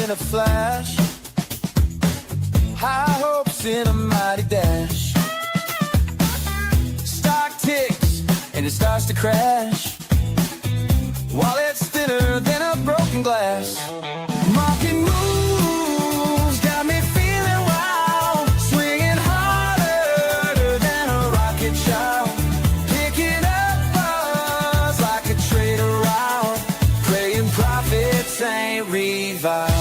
in a flash, high hopes in a mighty dash. Stock ticks and it starts to crash, while it's thinner than a broken glass. Market moves got me feeling wild, swinging harder than a rocket child, picking up buzz like a trader out, praying profits ain't revived.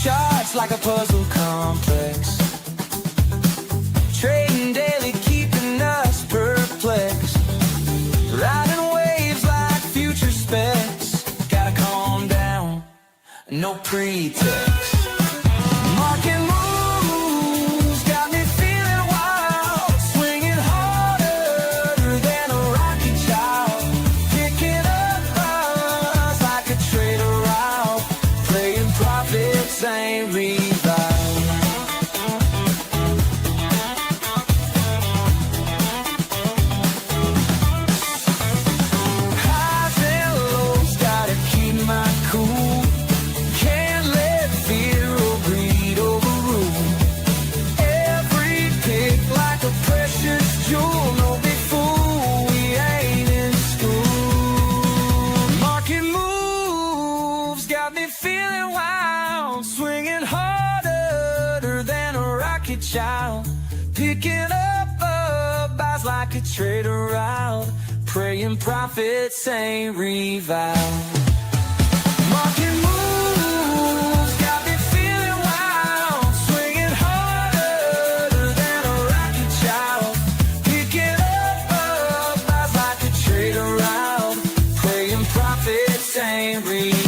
Charts like a puzzle complex, trading daily, keeping us perplexed. Riding waves like future specs. Gotta calm down, no pretext. Market moves got me feeling wild, swinging harder than a rocket child, picking up buzz like a trader out, playing profits ain't revived. Child, picking up buys like a trader out, praying profits ain't revived. Market moves got me feeling wild, swinging harder than a rocket child, picking up buys like a trader out, praying profits ain't revived.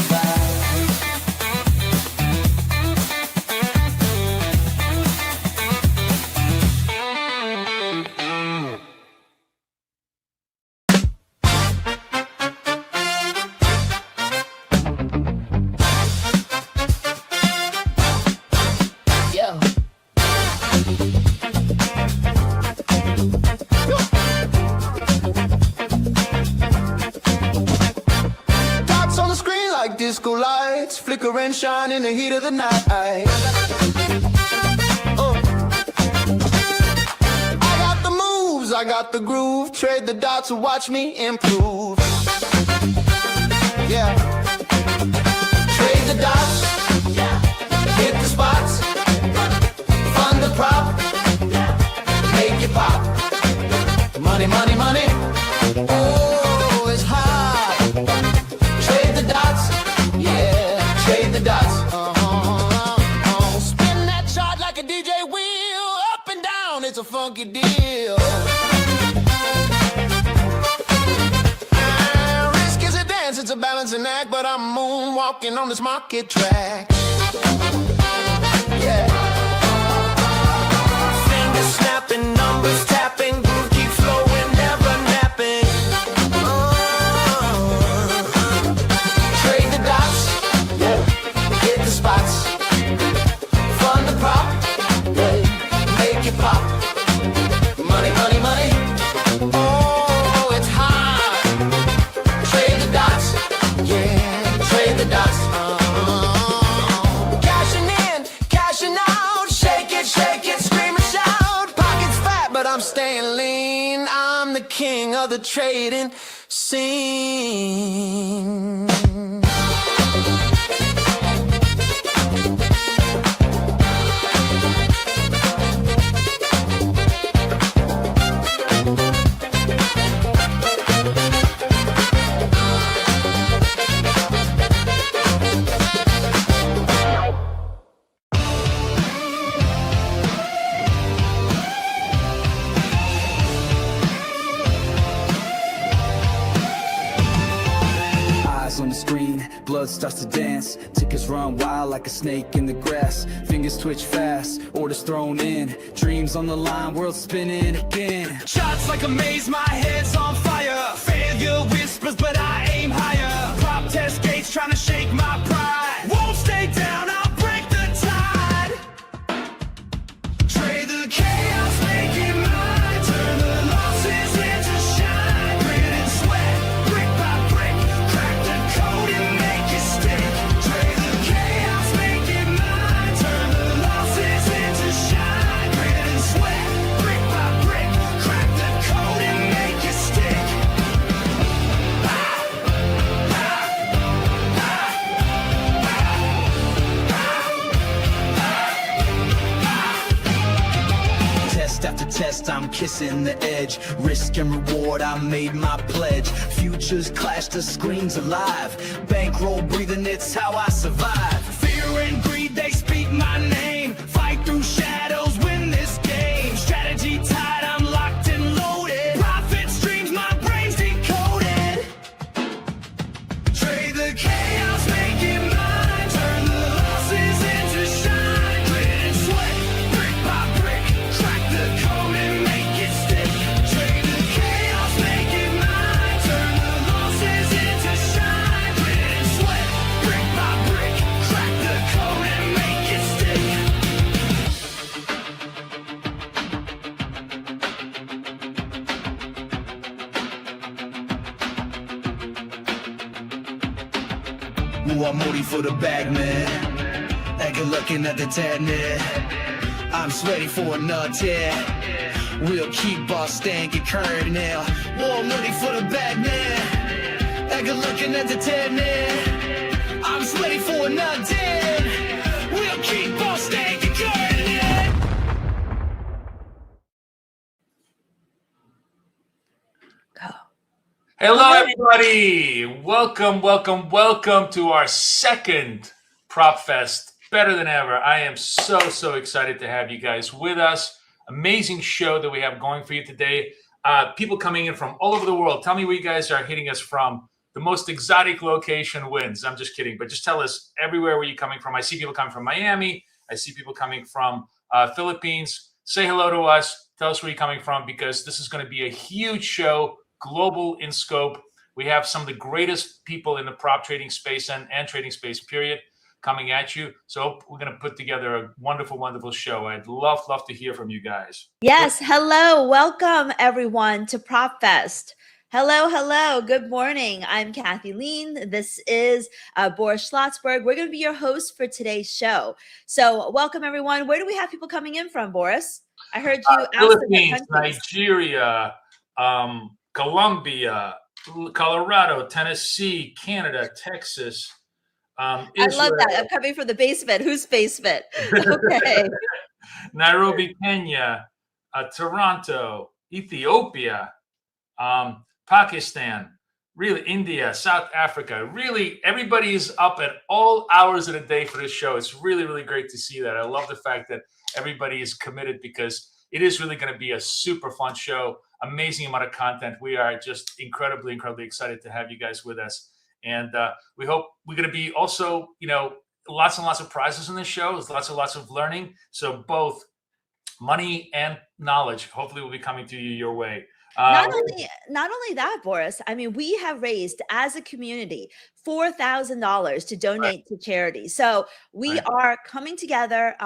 Disco lights flicker and shine in the heat of the night. I got the moves, I got the groove. Trade the dots and watch me improve. Yeah. Trade the dots, hit the spots, fund the prop, make it pop. Money, money, money. Oh, it's hot. Trade the dots. Trade the dots. Spin that chart like a DJ wheel, up and down, it's a funky deal. Risk is a dance, it's a balancing act, but I'm moonwalking on this market track. Yeah. Fingers snapping, numbers tapping, groove keep flowing, never napping. Trade the dots. Hit the spots, fund the prop, make it pop. Money, money, money. Oh, it's hot. Trade the dots, yeah, trade the dots. Cashing in, cashing out, shake it, scream and shout. Pockets fat, but I'm staying lean. I'm the king of the trading scene. Blood starts to dance, tickets run wild like a snake in the grass. Fingers twitch fast, orders thrown in, dreams on the line, world spinning again. Shots like a maze, my head's on fire. Failure whispers, but I aim higher. Prop test gates trying to shake my pride. Won't stay down, I'll break the tide. Trade the chaos, make it mine. Turn the losses into test, I'm kissing the edge. Risk and reward, I made my pledge. Futures clash, the screams alive. Bankroll breathing, it's how I survive. Fear and greed, they speak my name. Fight through shadows, win this game. Strategy tied, I'm locked and loaded. Profit streams, my brain's decoded. Trade the chaos, make it mine. Turn the losses into shine. Grit and sweat, brick by brick. Crack the code and make it stick. Trade the chaos, make it mine. Turn the losses into shine. Grit and sweat, brick by brick. Crack the code and make it stick. I'm moody for the bag, man. Acting looking at the tad net. I'm sweaty for another tear. We'll keep our stand, get current now. I'm ready for the bag, man. Acting looking at the tad net. I'm sweaty for another tear. We'll keep our stand, get current now. Hello, everybody. Welcome to our second Prop Fest. Better than ever. I am so excited to have you guys with us. Amazing show that we have going for you today. People coming in from all over the world. Tell me where you guys are hitting us from. The most exotic location wins. I'm just kidding, but just tell us everywhere where you're coming from. I see people coming from Miami. I see people coming from Philippines. Say hello to us. Tell us where you're coming from, because this is going to be a huge show. Global in scope. We have some of the greatest people in the prop trading space and trading space, period, coming at you. So we're going to put together a wonderful show. I'd love to hear from you guys. Yes. Hello. Welcome, everyone, to Prop Fest. Hello. Good morning. I'm Kathy Lien. This is Boris Schlossberg. We're going to be your host for today's show. So welcome, everyone. Where do we have people coming in from, Boris? I heard you Philippines, Nigeria, Colombia, Colorado, Tennessee, Canada, Texas. I love that. I'm coming from the basement. Whose basement? Okay. Nairobi, Kenya, Toronto, Ethiopia, Pakistan, really India, South Africa. Really, everybody is up at all hours of the day for this show. It's really great to see that. I love the fact that everybody is committed, because it is really going to be a super fun show. Amazing amount of content. We are just incredibly excited to have you guys with us. And we hope we're going to be also, lots and lots of prizes in this show. There's lots of learning. So both money and knowledge, hopefully, will be coming to you your way. Not only that, Boris, I mean, we have raised as a community $4,000 to donate to charity. So we are coming together,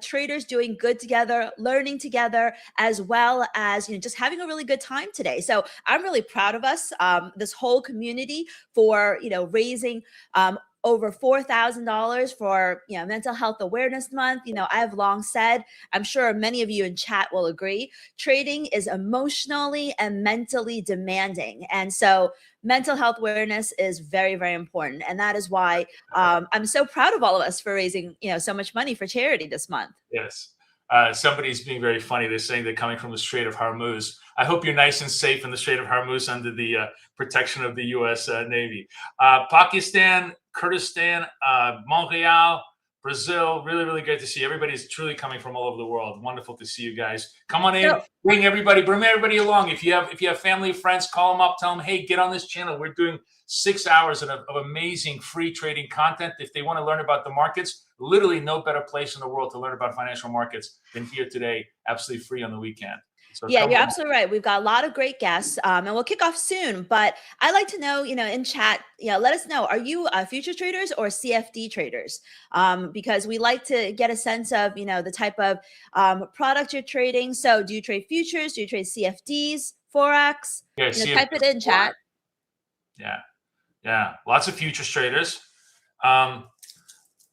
traders doing good together, learning together, as well as, just having a really good time today. So I'm really proud of us, this whole community, for, raising over $4,000 for Mental Health Awareness Month. I've long said, I'm sure many of you in chat will agree, trading is emotionally and mentally demanding. And so mental health awareness is very important. And that is why I'm so proud of all of us for raising so much money for charity this month. Yes. Somebody's being very funny. They're saying they're coming from the Strait of Hormuz. I hope you're nice and safe in the Strait of Hormuz under the protection of the U.S. Navy. Pakistan, Kurdistan, Montreal, Brazil. Really great to see everybody's truly coming from all over the world. Wonderful to see you guys. Come on in, bring everybody along. If you have family, friends, call them up, tell them, hey, get on this channel. We're doing 6 hours of amazing free trading content. If they want to learn about the markets, literally no better place in the world to learn about financial markets than here today, absolutely free on the weekend. So yeah, you're absolutely right. We've got a lot of great guests, and we'll kick off soon. But I'd like to know, in chat, let us know, are you future traders or CFD traders? Because we like to get a sense of, the type of product you're trading. So do you trade futures? Do you trade CFDs, Forex? Yeah, type it in chat. Yeah. Lots of futures traders.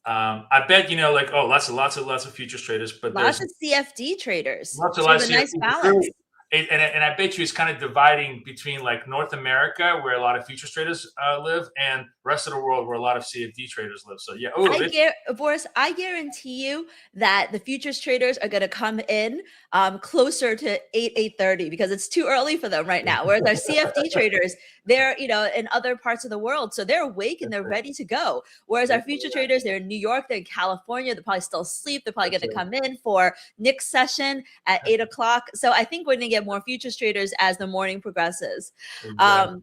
I bet lots of futures traders, but lots of CFD traders. Lots of nice balance. And I bet you it's kind of dividing between like North America, where a lot of futures traders live, and rest of the world where a lot of CFD traders live. So yeah, Boris, I guarantee you that the futures traders are going to come in closer to 8:30 because it's too early for them right now. Whereas our CFD traders, they're in other parts of the world, so they're awake and they're ready to go. Whereas our future traders, they're in New York, they're in California, they're probably still asleep. They're probably going to come in for Nick's session at 8 o'clock. So I think we're going to get more futures traders as the morning progresses. Exactly.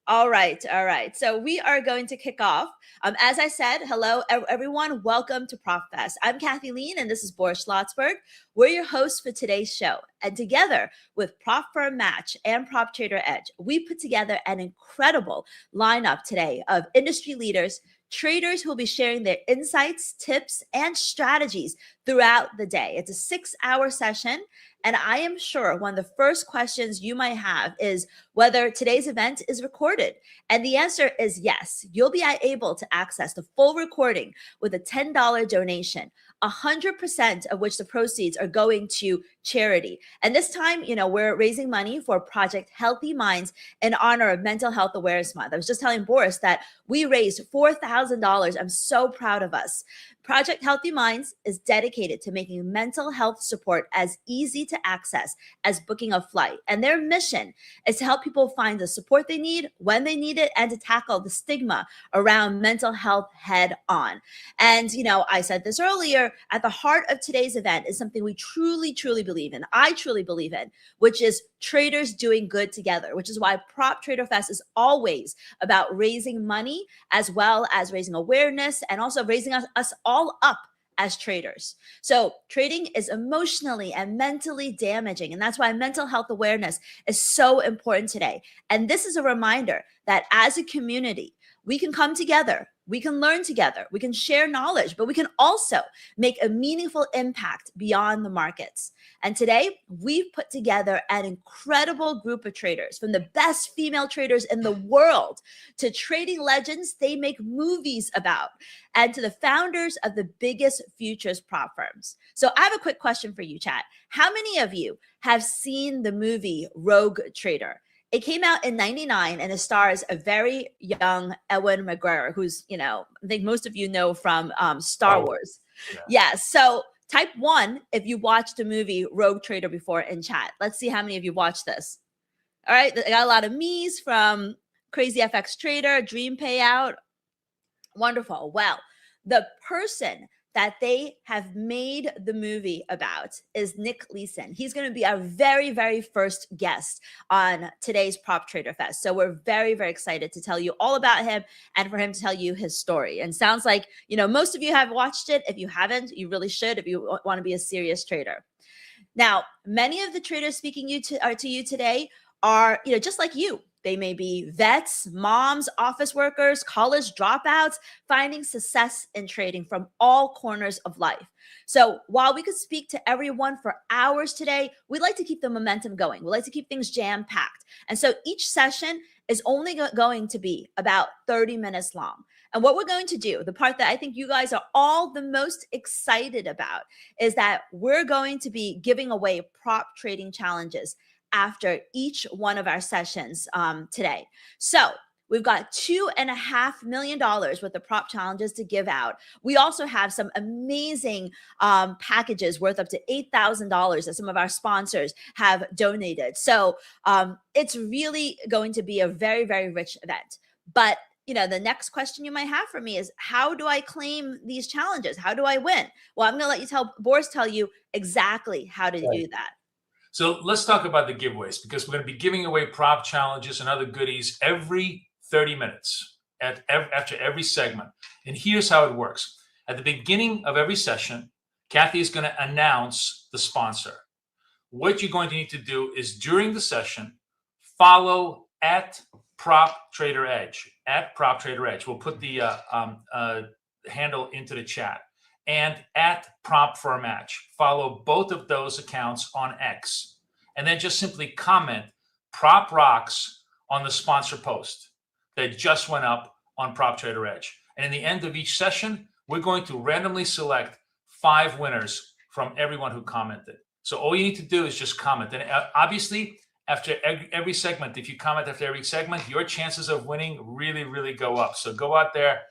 All right. So we are going to kick off. As I said, hello, everyone. Welcome to PropFest. I'm Kathy Lien, and this is Boris Schlossberg. We're your hosts for today's show. And together with Prop Firm Match and Prop Trader Edge, we put together an incredible lineup today of industry leaders, traders who will be sharing their insights, tips, and strategies throughout the day. It's a 6-hour session. And I am sure one of the first questions you might have is whether today's event is recorded. And the answer is yes. You'll be able to access the full recording with a $10 donation, 100% of which the proceeds are going to charity. And this time, we're raising money for Project Healthy Minds in honor of Mental Health Awareness Month. I was just telling Boris that we raised $4,000. I'm so proud of us. Project Healthy Minds is dedicated to making mental health support as easy to access as booking a flight. And their mission is to help people find the support they need when they need it and to tackle the stigma around mental health head on. And, I said this earlier, at the heart of today's event is something we truly, truly believe in. I truly believe in, which is traders doing good together, which is why Prop Trader Fest is always about raising money as well as raising awareness and also raising us all up as traders. So trading is emotionally and mentally damaging. And that's why mental health awareness is so important today. And this is a reminder that as a community, we can come together, we can learn together, we can share knowledge, but we can also make a meaningful impact beyond the markets. And today, we've put together an incredible group of traders, from the best female traders in the world to trading legends they make movies about, and to the founders of the biggest futures prop firms. So I have a quick question for you, chat. How many of you have seen the movie Rogue Trader? It came out in '99 and it stars a very young Ewan McGregor, who's, I think most of you know from Star Wars. Yeah. So type 1 if you watched the movie Rogue Trader before in chat. Let's see how many of you watched this. All right. I got a lot of me's from Crazy FX Trader, Dream Payout. Wonderful. Well, the person that they have made the movie about is Nick Leeson. He's going to be our very, very first guest on today's Prop Trader Fest. So we're very, very excited to tell you all about him and for him to tell you his story. And sounds like, most of you have watched it. If you haven't, you really should if you want to be a serious trader. Now, many of the traders speaking to you today are, just like you. They may be vets, moms, office workers, college dropouts, finding success in trading from all corners of life. So while we could speak to everyone for hours today, we'd like to keep the momentum going. We'd like to keep things jam-packed. And so each session is only going to be about 30 minutes long. And what we're going to do, the part that I think you guys are all the most excited about, is that we're going to be giving away prop trading challenges after each one of our sessions today. So we've got $2.5 million worth of prop challenges to give out. We also have some amazing packages worth up to $8,000 that some of our sponsors have donated. So it's really going to be a very, very rich event. But the next question you might have for me is, how do I claim these challenges? How do I win? Well, I'm going to let Boris tell you exactly how to do that. So let's talk about the giveaways, because we're going to be giving away prop challenges and other goodies every 30 minutes after every segment. And here's how it works. At the beginning of every session, Kathy is going to announce the sponsor. What you're going to need to do is during the session, follow at Prop Trader Edge, at Prop Trader Edge. We'll put the handle into the chat. And at Prop Firm Match. Follow both of those accounts on X. And then just simply comment Prop Rocks on the sponsor post that just went up on Prop Trader Edge. And in the end of each session, we're going to randomly select 5 winners from everyone who commented. So all you need to do is just comment. And obviously, after every segment, if you comment after every segment, your chances of winning really, really go up. So go out there,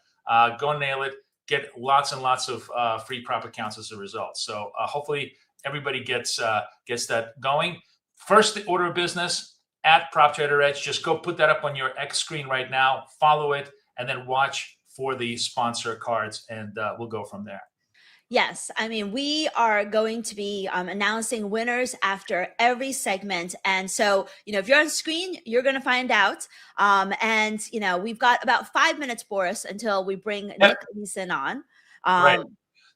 go nail it, get lots and lots of free prop accounts as a result. So hopefully everybody gets that going. First, the order of business at Prop Trader Edge. Just go put that up on your X screen right now, follow it, and then watch for the sponsor cards, and we'll go from there. Yes, I mean, we are going to be announcing winners after every segment. And so, if you're on screen, you're going to find out. And, we've got about 5 minutes, Boris, until we bring Nick Leeson on. Right.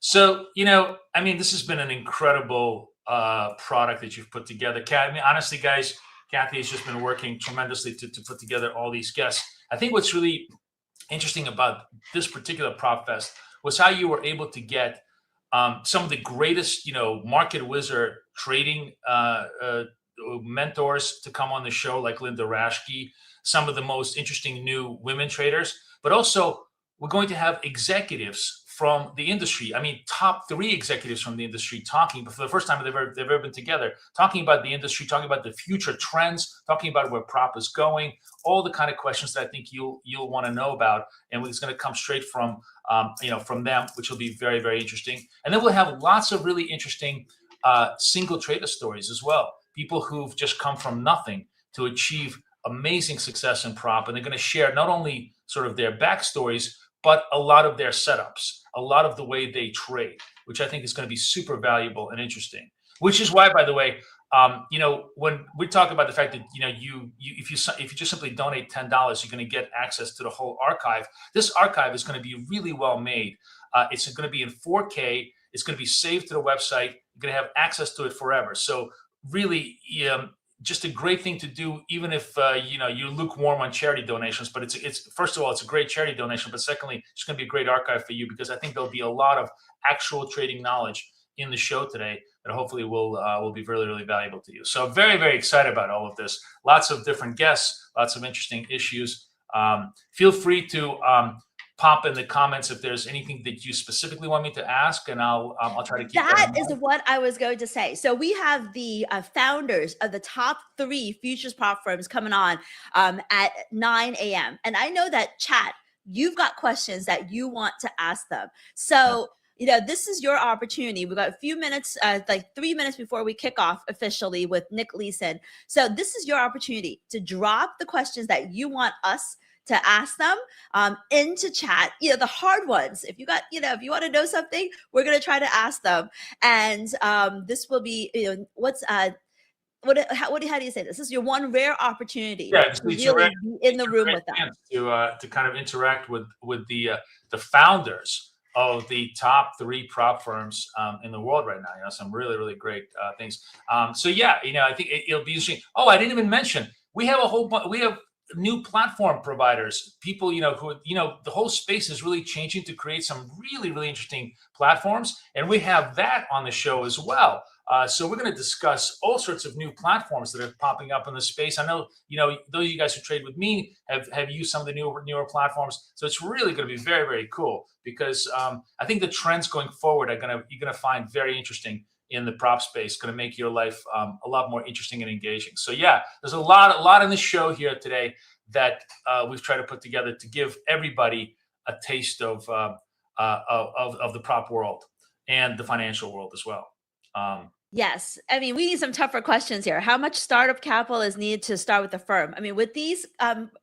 So, this has been an incredible product that you've put together. Honestly, guys, Kathy has just been working tremendously to put together all these guests. I think what's really interesting about this particular Prop Fest was how you were able to get some of the greatest, market wizard trading mentors to come on the show, like Linda Raschke, some of the most interesting new women traders, but also we're going to have executives from the industry. Top 3 executives from the industry talking, but for the first time they've ever been together, talking about the industry, talking about the future trends, talking about where prop is going, all the kind of questions that I think you'll want to know about, and it's going to come straight from from them, which will be very, very interesting. And then we'll have lots of really interesting single trader stories as well. People who've just come from nothing to achieve amazing success in prop, and they're going to share not only sort of their backstories, but a lot of their setups, a lot of the way they trade, which I think is going to be super valuable and interesting. Which is why, by the way, when we talk about the fact that if you just simply donate $10, you're going to get access to the whole archive. This archive is going to be really well made. It's going to be in 4K. It's going to be saved to the website. You're going to have access to it forever. So really, just a great thing to do, even if you're lukewarm on charity donations. But it's first of all, it's a great charity donation. But secondly, it's going to be a great archive for you, because I think there'll be a lot of actual trading knowledge in the show today that hopefully will be really, really valuable to you. So very, very excited about all of this. Lots of different guests, lots of interesting issues. Feel free to pop in the comments if there's anything that you specifically want me to ask, and I'll try to keep that is what I was going to say. So we have the founders of the top 3 futures prop firms coming on at 9 a.m. And I know that chat, you've got questions that you want to ask them. So this is your opportunity. We've got a few minutes, like 3 minutes before we kick off officially with Nick Leeson. So this is your opportunity to drop the questions that you want us to ask them into chat, the hard ones. If you got, if you want to know something, we're going to try to ask them. And this will be, how do you say this? This is your one rare opportunity to really be in the room with them. To kind of interact with the founders of the top 3 prop firms in the world right now. Some really, really great things. I think it'll be interesting. Oh, I didn't even mention, we have a whole bunch, we have new platform providers, people, who, the whole space is really changing to create some really, really interesting platforms. And we have that on the show as well. So we're going to discuss all sorts of new platforms that are popping up in the space. I know, those of you guys who trade with me have used some of the newer platforms. So it's really going to be very, very cool, because I think the trends going forward you're going to find very interesting in the prop space, going to make your life a lot more interesting and engaging. So there's a lot in the show here today that we've tried to put together to give everybody a taste of the prop world and the financial world as well. Yes. We need some tougher questions here. How much startup capital is needed to start with the firm? with these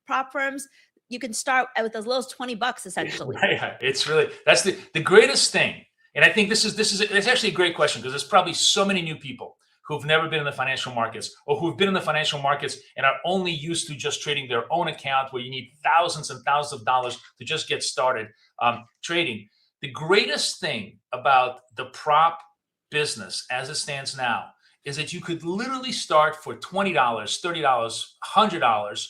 prop firms, you can start with as little as $20 essentially. Yeah, that's the greatest thing. And I think it's actually a great question, because there's probably so many new people who've never been in the financial markets, or who've been in the financial markets and are only used to just trading their own account, where you need thousands and thousands of dollars to just get started trading. The greatest thing about the prop business as it stands now is that you could literally start for $20, $30, $100,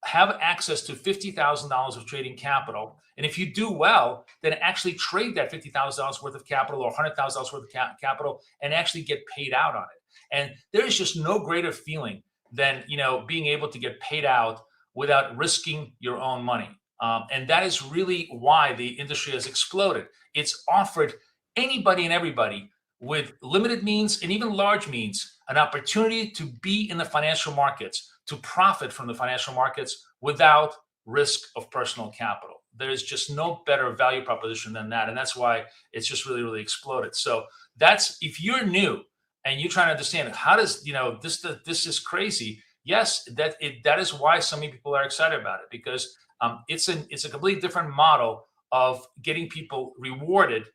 have access to $50,000 of trading capital. And if you do well, then actually trade that $50,000 worth of capital or $100,000 worth of capital and actually get paid out on it. And there's just no greater feeling than, being able to get paid out without risking your own money. And that is really why the industry has exploded. It's offered anybody and everybody with limited means and even large means, an opportunity to be in the financial markets, to profit from the financial markets without risk of personal capital. There's just no better value proposition than that. And that's why it's just really, really exploded. So that's, if you're new and you're trying to understand how does, this is crazy. Yes, that is why so many people are excited about it, because it's a completely different model of getting people rewarded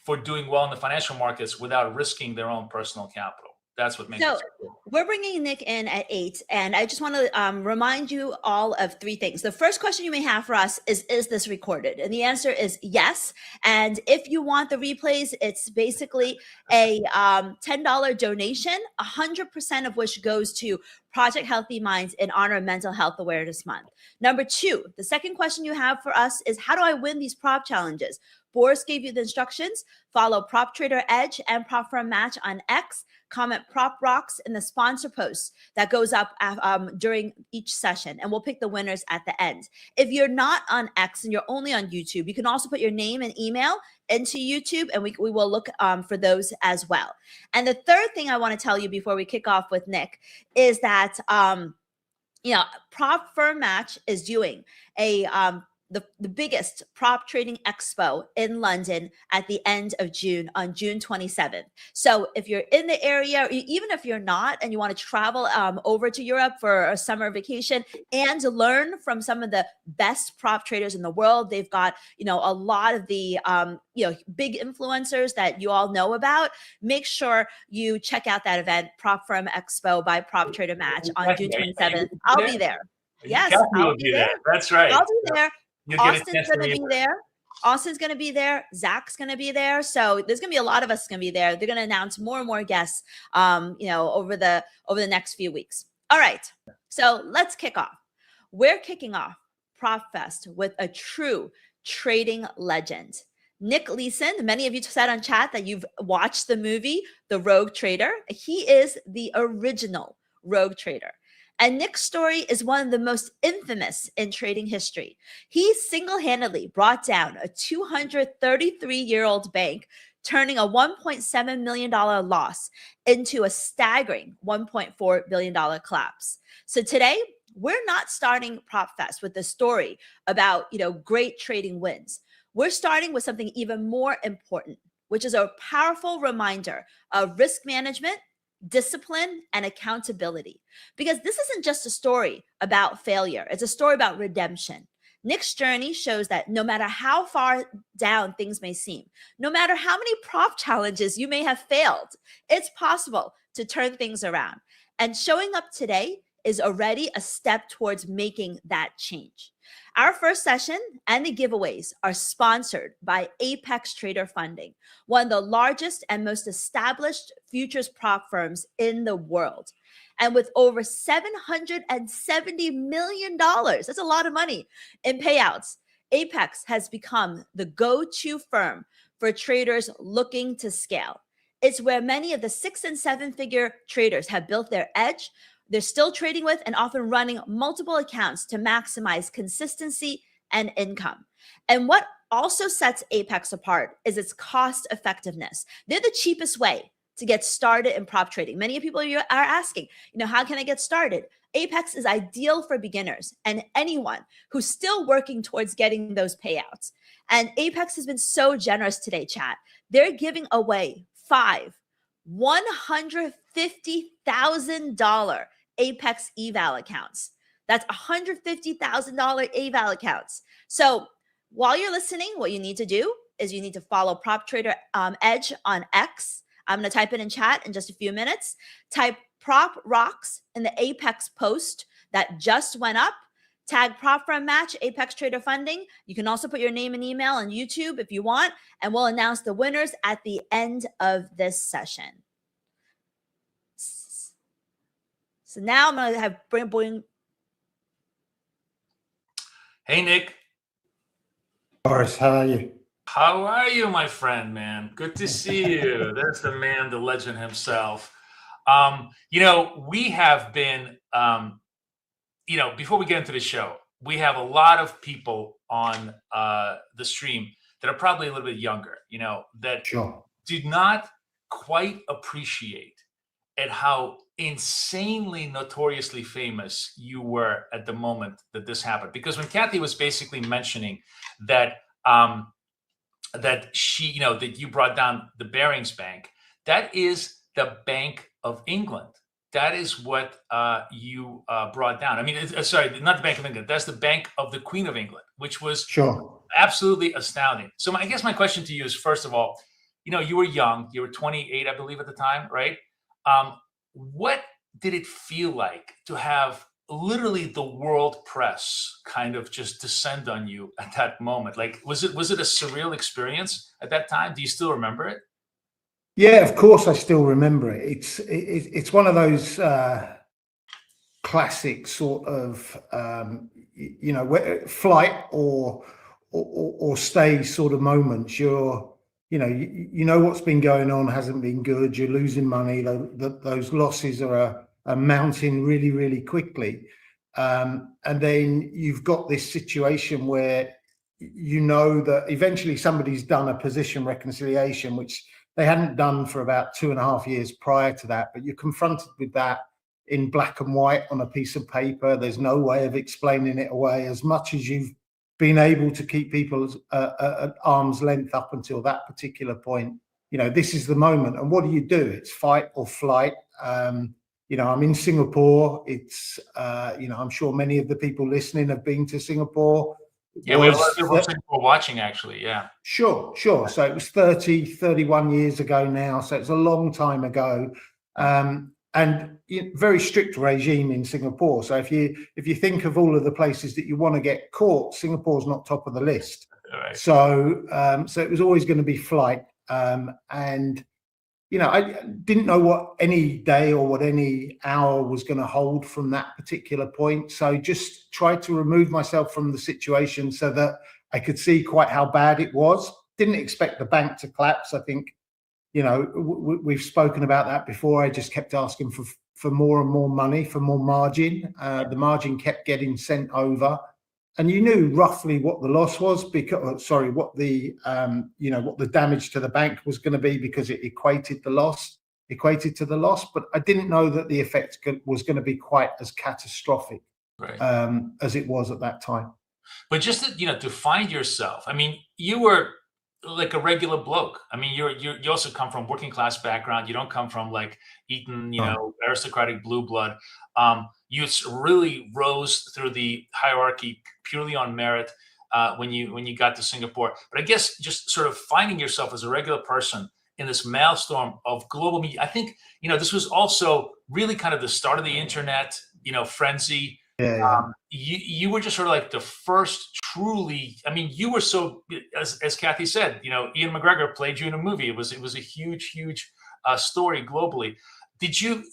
for doing well in the financial markets without risking their own personal capital. That's what makes it so cool. We're bringing Nick in at 8, and I just want to remind you all of 3 things. The first question you may have for us is this recorded? And the answer is yes. And if you want the replays, it's basically a $10 donation, 100% of which goes to Project Healthy Minds in honor of Mental Health Awareness Month. Number 2, the second question you have for us is, how do I win these prop challenges? Boris gave you the instructions. Follow Prop Trader Edge and Prop Firm Match on X. Comment Prop Rocks in the sponsor post that goes up during each session, and we'll pick the winners at the end. If you're not on X and you're only on YouTube, you can also put your name and email into YouTube, and we will look for those as well. And the third thing I want to tell you before we kick off with Nick is that Prop Firm Match is doing a the biggest prop trading expo in London at the end of June, on June 27th. So if you're in the area, or even if you're not, and you want to travel over to Europe for a summer vacation and to learn from some of the best prop traders in the world, they've got, a lot of the, big influencers that you all know about. Make sure you check out that event, Prop Firm Expo by Prop Trader Match on June 27th. I'll be there. Yes, I'll be there. That's right. I'll be there. Austin's going to be there. Austin's going to be there. Zach's going to be there. So there's going to be a lot of us going to be there. They're going to announce more and more guests, over the next few weeks. All right. So let's kick off. We're kicking off Prop Fest with a true trading legend, Nick Leeson. Many of you said on chat that you've watched the movie, The Rogue Trader. He is the original Rogue Trader. And Nick's story is one of the most infamous in trading history. He single-handedly brought down a 233-year-old bank, turning a $1.7 million loss into a staggering $1.4 billion collapse. So today, we're not starting Prop Fest with a story about, great trading wins. We're starting with something even more important, which is a powerful reminder of risk management, discipline, and accountability. Because this isn't just a story about failure. It's a story about redemption. Nick's journey shows that no matter how far down things may seem, no matter how many prop challenges you may have failed, it's possible to turn things around. And showing up today is already a step towards making that change. Our first session and the giveaways are sponsored by Apex Trader Funding, one of the largest and most established futures prop firms in the world. And with over $770 million, that's a lot of money, in payouts, Apex has become the go-to firm for traders looking to scale. It's where many of the 6- and 7-figure traders have built their edge. They're still trading with and often running multiple accounts to maximize consistency and income. And what also sets Apex apart is its cost effectiveness. They're the cheapest way to get started in prop trading. Many people are asking, how can I get started? Apex is ideal for beginners and anyone who's still working towards getting those payouts. And Apex has been so generous today, chat. They're giving away 5 $150,000 Apex eval accounts. That's $150,000 eval accounts. So while you're listening, what you need to do is you need to follow Prop Trader Edge on X. I'm going to type it in chat in just a few minutes. Type Prop Rocks in the Apex post that just went up. Tag Prop Firm Match, Apex Trader Funding. You can also put your name and email on YouTube if you want, and we'll announce the winners at the end of this session. So now I'm going to have bring. Hey, Nick. Boris, how are you? How are you, my friend, man? Good to see you. There's the man, the legend himself. We have been, before we get into the show, we have a lot of people on the stream that are probably a little bit younger, that Sure. did not quite appreciate at how insanely notoriously famous you were at the moment that this happened. Because when Kathy was basically mentioning that that she, you know, that you brought down the Barings Bank, that is the Bank of England. That is what you brought down. I mean, sorry, not the Bank of England. That's the Bank of the Queen of England, which was Sure. absolutely astounding. So I guess my question to you is, first of all, you know, you were young. You were 28, I believe, at the time, right? What did it feel like to have literally the world press kind of just descend on you at that moment? Like, was it a surreal experience at that time? Do you still remember it? Yeah, of course I still remember it. It's one of those classic sort of you know, flight or stay sort of moments. You know what's been going on hasn't been good. You're losing money. Those losses are mounting really, really quickly. And then you've got this situation where you know that eventually somebody's done a position reconciliation, which they hadn't done for about 2.5 years prior to that. But you're confronted with that in black and white on a piece of paper. There's no way of explaining it away. As much as you've been able to keep people at arm's length up until that particular point, you know, this is the moment. And what do? It's fight or flight. You know, I'm in Singapore. It's, you know, I'm sure many of the people listening have been to Singapore. Yeah, we have a lot of people from Singapore watching, actually. Yeah. Sure. So it was 31 years ago now. So it's a long time ago. And very strict regime in Singapore. So if you think of all of the places that you want to get caught, Singapore's not top of the list. Right. So it was always going to be flight. And you know, I didn't know what any day or what any hour was going to hold from that particular point. So just tried to remove myself from the situation so that I could see quite how bad it was. Didn't expect the bank to collapse. I think, you know, we've spoken about that before. I just kept asking for more and more money, for more margin. The margin kept getting sent over. And you knew roughly what the loss was, because what the you know, what the damage to the bank was going to be, because it equated to the loss. But I didn't know that the effect was going to be quite as catastrophic, right, as it was at that time. But just to, you know, to find yourself, I mean, you were like a regular bloke. I mean, you also come from working class background. You don't come from like Eton, you know, aristocratic blue blood. You really rose through the hierarchy purely on merit when you got to Singapore. But I guess just sort of finding yourself as a regular person in this maelstrom of global media. I think, you know, this was also really kind of the start of the internet, you know, frenzy. Yeah. You were just sort of like the first truly. I mean, you were so, as Kathy said, you know, Ian McGregor played you in a movie. It was a huge story globally. Did you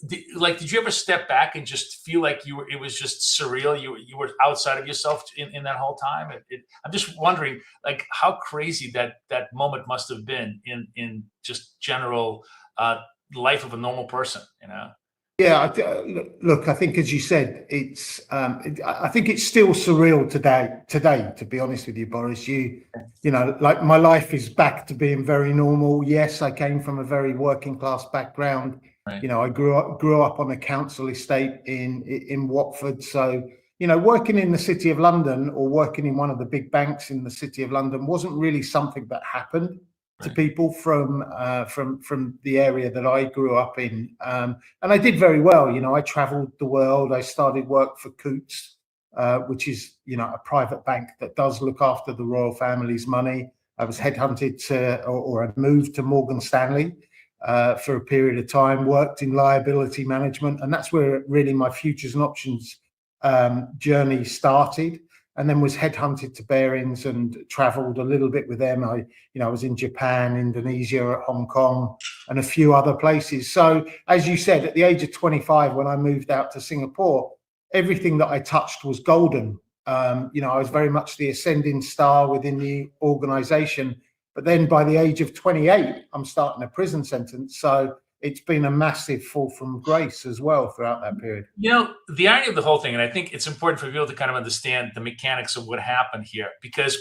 ever step back and just feel like it was just surreal? You were outside of yourself in that whole time. I'm just wondering, like, how crazy that moment must have been in just general life of a normal person, you know? Yeah, look, I think, as you said, it's. I think it's still surreal today. To be honest with you, Boris, you know, like, my life is back to being very normal. Yes, I came from a very working class background. Right. You know, I grew up on a council estate in Watford. So, you know, working in the City of London or working in one of the big banks in the City of London wasn't really something that happened to people from the area that I grew up in. And I did very well. You know, I traveled the world. I started work for Coutts, which is, you know, a private bank that does look after the royal family's money. I was headhunted or I moved to Morgan Stanley for a period of time, worked in liability management. And that's where really my futures and options journey started. And then was headhunted to Barings and traveled a little bit with them. I was in Japan, Indonesia, Hong Kong, and a few other places. So, as you said, at the age of 25, when I moved out to Singapore, everything that I touched was golden. You know, I was very much the ascending star within the organization. But then by the age of 28, I'm starting a prison sentence. So it's been a massive fall from grace as well throughout that period. You know, the irony of the whole thing, and I think it's important for people to kind of understand the mechanics of what happened here, because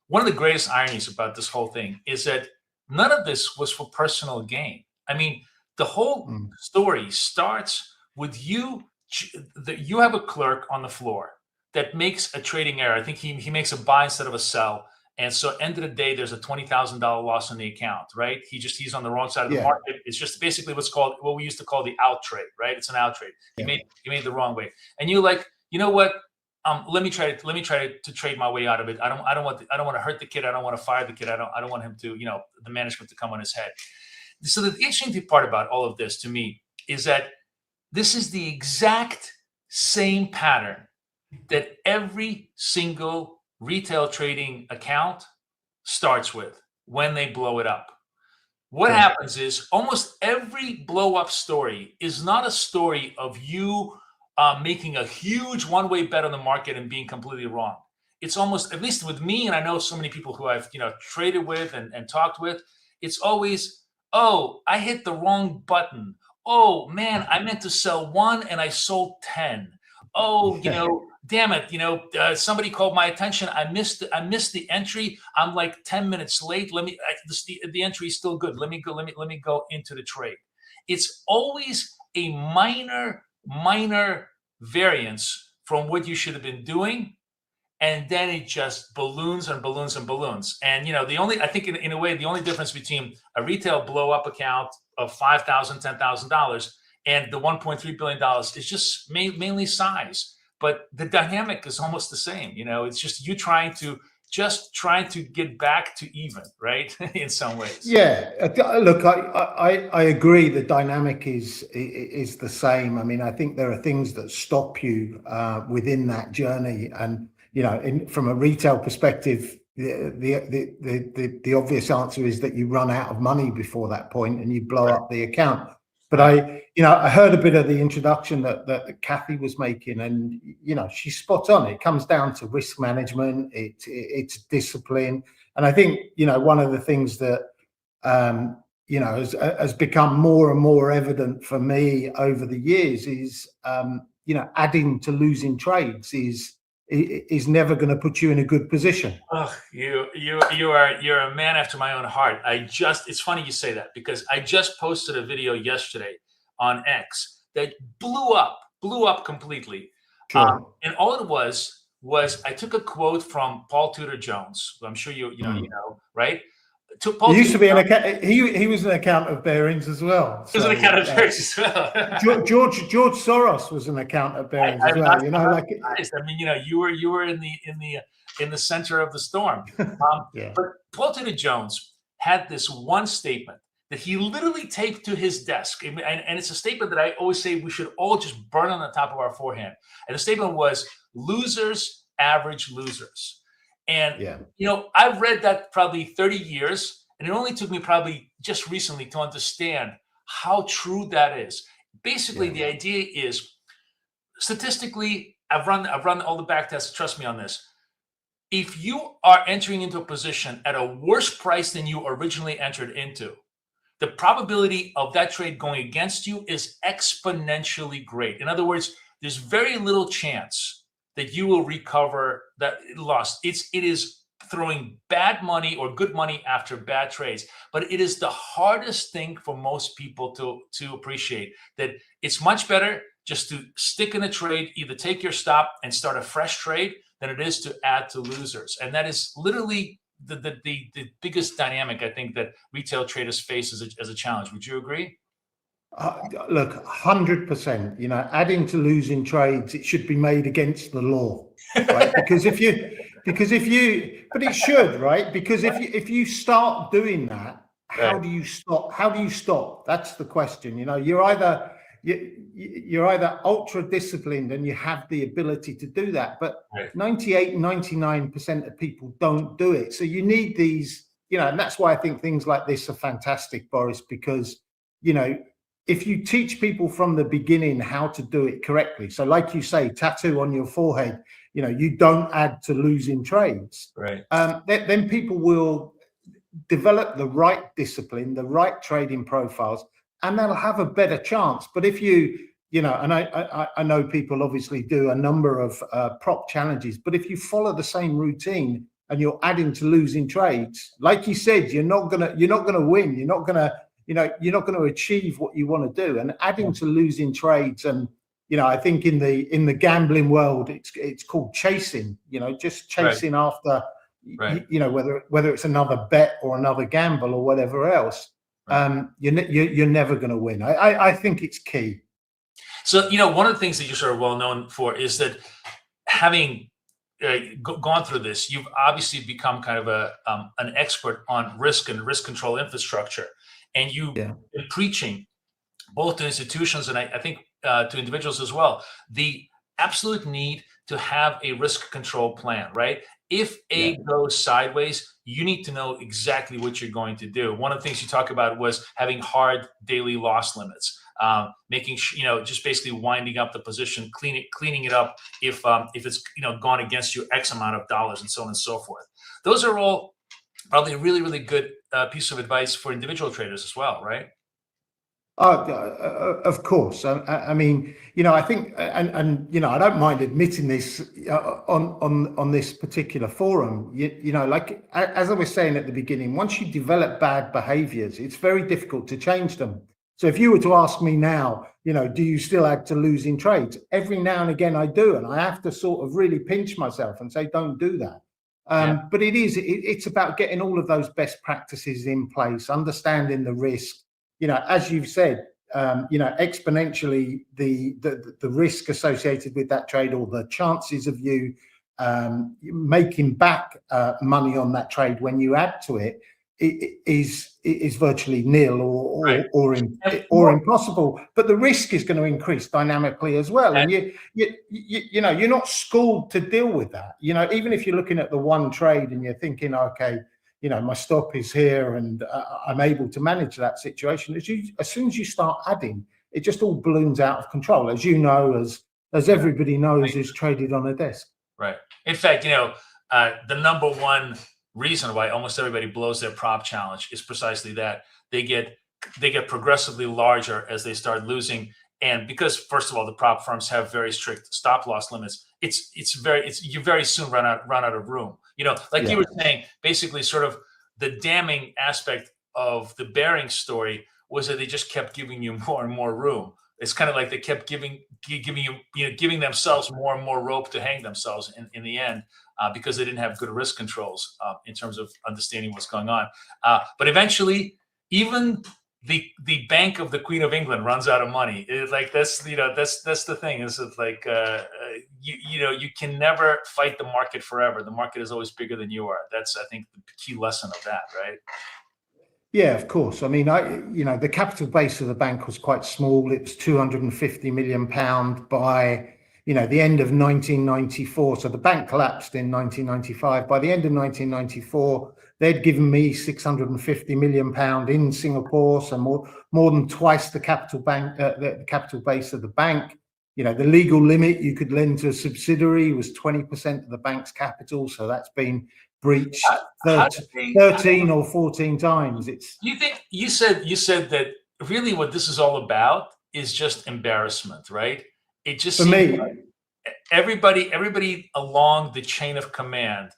one of the greatest ironies about this whole thing is that none of this was for personal gain. I mean, the whole story starts with you. You have a clerk on the floor that makes a trading error. I think he makes a buy instead of a sell. And so end of the day, there's a $20,000 loss on the account, right? He's on the wrong side of the market. It's just basically what we used to call the out trade, right? It's an out trade. He made it the wrong way. And you're like, you know what? Let me try to trade my way out of it. I don't want to hurt the kid. I don't want to fire the kid. I don't want him to, the management to come on his head. So the interesting part about all of this to me is that this is the exact same pattern that every single retail trading account starts with when they blow it up. What happens is almost every blow up story is not a story of you making a huge one-way bet on the market and being completely wrong. It's almost, at least with me, and I know so many people who I've traded with and talked with, it's always, oh, I hit the wrong button. Oh man, I meant to sell 1 and I sold 10. Oh, damn it, somebody called my attention. I missed the entry. I'm like 10 minutes late. The entry is still good. Let me go into the trade. It's always a minor variance from what you should have been doing. And then it just balloons and balloons and balloons. And, I think in a way, the only difference between a retail blow up account of $5,000, $10,000 and the $1.3 billion is just mainly size. But the dynamic is almost the same. It's just you trying to get back to even, right? In some ways. Yeah, look, I agree. The dynamic is the same. I mean, I think there are things that stop you within that journey, and from a retail perspective, the obvious answer is that you run out of money before that point and you blow up the account. But I heard a bit of the introduction that Kathy was making, and she's spot on. It comes down to risk management. It's discipline, and I think one of the things that has become more and more evident for me over the years is adding to losing trades is never going to put you in a good position. Oh, you're a man after my own heart. It's funny you say that, because I just posted a video yesterday on X that blew up completely. Sure. And all it was I took a quote from Paul Tudor Jones, who I'm sure you know, right? He used to be he was an account of Bearings as well. He was an account of Bearings as well. George Soros was an account of Bearings as well. You were in the center of the storm. But Paul Tudor Jones had this one statement that he literally taped to his desk, and it's a statement that I always say we should all just burn on the top of our forehead. And the statement was, "Losers average losers." And, I've read that probably 30 years, and it only took me probably just recently to understand how true that is. Basically, the idea is, statistically, I've run all the back tests. Trust me on this. If you are entering into a position at a worse price than you originally entered into, the probability of that trade going against you is exponentially great. In other words, there's very little chance that you will recover that loss. It is throwing bad money or good money after bad trades. But it is the hardest thing for most people to appreciate, that it's much better just to stick in a trade, either take your stop and start a fresh trade, than it is to add to losers. And that is literally the biggest dynamic, I think, that retail traders face as a challenge. Would you agree? Look, 100%. Adding to losing trades, it should be made against the law, right? Because if you, but it should, right? Because if you start doing that, how do you stop? How do you stop? That's the question. You're either ultra disciplined and you have the ability to do that, but 98, 99% of people don't do it. So you need these, and that's why I think things like this are fantastic, Boris, because if you teach people from the beginning how to do it correctly, so like you say, tattoo on your forehead, you don't add to losing trades, right? Then people will develop the right discipline, the right trading profiles, and they'll have a better chance. But if and I know people obviously do a number of prop challenges, but if you follow the same routine and you're adding to losing trades, like you said, you're not gonna win. You're not gonna you're not going to achieve what you want to do. And adding to losing trades, and I think in the gambling world, it's called chasing. Just chasing after, whether it's another bet or another gamble or whatever else. You're never going to win. I think it's key. So one of the things that you're sort of well known for is that having gone through this, you've obviously become kind of an expert on risk and risk control infrastructure, and you've been preaching both to institutions and I think to individuals as well, the absolute need to have a risk control plan, right? If A goes sideways, you need to know exactly what you're going to do. One of the things you talk about was having hard daily loss limits, making sure, just basically winding up the position, cleaning it up if it's gone against you X amount of dollars, and so on and so forth. Those are all probably a really, really good piece of advice for individual traders as well, right? Of course. I mean, I think, and I don't mind admitting this on this particular forum. Like as I was saying at the beginning, once you develop bad behaviors, it's very difficult to change them. So if you were to ask me now, do you still add to losing trades? Every now and again I do, and I have to sort of really pinch myself and say, don't do that. But it's about getting all of those best practices in place, understanding the risk. As you've said, exponentially the risk associated with that trade, or the chances of you making back money on that trade when you add to it, is virtually nil or impossible. But the risk is going to increase dynamically as well, and you're not schooled to deal with that. Even if you're looking at the one trade and you're thinking, okay, my stop is here and I'm able to manage that situation. As soon as you start adding, it just all balloons out of control, as as everybody knows who's traded on a desk. Right. In fact, the number one reason why almost everybody blows their prop challenge is precisely that. They get progressively larger as they start losing. And because, first of all, the prop firms have very strict stop loss limits, you very soon run out of room. Like you were saying, basically sort of the damning aspect of the Bearing story was that they just kept giving you more and more room. It's kind of like they kept giving themselves more and more rope to hang themselves in the end, because they didn't have good risk controls in terms of understanding what's going on. But eventually, even the Bank of the Queen of England runs out of money. That's the thing. Is like you can never fight the market forever. The market is always bigger than you are. That's, I think, the key lesson of that, right? Yeah, of course. I mean, the capital base of the bank was quite small. It was £250 million by the end of 1994. So the bank collapsed in 1995. By the end of 1994, they'd given me £650 million in Singapore, so more than twice the capital base of the bank. The legal limit you could lend to a subsidiary was 20% of the bank's capital, so that's been breached 13 or 14 times. You think you said that really what this is all about is just embarrassment, right? It just for me, like everybody along the chain of command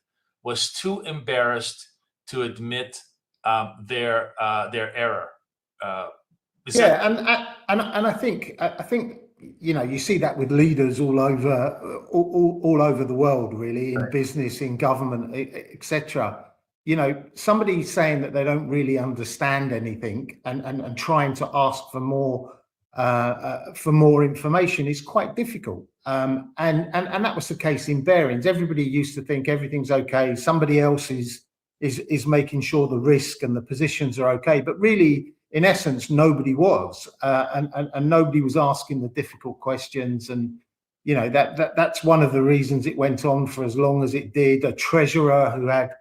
was too embarrassed to admit their error. And I think you see that with leaders all over the world, really, in business, in government, etc. Somebody saying that they don't really understand anything and trying to ask for more information is quite difficult. And that was the case in Bearings. Everybody used to think everything's okay. Somebody else is making sure the risk and the positions are okay, but really, in essence, nobody was, and nobody was asking the difficult questions. And that's one of the reasons it went on for as long as it did. A treasurer who had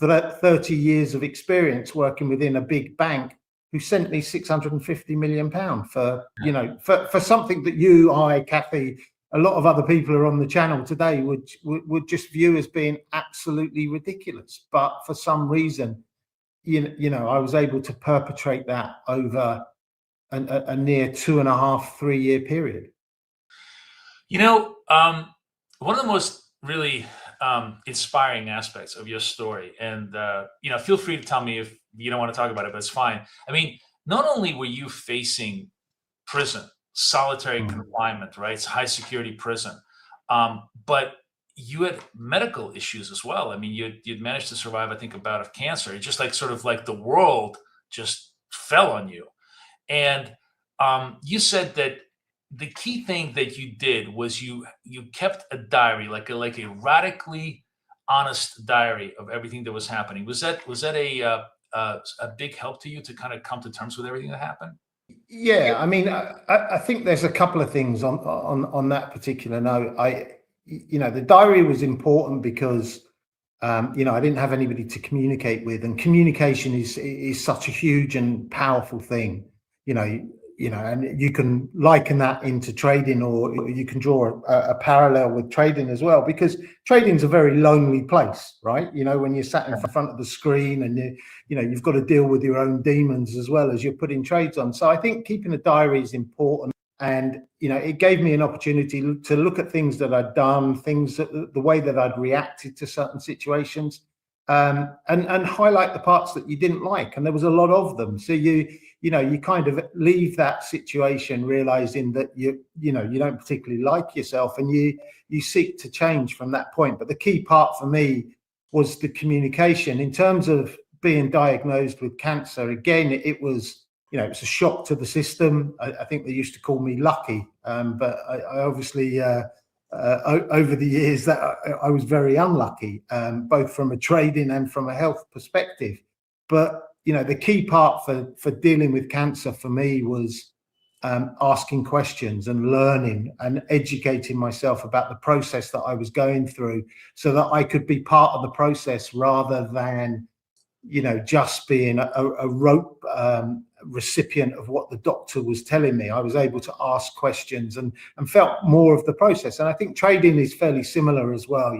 30 years of experience working within a big bank, who sent me £650 million for something that you, I, Kathy, a lot of other people who are on the channel today would just view as being absolutely ridiculous. But for some reason, I was able to perpetrate that over a near 2.5-3 year period. One of the most really inspiring aspects of your story, and feel free to tell me if you don't want to talk about it, but it's fine. I mean, not only were you facing prison, solitary confinement, right? It's high security prison, but you had medical issues as well. I mean, you'd managed to survive, I think, a bout of cancer. It's just like sort of like the world just fell on you. And you said that the key thing that you did was you kept a diary, like a radically honest diary of everything that was happening. Was that a big help to you to kind of come to terms with everything that happened? Yeah, I mean, I think there's a couple of things on that particular note. The diary was important because I didn't have anybody to communicate with, and communication is such a huge and powerful thing. And you can liken that into trading, or you can draw a parallel with trading as well, because trading's a very lonely place, right? When you're sat in front of the screen and you've got to deal with your own demons as well as you're putting trades on. So I think keeping a diary is important, and it gave me an opportunity to look at things that I'd done, the way that I'd reacted to certain situations, and highlight the parts that you didn't like, and there was a lot of them. So you kind of leave that situation realizing that you don't particularly like yourself, and you seek to change from that point. But the key part for me was the communication. In terms of being diagnosed with cancer, again, it was a shock to the system. I think they used to call me lucky, but I obviously over the years that I was very unlucky, both from a trading and from a health perspective. But the key part for dealing with cancer for me was asking questions and learning and educating myself about the process that I was going through, so that I could be part of the process rather than just being a rote recipient of what the doctor was telling me. I was able to ask questions and felt more of the process. And I think trading is fairly similar as well.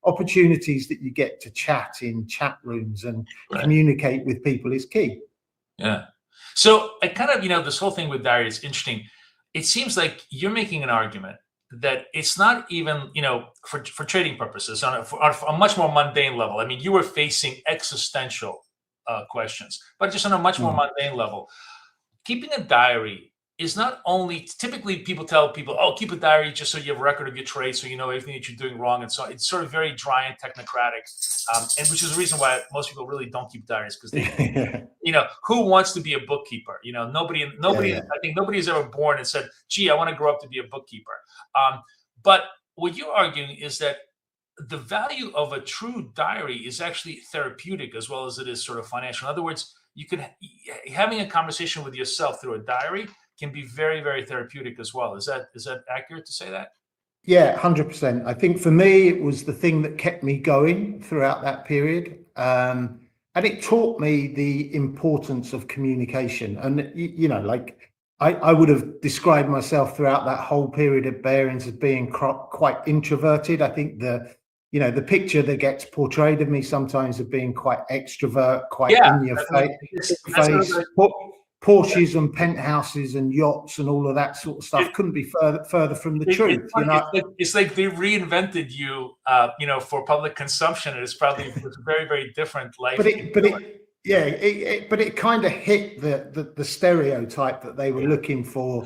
Opportunities that you get to chat in chat rooms and communicate with people is key. Yeah. So I kind of, this whole thing with diary is interesting. It seems like you're making an argument that it's not even, for trading purposes, on a much more mundane level. I mean, you were facing existential questions, but just on a much more mundane level. Keeping a diary is not only, typically people tell people, oh, keep a diary just so you have a record of your trades, so you know everything that you're doing wrong. And so it's sort of very dry and technocratic, and which is the reason why most people really don't keep diaries, because they, who wants to be a bookkeeper? Nobody. I think nobody has ever born and said, gee, I want to grow up to be a bookkeeper. But what you're arguing is that the value of a true diary is actually therapeutic as well as it is sort of financial. In other words, having a conversation with yourself through a diary can be very, very therapeutic as well. Is that accurate to say that? Yeah, 100%. I think for me, it was the thing that kept me going throughout that period. And it taught me the importance of communication. And, I would have described myself throughout that whole period of Barings as being quite introverted. I think the picture that gets portrayed of me sometimes of being quite extrovert, quite in your face, Porsches and penthouses and yachts and all of that sort of stuff couldn't be further from the truth. It's like they reinvented you, for public consumption. It's probably a very, very different life. But it kind of hit the stereotype that they were looking for,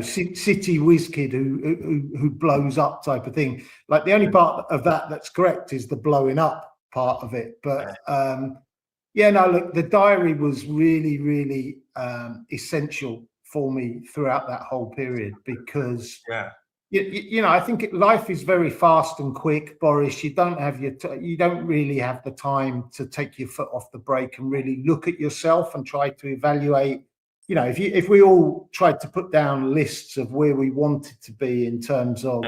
city whiz kid who blows up type of thing. Like, the only part of that that's correct is the blowing up part of it. But look, the diary was really, really essential for me throughout that whole period, because I think life is very fast and quick, Boris. You don't really have the time to take your foot off the brake and really look at yourself and try to evaluate. If we all tried to put down lists of where we wanted to be in terms of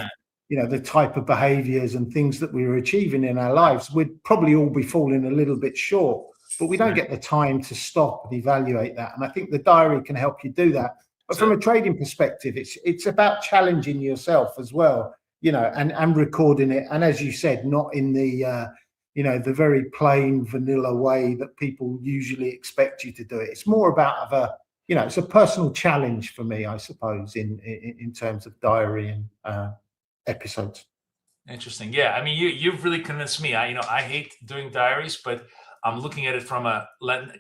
the type of behaviors and things that we were achieving in our lives, we'd probably all be falling a little bit short. But we don't get the time to stop and evaluate that. And I think the diary can help you do that. But from a trading perspective, it's about challenging yourself as well, and recording it. And as you said, not in the very plain vanilla way that people usually expect you to do it. It's more about it's a personal challenge for me, I suppose, in terms of diary and episodes. Interesting. Yeah. I mean, you've really convinced me. I hate doing diaries, but I'm looking at it from a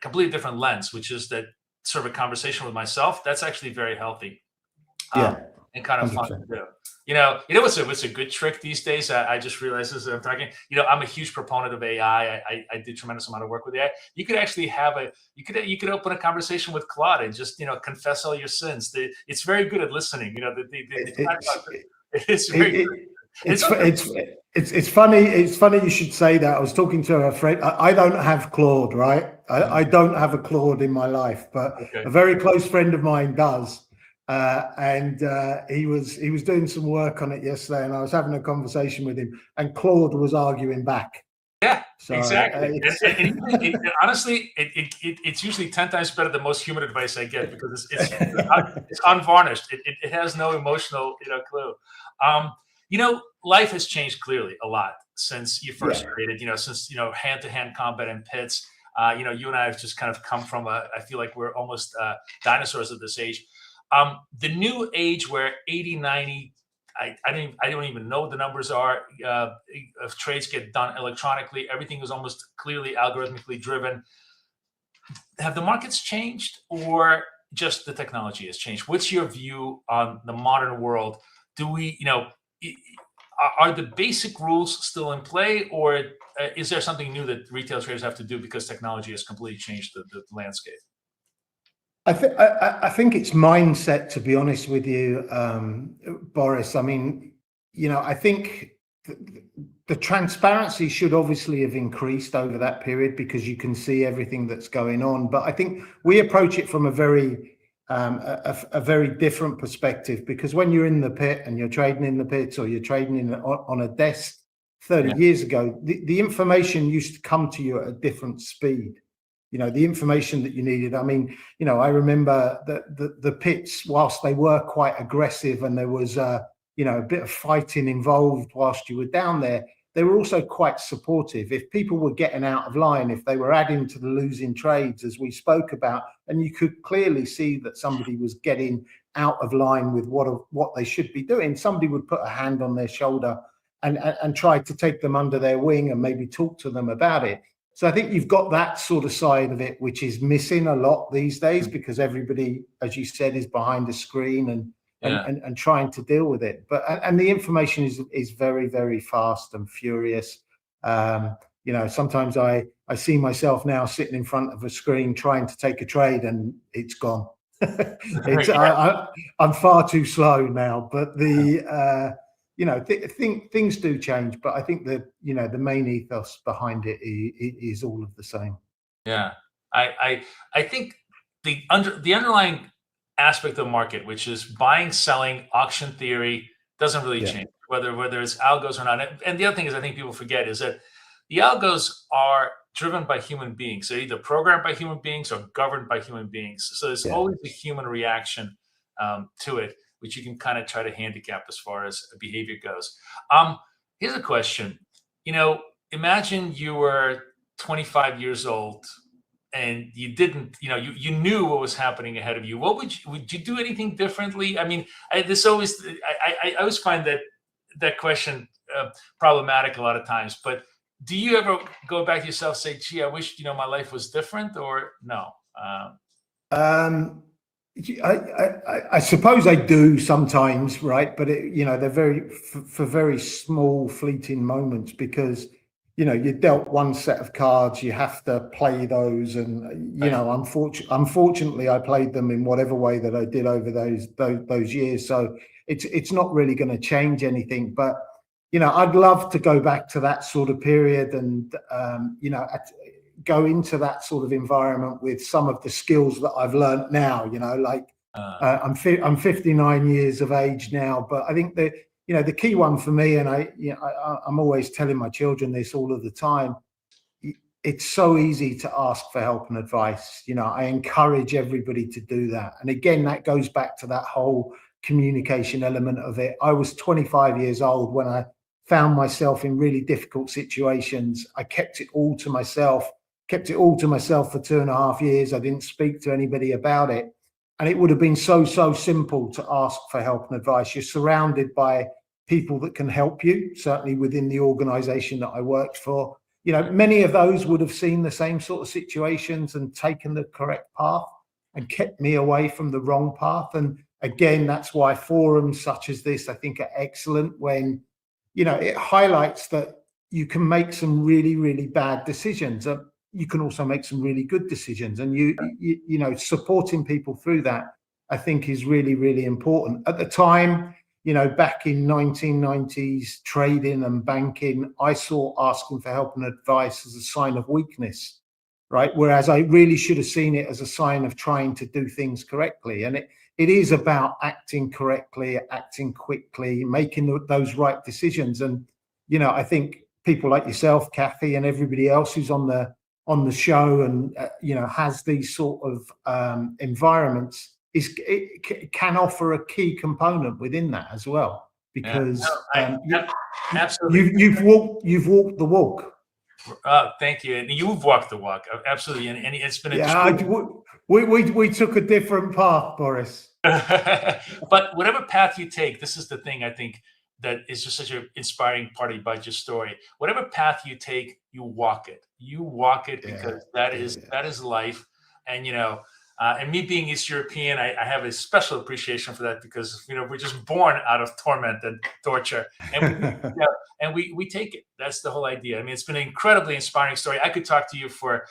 completely different lens, which is that sort of a conversation with myself, that's actually very healthy. Yeah. And kind of 100%. fun to do. What's a good trick these days? I just realized this as I'm talking. I'm a huge proponent of AI. I did tremendous amount of work with AI. You could actually you could open a conversation with Claude and just confess all your sins. It's very good at listening. It's very good. It's funny. It's funny you should say that. I was talking to a friend. I don't have Claude, right? I don't have a Claude in my life, but a very close friend of mine does. And he was doing some work on it yesterday, and I was having a conversation with him, and Claude was arguing back. Yeah, so, exactly. Honestly, it's usually 10 times better than most human advice I get, because it's unvarnished. It has no emotional clue. Life has changed clearly a lot since you first created. Since hand-to-hand combat in pits. You and I have just kind of come from I feel like we're almost dinosaurs at this age. The new age where 80, 90, I don't even know what the numbers are, of trades get done electronically. Everything is almost clearly algorithmically driven. Have the markets changed, or just the technology has changed? What's your view on the modern world? Do we, are the basic rules still in play, or is there something new that retail traders have to do because technology has completely changed the landscape? I think it's mindset, to be honest with you, Boris. I mean, I think the transparency should obviously have increased over that period, because you can see everything that's going on. But I think we approach it from a very different perspective, because when you're in the pit and you're trading in the pits, or you're trading on a desk 30 years ago, the information used to come to you at a different speed. The information that you needed. I mean, I remember the pits, whilst they were quite aggressive and there was a bit of fighting involved whilst you were down there, they were also quite supportive. If people were getting out of line, if they were adding to the losing trades, as we spoke about, and you could clearly see that somebody was getting out of line with what they should be doing, somebody would put a hand on their shoulder and try to take them under their wing and maybe talk to them about it. So I think you've got that sort of side of it, which is missing a lot these days, because everybody, as you said, is behind a screen and trying to deal with it. But and the information is very, very fast and furious. Sometimes I see myself now sitting in front of a screen trying to take a trade, and it's gone. I'm far too slow now. But things do change, but I think that the main ethos behind it is all of the same. Yeah, I think the underlying aspect of the market, which is buying, selling, auction theory, doesn't really change, whether it's algos or not. And the other thing is, I think people forget, is that the algos are driven by human beings. They're either programmed by human beings or governed by human beings. So there's always a human reaction to it, which you can kind of try to handicap as far as behavior goes. Here's a question. Imagine you were 25 years old and you didn't, you knew what was happening ahead of you. Would you do anything differently? I mean, I always find that question problematic a lot of times, but do you ever go back to yourself, say, gee, I wish, my life was different, or no? I suppose I do sometimes, right? But they're for very small, fleeting moments, because you're dealt one set of cards, you have to play those, and unfortunately, I played them in whatever way that I did over those years. So it's not really going to change anything. But I'd love to go back to that sort of period and go into that sort of environment with some of the skills that I've learned now. I'm 59 years of age now, but I think that the key one for me, and I'm always telling my children this all of the time, it's so easy to ask for help and advice. I encourage everybody to do that. And again, that goes back to that whole communication element of it. I was 25 years old when I found myself in really difficult situations. I kept it all to myself for 2.5 years. I didn't speak to anybody about it. And it would have been so simple to ask for help and advice. You're surrounded by people that can help you, certainly within the organization that I worked for. Many of those would have seen the same sort of situations and taken the correct path. and kept me away from the wrong path. And again, that's why forums such as this, I think, are excellent when, it highlights that you can make some really, really bad decisions. You can also make some really good decisions, and supporting people through that, I think, is really, really important. At the time, back in 1990s trading and banking, I saw asking for help and advice as a sign of weakness, right? Whereas I really should have seen it as a sign of trying to do things correctly. And it is about acting correctly, acting quickly, making those right decisions. And, I think people like yourself, Kathy, and everybody else who's on the show and, has these sort of environments, it can offer a key component within that as well, because absolutely you've walked the walk. Thank you. And you've walked the walk. Absolutely. And it's been we took a different path, Boris. But whatever path you take, this is the thing I think that is just such an inspiring part about your story. Whatever path you take, you walk it. You walk it because that is life. And and me being East European, I have a special appreciation for that, because we're just born out of torment and torture, and we take it. That's the whole idea. I mean, it's been an incredibly inspiring story. I could talk to you for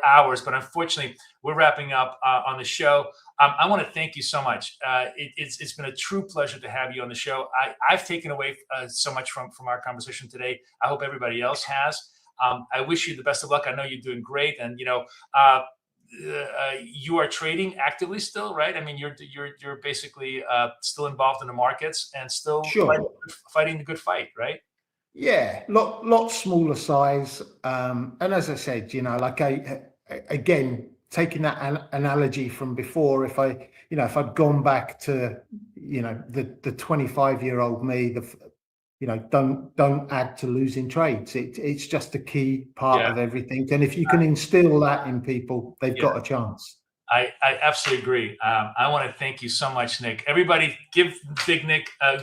hours, but unfortunately, we're wrapping up on the show. I want to thank you so much. It's been a true pleasure to have you on the show. I've taken away so much from our conversation today. I hope everybody else has. I wish you the best of luck. I know you're doing great, and you are trading actively still, right? I mean, you're basically still involved in the markets and still fighting the good fight, right? Yeah, lot smaller size, and as I said, like again, taking that analogy from before, if I'd gone back to the 25-year-old me, don't add to losing trades. It's just a key part of everything. And if you can instill that in people, they've got a chance. I absolutely agree. I want to thank you so much, Nick. Everybody give Nick a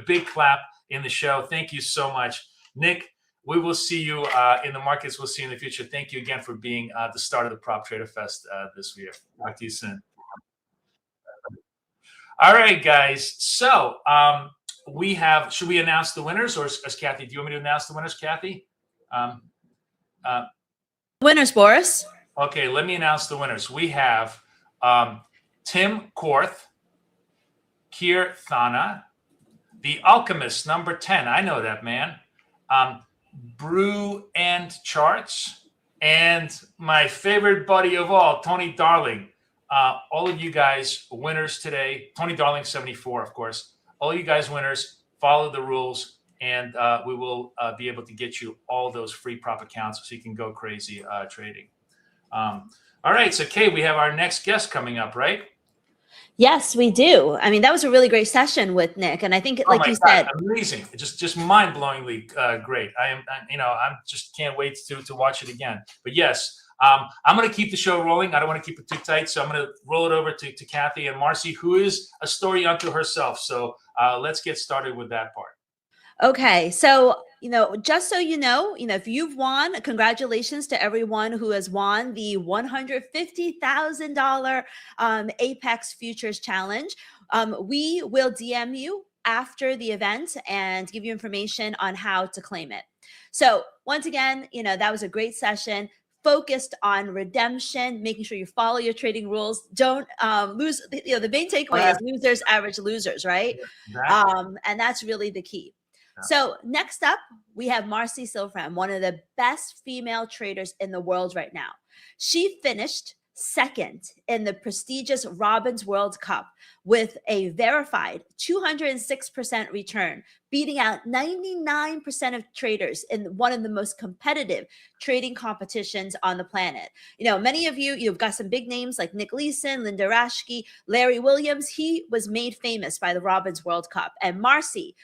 big clap in the show. Thank you so much, Nick. We will see you in the markets. We'll see you in the future. Thank you again for being the start of the Prop Trader Fest this year. Talk to you soon. All right, guys. So, should we announce the winners, or as Kathy, do you want me to announce the winners, Kathy? Winners, Boris. Okay, let me announce the winners. We have Tim Korth, Keir Thana, The Alchemist, number 10. I know that man. Brew and Charts, and my favorite buddy of all, Tony Darling. All of you guys winners today. Tony Darling, 74, of course. All you guys winners, follow the rules, and we will be able to get you all those free prop accounts so you can go crazy trading. All right, so Kay, we have our next guest coming up, right? Yes, we do. I mean, that was a really great session with Nick, and I think, like you said, amazing, just mind-blowingly great. I just can't wait to watch it again. But yes. I'm going to keep the show rolling. I don't want to keep it too tight, so I'm going to roll it over to Kathy and Marci, who is a story unto herself. So let's get started with that part. Okay, so just so you know, if you've won, congratulations to everyone who has won the $150,000 Apex Futures Challenge. We will DM you after the event and give you information on how to claim it. So once again, that was a great session. Focused on redemption, making sure you follow your trading rules. Don't lose. The main takeaway is losers average losers, right? Exactly. And that's really the key. Yeah. So next up, we have Marci Silfran, one of the best female traders in the world right now. She finished second in the prestigious Robin's World Cup with a verified 206% return, beating out 99% of traders in one of the most competitive trading competitions on the planet. Many of you've got some big names like Nick Leeson, Linda Raschke, Larry Williams. He was made famous by the Robin's World Cup. And Marci,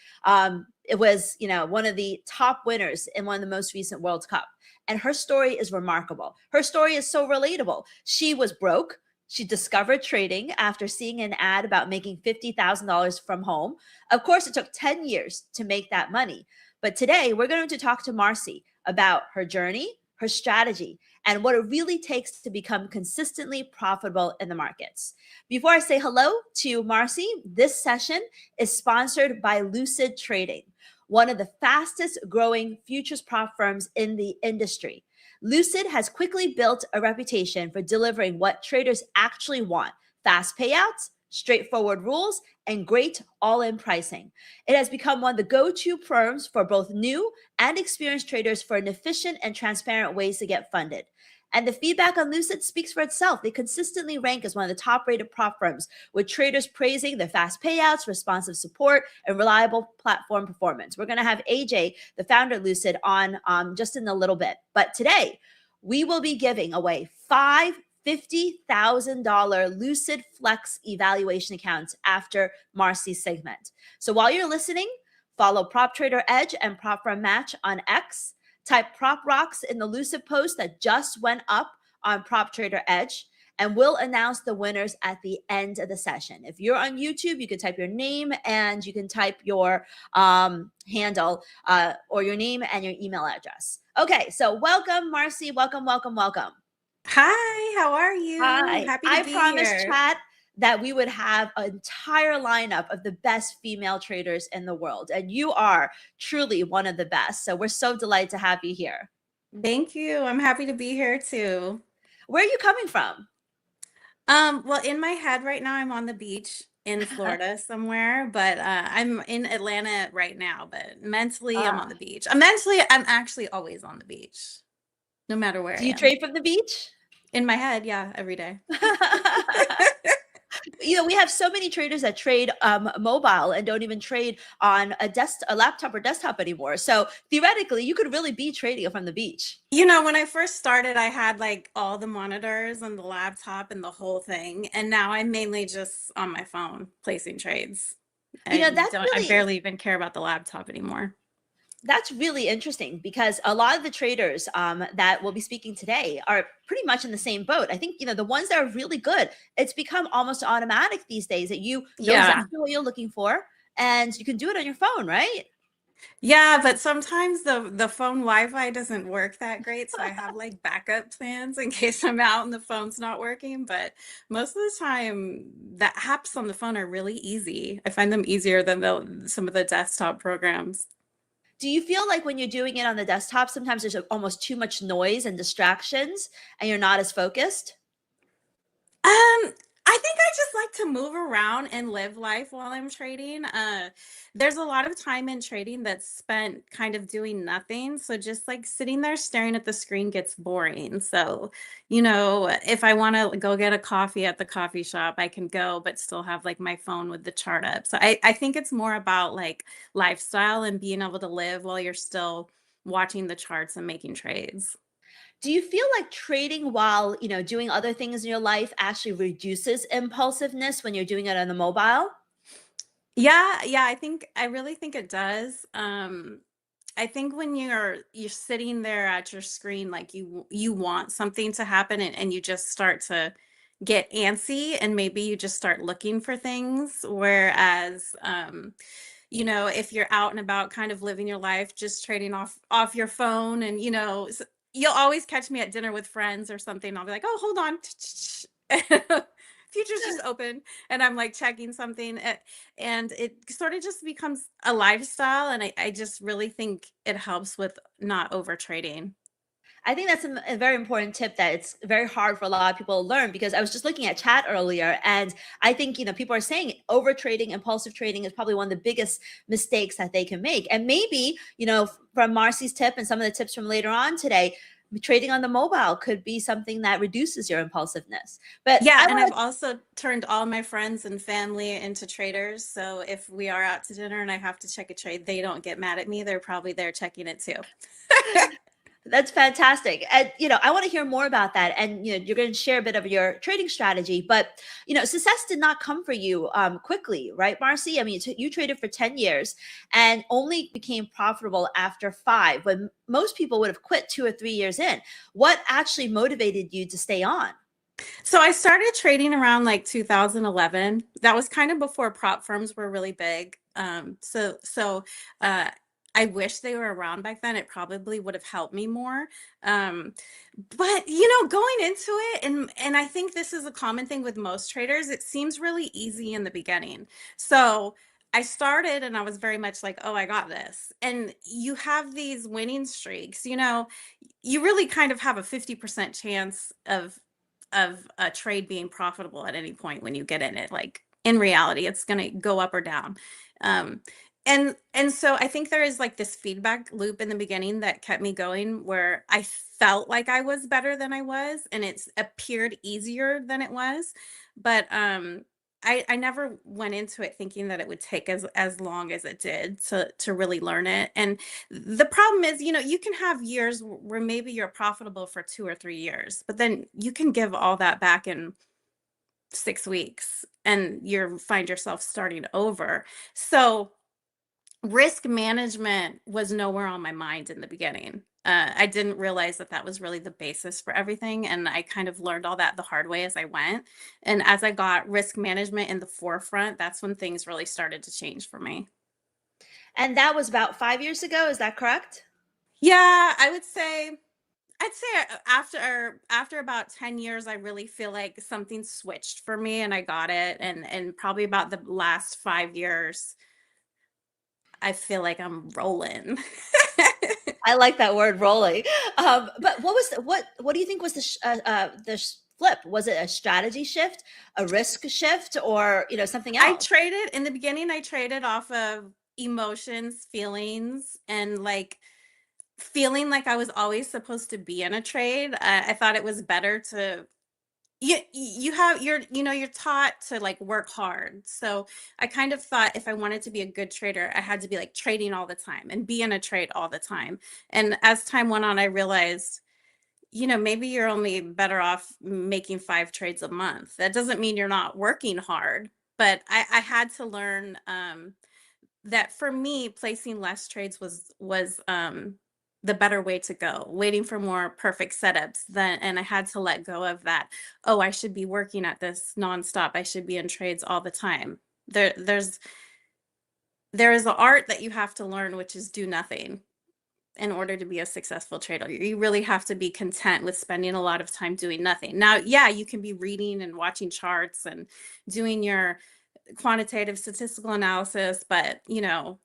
it was, one of the top winners in one of the most recent World Cup. And her story is remarkable. Her story is so relatable. She was broke. She discovered trading after seeing an ad about making $50,000 from home. Of course, it took 10 years to make that money. But today, we're going to talk to Marci about her journey, her strategy, and what it really takes to become consistently profitable in the markets. Before I say hello to Marci, this session is sponsored by Lucid Trading, one of the fastest growing futures prop firms in the industry. Lucid has quickly built a reputation for delivering what traders actually want: fast payouts, straightforward rules, and great all-in pricing. It has become one of the go-to firms for both new and experienced traders for an efficient and transparent ways to get funded. And the feedback on Lucid speaks for itself. They consistently rank as one of the top-rated prop firms, with traders praising their fast payouts, responsive support, and reliable platform performance. We're going to have AJ, the founder of Lucid, on just in a little bit. But today, we will be giving away 5 $50,000 Lucid Flex evaluation accounts after Marci's segment. So while you're listening, follow Prop Trader Edge and Prop Firm Match on X. Type Prop Rocks in the Lucid post that just went up on Prop Trader Edge, and we'll announce the winners at the end of the session. If you're on YouTube, you can type your name and you can type your handle or your name and your email address. Okay, so welcome, Marci. Welcome, welcome, welcome. Hi, how are you? Hi. Happy to I be promised here. chat that we would have an entire lineup of the best female traders in the world, and you are truly one of the best. So we're so delighted to have you here. Thank you. I'm happy to be here too. Where are you coming from? Well, in my head right now, I'm on the beach in Florida somewhere, but I'm in Atlanta right now. But mentally, I'm on the beach. Mentally, I'm actually always on the beach, no matter where. Do you trade from the beach? In my head, yeah, every day. You know, we have so many traders that trade mobile and don't even trade on a laptop or desktop anymore. So theoretically, you could really be trading from the beach. You know, when I first started, I had like all the monitors and the laptop and the whole thing. And now I'm mainly just on my phone placing trades. You know, I barely even care about the laptop anymore. That's really interesting, because a lot of the traders that will be speaking today are pretty much in the same boat. I think, you know, the ones that are really good, it's become almost automatic these days that you know exactly what you're looking for and you can do it on your phone, right? Yeah, but sometimes the phone Wi-Fi doesn't work that great. So I have like backup plans in case I'm out and the phone's not working. But most of the time, the apps on the phone are really easy. I find them easier than some of the desktop programs. Do you feel like when you're doing it on the desktop, sometimes there's almost too much noise and distractions and you're not as focused? I think I just like to move around and live life while I'm trading. There's a lot of time in trading that's spent kind of doing nothing. So just like sitting there staring at the screen gets boring. So, you know, if I want to go get a coffee at the coffee shop, I can go, but still have like my phone with the chart up. So I think it's more about like lifestyle and being able to live while you're still watching the charts and making trades. Do you feel like trading while, you know, doing other things in your life actually reduces impulsiveness when you're doing it on the mobile? Yeah, I really think it does. I think when you're sitting there at your screen, like you want something to happen and you just start to get antsy and maybe you just start looking for things. Whereas, you know, if you're out and about kind of living your life, just trading off your phone and, you know, you'll always catch me at dinner with friends or something. I'll be like, oh, hold on. Futures just open and I'm like checking something and it sort of just becomes a lifestyle. And I just really think it helps with not over trading. I think that's a very important tip that it's very hard for a lot of people to learn, because I was just looking at chat earlier and I think, you know, people are saying over trading, impulsive trading is probably one of the biggest mistakes that they can make. And maybe, you know, from Marci's tip and some of the tips from later on today, trading on the mobile could be something that reduces your impulsiveness. But yeah, and I've also turned all my friends and family into traders. So if we are out to dinner and I have to check a trade, they don't get mad at me. They're probably there checking it too. That's fantastic. And, you know, I want to hear more about that. And, you know, you're going to share a bit of your trading strategy, but, you know, success did not come for you quickly, right, Marci? I mean, you traded for 10 years and only became profitable after 5, when most people would have quit 2 or 3 years in. What actually motivated you to stay on? So I started trading around like 2011. That was kind of before prop firms were really big. I wish they were around back then. It probably would have helped me more. But you know, going into it, and I think this is a common thing with most traders, it seems really easy in the beginning. So I started and I was very much like, oh, I got this. And you have these winning streaks, you know, you really kind of have a 50% chance of a trade being profitable at any point when you get in it. Like in reality, it's going to go up or down. Um, and so I think there is like this feedback loop in the beginning that kept me going, where I felt like I was better than I was, and it's appeared easier than it was. But I never went into it thinking that it would take as long as it did to really learn it. And the problem is, you know, you can have years where maybe you're profitable for 2 or 3 years, but then you can give all that back in 6 weeks and you find yourself starting over. So risk management was nowhere on my mind in the beginning. I didn't realize that that was really the basis for everything. And I kind of learned all that the hard way as I went. And as I got risk management in the forefront, that's when things really started to change for me. And that was about 5 years ago. Is that correct? Yeah, I'd say after about 10 years, I really feel like something switched for me and I got it. And probably about the last 5 years, I feel like I'm rolling. I like that word, rolling. But what do you think was the flip? Was it a strategy shift, a risk shift, or something I else? traded in the beginning, I traded off of emotions, feelings, and like feeling like I was always supposed to be in a trade. I thought it was better to you're taught to like work hard. So I kind of thought if I wanted to be a good trader, I had to be like trading all the time and be in a trade all the time. And as time went on, I realized, you know, maybe you're only better off making 5 trades a month. That doesn't mean you're not working hard, but I had to learn that for me, placing less trades was the better way to go. Waiting for more perfect setups, then, and I had to let go of that. Oh, I should be working at this nonstop. I should be in trades all the time. There is an art that you have to learn, which is do nothing in order to be a successful trader. You really have to be content with spending a lot of time doing nothing. Now, yeah, you can be reading and watching charts and doing your quantitative statistical analysis, but you know,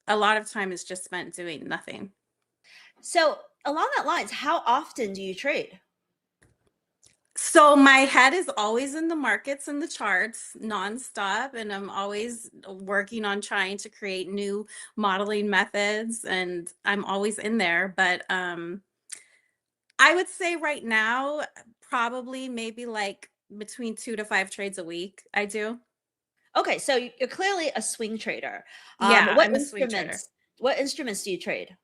a lot of time is just spent doing nothing. So along that lines, how often do you trade? So my head is always in the markets and the charts nonstop, and I'm always working on trying to create new modeling methods, and I'm always in there. But I would say right now, probably maybe like between 2 to 5 trades a week. I do. Okay, so you're clearly a swing trader. Yeah, What I'm a swing trader. instruments do you trade?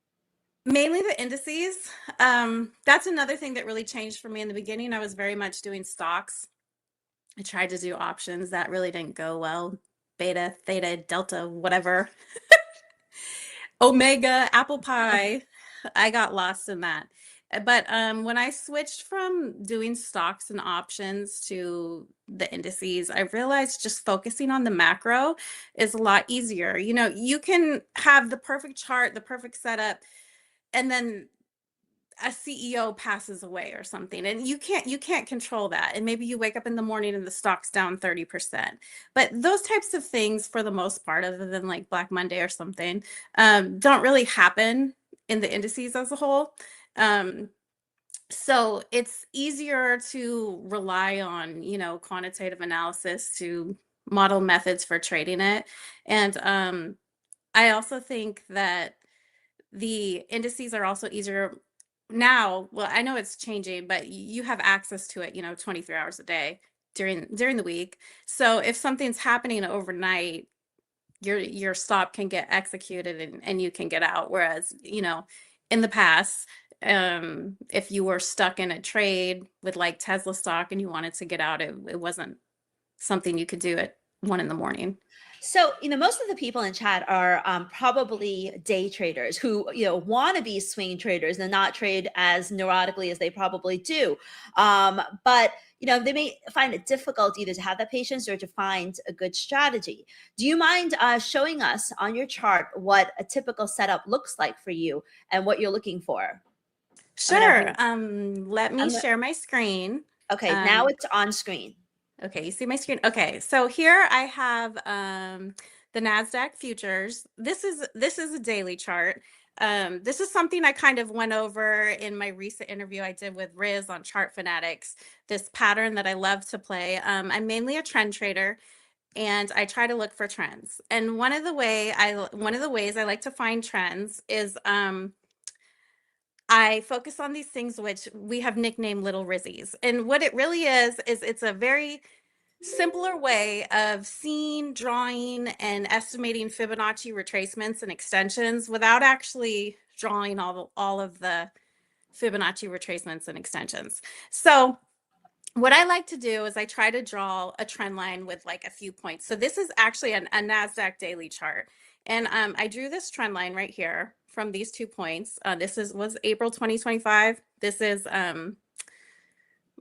Mainly the indices. That's another thing that really changed for me in the beginning. I was very much doing stocks. I tried to do options. That really didn't go well. Beta, theta, delta, whatever. Omega, apple pie. I got lost in that. But when I switched from doing stocks and options to the indices, I realized just focusing on the macro is a lot easier. You know, you can have the perfect chart, the perfect setup, and then a CEO passes away or something, and you can't control that. And maybe you wake up in the morning and the stock's down 30%. But those types of things, for the most part, other than like Black Monday or something, don't really happen in the indices as a whole. So it's easier to rely on, you know, quantitative analysis to model methods for trading it. And I also think that the indices are also easier now. Well, I know it's changing, but you have access to it, you know, 23 hours a day during the week. So if something's happening overnight, your stop can get executed and you can get out. Whereas, you know, in the past, if you were stuck in a trade with like Tesla stock and you wanted to get out, it wasn't something you could do at 1 in the morning. So, most of the people in chat are probably day traders who, want to be swing traders and not trade as neurotically as they probably do. But, they may find it difficult either to have that patience or to find a good strategy. Do you mind showing us on your chart what a typical setup looks like for you and what you're looking for? Sure. Let me share my screen. Okay, now it's on screen. Okay, you see my screen? Okay, so here I have the NASDAQ futures. This is a daily chart. This is something I kind of went over in my recent interview I did with Riz on Chart Fanatics, this pattern that I love to play. I'm mainly a trend trader, and I try to look for trends. And one of the ways I like to find trends is I focus on these things which we have nicknamed little Rizzies. And what it really is it's a very simpler way of seeing, drawing, and estimating Fibonacci retracements and extensions without actually drawing all of the Fibonacci retracements and extensions. So what I like to do is I try to draw a trend line with like a few points. So this is actually a NASDAQ daily chart. And I drew this trend line right here from these 2 points. This was April 2025. This is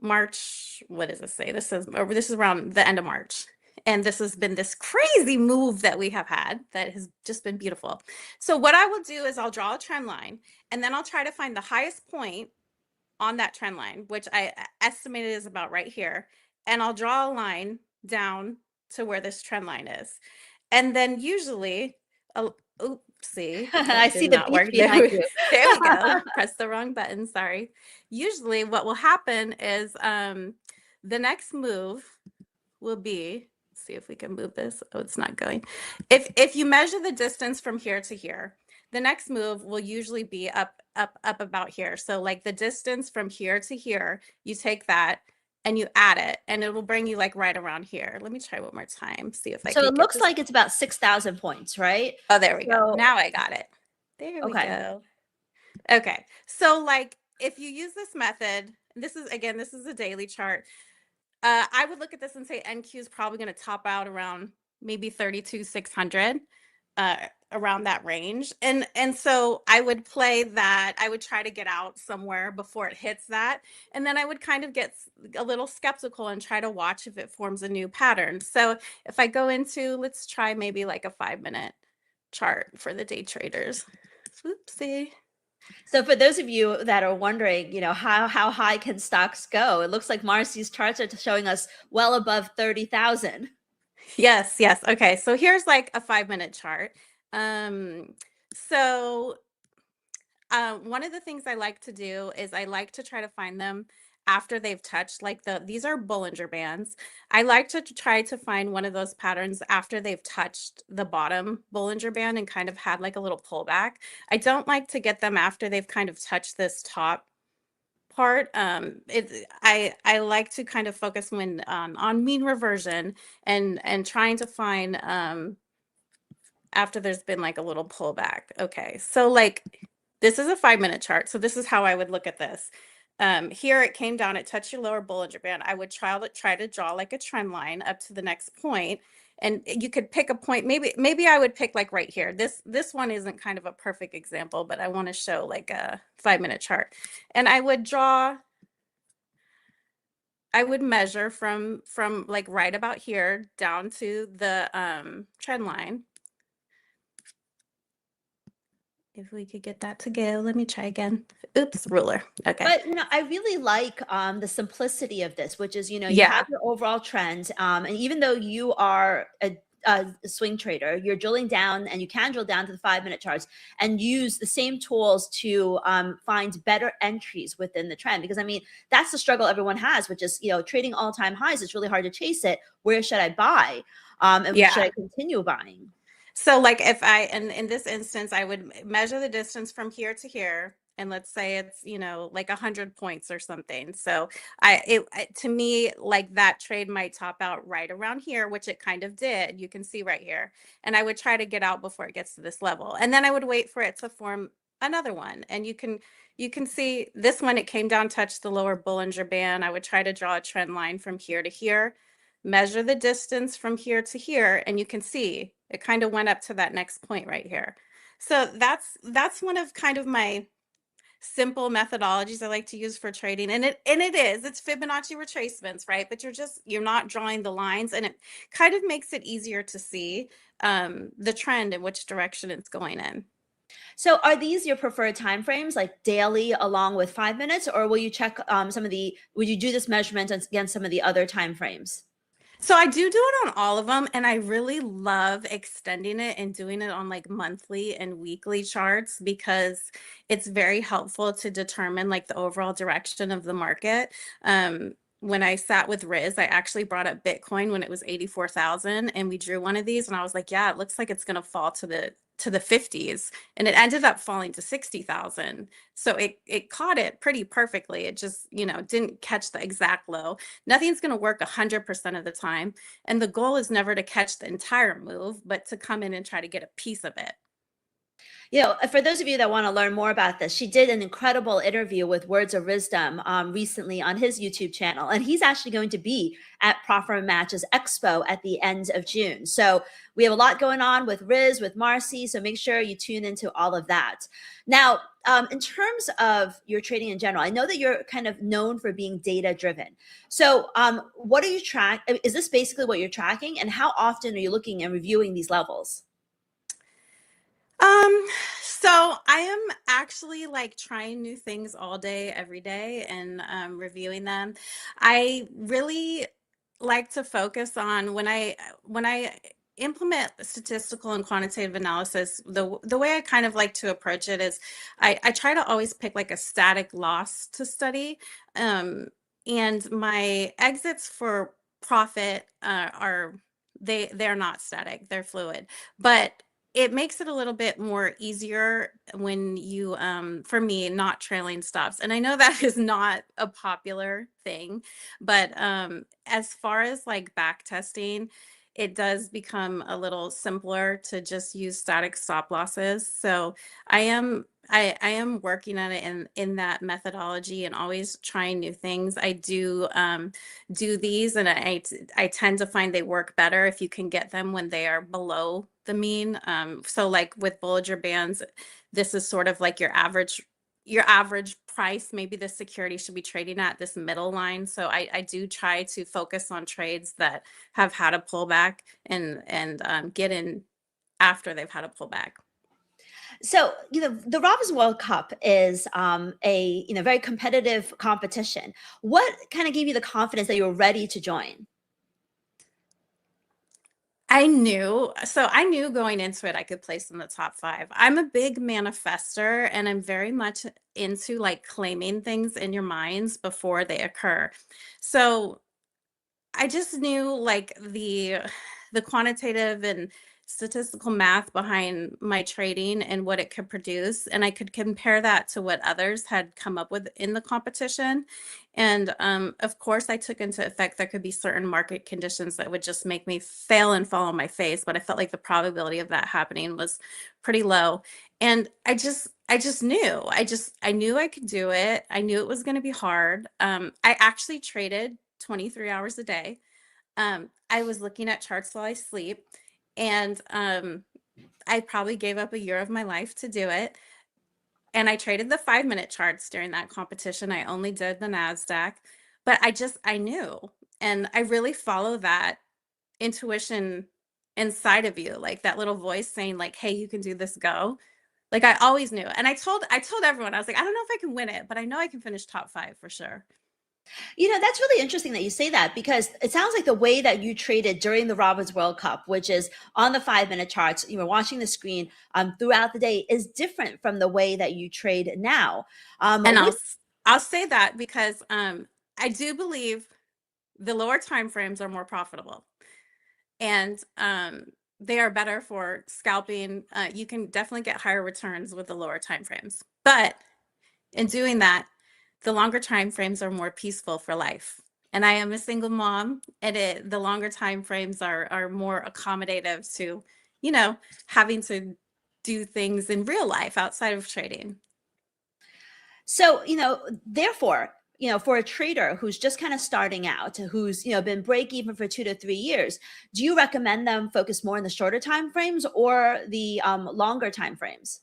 March. What does it say? This is around the end of March. And this has been this crazy move that we have had that has just been beautiful. So what I will do is I'll draw a trend line, and then I'll try to find the highest point on that trend line, which I estimated is about right here. And I'll draw a line down to where this trend line is. And then usually, oopsie, I see the beach behind you. There we go. Press the wrong button. Sorry. Usually what will happen is the next move will be, let's see if we can move this. Oh, it's not going. If you measure the distance from here to here, the next move will usually be up about here. So like the distance from here to here, you take that and you add it, and it will bring you like right around here. Let me try one more time, see if I can. So it looks like it's about 6,000 points, right? Oh, there we go. Now I got it. There we go. Okay. So like if you use this method, this is a daily chart. I would look at this and say NQ is probably going to top out around maybe 32,600. Around that range. And so I would play that. I would try to get out somewhere before it hits that. And then I would kind of get a little skeptical and try to watch if it forms a new pattern. So if I go into, let's try maybe like a 5-minute chart for the day traders. Oopsie. So for those of you that are wondering, how high can stocks go? It looks like Marci's charts are showing us well above 30,000. Yes. Okay. So here's like a 5-minute chart. So one of the things I like to do is I like to try to find them after they've touched, like these are Bollinger Bands. I like to try to find one of those patterns after they've touched the bottom Bollinger Band and kind of had like a little pullback. I don't like to get them after they've kind of touched this top part. I like to kind of focus on mean reversion and trying to find after there's been like a little pullback. Okay, so like this is a 5-minute chart. So this is how I would look at this. Here it came down, it touched your lower Bollinger Band. I would try to draw like a trend line up to the next point. And you could pick a point. Maybe I would pick like right here. This one isn't kind of a perfect example, but I want to show like a 5-minute chart. And I would measure from like right about here down to the trend line. If we could get that to go, let me try again. Oops, ruler. Okay. But I really like the simplicity of this, which is you have your overall trend, and even though you are a swing trader, you're drilling down, and you can drill down to the 5-minute charts and use the same tools to find better entries within the trend. Because that's the struggle everyone has, which is trading all-time highs. It's really hard to chase it. Where should I buy? And should I continue buying? So like if in this instance, I would measure the distance from here to here, and let's say it's, like 100 points or something. So to me, like that trade might top out right around here, which it kind of did. You can see right here. And I would try to get out before it gets to this level. And then I would wait for it to form another one. And you can see this one, it came down, touched the lower Bollinger Band. I would try to draw a trend line from here to here. measure the distance from here to here, and you can see it kind of went up to that next point right here. So that's one of kind of my simple methodologies I like to use for trading. And it's Fibonacci retracements, right? But you're not drawing the lines, and it kind of makes it easier to see the trend and which direction it's going in. So are these your preferred time frames, like daily along with 5 minutes, or will you check would you do this measurement against some of the other time frames? So I do it on all of them, and I really love extending it and doing it on like monthly and weekly charts because it's very helpful to determine like the overall direction of the market. When I sat with Riz, I actually brought up Bitcoin when it was 84,000, and we drew one of these, and I was like, yeah, it looks like it's going to fall to the 50s, and it ended up falling to 60,000. So it caught it pretty perfectly. It just, didn't catch the exact low. Nothing's going to work 100% of the time. And the goal is never to catch the entire move, but to come in and try to get a piece of it. For those of you that want to learn more about this, she did an incredible interview with Words of Wisdom recently on his YouTube channel, and he's actually going to be at Profit Matches Expo at the end of June. So we have a lot going on with Riz, with Marci, so make sure you tune into all of that. Now, in terms of your trading in general, I know that you're kind of known for being data driven. So what are you is this basically what you're tracking, and how often are you looking and reviewing these levels? So I am actually like trying new things all day, every day, and reviewing them. I really like to focus on when I implement statistical and quantitative analysis, the way I kind of like to approach it is I try to always pick like a static loss to study. And my exits for profit they're not static, they're fluid. But it makes it a little bit more easier when you, for me, not trailing stops. And I know that is not a popular thing, but as far as like back testing, it does become a little simpler to just use static stop losses. So I am working on it in that methodology and always trying new things. I do these, and I tend to find they work better if you can get them when they are below the mean. So like with Bollinger Bands, this is sort of like your average price. Maybe the security should be trading at this middle line. So I do try to focus on trades that have had a pullback and get in after they've had a pullback. So, the Robinson World Cup is a very competitive competition. What kind of gave you the confidence that you were ready to join? I knew going into it, I could place in the top 5. I'm a big manifester, and I'm very much into like claiming things in your minds before they occur. So I just knew like the quantitative and statistical math behind my trading and what it could produce, and I could compare that to what others had come up with in the competition. And of course, I took into effect there could be certain market conditions that would just make me fail and fall on my face, but I felt like the probability of that happening was pretty low. And I knew I knew I could do it. I knew it was going to be hard. I actually traded 23 hours a day. I was looking at charts while I sleep, and I probably gave up a year of my life to do it. And I traded the 5-minute charts during that competition. I only did the NASDAQ, but I knew, and I really follow that intuition inside of you, like that little voice saying like, hey, you can do this, go. Like I always knew. And I told everyone, I was like, I don't know if I can win it, but I know I can finish top 5 for sure. That's really interesting that you say that, because it sounds like the way that you traded during the Robinson World Cup, which is on the 5-minute charts, you were watching the screen throughout the day, is different from the way that you trade now. And I'll say that because I do believe the lower time frames are more profitable, and they are better for scalping. You can definitely get higher returns with the lower time frames, but in doing that, the longer time frames are more peaceful for life. And I am a single mom, and the longer time frames are more accommodative to, having to do things in real life outside of trading. So, therefore, for a trader who's just kind of starting out, who's, been break even for 2 to 3 years, do you recommend them focus more on the shorter time frames or the longer time frames?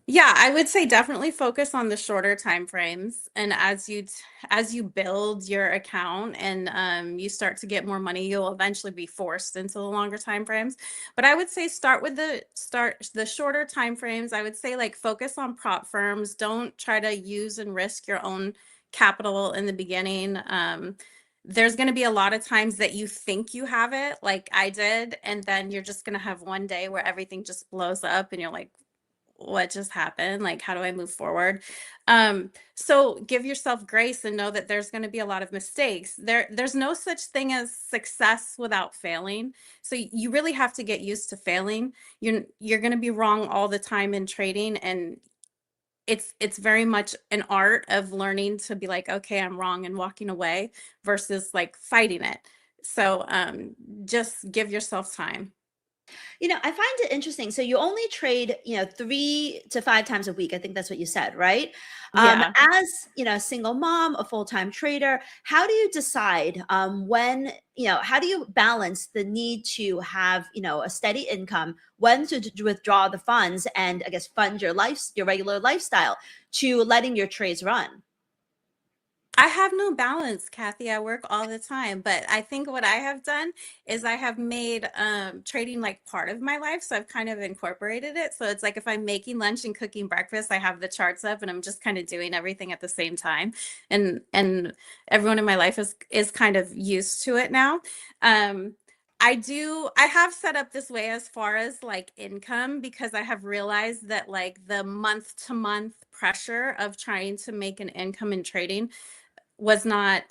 Yeah, I would say definitely focus on the shorter time frames. And as you build your account and you start to get more money, you'll eventually be forced into the longer time frames. But I would say start with the shorter time frames. I would say like focus on prop firms. Don't try to use and risk your own capital in the beginning. There's going to be a lot of times that you think you have it, like I did, and then you're just going to have one day where everything just blows up and you're like, what just happened? Like, how do I move forward? So give yourself grace and know that there's going to be a lot of mistakes. There's no such thing as success without failing. So you really have to get used to failing. You're going to be wrong all the time in trading, and it's very much an art of learning to be like, okay, I'm wrong, and walking away versus like fighting it. So just give yourself time. I find it interesting. So you only trade, 3 to 5 times a week. I think that's what you said, right? Yeah. As, a single mom, a full-time trader, how do you decide when, how do you balance the need to have, a steady income, when to withdraw the funds and I guess fund your regular lifestyle to letting your trades run? I have no balance, Kathy. I work all the time, but I think what I have done is I have made trading like part of my life. So I've kind of incorporated it. So it's like if I'm making lunch and cooking breakfast, I have the charts up and I'm just kind of doing everything at the same time. And everyone in my life is kind of used to it now. I have set up this way as far as like income, because I have realized that like the month to month pressure of trying to make an income in trading was not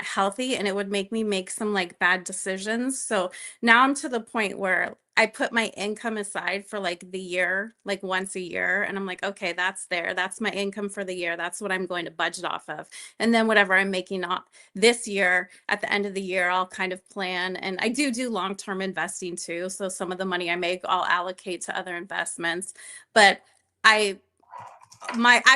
healthy, and it would make me make some like bad decisions. So now I'm to the point where I put my income aside for like the year, like once a year, and I'm like, okay, that's my income for the year, that's what I'm going to budget off of. And then whatever I'm making up this year, at the end of the year, I'll kind of plan. And I do long-term investing too, so some of the money I make I'll allocate to other investments. But I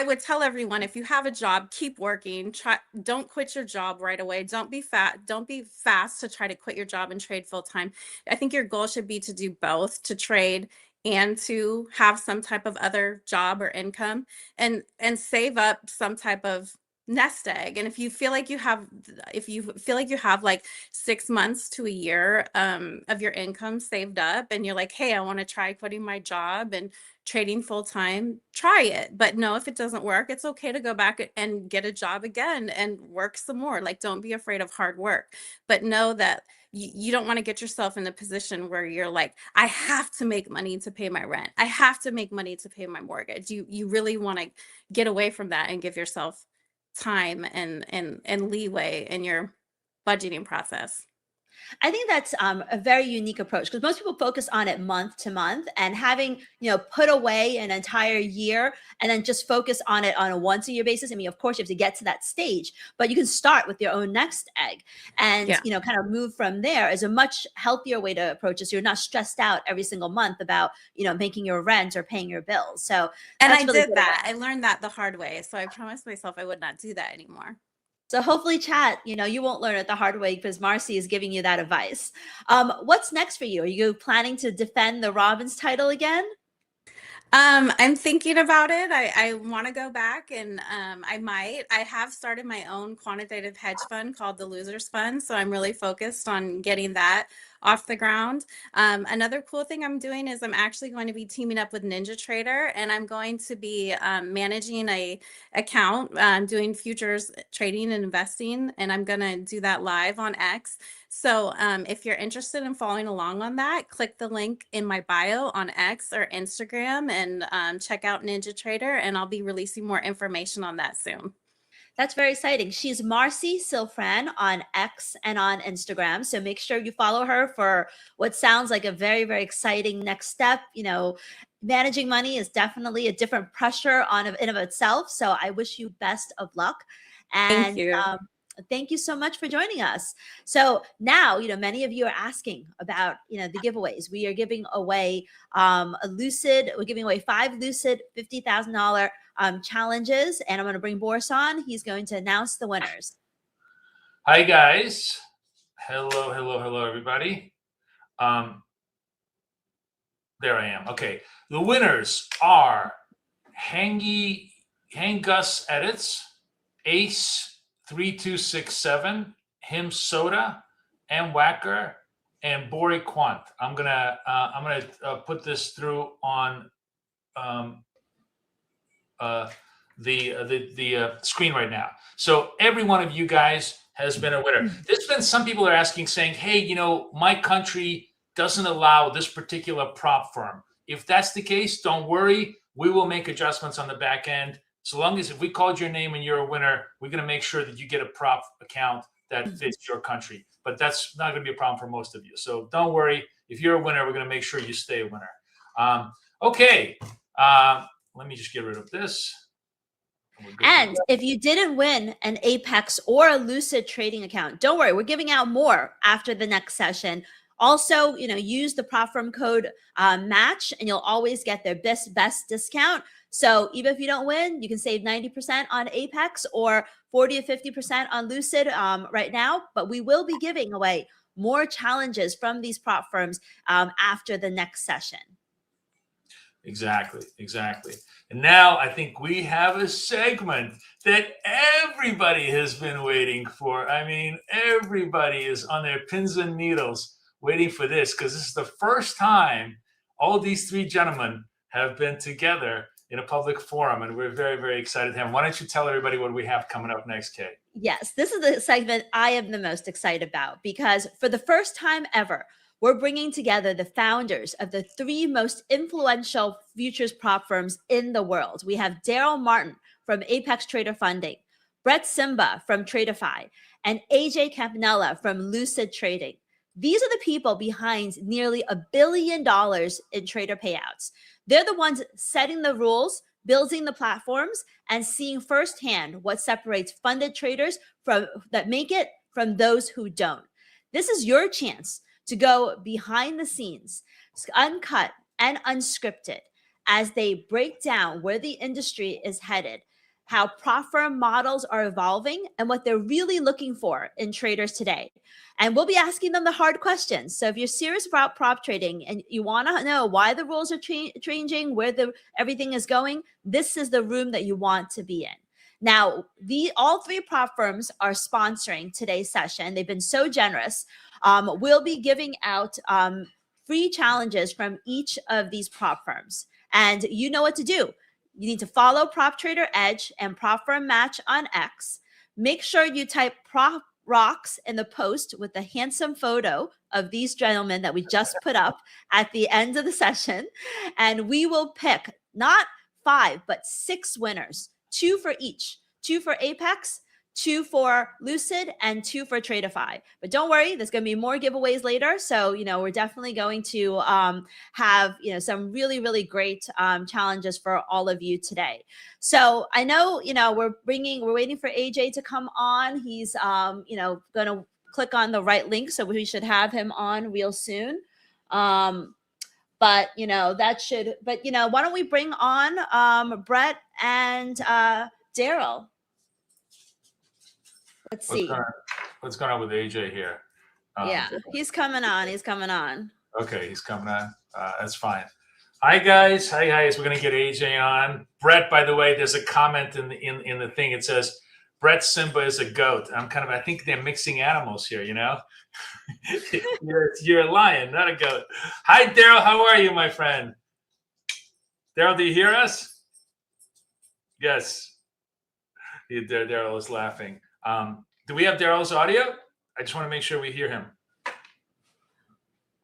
would tell everyone, if you have a job, keep working. Don't quit your job right away. Don't be fast to try to quit your job and trade full time. I think your goal should be to do both, to trade and to have some type of other job or income, and save up some type of nest egg. And if you feel like you have like 6 months to a year of your income saved up, and you're like, hey, I want to try quitting my job and trading full time, try it. But no, if it doesn't work, it's okay to go back and get a job again and work some more. Like, don't be afraid of hard work, but know that you don't want to get yourself in a position where you're like, I have to make money to pay my rent, I have to make money to pay my mortgage. You really want to get away from that and give yourself time and leeway in your budgeting process. I think that's a very unique approach, because most people focus on it month to month, and having, put away an entire year and then just focus on it on a once a year basis. I mean, of course, you have to get to that stage, but you can start with your own next egg and, kind of move from there is a much healthier way to approach it. So you're not stressed out every single month about, making your rent or paying your bills. So, and I did that. I learned that the hard way. So I promised myself I would not do that anymore. So hopefully, chat, you won't learn it the hard way, because Marci is giving you that advice. What's next for you? Are you planning to defend the Robbins title again? I'm thinking about it. I want to go back, and I might. I have started my own quantitative hedge fund called the Losers Fund, so I'm really focused on getting that off the ground. Another cool thing I'm doing is I'm actually going to be teaming up with NinjaTrader, and I'm going to be managing a account, doing futures trading and investing, and I'm going to do that live on X. So if you're interested in following along on that, click the link in my bio on X or Instagram and check out NinjaTrader, and I'll be releasing more information on that soon. That's very exciting. She's Marci Silfran on X and on Instagram. So make sure you follow her for what sounds like a very, very exciting next step. Managing money is definitely a different pressure in of itself. So I wish you best of luck. And thank you. thank you so much for joining us. So now, many of you are asking about, the giveaways. We are giving away we're giving away 5 Lucid $50,000 challenges. And I'm going to bring Boris on. He's going to announce the winners. Hi, guys. Hello, everybody. There I am. Okay. The winners are Hangus Edits, Ace 3267, Him Soda, M Wacker, and Bori Quant. I'm gonna put this through on the screen right now. So every one of you guys has been a winner. There's been some people are asking, saying, "Hey, my country doesn't allow this particular prop firm." If that's the case, don't worry. We will make adjustments on the back end. So long as if we called your name and you're a winner, we're going to make sure that you get a prop account that fits your country. But that's not going to be a problem for most of you. So don't worry. If you're a winner, we're going to make sure you stay a winner. Okay. Let me just get rid of this. And if you didn't win an Apex or a Lucid trading account, don't worry. We're giving out more after the next session. Also, use the prop firm code match, and you'll always get their best discount. So even if you don't win, you can save 90% on Apex or 40 to 50% on Lucid right now. But we will be giving away more challenges from these prop firms after the next session. Exactly. And now I think we have a segment that everybody has been waiting for. I mean, everybody is on their pins and needles waiting for this, because this is the first time all these 3 gentlemen have been together in a public forum, and we're very, very excited to have them. Why don't you tell everybody what we have coming up next, Kay? Yes, this is the segment I am the most excited about, because for the first time ever, we're bringing together the founders of the 3 most influential futures prop firms in the world. We have Darrell Martin from Apex Trader Funding, Brett Simba from Tradeify, and AJ Campanelle from Lucid Trading. These are the people behind nearly $1 billion in trader payouts. They're the ones setting the rules, building the platforms, and seeing firsthand what separates funded traders that make it from those who don't. This is your chance to go behind the scenes, uncut and unscripted, as they break down where the industry is headed, how prop firm models are evolving, and what they're really looking for in traders today. And we'll be asking them the hard questions. So if you're serious about prop trading and you want to know why the rules are changing, where everything is going, this is the room that you want to be in. Now, all 3 prop firms are sponsoring today's session. They've been so generous. We'll be giving out free challenges from each of these prop firms. And you know what to do. You need to follow Prop Trader Edge and Prop Firm Match on X. Make sure you type Prop Rocks in the post with a handsome photo of these gentlemen that we just put up at the end of the session. And we will pick not 5, but 6 winners, 2 for each, 2 for Apex, 2 for Lucid, and 2 for Tradeify. But don't worry, there's going to be more giveaways later. So, we're definitely going to have, some really, really great challenges for all of you today. So I know, we're waiting for AJ to come on. He's, going to click on the right link. So we should have him on real soon. But, why don't we bring on Brett and Darrell? Let's see. What's going on with AJ here? Yeah, he's coming on. Okay, he's coming on. That's fine. Hi guys. We're gonna get AJ on. Brett, by the way, there's a comment in the thing. It says Brett Simba is a goat. I think they're mixing animals here. You're a lion, not a goat. Hi Darrell, how are you, my friend? Darrell, do you hear us? Yes. Darrell is laughing. Do we have Darrell's audio? I just want to make sure we hear him.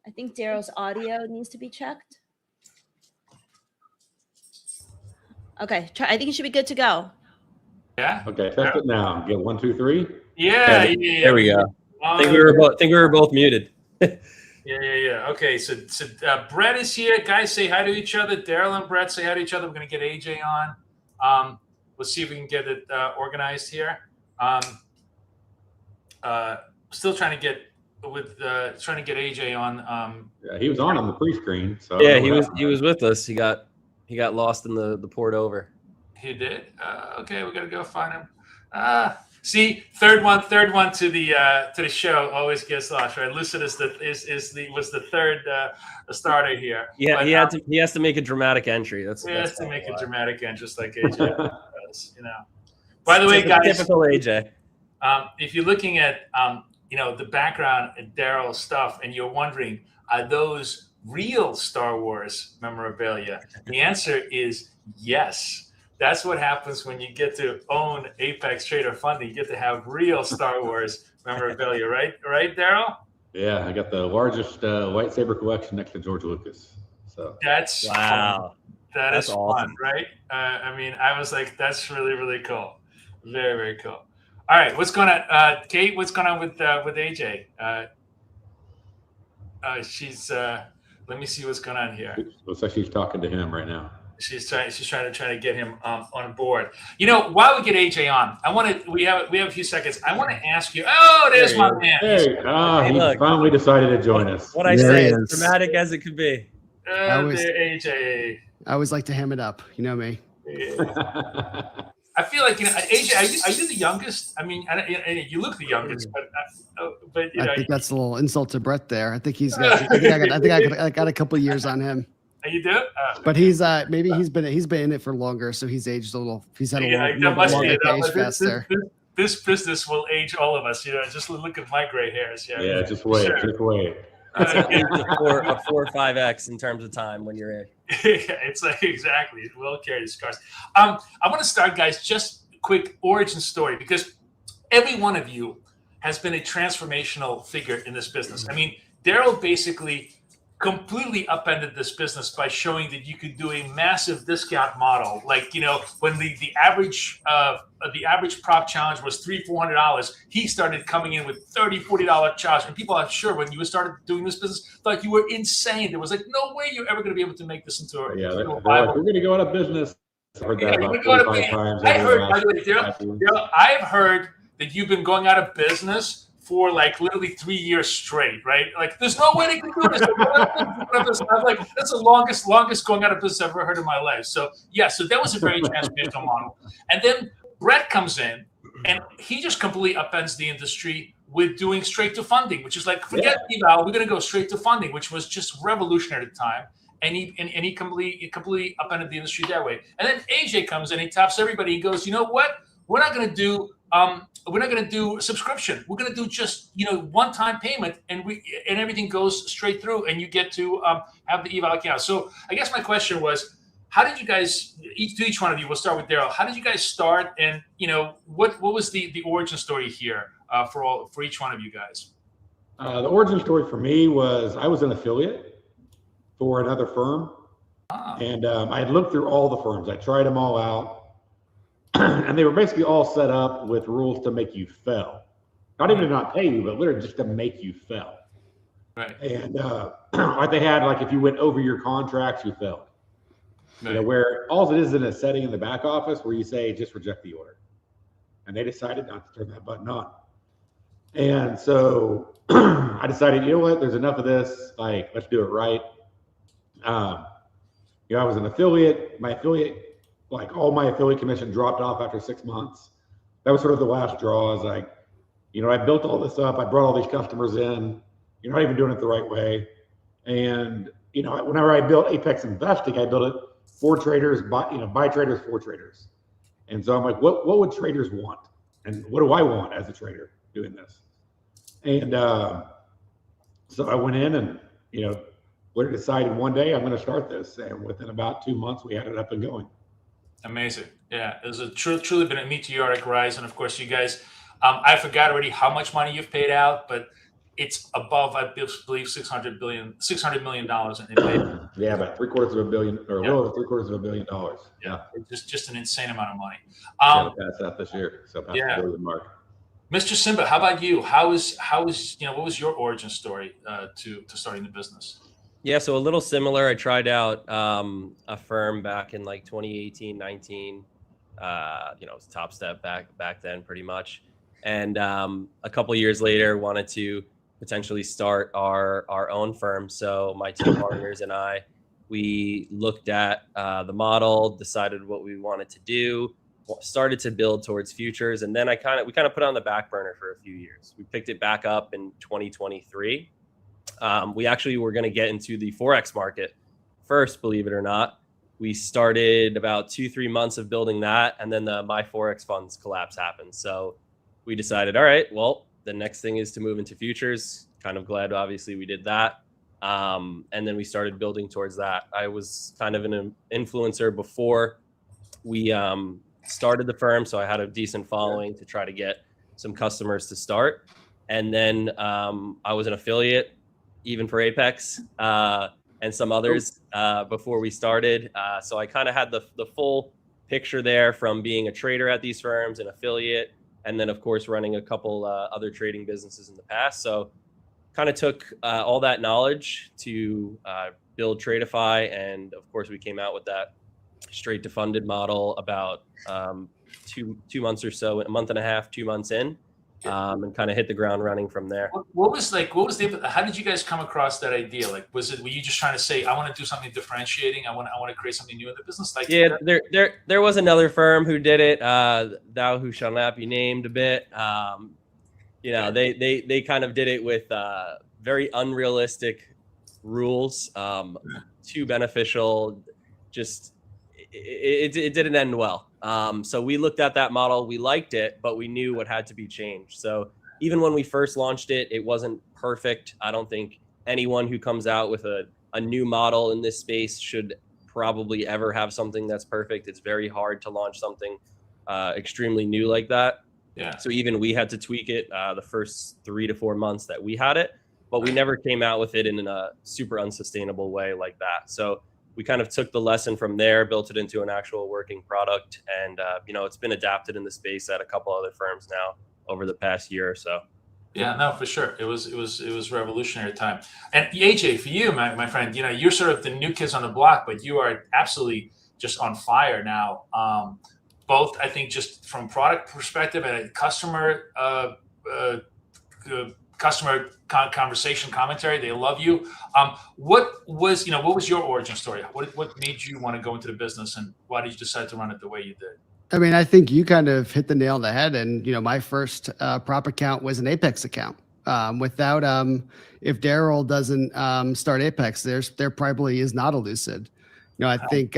I think Darrell's audio needs to be checked. Okay, I think it should be good to go. Yeah. Okay, test it now. Get 1, 2, 3. Yeah. There we go. I think we were both muted. Yeah. Okay, so Brett is here. Guys, say hi to each other. Darrell and Brett say hi to each other. We're gonna get AJ on. We'll see if we can get it organized here. Still trying to get AJ on. Yeah, he was on the pre-screen. So Yeah, he was with us. He got lost in the port over. He did. Okay, we gotta go find him. See, third one to the show always gets lost, right? Lucid was the third starter here. Yeah, but, he has to make a dramatic entry. He has to make a dramatic entry, just like AJ does, By the way, guys, typical AJ. If you're looking at the background and Darrell stuff, and you're wondering, are those real Star Wars memorabilia? The answer is yes. That's what happens when you get to own Apex Trader Funding. You get to have real Star Wars memorabilia, right? Right, Darrell? Yeah, I got the largest lightsaber collection next to George Lucas. So that's wow. That is awesome. Fun, right? I was like, that's really, really cool. Very, very cool. All right, what's going on, Kate? What's going on with AJ? She's. Let me see what's going on here. Looks like she's talking to him right now. She's trying to get him on board. While we get AJ on, we have a few seconds. I want to ask you. Oh, there's my man. Hey, he finally decided to join us. What I say is dramatic as it could be. AJ. I always like to ham it up. You know me. Yeah. I feel like AJ. Are you the youngest? I mean, you look the youngest, but I think that's a little insult to Brett there. I think he's got. I got a couple of years on him. You do? But he's maybe he's been in it for longer, so he's aged a little. He's had a longer age faster. This business will age all of us. Just look at my gray hairs. Yeah, just wait. Sure. Just wait. It's a 4 or 5x in terms of time when you're in. It's like exactly. It will carry the scars. I want to start, guys. Just a quick origin story, because every one of you has been a transformational figure in this business. I mean, Darrell basically completely upended this business by showing that you could do a massive discount model. Like, when the average prop challenge was $300-400, he started coming in with $30-40 challenge. And people, I'm sure, when you started doing this business, thought you were insane. There was like no way you're ever going to be able to make this into a we're going to go out of business. I've heard that about 45 times. I've heard that you've been going out of business for like literally 3 years straight, right? Like, there's no way they can do this. I'm like, that's the longest going out of business I've ever heard in my life. So that was a very transformational model. And then Brett comes in, and he just completely upends the industry with doing straight to funding, which is like, forget eval, we're going to go straight to funding, which was just revolutionary at the time. And he completely upended the industry that way. And then AJ comes in, he tops everybody. He goes, you know what? We're not going to do a subscription. We're going to do just one-time payment, and everything goes straight through, and you get to have the eval account. So I guess my question was, how did you guys? Each one of you. We'll start with Darrell. How did you guys start? And what was the origin story here for each one of you guys? The origin story for me was I was an affiliate for another firm, and I had looked through all the firms. I tried them all out. And they were basically all set up with rules to make you fail. Not even to not pay you, but literally just to make you fail. Right. And like they had, like, if you went over your contracts, you failed. Right. Where all it is in a setting in the back office where you say, just reject the order. And they decided not to turn that button on. And so I decided, you know what, there's enough of this. Like, let's do it right. I was an affiliate. Like, all my affiliate commission dropped off after 6 months. That was sort of the last draw. I was like, I built all this up. I brought all these customers in. You're not even doing it the right way. And, whenever I built Apex Investing, I built it for traders, by traders, for traders. And so I'm like, what would traders want? And what do I want as a trader doing this? And so I went in and, decided one day I'm going to start this. And within about 2 months, we had it up and going. Amazing. Yeah, it's truly been a meteoric rise. And of course, you guys, I forgot already how much money you've paid out, but it's above, I believe, $600 million in Yeah, about $750 million, or a little over $750 million. Yeah, it's just an insane amount of money. Pass that this year, so past the billion mark. Mr. Simba, how about you? How was what was your origin story to starting the business? Yeah, so a little similar. I tried out a firm back in like 2018, 19. It was Top Step back then, pretty much. and a couple years later wanted to potentially start our own firm. So my team partners and I, we looked at the model, decided what we wanted to do, started to build towards futures, and then we kind of put it on the back burner for a few years. We picked it back up in 2023. We actually were going to get into the Forex market first, believe it or not. We started about 2-3 months of building that, and then the My Forex Funds collapse happened. So we decided, all right, well, the next thing is to move into futures. Kind of glad, obviously, we did that. And then we started building towards that. I was kind of an influencer before we started the firm, so I had a decent following to try to get some customers to start. And then I was an affiliate, even for Apex and some others before we started. So I kind of had the full picture there, from being a trader at these firms, an affiliate, and then, of course, running a couple other trading businesses in the past. So kind of took all that knowledge to build Tradeify. And, of course, we came out with that straight to funded model about 2 months or so, a month and a half, 2 months in, and kind of hit the ground running from there. How did you guys come across that idea? Like, were you just trying to say, I want to do something differentiating, I want to create something new in the business? Like, yeah, there was another firm who did it, thou who shall not be named, a bit. They kind of did it with very unrealistic rules, too beneficial. Just it didn't end well. So we looked at that model, we liked it, but we knew what had to be changed. So even when we first launched it, it wasn't perfect. I don't think anyone who comes out with a new model in this space should probably ever have something that's perfect. It's very hard to launch something extremely new like that. Yeah. So even we had to tweak it the first 3 to 4 months that we had it, but we never came out with it in a super unsustainable way like that. So we kind of took the lesson from there, built it into an actual working product, and it's been adapted in the space at a couple other firms now over the past year or so. Yeah, no, for sure. It was revolutionary time. And AJ, for you, my friend, you're sort of the new kids on the block, but you are absolutely just on fire now. Both, I think, just from product perspective and a customer conversation commentary. They love you. What was your origin story? What made you want to go into the business, and why did you decide to run it the way you did? I mean, I think you kind of hit the nail on the head. And, my first prop account was an Apex account. If Darrell doesn't start Apex, there probably is not a Lucid. I think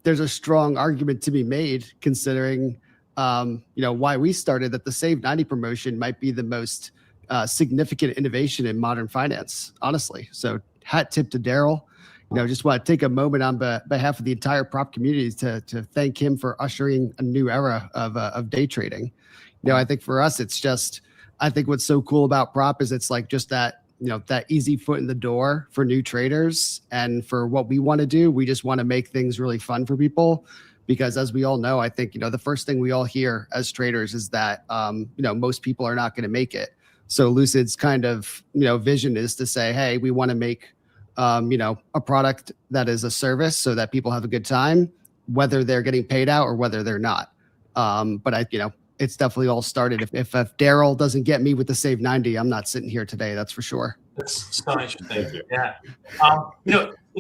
there's a strong argument to be made, considering, why we started, that the Save 90 promotion might be the most significant innovation in modern finance, honestly. So hat tip to Darrell. Just want to take a moment on behalf of the entire prop community to thank him for ushering a new era of day trading. I think for us, I think what's so cool about prop is it's like just that, that easy foot in the door for new traders. And for what we want to do, we just want to make things really fun for people. Because as we all know, I think, the first thing we all hear as traders is that, most people are not going to make it. So Lucid's kind of, vision is to say, hey, we want to make, a product that is a service so that people have a good time, whether they're getting paid out or whether they're not. But it's definitely all started. If Darrell doesn't get me with the Save 90, I'm not sitting here today. That's for sure. That's so interesting. Yeah.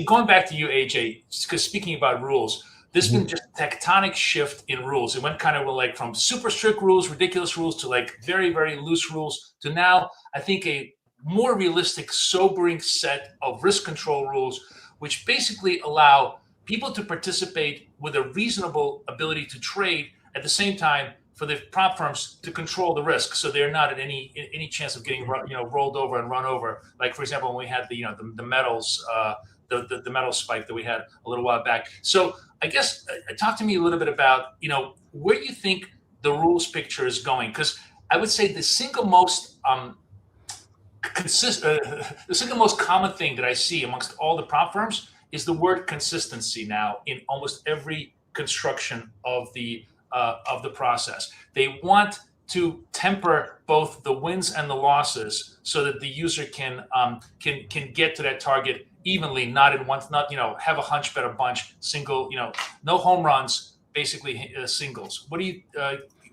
Going back to you, AJ, because speaking about rules, there's been just a tectonic shift in rules. It went kind of like from super strict rules, ridiculous rules, to like very, very loose rules, to now, I think, a more realistic, sobering set of risk control rules, which basically allow people to participate with a reasonable ability to trade, at the same time for the prop firms to control the risk, so they're not at any chance of getting rolled over and run over. Like, for example, when we had the metals, the metal spike that we had a little while back. So I guess talk to me a little bit about where you think the rules picture is going, because I would say the single most common thing that I see amongst all the prop firms is the word consistency now in almost every construction of the process. They want to temper both the wins and the losses so that the user can get to that target evenly, not in one, have a hunch bet a bunch, single, no home runs, basically singles. What do you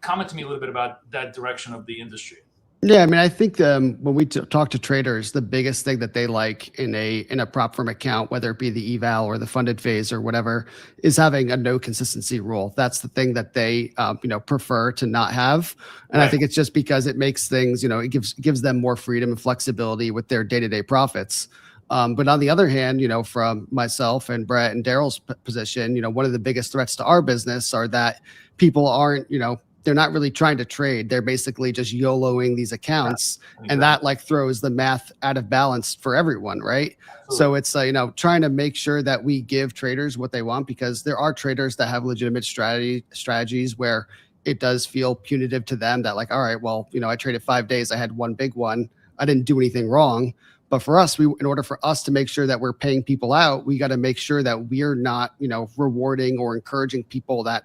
comment to me a little bit about that direction of the industry. Yeah, I mean, I think when we talk to traders, the biggest thing that they like in a prop firm account, whether it be the eval or the funded phase or whatever, is having a no consistency rule. That's the thing that they prefer to not have, and I think it's just because it makes things, it gives them more freedom and flexibility with their day-to-day profits. But on the other hand, from myself and Brett and Darrell's position, one of the biggest threats to our business are that people aren't, they're not really trying to trade. They're basically just YOLOing these accounts. Yeah, and that throws the math out of balance for everyone, right? So it's, trying to make sure that we give traders what they want, because there are traders that have legitimate strategies where it does feel punitive to them that all right, well, I traded 5 days. I had one big one. I didn't do anything wrong. But for us, in order for us to make sure that we're paying people out, we got to make sure that we're not, rewarding or encouraging people that,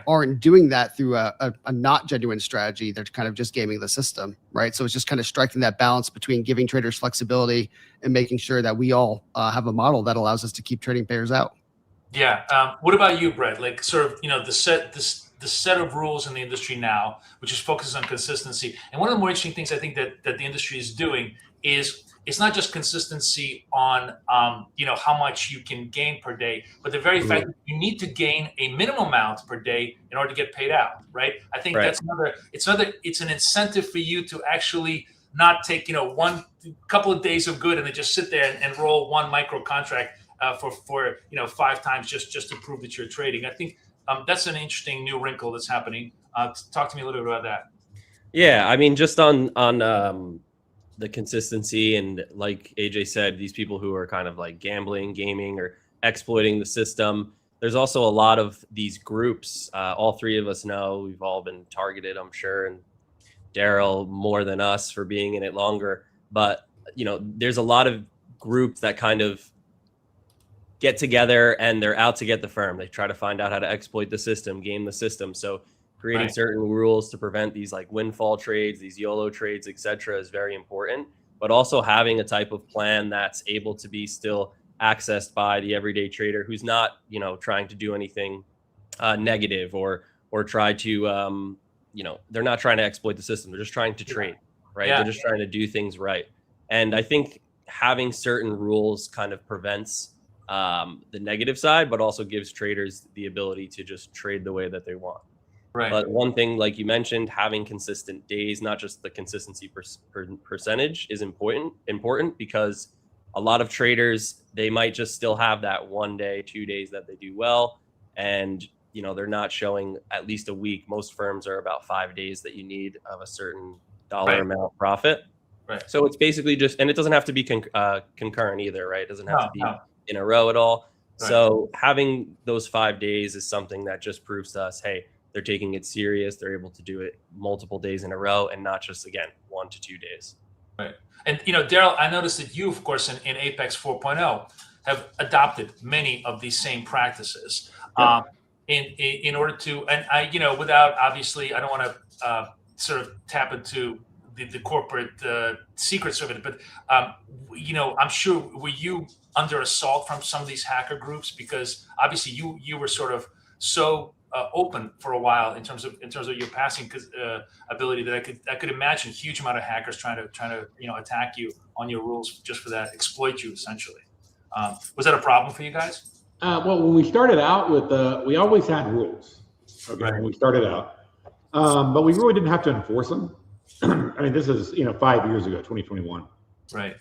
aren't doing that through a not genuine strategy. They're kind of just gaming the system, right? So it's just kind of striking that balance between giving traders flexibility and making sure that we all have a model that allows us to keep trading pairs out. Yeah. What about you, Brett? The set of rules in the industry now, which is focused on consistency. And one of the more interesting things I think that the industry is doing is it's not just consistency on how much you can gain per day, but the very fact that you need to gain a minimum amount per day in order to get paid out, right? I think that's it's an incentive for you to actually not take one couple of days of good and then just sit there and roll one micro contract for 5 times just to prove that you're trading. I think that's an interesting new wrinkle that's happening. Talk to me a little bit about that. Yeah, I mean, just on the consistency, and like AJ said, these people who are kind of gambling, gaming, or exploiting the system. There's also a lot of these groups. All three of us know we've all been targeted, I'm sure, and Darrell more than us for being in it longer. But there's a lot of groups that kind of get together and they're out to get the firm. They try to find out how to exploit the system, game the system. So creating certain rules to prevent these windfall trades, these YOLO trades, etc., is very important. But also having a type of plan that's able to be still accessed by the everyday trader who's not, trying to do anything negative or try to, they're not trying to exploit the system. They're just trying to trade, right? Yeah. They're just trying to do things right. And I think having certain rules kind of prevents the negative side, but also gives traders the ability to just trade the way that they want. Right. But one thing, like you mentioned, having consistent days, not just the consistency percentage, is important because a lot of traders, they might just still have that 1 day, 2 days that they do well. And, they're not showing at least a week. Most firms are about 5 days that you need of a certain dollar amount profit. Right. So it's basically just, and it doesn't have to be concurrent either, right? It doesn't have to be in a row at all. Right. So having those 5 days is something that just proves to us, hey, they're taking it serious. They're able to do it multiple days in a row and not just, again, 1 to 2 days. Right. And, Darrell, I noticed that you, of course, in Apex 4.0 have adopted many of these same practices in order to, and I, without, obviously, I don't want to sort of tap into the corporate secrets of it, but, I'm sure, were you under assault from some of these hacker groups? Because obviously you were sort of so open for a while in terms of your passing ability that I could imagine a huge amount of hackers trying to attack you on your rules just for that, exploit you essentially. Was that a problem for you guys? Well, when we started out we always had rules. Okay, when we started out, but we really didn't have to enforce them. I mean, this is 5 years ago, 2021. Right.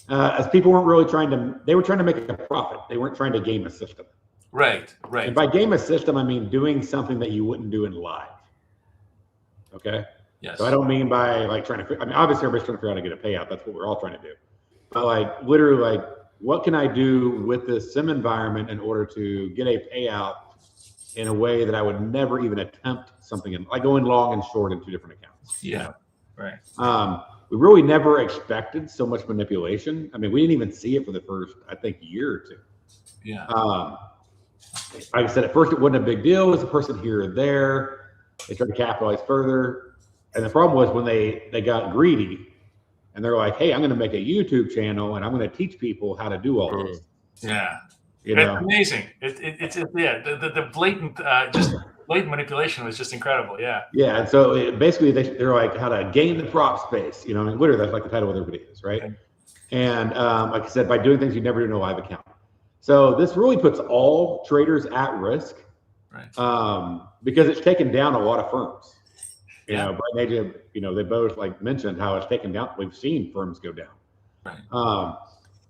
As people weren't really they were trying to make a profit. They weren't trying to game a system. Right. And by game a system, I mean doing something that you wouldn't do in live. Okay. Yes. So I don't mean by trying to. I mean, obviously everybody's trying to figure out how to get a payout. That's what we're all trying to do. But literally, what can I do with this sim environment in order to get a payout in a way that I would never even attempt something in, going long and short in 2 different accounts. Yeah. Right. We really never expected so much manipulation. I mean, we didn't even see it for the first, I think, year or 2. Yeah. Like I said, at first it wasn't a big deal. It was a person here or there. They tried to capitalize further. And the problem was when they got greedy and they're like, hey, I'm going to make a YouTube channel and I'm going to teach people how to do all this. Yeah. It's amazing. It's the blatant, just Blatant manipulation was just incredible. Yeah. Yeah, and so basically they're like how to gain the prop space. You know, I mean, literally that's like the title of their videos, right? Okay. And like I said, by doing things you never do in a live account. So this really puts all traders at risk, Right. because it's taken down a lot of firms. You Yeah. know, Brett and AJ, you know, they both like mentioned how it's taken down. We've seen firms go down. Right.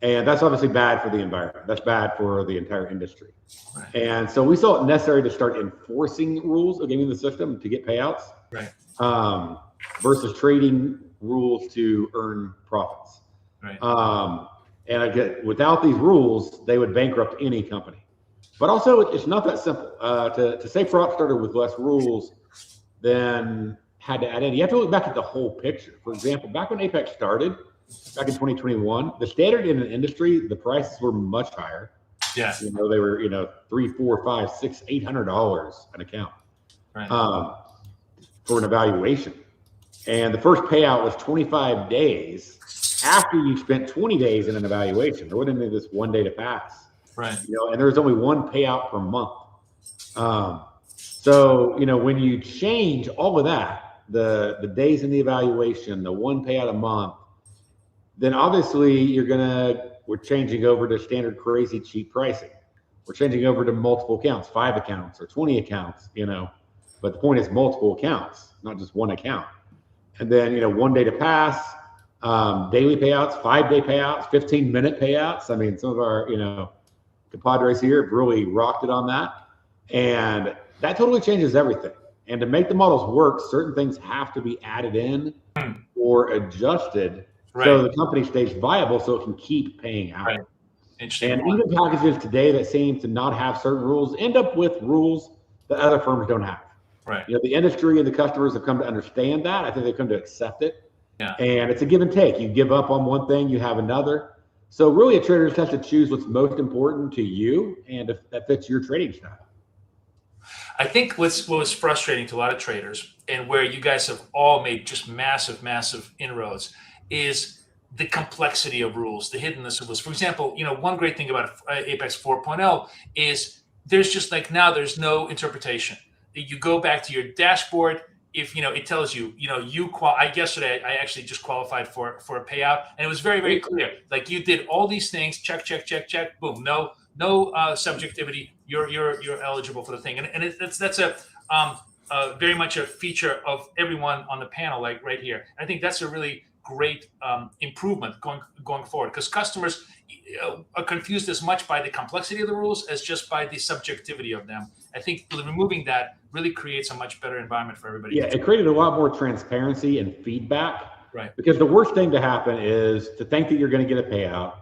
And that's obviously bad for the environment. That's bad for the entire industry. Right. And so we saw it necessary to start enforcing rules of gaming the system to get payouts, Right. Versus trading rules to earn profits. Right. And again, without these rules, they would bankrupt any company. But also, it's not that simple. To say prop started with less rules than had to add in, you have to look back at the whole picture. For example, back when Apex started, back in 2021, the standard in the industry, the prices were much higher. Yeah. You know, they were, you know, $300, $400, $500, $600, $800 an account, Right. For an evaluation. And the first payout was 25 days after you spent 20 days in an evaluation. There wasn't this 1 day to pass. Right. You know, and there was only one payout per month. So, you know, when you change all of that, the days in the evaluation, the one payout a month, then obviously we're changing over to standard crazy cheap pricing. We're changing over to multiple accounts, 5 accounts or 20 accounts, you know, but the point is multiple accounts, not just one account. And then, you know, 1 day to pass, daily payouts, 5-day payouts, 15-minute payouts. I mean, some of our, you know, compadres here have really rocked it on that. And that totally changes everything. And to make the models work, certain things have to be added in or adjusted so the company stays viable so it can keep paying out. Right. Interesting. And even packages today that seem to not have certain rules end up with rules that other firms don't have. Right. You know, the industry and the customers have come to understand that. I think they've come to accept it. Yeah. And it's a give and take. You give up on one thing, you have another. So really a trader just has to choose what's most important to you and if that fits your trading style. I think what was frustrating to a lot of traders, and where you guys have all made just massive, massive inroads, is the complexity of rules, the hiddenness of rules. For example, you know, one great thing about Apex 4.0 is there's just like now there's no interpretation. You go back to your dashboard. If you know, it tells you, you know, yesterday I actually just qualified for a payout, and it was very, very clear. Like you did all these things, check, check, check, check, boom, no subjectivity. You're eligible for the thing, and that's a very much a feature of everyone on the panel, like right here. I think that's a really great improvement going forward, because customers are confused as much by the complexity of the rules as just by the subjectivity of them. I think removing that really creates a much better environment for everybody. Yeah, it created a lot more transparency and feedback. Right. Because the worst thing to happen is to think that you're going to get a payout,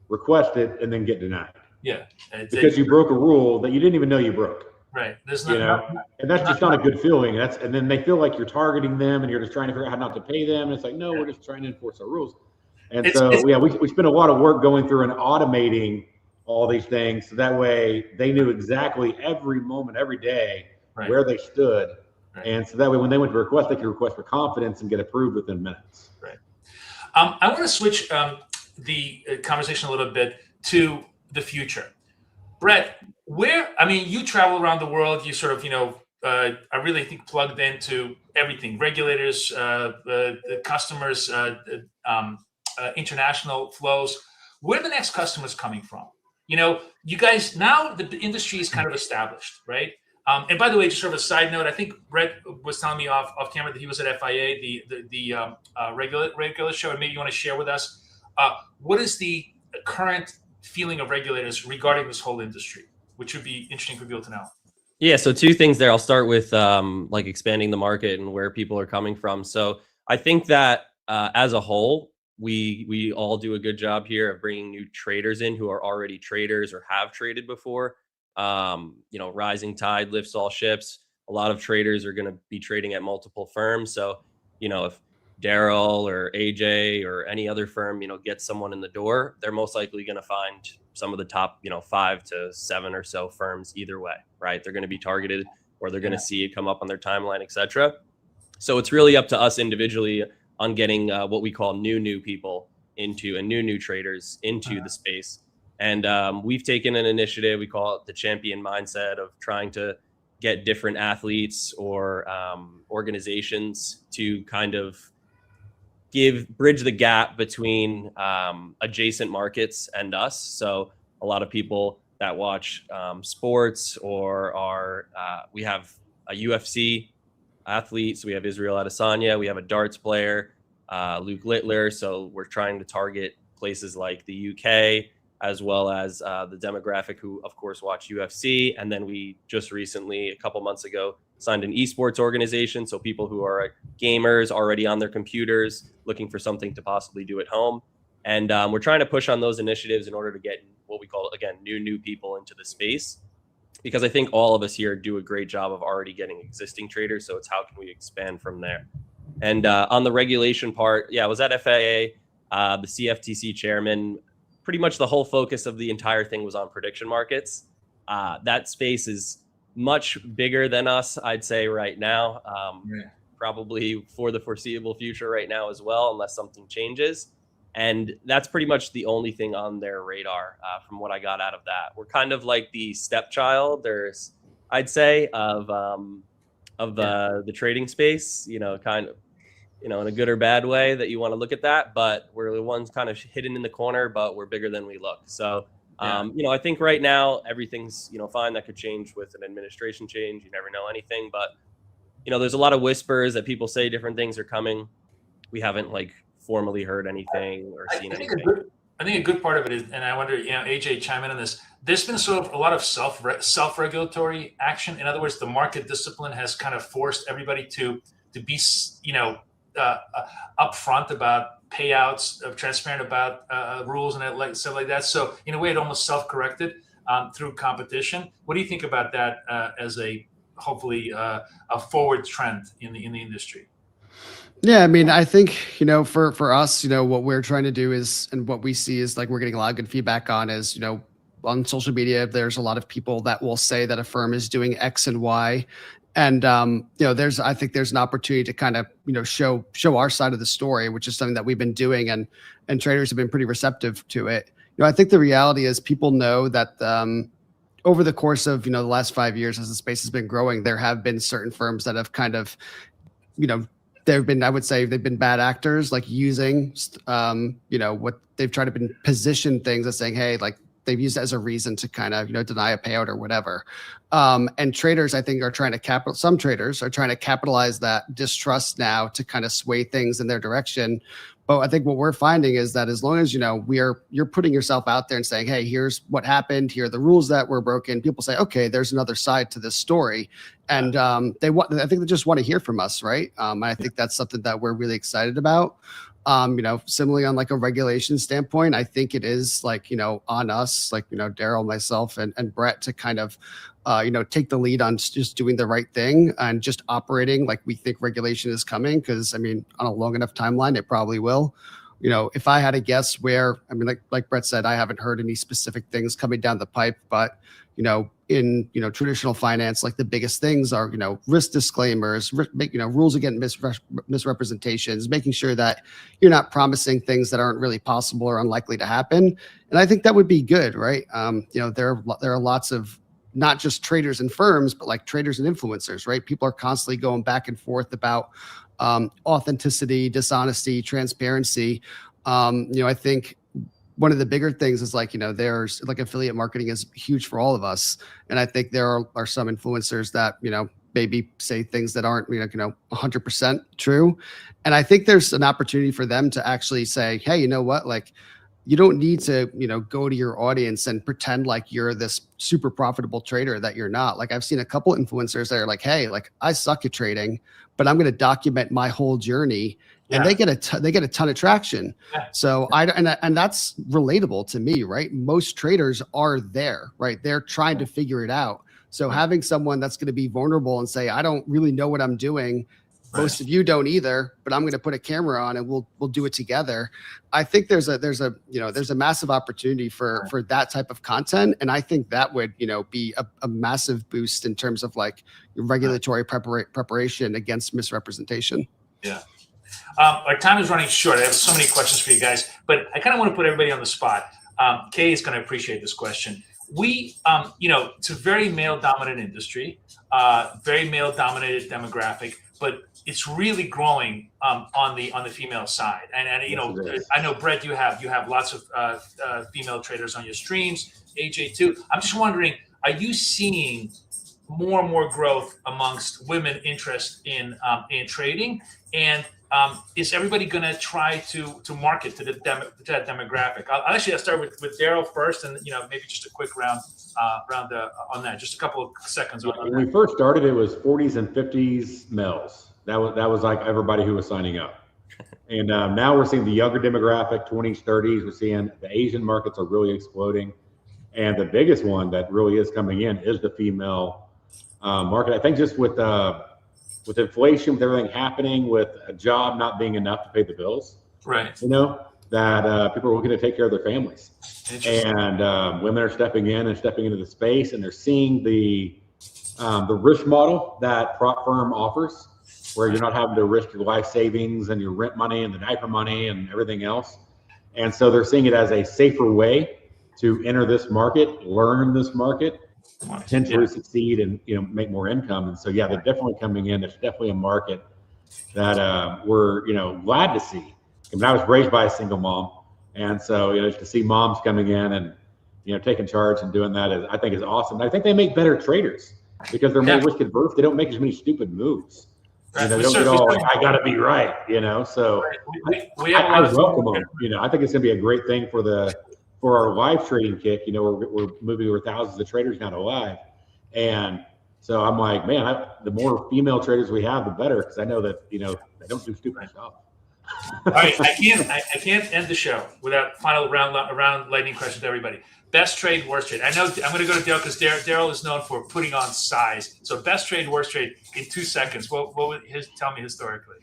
request it, and then get denied. Yeah. Because you broke a rule that you didn't even know you broke. Right. There's You know, and that's just not a good feeling. And then they feel like you're targeting them and you're just trying to figure out how not to pay them. And it's like, no, we're just trying to enforce our rules. And we spent a lot of work going through and automating all these things. So that way they knew exactly every moment, every day, where they stood. Right. And so that way when they went to request, they could request for confidence and get approved within minutes. Right. I want to switch the conversation a little bit to the future. Brett, you travel around the world, you sort of, you know, I really think plugged into everything, regulators, the customers, international flows. Where are the next customers coming from? You know, you guys, now the industry is kind of established, right? And by the way, just sort of a side note, I think Brett was telling me off camera that he was at FIA, the regular show, and maybe you want to share with us, what is the current feeling of regulators regarding this whole industry, which would be interesting for people to know. Yeah, so two things there. I'll start with like expanding the market and where people are coming from. So I think that as a whole, we all do a good job here of bringing new traders in who are already traders or have traded before. You know, rising tide lifts all ships. A lot of traders are going to be trading at multiple firms. So, you know, if Darrell or AJ or any other firm, you know, gets someone in the door, they're most likely going to find some of the top, you know, 5 to 7 or so firms either way, right? They're going to be targeted, or they're going to see it come up on their timeline, etc. So it's really up to us individually on getting what we call new people into, and new traders into the space. And we've taken an initiative, we call it the champion mindset, of trying to get different athletes or organizations to kind of bridge the gap between adjacent markets and us. So a lot of people that watch sports or we have a UFC athlete. So we have Israel Adesanya, we have a darts player, Luke Littler. So we're trying to target places like the UK, as well as the demographic who, of course, watch UFC. And then we just recently, a couple months ago, signed an esports organization. So people who are gamers already on their computers, looking for something to possibly do at home. And we're trying to push on those initiatives in order to get what we call, again, new people into the space. Because I think all of us here do a great job of already getting existing traders. So it's how can we expand from there? And on the regulation part, yeah, I was at FAA, the CFTC chairman. Pretty much the whole focus of the entire thing was on prediction markets. That space is much bigger than us, I'd say right now, probably for the foreseeable future right now as well, unless something changes. And that's pretty much the only thing on their radar from what I got out of that. We're kind of like the stepchild, I'd say, of the trading space, kind of, in a good or bad way that you want to look at that, but we're the ones kind of hidden in the corner, but we're bigger than we look. So, I think right now everything's, fine. That could change with an administration change. You never know anything, but, there's a lot of whispers that people say different things are coming. We haven't formally heard anything or seen anything. I think a good part of it is, and I wonder, AJ, chime in on this. There's been sort of a lot of self-regulatory action. In other words, the market discipline has kind of forced everybody to be, upfront about payouts, transparent about rules and stuff like that. So in a way, it almost self-corrected through competition. What do you think about that as a hopefully a forward trend in the industry? Yeah, I mean, I think, for us, what we're trying to do is, and what we see is we're getting a lot of good feedback on is, on social media, there's a lot of people that will say that a firm is doing X and Y. And, I think there's an opportunity to kind of, show our side of the story, which is something that we've been doing, and traders have been pretty receptive to it. I think the reality is people know that over the course of, the last 5 years, as the space has been growing, there have been certain firms that have kind of, I would say they've been bad actors, using, what they've tried to position things as saying, hey, they've used it as a reason to kind of, deny a payout or whatever. And traders, I think, some traders are trying to capitalize that distrust now to kind of sway things in their direction. But I think what we're finding is that as long as, you're putting yourself out there and saying, hey, here's what happened, here are the rules that were broken, people say, okay, there's another side to this story. And I think they just want to hear from us, right? And I think that's something that we're really excited about. Similarly on a regulation standpoint, I think it is on us, Darrell, myself, and Brett to kind of, take the lead on just doing the right thing and just operating like we think regulation is coming. Because on a long enough timeline, it probably will. If I had to guess where, like Brett said, I haven't heard any specific things coming down the pipe, but in traditional finance, the biggest things are risk disclaimers, rules against misrepresentations, making sure that you're not promising things that aren't really possible or unlikely to happen. And I think that would be good, right? There are lots of not just traders and firms, but traders and influencers, right? People are constantly going back and forth about authenticity, dishonesty, transparency. I think one of the bigger things is there's affiliate marketing is huge for all of us. And I think there are some influencers that, maybe say things that aren't, 100% true. And I think there's an opportunity for them to actually say, hey, you know what? You don't need to, go to your audience and pretend like you're this super profitable trader that you're not. I've seen a couple influencers that are hey, I suck at trading, but I'm going to document my whole journey. And they get a ton of traction. So and that's relatable to me, right? Most traders are there, right? They're trying to figure it out. So having someone that's going to be vulnerable and say, I don't really know what I'm doing. Most of you don't either, but I'm going to put a camera on and we'll do it together. I think there's a massive opportunity for that type of content. And I think that would, be a massive boost in terms of regulatory preparation against misrepresentation. Yeah. Our time is running short. I have so many questions for you guys, but I kind of want to put everybody on the spot. Kay is going to appreciate this question. we, it's a very male-dominant industry, very male-dominated demographic, but it's really growing on the female side. And I know, Brett, you have lots of female traders on your streams, AJ too. I'm just wondering, are you seeing more and more growth amongst women interest in trading? And is everybody going to try to market to that demographic? I'll start with Darrell first, and maybe just a quick round on that. Just a couple of seconds on when that. we first started, it was 40s and 50s males. That was like everybody who was signing up. And now we're seeing the younger demographic, 20s, 30s. We're seeing the Asian markets are really exploding, and the biggest one that really is coming in is the female market. I think just with inflation, with everything happening, with a job not being enough to pay the bills, right? That people are looking to take care of their families, and women are stepping into the space, and they're seeing the risk model that prop firm offers, where you're not having to risk your life savings and your rent money and the diaper money and everything else. And so they're seeing it as a safer way to enter this market, learn this market, potentially succeed, and make more income. And so they're definitely coming in. It's definitely a market that we're glad to see. I mean, I was raised by a single mom, and so to see moms coming in and taking charge and doing that I think is awesome. I think they make better traders because they're more risk adverse. They don't make as many stupid moves. They don't get all like, I got to be right. So I welcome them. I think it's going to be a great thing for our live trading kick. We're moving over thousands of traders now to live, and so I'm like, man, the more female traders we have, the better, because I know that they don't do stupid stuff. All right, I can't end the show without final round lightning question to everybody. Best trade, worst trade. I know I'm going to go to Darrell because Darrell is known for putting on size. So best trade, worst trade in 2 seconds. What would tell me historically?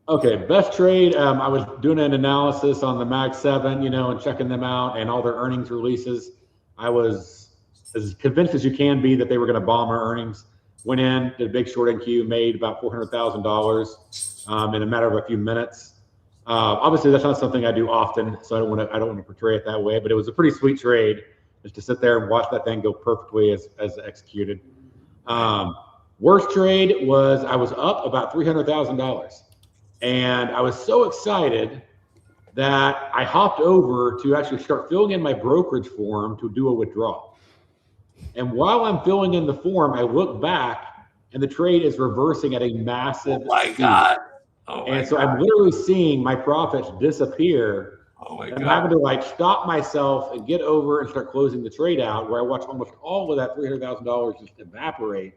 Okay, best trade. I was doing an analysis on the Mag 7, and checking them out and all their earnings releases. I was as convinced as you can be that they were going to bomb our earnings. Went in, did a big short NQ, made about $400,000 in a matter of a few minutes. Obviously, that's not something I do often, so I don't want to portray it that way. But it was a pretty sweet trade, just to sit there and watch that thing go perfectly as executed. Worst trade was I was up about $300,000. And I was so excited that I hopped over to actually start filling in my brokerage form to do a withdrawal. And while I'm filling in the form, I look back and the trade is reversing at a massive speed. So I'm literally seeing my profits disappear. I'm having to stop myself and get over and start closing the trade out, where I watch almost all of that $300,000 just evaporate.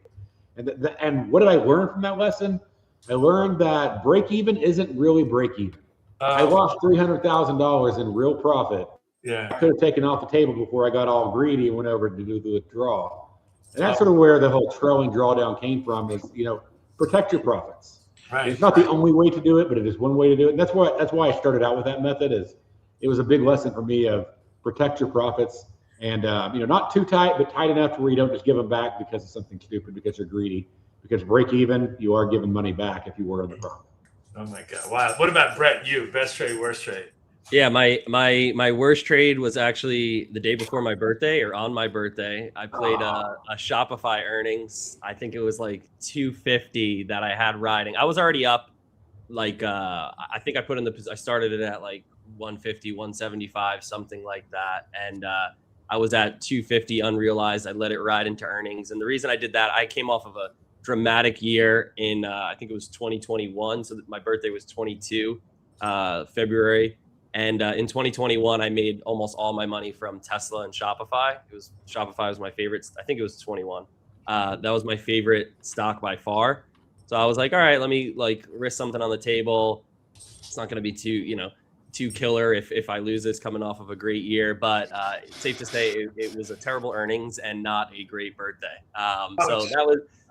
And what did I learn from that lesson? I learned that break even isn't really break even. I lost $300,000 in real profit. Yeah, I could have taken off the table before I got all greedy and went over to do the withdrawal. And that's sort of where the whole trailing drawdown came from. Is protect your profits. Right. It's not the only way to do it, but it is one way to do it. And that's why I started out with that method. Is it was a big lesson for me of protect your profits, and not too tight, but tight enough to where you don't just give them back because of something stupid, because you're greedy. Because break even, you are giving money back if you were in the profit. Oh my God! Wow. What about Brett? You best trade, worst trade? Yeah, my worst trade was actually the day before my birthday, or on my birthday. I played a Shopify earnings. I think it was like 250 that I had riding. I was already up, I think I started it at like 150, 175, something like that, and I was at 250 unrealized. I let it ride into earnings, and the reason I did that, I came off of a dramatic year in I think it was 2021, so my birthday was 22 February, and in 2021 I made almost all my money from Tesla and Shopify. Shopify was my favorite. I think it was 21. That was my favorite stock by far. So I was like, all right, let me risk something on the table. It's not going to be too killer if I lose this coming off of a great year, but it's safe to say it was a terrible earnings and not a great birthday. So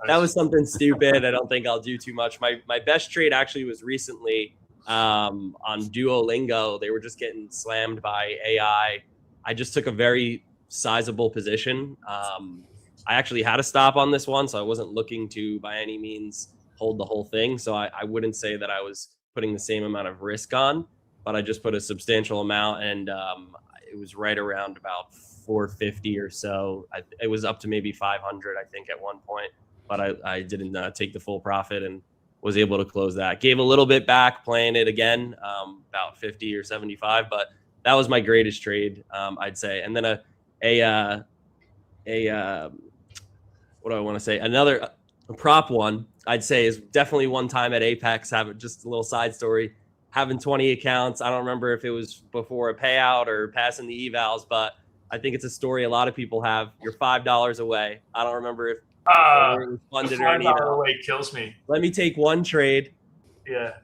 that was something stupid. I don't think I'll do too much. My best trade actually was recently on Duolingo. They were just getting slammed by AI. I just took a very sizable position. I actually had a stop on this one, so I wasn't looking to by any means hold the whole thing. So I wouldn't say that I was putting the same amount of risk on, but I just put a substantial amount, and it was right around about 450 or so. It was up to maybe 500, I think, at one point, but I didn't take the full profit and was able to close that. Gave a little bit back playing it again, about 50 or 75, but that was my greatest trade, I'd say. And then what do I want to say? Another prop one, I'd say, is definitely one time at Apex, having just a little side story, having 20 accounts. I don't remember if it was before a payout or passing the evals, but I think it's a story a lot of people have. You're $5 away. I don't remember if it was funded or anything. $5 away kills me. Let me take one trade. Yeah.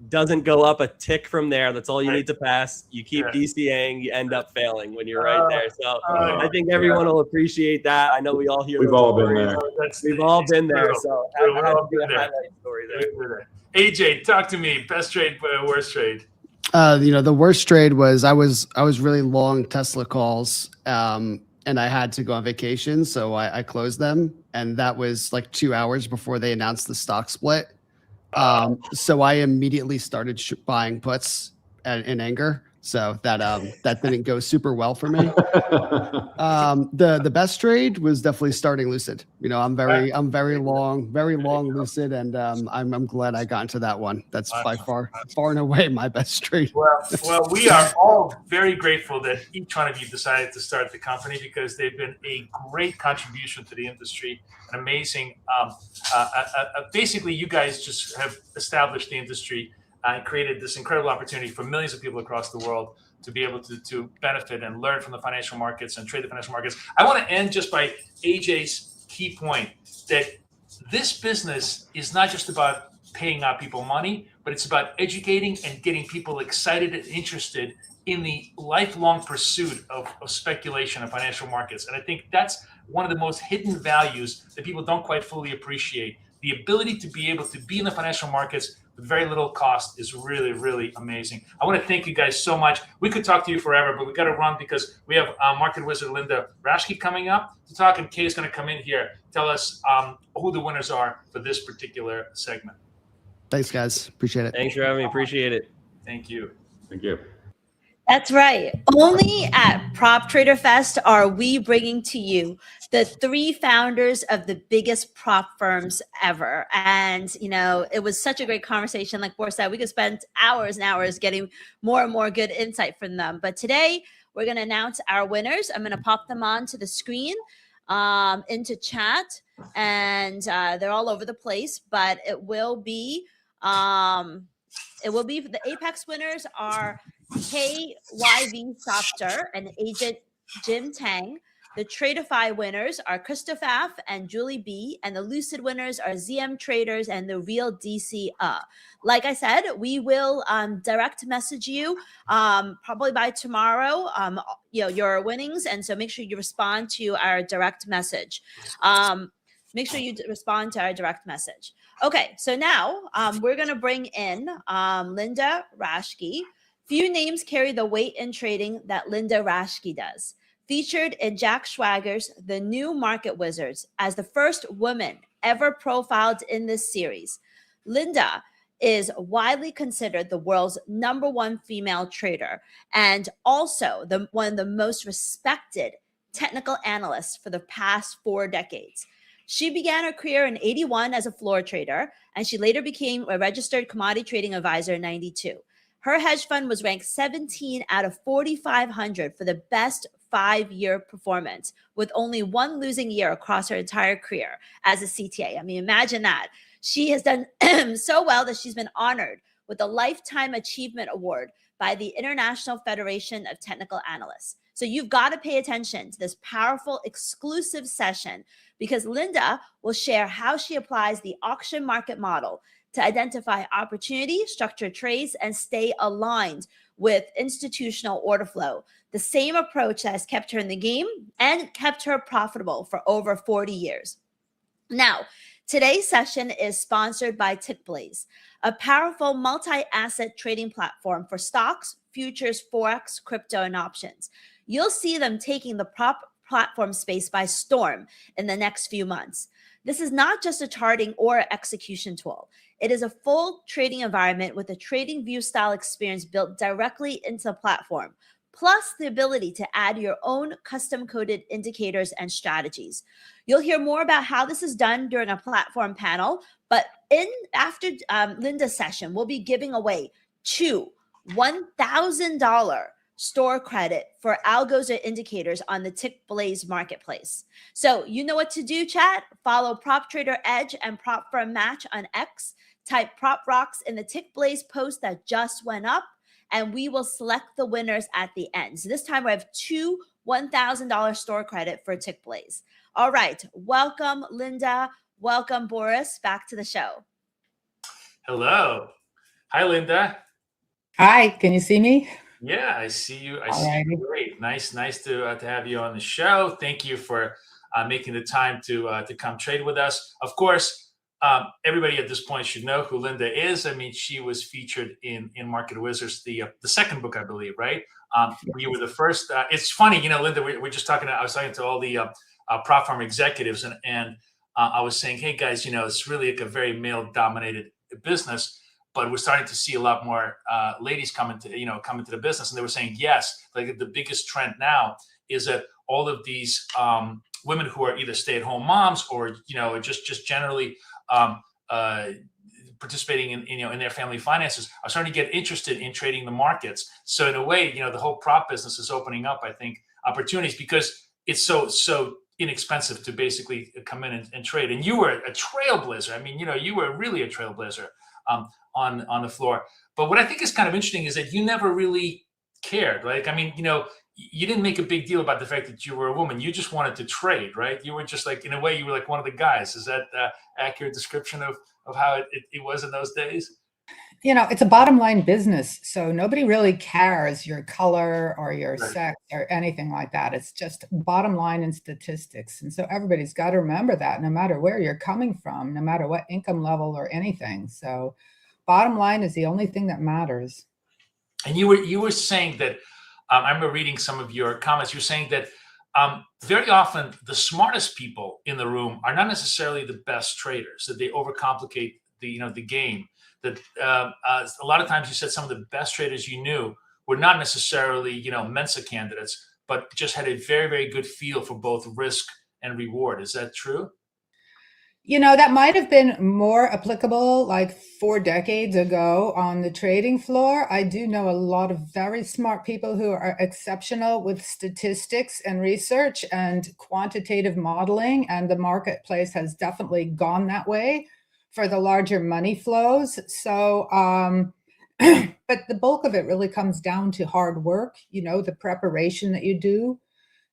Doesn't go up a tick from there. That's all you need to pass. You keep DCAing, you end up failing when you're right there. So I think everyone will appreciate that. I know we all hear. We've all been there. We've all been there. So I had to do a highlight story there. AJ, talk to me. Best trade, worst trade. The worst trade was I was really long Tesla calls, and I had to go on vacation, so I closed them, and that was like 2 hours before they announced the stock split. So I immediately started buying puts in anger. So that didn't go super well for me. The best trade was definitely starting Lucid. I'm very long Lucid, and I'm glad I got into that one. That's by far and away my best trade. Well, we are all very grateful that each one of you decided to start the company, because they've been a great contribution to the industry. An amazing, basically, you guys just have established the industry and created this incredible opportunity for millions of people across the world to be able to benefit and learn from the financial markets and trade the financial markets. I want to end just by AJ's key point that this business is not just about paying out people money, but it's about educating and getting people excited and interested in the lifelong pursuit of speculation of financial markets. And I think that's one of the most hidden values that people don't quite fully appreciate. The ability to be able to be in the financial markets with very little cost is really, really amazing. I want to thank you guys so much. We could talk to you forever, but we got to run because we have market wizard Linda Raschke coming up to talk, and Kay is going to come in here, tell us who the winners are for this particular segment. Thanks, guys. Appreciate it. Thanks for having me. Appreciate it. Thank you. Thank you. That's right. Only at Prop Trader Fest are we bringing to you the 3 founders of the biggest prop firms ever. And, it was such a great conversation. Like Boris said, we could spend hours and hours getting more and more good insight from them. But today we're going to announce our winners. I'm going to pop them onto the screen into chat, and they're all over the place, but it will be the Apex winners are KYV Softer and agent Jim Tang. The Tradeify winners are Christoph and Julie B. And the Lucid winners are ZM Traders and the Real DC. Like I said, we will direct message you probably by tomorrow, your winnings. And so make sure you respond to our direct message. Okay, so now we're going to bring in Linda Raschke. Few names carry the weight in trading that Linda Raschke does. Featured in Jack Schwager's The New Market Wizards as the first woman ever profiled in this series, Linda is widely considered the world's #1 female trader and also one of the most respected technical analysts for the past 4 decades. She began her career in '81 as a floor trader, and she later became a registered commodity trading advisor in '92. Her hedge fund was ranked 17 out of 4,500 for the best 5-year performance, with only 1 losing year across her entire career as a CTA. I mean, imagine that. She has done so well that she's been honored with the Lifetime Achievement Award by the International Federation of Technical Analysts. So you've got to pay attention to this powerful exclusive session, because Linda will share how she applies the auction market model to identify opportunity, structure trades, and stay aligned with institutional order flow. The same approach that has kept her in the game and kept her profitable for over 40 years. Now, today's session is sponsored by TickBlaze, a powerful multi-asset trading platform for stocks, futures, forex, crypto, and options. You'll see them taking the prop platform space by storm in the next few months. This is not just a charting or execution tool. It is a full trading environment with a trading view style experience built directly into the platform, plus the ability to add your own custom-coded indicators and strategies. You'll hear more about how this is done during a platform panel, but after Linda's session, we'll be giving away 2 $1,000 store credit for algos or indicators on the TickBlaze marketplace. So you know what to do, chat. Follow Prop Trader Edge and Prop Firm Match on X. Type Prop Rocks in the TickBlaze post that just went up, and we will select the winners at the end. So this time we have 2 $1,000 store credit for TickBlaze. All right. Welcome, Linda. Welcome, Boris. Back to the show. Hello. Hi, Linda. Hi. Can you see me? Yeah, I see you. I see you. Great. Nice to have you on the show. Thank you for making the time to come trade with us. Of course, everybody at this point should know who Linda is. I mean, she was featured in Market Wizards, the second book, I believe, right? You were the first. It's funny, you know, Linda. We're just talking. I was talking to all the prop firm executives, and I was saying, hey guys, you know, it's really like a very male-dominated business. But we're starting to see a lot more ladies come into the business, and they were saying yes. Like the biggest trend now is that all of these women who are either stay-at-home moms or just generally participating in their family finances are starting to get interested in trading the markets. So in a way, you know, the whole prop business is opening up, I think, opportunities because it's so inexpensive to basically come in and trade. And you were a trailblazer. I mean, you know, you were really a trailblazer. On the floor. But what I think is kind of interesting is that you never really cared. Like, I mean, you know, you didn't make a big deal about the fact that you were a woman. You just wanted to trade, right? You were just like, in a way, you were like one of the guys. Is that accurate description of how it was in those days? You know, it's a bottom line business. So nobody really cares your color or your sex or anything like that. It's just bottom line and statistics. And so everybody's got to remember that no matter where you're coming from, no matter what income level or anything. So bottom line is the only thing that matters. And you were saying that, I remember reading some of your comments. You're saying that very often the smartest people in the room are not necessarily the best traders, that they overcomplicate the game. That a lot of times you said some of the best traders you knew were not necessarily, Mensa candidates, but just had a very, very good feel for both risk and reward. Is that true? You know, that might have been more applicable like 4 decades ago on the trading floor. I do know a lot of very smart people who are exceptional with statistics and research and quantitative modeling, and the marketplace has definitely gone that way for the larger money flows. So, but the bulk of it really comes down to hard work, the preparation that you do.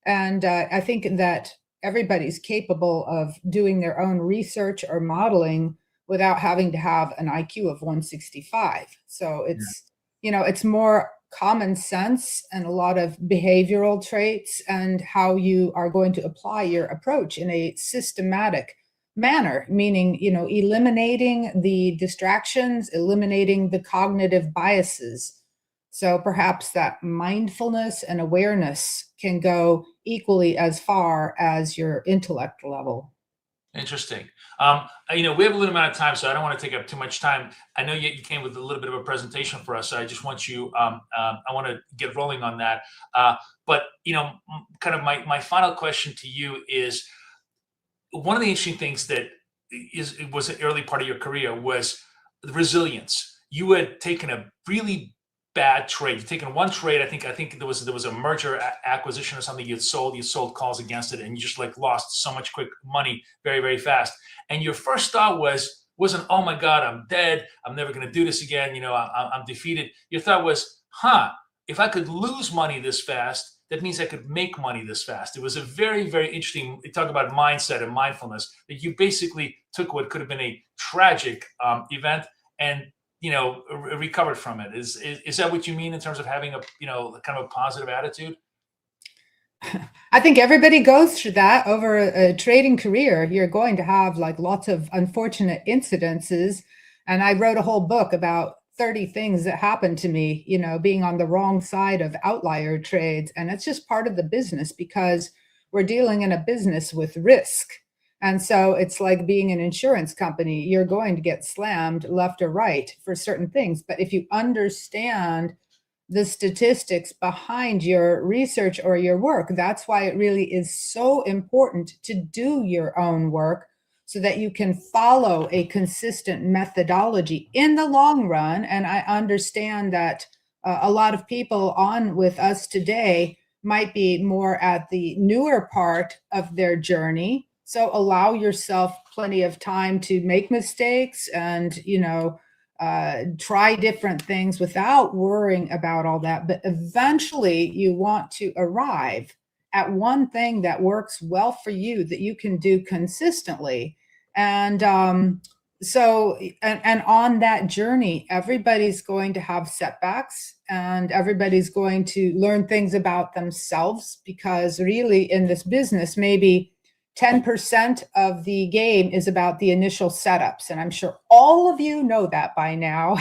And I think that everybody's capable of doing their own research or modeling without having to have an IQ of 165. So it's, it's more common sense and a lot of behavioral traits and how you are going to apply your approach in a systematic manner, meaning, eliminating the distractions, eliminating the cognitive biases. So perhaps that mindfulness and awareness can go equally as far as your intellect level. Interesting. We have a little amount of time, so I don't want to take up too much time. I know you came with a little bit of a presentation for us, so I just want you, I want to get rolling on that. But, kind of my final question to you is, one of the interesting things that was an early part of your career was the resilience. You had taken a really bad trade. You'd taken one trade. I think there was a merger acquisition or something. You sold calls against it, and you just like lost so much quick money very, very fast. And your first thought wasn't, oh my God, I'm dead. I'm never going to do this again. I'm defeated. Your thought was, if I could lose money this fast, that means I could make money this fast. It was a very, very interesting, talk about mindset and mindfulness, that you basically took what could have been a tragic event and, recovered from it. Is that what you mean in terms of having a, kind of a positive attitude? I think everybody goes through that over a trading career. You're going to have like lots of unfortunate incidences. And I wrote a whole book about 30 things that happened to me, being on the wrong side of outlier trades. And it's just part of the business because we're dealing in a business with risk. And so it's like being an insurance company. You're going to get slammed left or right for certain things. But if you understand the statistics behind your research or your work. That's why it really is so important to do your own work so that you can follow a consistent methodology in the long run. And I understand that a lot of people on with us today might be more at the newer part of their journey. So allow yourself plenty of time to make mistakes and, try different things without worrying about all that. But eventually you want to arrive at one thing that works well for you that you can do consistently. And on that journey, everybody's going to have setbacks and everybody's going to learn things about themselves, because really in this business, maybe 10% of the game is about the initial setups. And I'm sure all of you know that by now.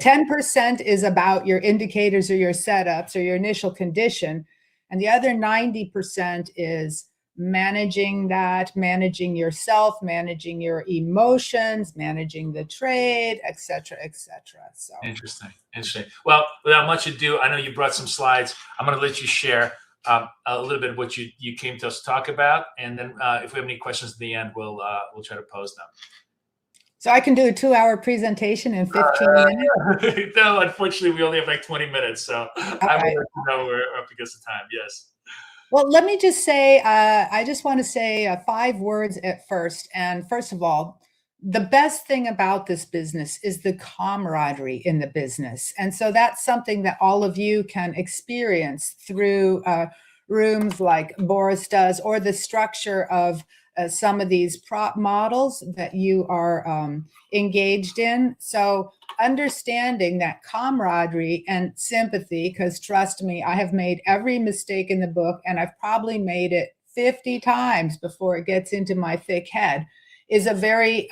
10% is about your indicators or your setups or your initial condition. And the other 90% is managing that, managing yourself, managing your emotions, managing the trade, et cetera, et cetera. So interesting. Well, without much ado, I know you brought some slides. I'm going to let you share a little bit of what you came to us to talk about, and then if we have any questions at the end, we'll try to pose them. So I can do a 2-hour presentation in 15 minutes? No, unfortunately, we only have like 20 minutes, so I will let you know we're up against the time. Yes. Well, let me just say, I just want to say 5 words at first. And first of all, the best thing about this business is the camaraderie in the business. And so that's something that all of you can experience through rooms like Boris does, or the structure of some of these prop models that you are engaged in. So understanding that camaraderie and sympathy, because trust me, I have made every mistake in the book, and I've probably made it 50 times before it gets into my thick head, is a very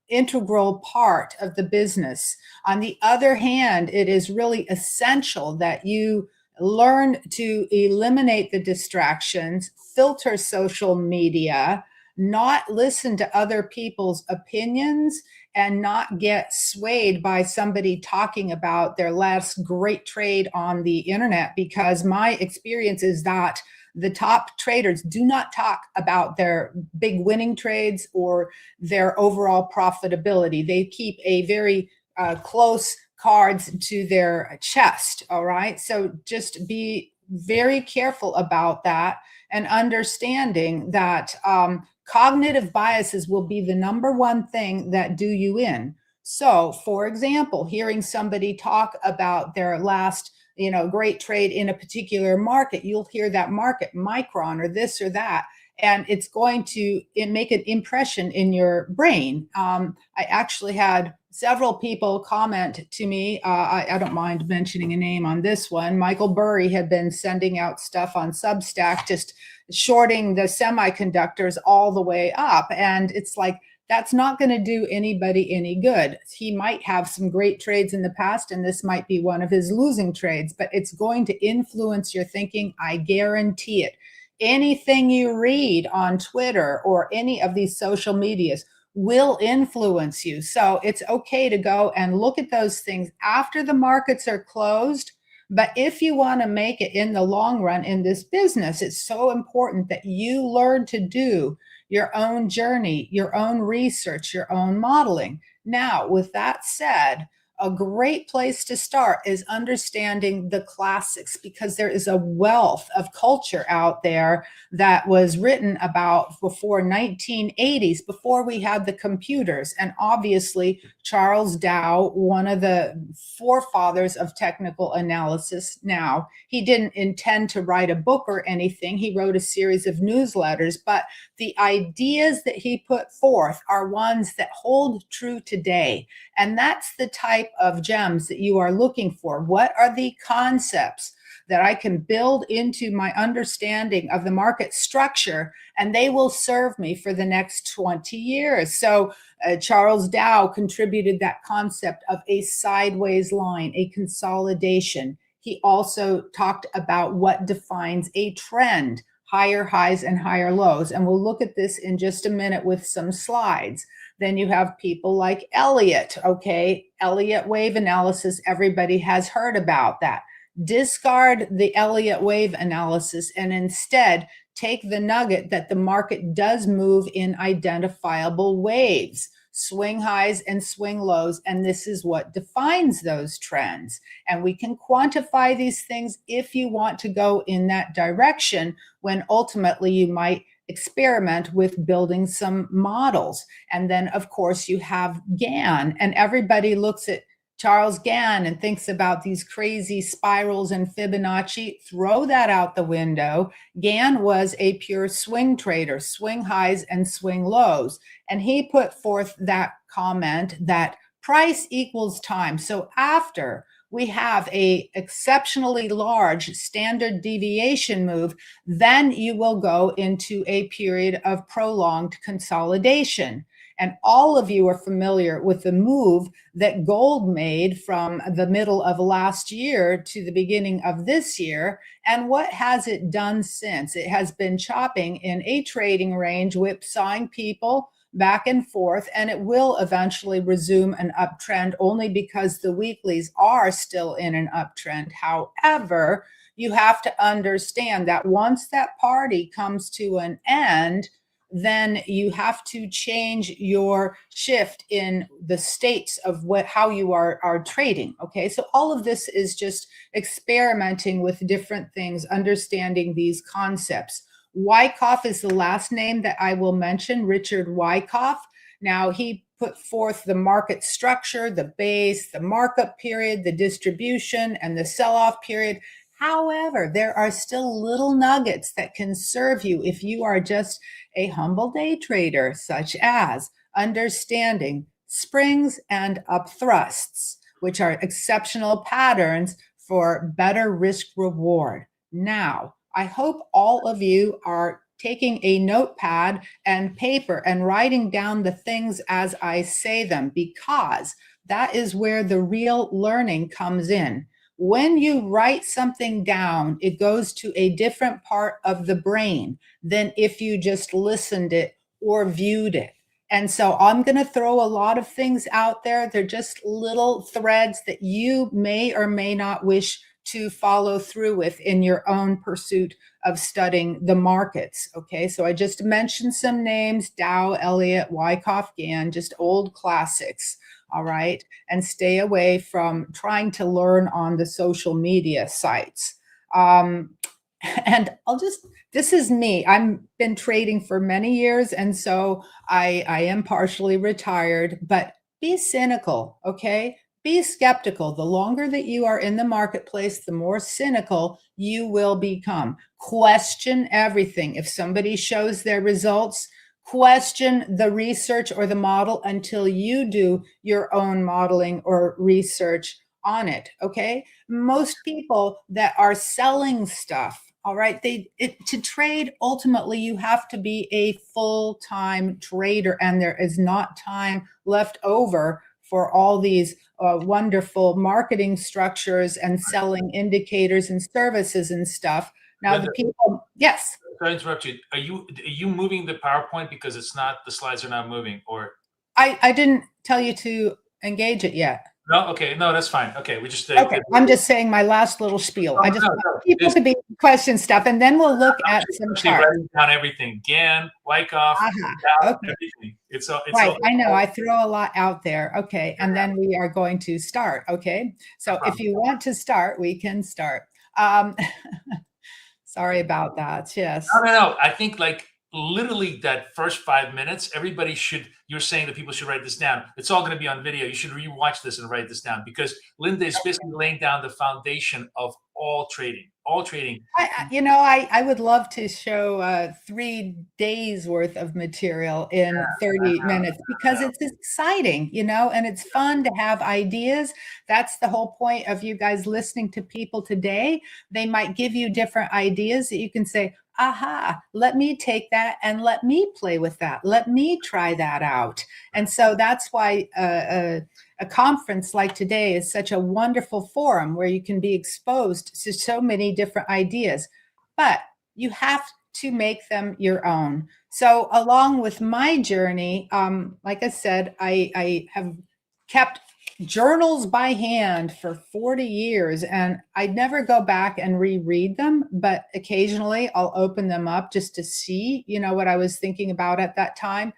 integral part of the business. On the other hand, it is really essential that you learn to eliminate the distractions, filter social media, not listen to other people's opinions, and not get swayed by somebody talking about their last great trade on the internet, because my experience is that the top traders do not talk about their big winning trades or their overall profitability. They keep a very close cards to their chest. All right. So just be very careful about that, and understanding that cognitive biases will be the number one thing that do you in. So, for example, hearing somebody talk about their last great trade in a particular market, you'll hear that market, Micron or this or that, and it's going to make an impression in your brain. I actually had several people comment to me. I don't mind mentioning a name on this one. Michael Burry had been sending out stuff on Substack, just shorting the semiconductors all the way up. And it's like, that's not going to do anybody any good. He might have some great trades in the past, and this might be one of his losing trades, but it's going to influence your thinking. I guarantee it. Anything you read on Twitter or any of these social medias will influence you. So it's okay to go and look at those things after the markets are closed. But if you want to make it in the long run in this business, it's so important that you learn to do your own journey, your own research, your own modeling. Now, with that said, a great place to start is understanding the classics, because there is a wealth of culture out there that was written about before 1980s, before we had the computers. And obviously, Charles Dow, one of the forefathers of technical analysis now, he didn't intend to write a book or anything. He wrote a series of newsletters, but the ideas that he put forth are ones that hold true today. And that's the type of gems that you are looking for. What are the concepts that I can build into my understanding of the market structure, and they will serve me for the next 20 years? So Charles Dow contributed that concept of a sideways line, a consolidation. He also talked about what defines a trend, higher highs and higher lows. And we'll look at this in just a minute with some slides. Then you have people like Elliott, okay? Elliott wave analysis, everybody has heard about that. discard the Elliott wave analysis and instead take the nugget that the market does move in identifiable waves, swing highs and swing lows, and this is what defines those trends. And we can quantify these things if you want to go in that direction, when ultimately you might experiment with building some models. And then of course you have Gann, and everybody looks at Charles Gann and thinks about these crazy spirals and Fibonacci. Throw that out the window. Gann was a pure swing trader, swing highs and swing lows. And he put forth that comment that price equals time. So after we have a exceptionally large standard deviation move, then you will go into a period of prolonged consolidation. And all of you are familiar with the move that gold made from the middle of last year to the beginning of this year. And what has it done since? It has been chopping in a trading range, whipsawing people back and forth, and it will eventually resume an uptrend only because the weeklies are still in an uptrend. However, you have to understand that once that party comes to an end, then you have to change your shift in the states of how you are trading. Okay, so all of this is just experimenting with different things, understanding these concepts. Wyckoff is the last name that I will mention, Richard Wyckoff. Now, he put forth the market structure, the base, the markup period, the distribution, and the sell-off period. However, there are still little nuggets that can serve you if you are just a humble day trader, such as understanding springs and up thrusts, which are exceptional patterns for better risk reward. Now, I hope all of you are taking a notepad and paper and writing down the things as I say them, because that is where the real learning comes in. When you write something down, it goes to a different part of the brain than if you just listened it or viewed it. And so I'm going to throw a lot of things out there. They're just little threads that you may or may not wish to follow through with in your own pursuit of studying the markets. Okay, so I just mentioned some names: Dow, Elliott, Wyckoff, Gann, just old classics. All right, and stay away from trying to learn on the social media sites. And this is me. I've been trading for many years, and so I am partially retired, but be cynical, okay? Be skeptical. The longer that you are in the marketplace, the more cynical you will become. Question everything. If somebody shows their results, question the research or the model until you do your own modeling or research on it, okay? Most people that are selling stuff, all right, to trade, ultimately, you have to be a full-time trader, and there is not time left over for all these wonderful marketing structures and selling indicators and services and stuff. Now, the people, yes. Sorry to interrupt you. Are you moving the PowerPoint because the slides are not moving, or? I didn't tell you to engage it yet. No, okay, no, that's fine. Okay, we just. Okay, I'm just saying my last little spiel. I just want people to be question stuff, and then we'll look at some charts. Writing down everything: Gann, Wyckoff, Dow, okay. everything. It's right. All, I know. I throw a lot out there. Okay, and then we are going to start. Okay, so if you want to start, we can start. Sorry about that. Yes. No. I think literally that first 5 minutes, you're saying that people should write this down. It's all going to be on video. You should rewatch this and write this down, because Linda is basically laying down the foundation of all trading. I would love to show 3 days worth of material in 30 minutes, because it's exciting, and it's fun to have ideas. That's the whole point of you guys listening to people today. They might give you different ideas that you can say, aha, let me take that and let me play with that. Let me try that out. And so that's why a conference like today is such a wonderful forum where you can be exposed to so many different ideas, but you have to make them your own. So along with my journey, like I said, I have kept journals by hand for 40 years, and I'd never go back and reread them, but occasionally I'll open them up just to see, you know, what I was thinking about at that time.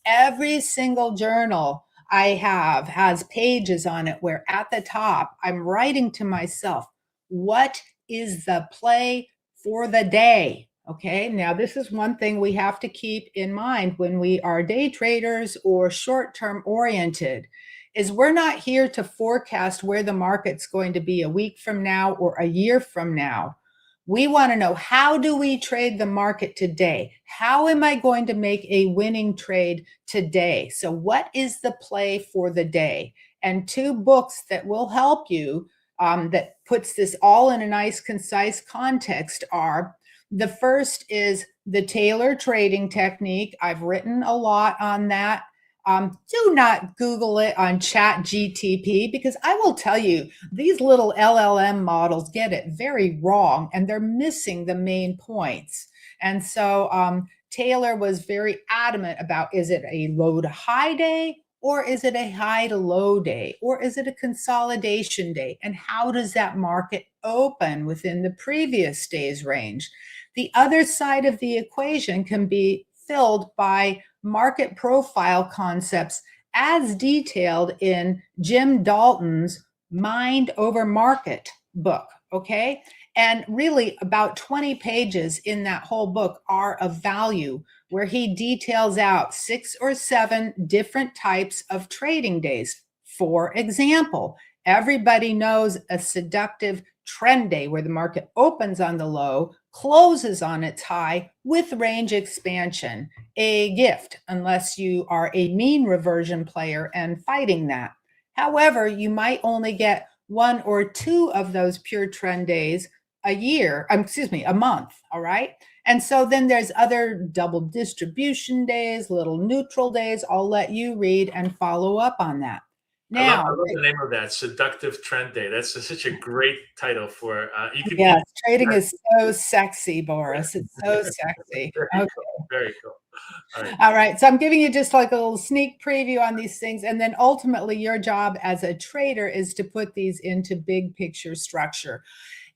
Every single journal I have has pages on it where at the top I'm writing to myself, what is the play for the day? Okay, now this is one thing we have to keep in mind when we are day traders or short-term oriented, is we're not here to forecast where the market's going to be a week from now or a year from now. We want to know, how do we trade the market today? How am I going to make a winning trade today? So what is the play for the day? And two books that will help you that puts this all in a nice, concise context are, the first is The Taylor Trading Technique. I've written a lot on that. Do not Google it on ChatGTP, because I will tell you, these little LLM models get it very wrong and they're missing the main points. And so Taylor was very adamant about, is it a low to high day, or is it a high to low day, or is it a consolidation day? And how does that market open within the previous day's range? The other side of the equation can be filled by market profile concepts as detailed in Jim Dalton's Mind Over Market book, okay? And really about 20 pages in that whole book are of value, where he details out 6 or 7 different types of trading days. For example, everybody knows a seductive trend day where the market opens on the low, closes on its high with range expansion, a gift unless you are a mean reversion player and fighting that. However, you might only get 1 or 2 of those pure trend days a month, all right? And so then there's other double distribution days, little neutral days. I'll let you read and follow up on that. Now, I love the name of that, Seductive Trend Day. That's such a great title for you can. Yes, trading is so sexy, Boris. It's so sexy. Okay. Very cool. All right. So I'm giving you just like a little sneak preview on these things. And then ultimately your job as a trader is to put these into big picture structure.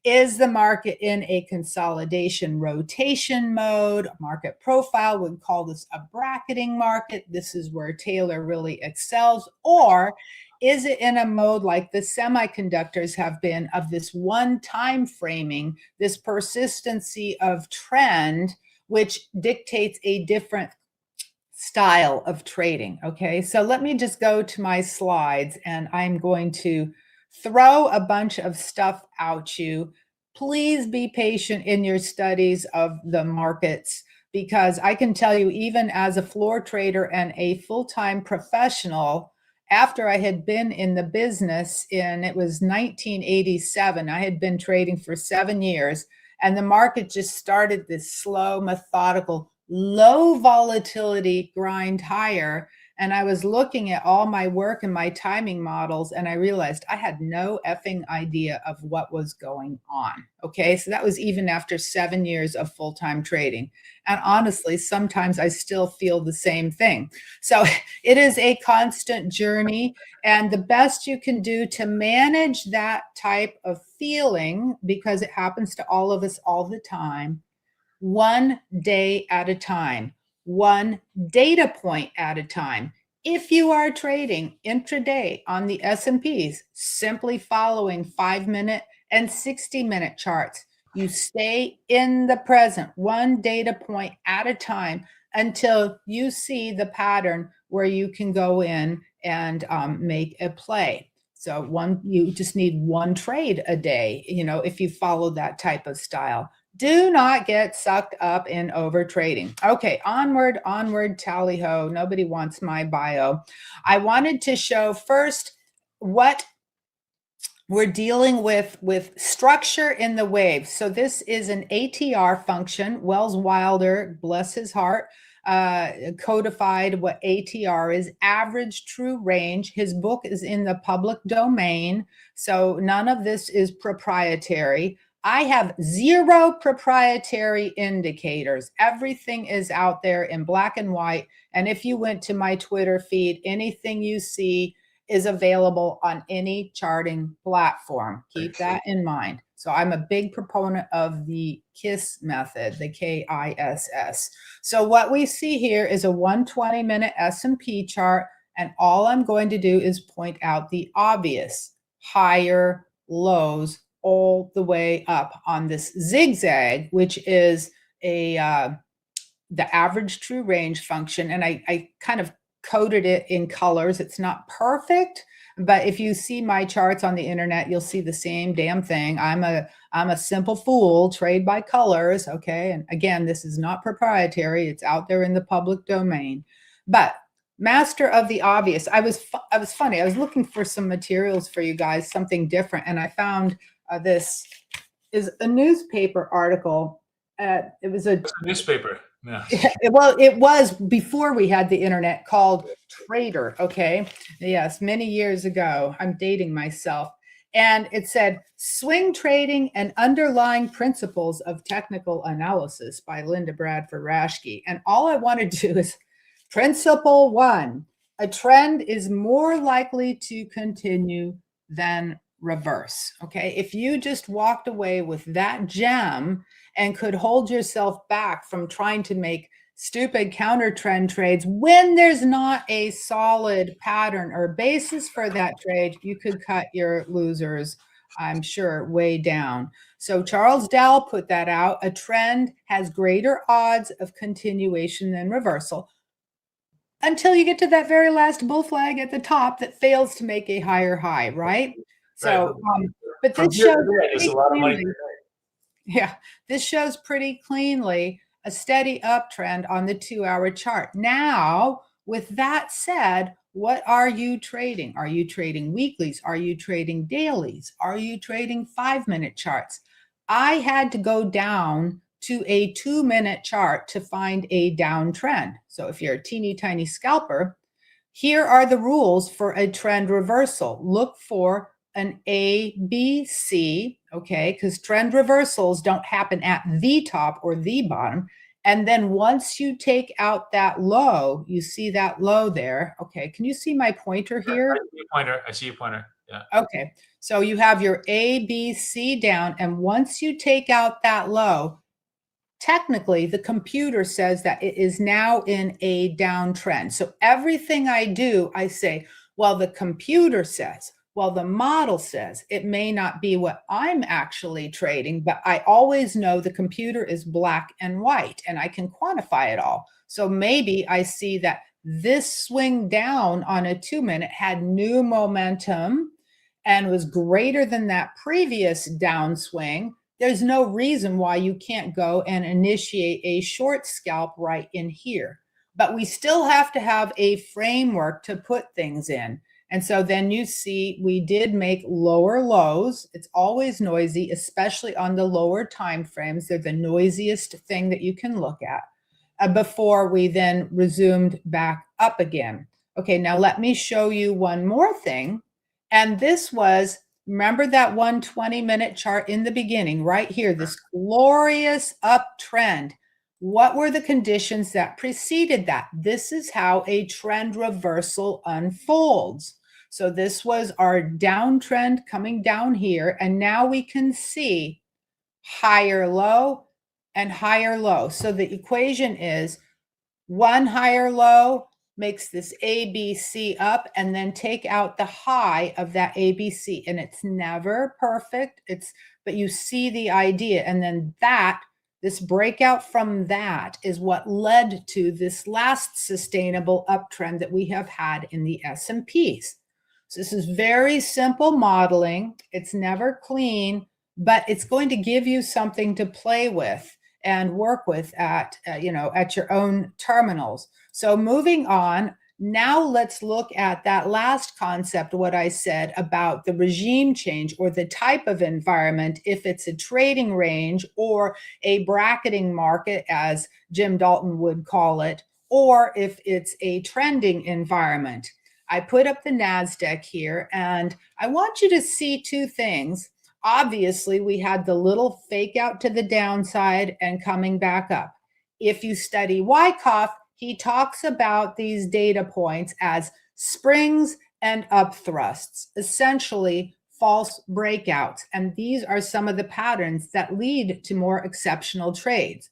Is the market in a consolidation rotation mode? Market profile would call this a bracketing market. This is where Taylor really excels. Or is it in a mode like the semiconductors have been, of this one time framing, this persistency of trend, which dictates a different style of trading? Okay, so let me just go to my slides, and I'm going to throw a bunch of stuff at you. Please be patient in your studies of the markets, because I can tell you, even as a floor trader and a full-time professional, after I had been in the business it was 1987, I had been trading for 7 years, and the market just started this slow, methodical, low volatility grind higher. And I was looking at all my work and my timing models, and I realized I had no effing idea of what was going on. Okay, so that was even after 7 years of full-time trading. And honestly, sometimes I still feel the same thing. So it is a constant journey, and the best you can do to manage that type of feeling, because it happens to all of us all the time, 1 day at a time. 1 data point at a time. If you are trading intraday on the S&Ps, simply following 5-minute and 60-minute charts, you stay in the present, 1 data point at a time, until you see the pattern where you can go in and make a play. So you just need 1 trade a day, if you follow that type of style. Do not get sucked up in over trading. Okay, onward, tally ho. Nobody wants my bio. I wanted to show first what we're dealing with structure in the waves. So this is an ATR function. Wells Wilder, bless his heart, codified what ATR is, average true range. His book is in the public domain, so none of this is proprietary. I have 0 proprietary indicators. Everything is out there in black and white. And if you went to my Twitter feed, anything you see is available on any charting platform. Keep that in mind. So I'm a big proponent of the KISS method, the KISS. So what we see here is a 120-minute S&P chart, and all I'm going to do is point out the obvious higher lows all the way up on this zigzag, which is the average true range function. And I kind of coded it in colors. It's not perfect, but if you see my charts on the internet, you'll see the same damn thing. I'm a simple fool, trade by colors. Okay. And again, this is not proprietary. It's out there in the public domain. But master of the obvious. I was funny. I was looking for some materials for you guys, something different. And I found this is a newspaper article. It was a newspaper. Yeah. Well, it was before we had the internet, called Trader. Okay. Yes. Many years ago. I'm dating myself. And it said, Swing Trading and Underlying Principles of Technical Analysis by Linda Bradford Raschke. And all I want to do is Principle 1, a trend is more likely to continue than reverse. Okay. If you just walked away with that gem and could hold yourself back from trying to make stupid counter trend trades when there's not a solid pattern or basis for that trade, you could cut your losers, I'm sure, way down. So Charles Dow put that out. A trend has greater odds of continuation than reversal until you get to that very last bull flag at the top that fails to make a higher high, right? So, but this shows pretty cleanly, yeah, this shows pretty cleanly a steady uptrend on the 2-hour chart. Now, with that said, what are you trading? Are you trading weeklies? Are you trading dailies? Are you trading 5-minute charts? I had to go down to a 2-minute chart to find a downtrend. So if you're a teeny tiny scalper, here are the rules for a trend reversal. Look for an A, B, C, okay, because trend reversals don't happen at the top or the bottom. And then once you take out that low, you see that low there. Okay, can you see my pointer here? I see your pointer. Yeah. Okay, so you have your A, B, C down, and once you take out that low, technically the computer says that it is now in a downtrend. So everything I do, I say, well, the computer says, well, the model says. It may not be what I'm actually trading, but I always know the computer is black and white and I can quantify it all. So maybe I see that this swing down on a 2-minute had new momentum and was greater than that previous downswing. There's no reason why you can't go and initiate a short scalp right in here. But we still have to have a framework to put things in. And so then you see we did make lower lows. It's always noisy, especially on the lower time frames. They're the noisiest thing that you can look at before we then resumed back up again. Okay, now let me show you one more thing. And this was, remember that 120-minute chart in the beginning right here, this glorious uptrend. What were the conditions that preceded that? This is how a trend reversal unfolds. So this was our downtrend coming down here. And now we can see higher low and higher low. So the equation is one higher low makes this ABC up and then take out the high of that ABC. And it's never perfect. But you see the idea. And then this breakout from that is what led to this last sustainable uptrend that we have had in the S&Ps. So this is very simple modeling. It's never clean, but it's going to give you something to play with and work with at your own terminals. So moving on, now let's look at that last concept, what I said about the regime change or the type of environment, if it's a trading range or a bracketing market, as Jim Dalton would call it, or if it's a trending environment. I put up the NASDAQ here, and I want you to see two things. Obviously, we had the little fake out to the downside and coming back up. If you study Wyckoff, he talks about these data points as springs and up thrusts, essentially false breakouts. And these are some of the patterns that lead to more exceptional trades.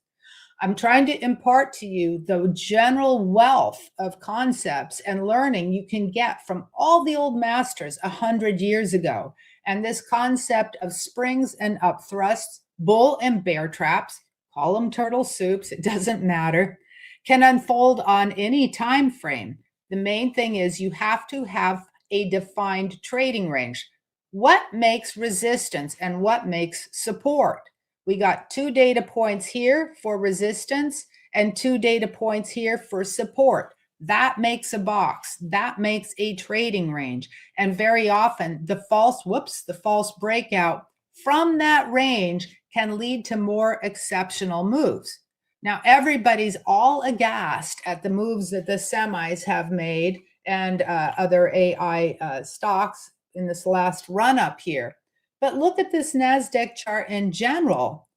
I'm trying to impart to you the general wealth of concepts and learning you can get from all the old masters 100 years ago. And this concept of springs and up thrusts, bull and bear traps, call them turtle soups, it doesn't matter, can unfold on any time frame. The main thing is you have to have a defined trading range. What makes resistance and what makes support? We got 2 data points here for resistance and 2 data points here for support. That makes a box. That makes a trading range. And very often the false breakout from that range can lead to more exceptional moves. Now, everybody's all aghast at the moves that the semis have made and other AI stocks in this last run up here. But look at this NASDAQ chart in general.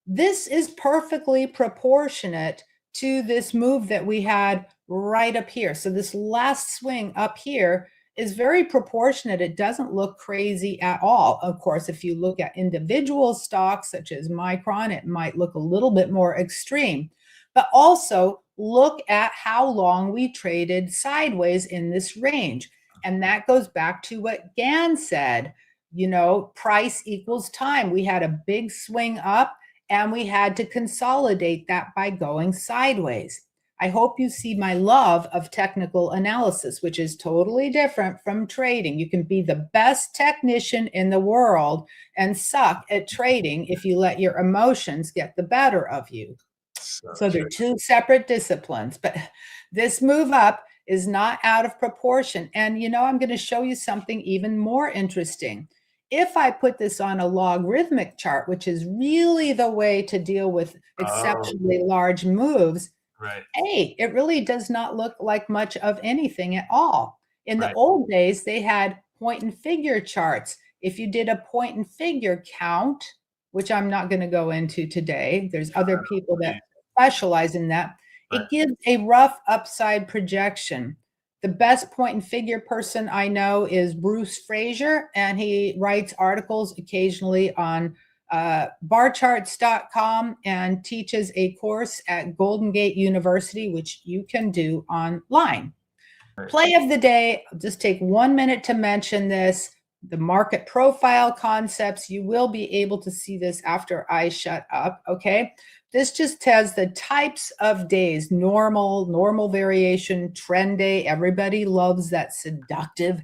This is perfectly proportionate to this move that we had right up here. So this last swing up here is very proportionate. It doesn't look crazy at all. Of course, if you look at individual stocks such as Micron, it might look a little bit more extreme. But also look at how long we traded sideways in this range. And that goes back to what Gann said, you know, price equals time. We had a big swing up and we had to consolidate that by going sideways. I hope you see my love of technical analysis, which is totally different from trading. You can be the best technician in the world and suck at trading if you let your emotions get the better of you. So they're 2 separate disciplines, but this move up is not out of proportion. And you know, I'm going to show you something even more interesting. If I put this on a logarithmic chart, which is really the way to deal with exceptionally large moves, hey, it really does not look like much of anything at all. In the old days, they had point and figure charts. If you did a point and figure count, which I'm not going to go into today, there's other people that specialize in that, it gives a rough upside projection. The best point and figure person I know is Bruce Fraser, and he writes articles occasionally on barcharts.com and teaches a course at Golden Gate University, which you can do online. Play of the day, I'll just take 1 minute to mention this. The market profile concepts, you will be able to see this after I shut up, okay? This just has the types of days, normal variation, trend day. Everybody loves that seductive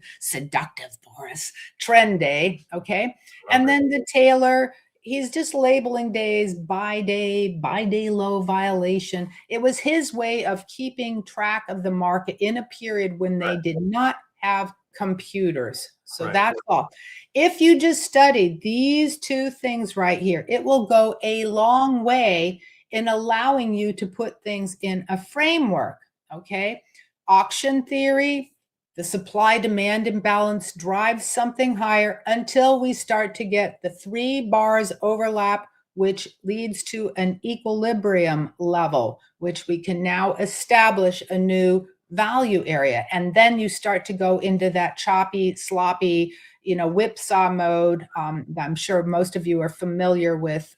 Boris, trend day, okay? And then the Taylor, he's just labeling days, buy day low violation. It was his way of keeping track of the market in a period when they did not have computers. So that's all. If you just study these 2 things right here, it will go a long way in allowing you to put things in a framework, okay? Auction theory, the supply-demand imbalance drives something higher until we start to get the 3 bars overlap, which leads to an equilibrium level, which we can now establish a new value area. And then you start to go into that choppy, sloppy, you know, whipsaw mode. I'm sure most of you are familiar with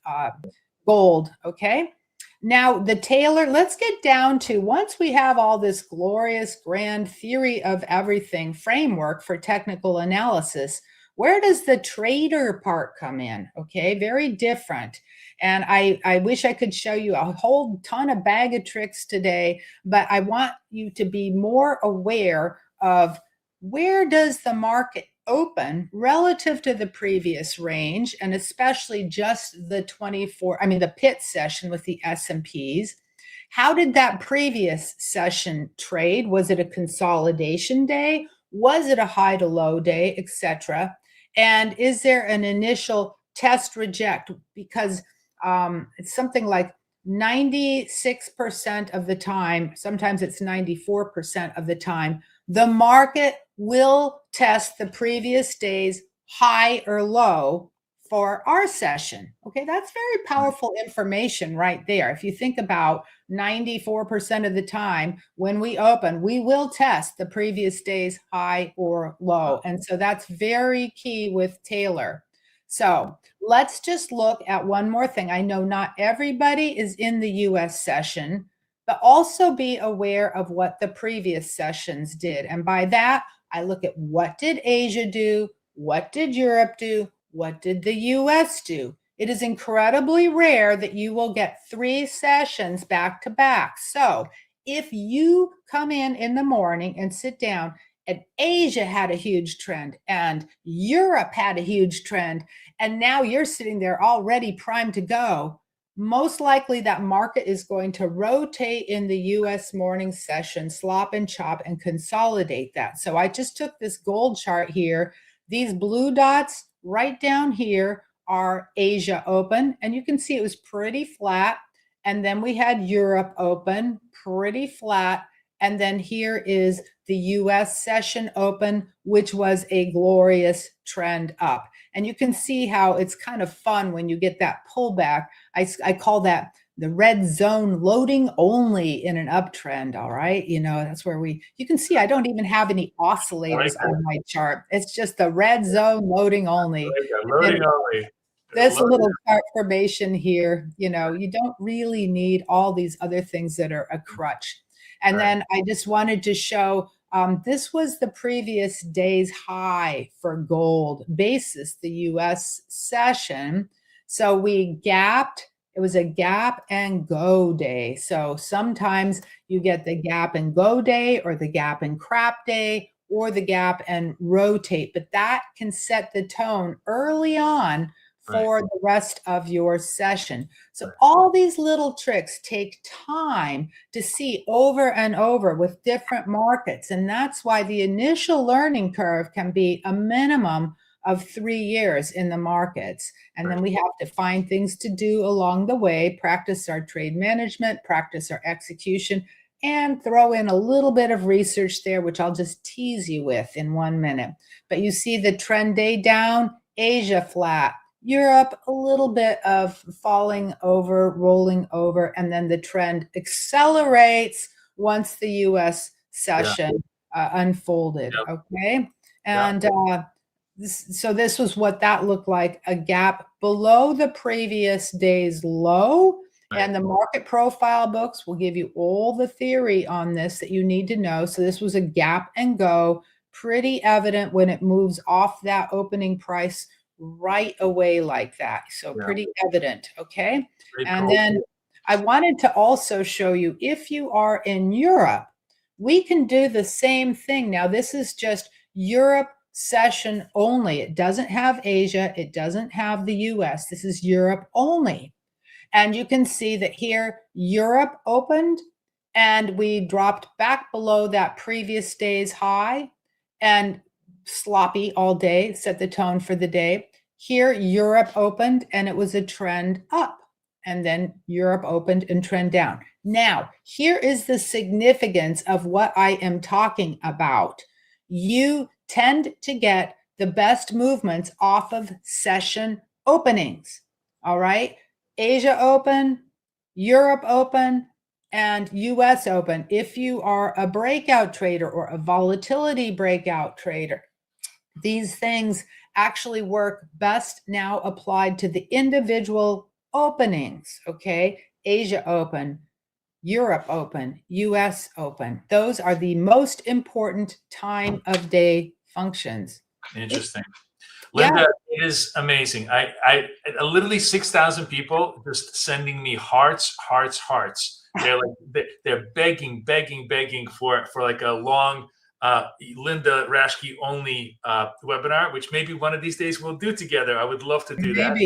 gold, okay? Now, the Taylor, let's get down to, once we have all this glorious grand theory of everything framework for technical analysis, where does the trader part come in? Okay, very different. And I wish I could show you a whole ton of bag of tricks today, but I want you to be more aware of where does the market open relative to the previous range, and especially just the the pit session with the S&Ps. How did that previous session trade? Was it a consolidation day? Was it a high to low day, etc.? And is there an initial test reject? Because it's something like 96% of the time, sometimes it's 94% of the time, the market will test the previous day's high or low for our session. Okay, that's very powerful information right there. If you think about 94% of the time when we open, we will test the previous day's high or low. And so that's very key with Taylor. So let's just look at one more thing. I know not everybody is in the US session, but also be aware of what the previous sessions did. And by that, I look at what did Asia do? What did Europe do? What did the US do? It is incredibly rare that you will get 3 sessions back to back. So if you come in the morning and sit down and Asia had a huge trend and Europe had a huge trend, and now you're sitting there already primed to go, most likely that market is going to rotate in the US morning session, slop and chop, and consolidate that. So I just took this gold chart here. These blue dots right down here are Asia open, and you can see it was pretty flat. And then we had Europe open, pretty flat. And then here is the US session open, which was a glorious trend up. And you can see how it's kind of fun when you get that pullback. I call that the red zone loading only in an uptrend. All right. You know, that's where you can see I don't even have any oscillators on my chart. It's just the red zone loading only. Loading only. This little chart formation here, you know, you don't really need all these other things that are a crutch. And then I just wanted to show, this was the previous day's high for gold basis, the US session. So we gapped. It was a gap and go day. So sometimes you get the gap and go day or the gap and crap day or the gap and rotate, but that can set the tone early on for the rest of your session. So all these little tricks take time to see over and over with different markets. And that's why the initial learning curve can be a minimum of 3 years in the markets. And then we have to find things to do along the way, practice our trade management, practice our execution, and throw in a little bit of research there, which I'll just tease you with in 1 minute. But you see the trend day down, Asia flat, Europe, a little bit of falling over, rolling over, and then the trend accelerates once the US session unfolded, okay? And so this was what that looked like, a gap below the previous day's low, and the market profile books will give you all the theory on this that you need to know. So this was a gap and go, pretty evident when it moves off that opening price right away like that. So pretty evident, okay? And then I wanted to also show you, if you are in Europe, we can do the same thing. Now, this is just Europe session only. It doesn't have Asia. It doesn't have the US. This is Europe only. And you can see that here, Europe opened and we dropped back below that previous day's high and sloppy all day, set the tone for the day. Here, Europe opened and it was a trend up, and then Europe opened and trend down. Now, here is the significance of what I am talking about. You tend to get the best movements off of session openings, all right? Asia open, Europe open, and US open. If you are a breakout trader or a volatility breakout trader, these things actually work best now applied to the individual openings, okay? Asia open, Europe open, US open. Those are the most important time of day functions. Interesting. Linda, it is amazing. I literally 6,000 people just sending me hearts. They're like, they're begging for like a long Linda Raschke only webinar, which maybe one of these days we'll do together. I would love to do that.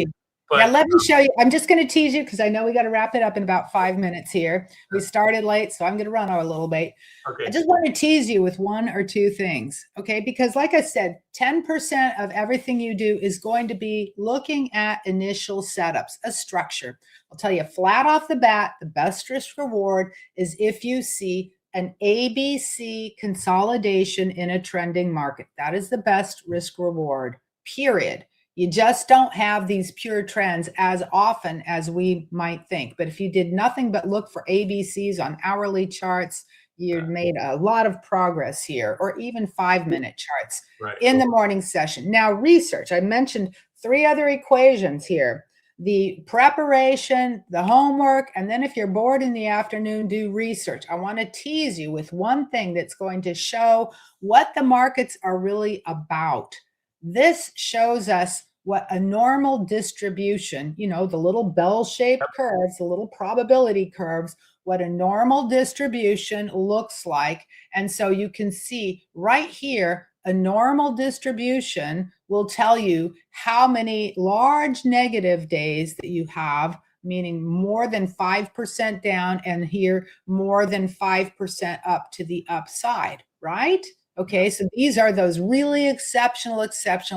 But, yeah, let me show you. I'm just going to tease you because I know we got to wrap it up in about 5 minutes here. We started late, so I'm going to run our little bit. Okay. I just want to tease you with 1 or 2 things, okay? Because like I said, 10% of everything you do is going to be looking at initial setups, a structure. I'll tell you flat off the bat, the best risk reward is if you see an ABC consolidation in a trending market. That is the best risk reward, period. You just don't have these pure trends as often as we might think. But if you did nothing but look for ABCs on hourly charts, you'd made a lot of progress here, or even 5-minute charts in the morning session. Now, research, I mentioned 3 other equations here: the preparation, the homework, and then if you're bored in the afternoon, do research. I want to tease you with one thing that's going to show what the markets are really about. This shows us what a normal distribution, you know, the little bell-shaped curves, the little probability curves, what a normal distribution looks like. And so you can see right here, a normal distribution will tell you how many large negative days that you have, meaning more than 5% down, and here more than 5% up to the upside, right? Okay, so these are those really exceptional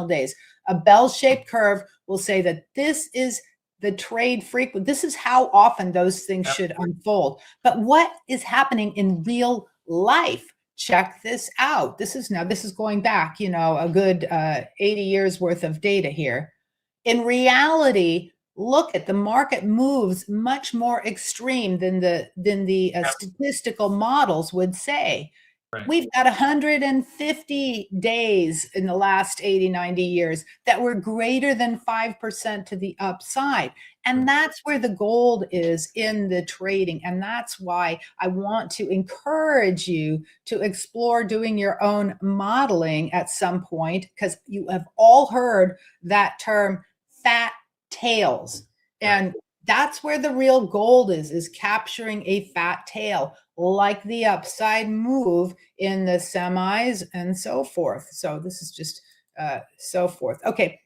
days. A bell-shaped curve will say that this is the trade frequency. This is how often those things should unfold. But what is happening in real life? Check this out. This is going back, you know, a good 80 years worth of data here. In reality, look at the market moves much more extreme than the statistical models would say. We've got 150 days in the last 80, 90 years that were greater than 5% to the upside. And that's where the gold is in the trading. And that's why I want to encourage you to explore doing your own modeling at some point, because you have all heard that term, fat tails. And that's where the real gold is capturing a fat tail, like the upside move in the semis and so forth. So this is just so forth. Okay,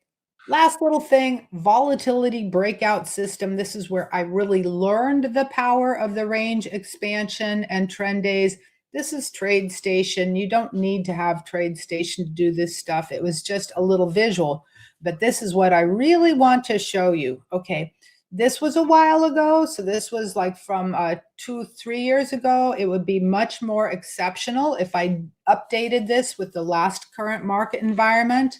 last little thing, volatility breakout system. This is where I really learned the power of the range expansion and trend days. This is TradeStation. You don't need to have TradeStation to do this stuff. It was just a little visual, but this is what I really want to show you. Okay. This was a while ago, so this was like from 2-3 years ago. It would be much more exceptional if I updated this with the last current market environment.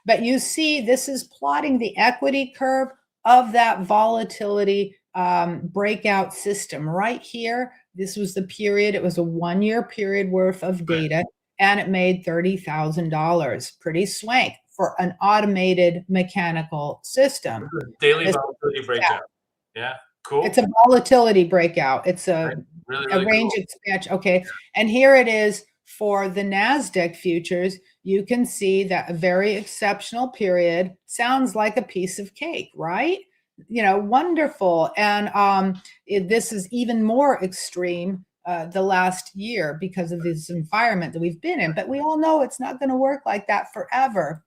But you see, this is plotting the equity curve of that volatility breakout system right here. This was the period. It was a 1-year period worth of data, and it made $30,000. Pretty swank for an automated mechanical system. Daily volatility breakout. Yeah, cool. It's a volatility breakout. It's a range expansion. Okay, and here it is for the NASDAQ futures. You can see that a very exceptional period sounds like a piece of cake, right? You know, wonderful. And this is even more extreme the last year because of this environment that we've been in. But we all know it's not going to work like that forever.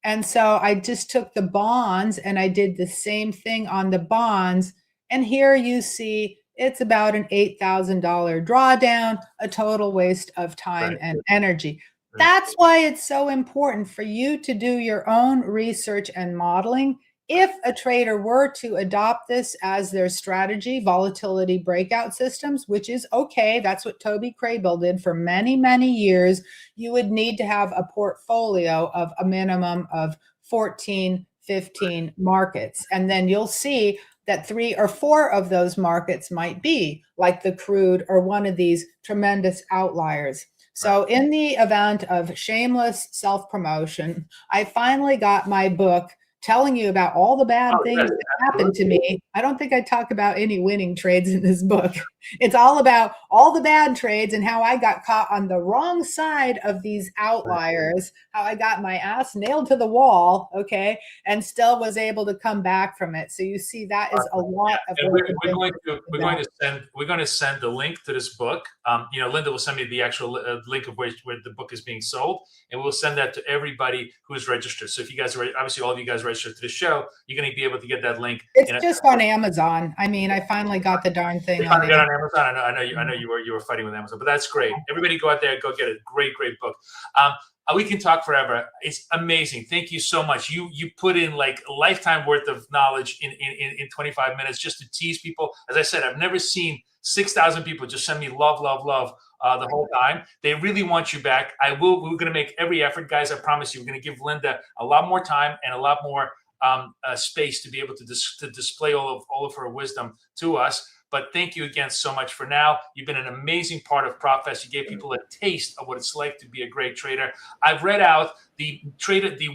And so I just took the bonds and I did the same thing on the bonds. And here you see it's about an $8,000 drawdown, a total waste of time and energy. That's why it's so important for you to do your own research and modeling. If a trader were to adopt this as their strategy, volatility breakout systems, which is okay, that's what Toby Craybill did for many, many years, you would need to have a portfolio of a minimum of 14, 15 markets. And then you'll see that 3 or 4 of those markets might be like the crude or one of these tremendous outliers. So in the event of shameless self-promotion, I finally got my book telling you about all the bad things that happened to me. I don't think I talk about any winning trades in this book. It's all about all the bad trades and how I got caught on the wrong side of these outliers, how I got my ass nailed to the wall, okay, and still was able to come back from it. So you see, that is a lot of we're going to send the link to this book. You know, Linda will send me the actual link of where the book is being sold, and we'll send that to everybody who is registered. So if you guys are obviously all of you guys registered to the show, you're going to be able to get that link. It's just on Amazon. I mean, I finally got the darn thing. You finally got on Amazon. I know you were fighting with Amazon, but that's great. Everybody go out there, go get it. Great book. We can talk forever. It's amazing. Thank you so much. You put in like a lifetime worth of knowledge in 25 minutes just to tease people. As I said, I've never seen 6,000 people just send me love the whole time. They really want you back. We're going to make every effort, guys. I promise you, we're going to give Linda a lot more time and a lot more space to be able to display all of her wisdom to us. But thank you again so much for now. You've been an amazing part of PropFest. You gave people a taste of what it's like to be a great trader. I've read out the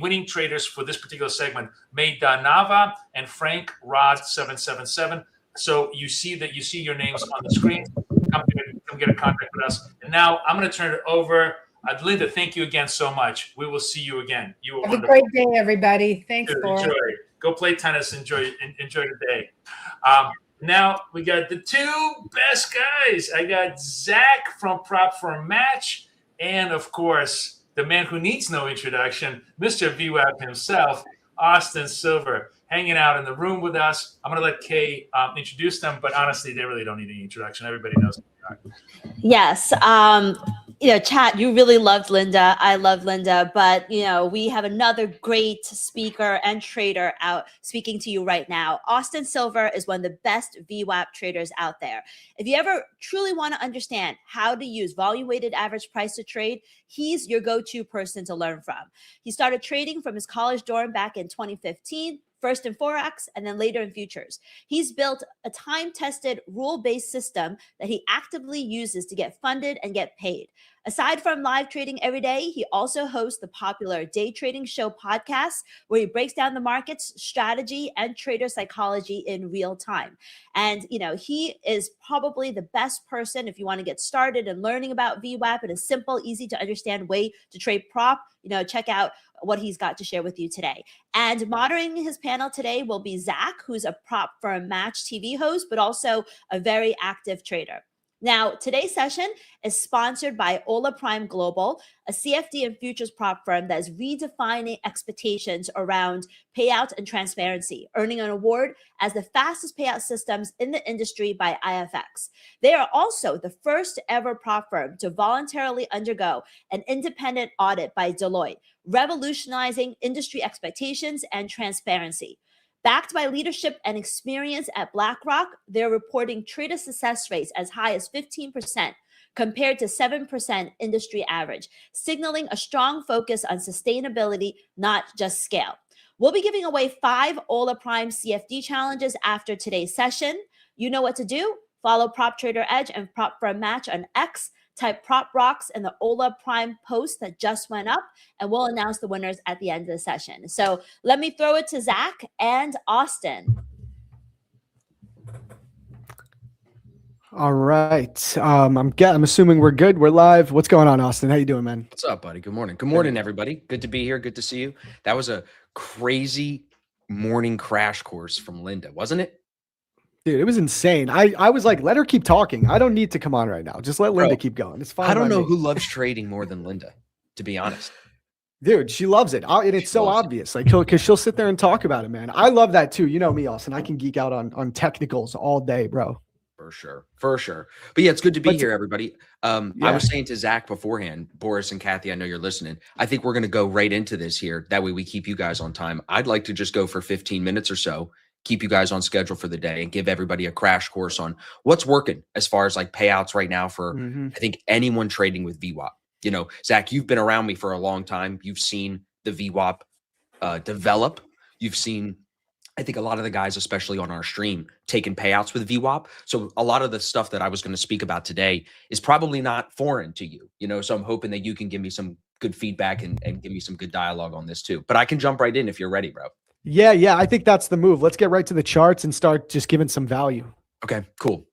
winning traders for this particular segment, Maida Nava and Frank Rod 777. So you see your names on the screen. Come get a contact with us. And now I'm going to turn it over. Linda, thank you again so much. We will see you again. You were Have wonderful. a great day, everybody. Thanks, Boris. Enjoy. Go play tennis. Enjoy the day. Now we got the two best guys. I got Zach from Prop for a Match, and of course, the man who needs no introduction, Mr. VWAP himself, Austin Silver, hanging out in the room with us. I'm going to let Kay introduce them, but honestly, they really don't need any introduction. Everybody knows who they are. Yes. Chat, you really loved Linda. I love Linda, but we have another great speaker and trader out speaking to you right now. Austin Silver is one of the best VWAP traders out there. If you ever truly want to understand how to use volume weighted average price to trade, he's your go-to person to learn from. He started trading from his college dorm back in 2015. First in Forex and then later in futures. He's built a time-tested, rule-based system that he actively uses to get funded and get paid. Aside from live trading every day, he also hosts the popular Day Trading Show podcast, where he breaks down the market's strategy and trader psychology in real time. And, he is probably the best person if you want to get started and learning about VWAP in a simple, easy to understand way to trade prop. Check out what he's got to share with you today. And moderating his panel today will be Zach, who's a Prop for a Match TV host, but also a very active trader. Now, today's session is sponsored by Ola Prime Global, a CFD and futures prop firm that is redefining expectations around payouts and transparency, earning an award as the fastest payout systems in the industry by IFX. They are also the first ever prop firm to voluntarily undergo an independent audit by Deloitte, revolutionizing industry expectations and transparency. Backed by leadership and experience at BlackRock, they're reporting trader success rates as high as 15% compared to 7% industry average, signaling a strong focus on sustainability, not just scale. We'll be giving away 5 Ola Prime CFD challenges after today's session. You know what to do. Follow Prop Trader Edge and Prop for a Match on X. Type Prop Rocks in the Ola Prime post that just went up, and we'll announce the winners at the end of the session. So let me throw it to Zach and Austin. All right. I'm assuming we're good. We're live. What's going on, Austin? How you doing, man? What's up, buddy? Good morning. Good morning, everybody. Good to be here. Good to see you. That was a crazy morning crash course from Linda, wasn't it? Dude, it was insane. I was like, let her keep talking. I don't need to come on right now. Just let Linda keep going. It's fine. I don't know who loves trading more than Linda, to be honest. Dude, she loves it. And it's so obvious. Like, because she'll sit there and talk about it, man. I love that too. You know me, Austin. I can geek out on technicals all day, bro. For sure. For sure. But yeah, it's good to be here, everybody. I was saying to Zach beforehand, Boris and Kathy, I know you're listening. I think we're going to go right into this here. That way we keep you guys on time. I'd like to just go for 15 minutes or so, keep you guys on schedule for the day, and give everybody a crash course on what's working as far as like payouts right now for, I think, anyone trading with VWAP. Zach, you've been around me for a long time. You've seen the VWAP develop. You've seen, I think, a lot of the guys, especially on our stream, taking payouts with VWAP. So a lot of the stuff that I was going to speak about today is probably not foreign to you, so I'm hoping that you can give me some good feedback and give me some good dialogue on this too. But I can jump right in if you're ready, bro. Yeah. I think that's the move. Let's get right to the charts and start just giving some value. Okay, cool.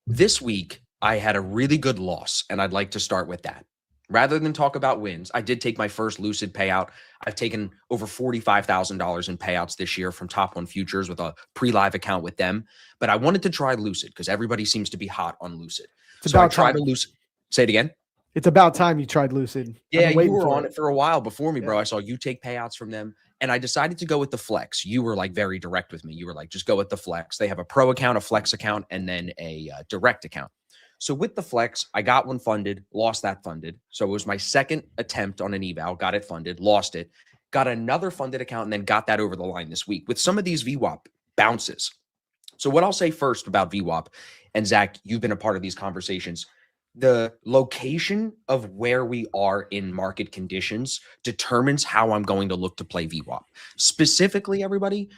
This week, I had a really good loss, and I'd like to start with that. Rather than talk about wins, I did take my first Lucid payout. I've taken over $45,000 in payouts this year from Top One Futures with a pre-live account with them. But I wanted to try Lucid because everybody seems to be hot on Lucid. So I tried a Lucid. Say it again. It's about time you tried Lucid. Yeah, you were on it for a while before me, bro. I saw you take payouts from them. And I decided to go with the Flex. You were like very direct with me. You were like, just go with the Flex. They have a pro account, a Flex account, and then a direct account. So with the Flex, I got one funded, lost that funded. So it was my second attempt on an eval, got it funded, lost it, got another funded account, and then got that over the line this week with some of these VWAP bounces. So what I'll say first about VWAP, and Zach, you've been a part of these conversations. the location of where we are in market conditions determines how I'm going to look to play VWAP. Specifically, everybody,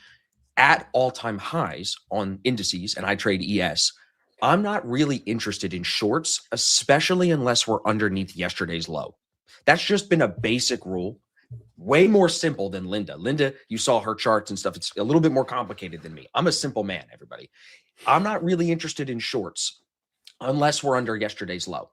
at all-time highs on indices, and I trade ES, I'm not really interested in shorts, especially unless we're underneath yesterday's low. That's just been a basic rule. Way more simple than Linda. Linda, you saw her charts and stuff. It's a little bit more complicated than me. I'm a simple man, everybody. I'm not really interested in shorts unless we're under yesterday's low.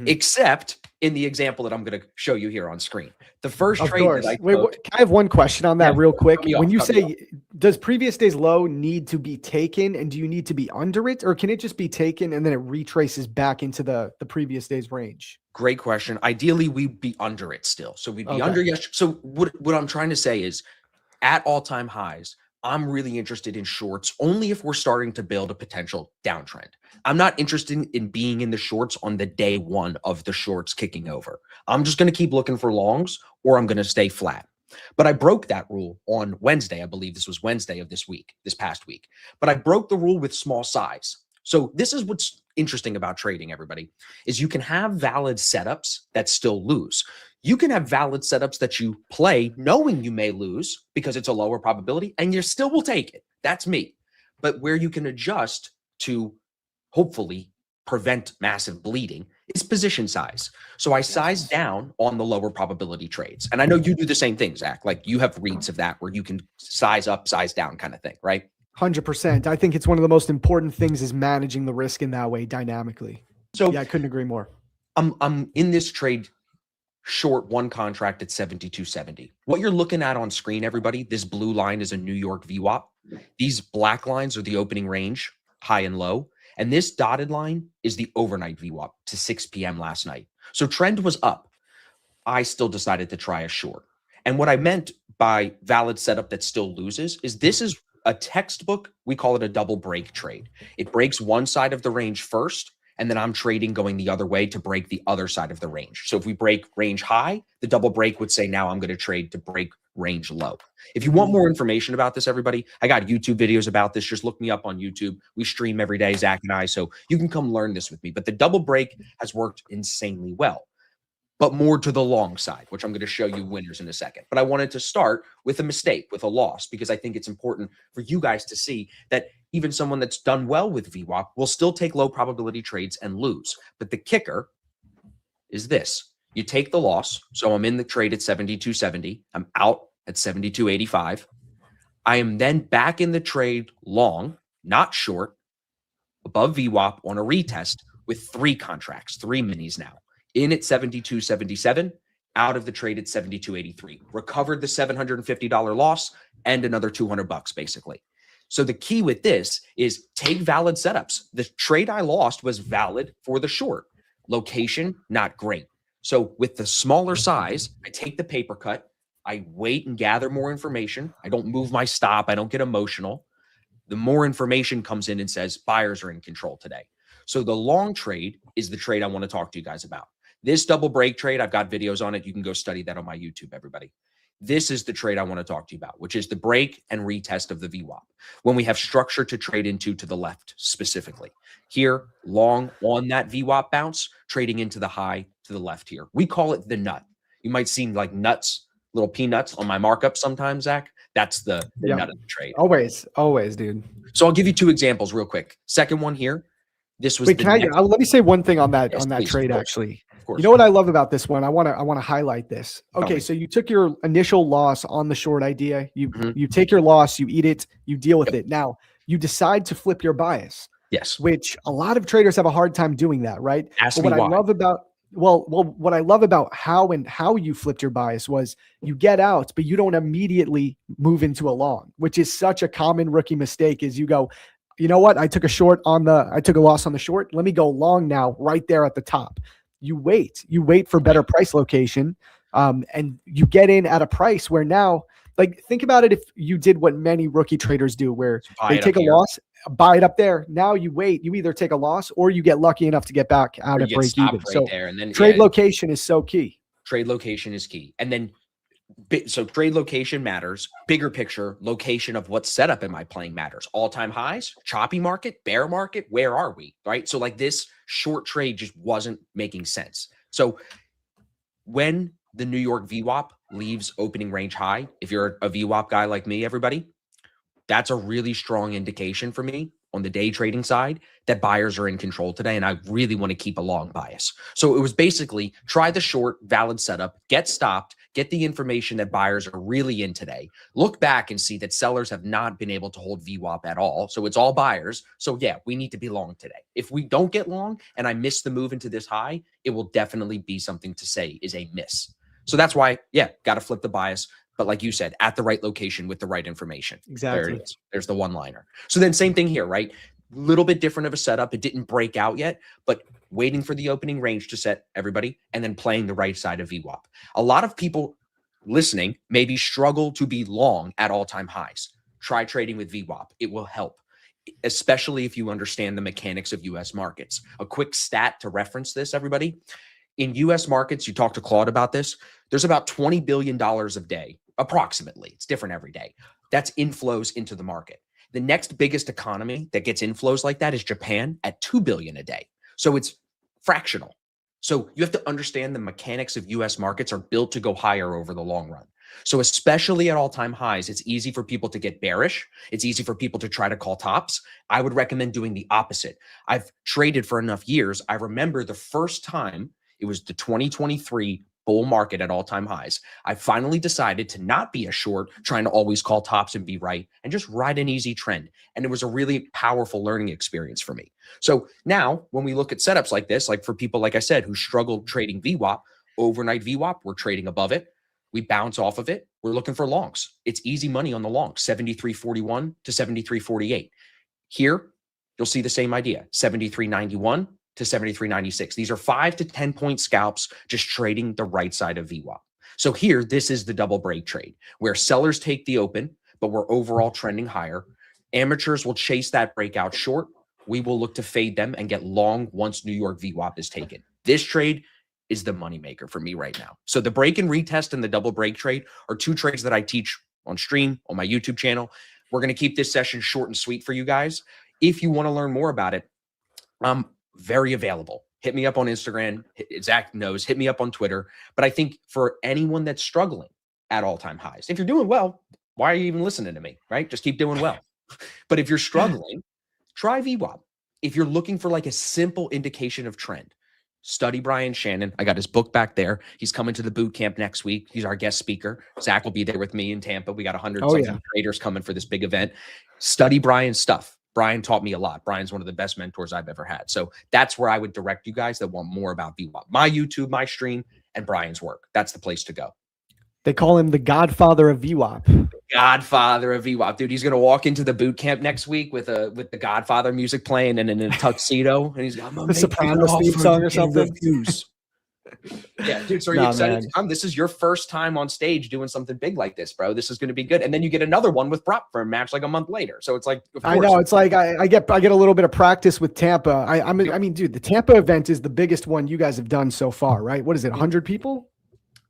Except in the example that I'm going to show you here on screen. The first Of trade course. that I Wait, took, can I have one question on that real quick? cut me off, When you cut me say, does previous day's low need to be taken, and do you need to be under it, or can it just be taken and then it retraces back into the previous day's range? great question. Ideally, we'd be under it still. So we'd be under yesterday. So what I'm trying to say is at all-time highs, I'm really interested in shorts only if we're starting to build a potential downtrend. I'm not interested in being in the shorts on the day one of the shorts kicking over. I'm just going to keep looking for longs, or I'm going to stay flat. But I broke that rule on Wednesday. I believe this was Wednesday of this past week. But I broke the rule with small size. So this is what's interesting about trading, everybody, is you can have valid setups that still lose. You can have valid setups that you play knowing you may lose because it's a lower probability, and you still will take it. That's me. But where you can adjust to hopefully prevent massive bleeding is position size. So I size down on the lower probability trades. And I know you do the same thing, Zach. Like you have reads of that where you can size up, size down kind of thing, right? 100%. I think it's one of the most important things is managing the risk in that way dynamically. So yeah, I couldn't agree more. I'm in this trade short one contract at 72.70. What you're looking at on screen, everybody, this blue line is a New York VWAP. These black lines are the opening range, high and low. And this dotted line is the overnight VWAP to 6 p.m. last night. So trend was up. I still decided to try a short. And what I meant by valid setup that still loses is this is a textbook. We call it a double break trade. It breaks one side of the range first, and then I'm trading going the other way to break the other side of the range. So if we break range high, the double break would say, now I'm going to trade to break range low. If you want more information about this, everybody, I got YouTube videos about this. Just look me up on YouTube. We stream every day, Zach and I, so you can come learn this with me. But the double break has worked insanely well, but more to the long side, which I'm going to show you winners in a second. But I wanted to start with a mistake, with a loss, because I think it's important for you guys to see that even someone that's done well with VWAP will still take low probability trades and lose. But the kicker is this. You take the loss. So I'm in the trade at 72.70. I'm out at 72.85. I am then back in the trade long, not short, above VWAP on a retest with 3 contracts, 3 minis now. In at 72.77, out of the trade at 72.83. Recovered the $750 loss and another $200 basically. So the key with this is take valid setups. The trade I lost was valid for the short. Location, not great. So with the smaller size, I take the paper cut. I wait and gather more information. I don't move my stop. I don't get emotional. The more information comes in and says buyers are in control today. So the long trade is the trade I want to talk to you guys about. This double break trade, I've got videos on it. You can go study that on my YouTube, everybody. This is the trade I want to talk to you about, which is the break and retest of the VWAP. When we have structure to trade into to the left specifically. Here, long on that VWAP bounce, trading into the high to the left here. We call it the nut. You might see like nuts, little peanuts on my markup sometimes, Zach. That's the nut of the trade. Always, dude. So I'll give you 2 examples real quick. Second one here. This was Wait, let me say one thing on that please, trade actually. You know what I love about this one? I want to highlight this. Okay, so you took your initial loss on the short idea. You take your loss, you eat it, you deal with it. Now you decide to flip your bias. Yes. Which a lot of traders have a hard time doing that, right? Ask me why. I love about what I love about how you flipped your bias was you get out, but you don't immediately move into a long, which is such a common rookie mistake. Is you go, you know what? I took a loss on the short. Let me go long now, right there at the top. You wait for better price location, and you get in at a price where now, like, think about it. If you did what many rookie traders do, where they take a loss, buy it up there. Now you wait, you either take a loss or you get lucky enough to get back out at break even. So there, and then trade location is so key. Trade location is key. And then So trade location matters. Bigger picture, location of what setup am I playing matters. All-time highs, choppy market, bear market, where are we, right? So like this short trade just wasn't making sense. So when the New York VWAP leaves opening range high, if you're a VWAP guy like me, everybody, that's a really strong indication for me on the day trading side that buyers are in control today, and I really want to keep a long bias. So it was basically try the short, valid setup, get stopped, get the information that buyers are really in today, look back and see that sellers have not been able to hold VWAP at all. So it's all buyers. So yeah, we need to be long today. If we don't get long and I miss the move into this high, it will definitely be something to say is a miss. So that's why, yeah, got to flip the bias. But like you said, at the right location with the right information. Exactly. There it is. There's the one-liner. So then same thing here, right? Little bit different of a setup. It didn't break out yet, but waiting for the opening range to set everybody and then playing the right side of VWAP. A lot of people listening maybe struggle to be long at all-time highs. Try trading with VWAP. It will help, especially if you understand the mechanics of U.S. markets. A quick stat to reference this, everybody. In U.S. markets, you talked to Claude about this, there's about $20 billion a day, approximately. It's different every day. That's inflows into the market. The next biggest economy that gets inflows like that is Japan at $2 billion a day. So it's fractional. So you have to understand the mechanics of U.S. markets are built to go higher over the long run. So especially at all-time highs, it's easy for people to get bearish. It's easy for people to try to call tops. I would recommend doing the opposite. I've traded for enough years. I remember the first time it was the 2023 bull market at all-time highs. I finally decided to not be a short, trying to always call tops and be right, and just ride an easy trend. And it was a really powerful learning experience for me. So now when we look at setups like this, like for people, like I said, who struggled trading VWAP, overnight VWAP, we're trading above it. We bounce off of it. We're looking for longs. It's easy money on the long, 73.41 to 73.48. Here, you'll see the same idea, 73.91 to 73.96. These are 5 to 10 point scalps, just trading the right side of VWAP. So here, this is the double break trade where sellers take the open, but we're overall trending higher. Amateurs will chase that breakout short. We will look to fade them and get long once New York VWAP is taken. This trade is the moneymaker for me right now. So the break and retest and the double break trade are two trades that I teach on stream on my YouTube channel. We're going to keep this session short and sweet for you guys. If you want to learn more about it, very available. Hit me up on Instagram. Zach knows. Hit me up on Twitter. But I think for anyone that's struggling at all-time highs, if you're doing well, why are you even listening to me, right? Just keep doing well. But if you're struggling, try VWAP. If you're looking for like a simple indication of trend, study Brian Shannon. I got his book back there. He's coming to the boot camp next week. He's our guest speaker. Zach will be there with me in Tampa. We got 100 traders coming for this big event. Study Brian's stuff. Brian taught me a lot. Brian's one of the best mentors I've ever had. So that's where I would direct you guys that want more about VWAP. My YouTube, my stream, and Brian's work. That's the place to go. They call him the godfather of VWAP. Godfather of VWAP. Dude, he's going to walk into the boot camp next week with the Godfather music playing and in a tuxedo. And he's got the Sopranos theme song or something. Yeah, dude, so are you excited to come? This is your first time on stage doing something big like this, bro. This is going to be good. And then you get another one with prop for a match like a month later. So it's like, of course. I know. It's like I get a little bit of practice with Tampa. I mean, dude, the Tampa event is the biggest one you guys have done so far, right? What is it, 100 people?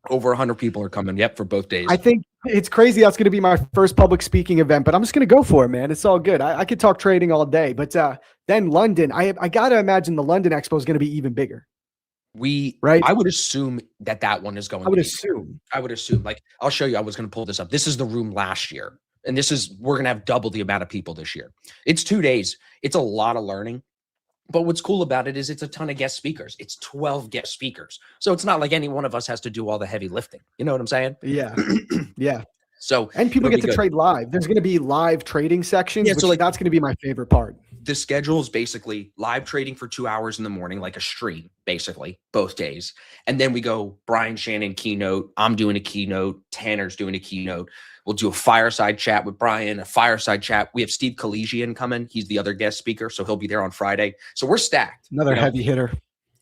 Over 100 people are coming. Yep, for both days. I think it's crazy. That's going to be my first public speaking event, but I'm just going to go for it, man. It's all good. I could talk trading all day, but then London, I got to imagine the London Expo is going to be even bigger. I would assume that one is going. I would assume. Like, I'll show you. I was going to pull this up. This is the room last year, and we're going to have double the amount of people this year. It's 2 days. It's a lot of learning, but what's cool about it is it's a ton of guest speakers. It's 12 guest speakers, so it's not like any one of us has to do all the heavy lifting. You know what I'm saying? Yeah, yeah. So and people get to trade live. There's going to be live trading sections. Yeah, so like that's going to be my favorite part. The schedule is basically live trading for 2 hours in the morning, like a stream, basically, both days. And then we go Brian Shannon keynote. I'm doing a keynote. Tanner's doing a keynote. We'll do a fireside chat with Brian, a fireside chat. We have Steve Collegian coming. He's the other guest speaker, so he'll be there on Friday. So we're stacked. Another heavy hitter.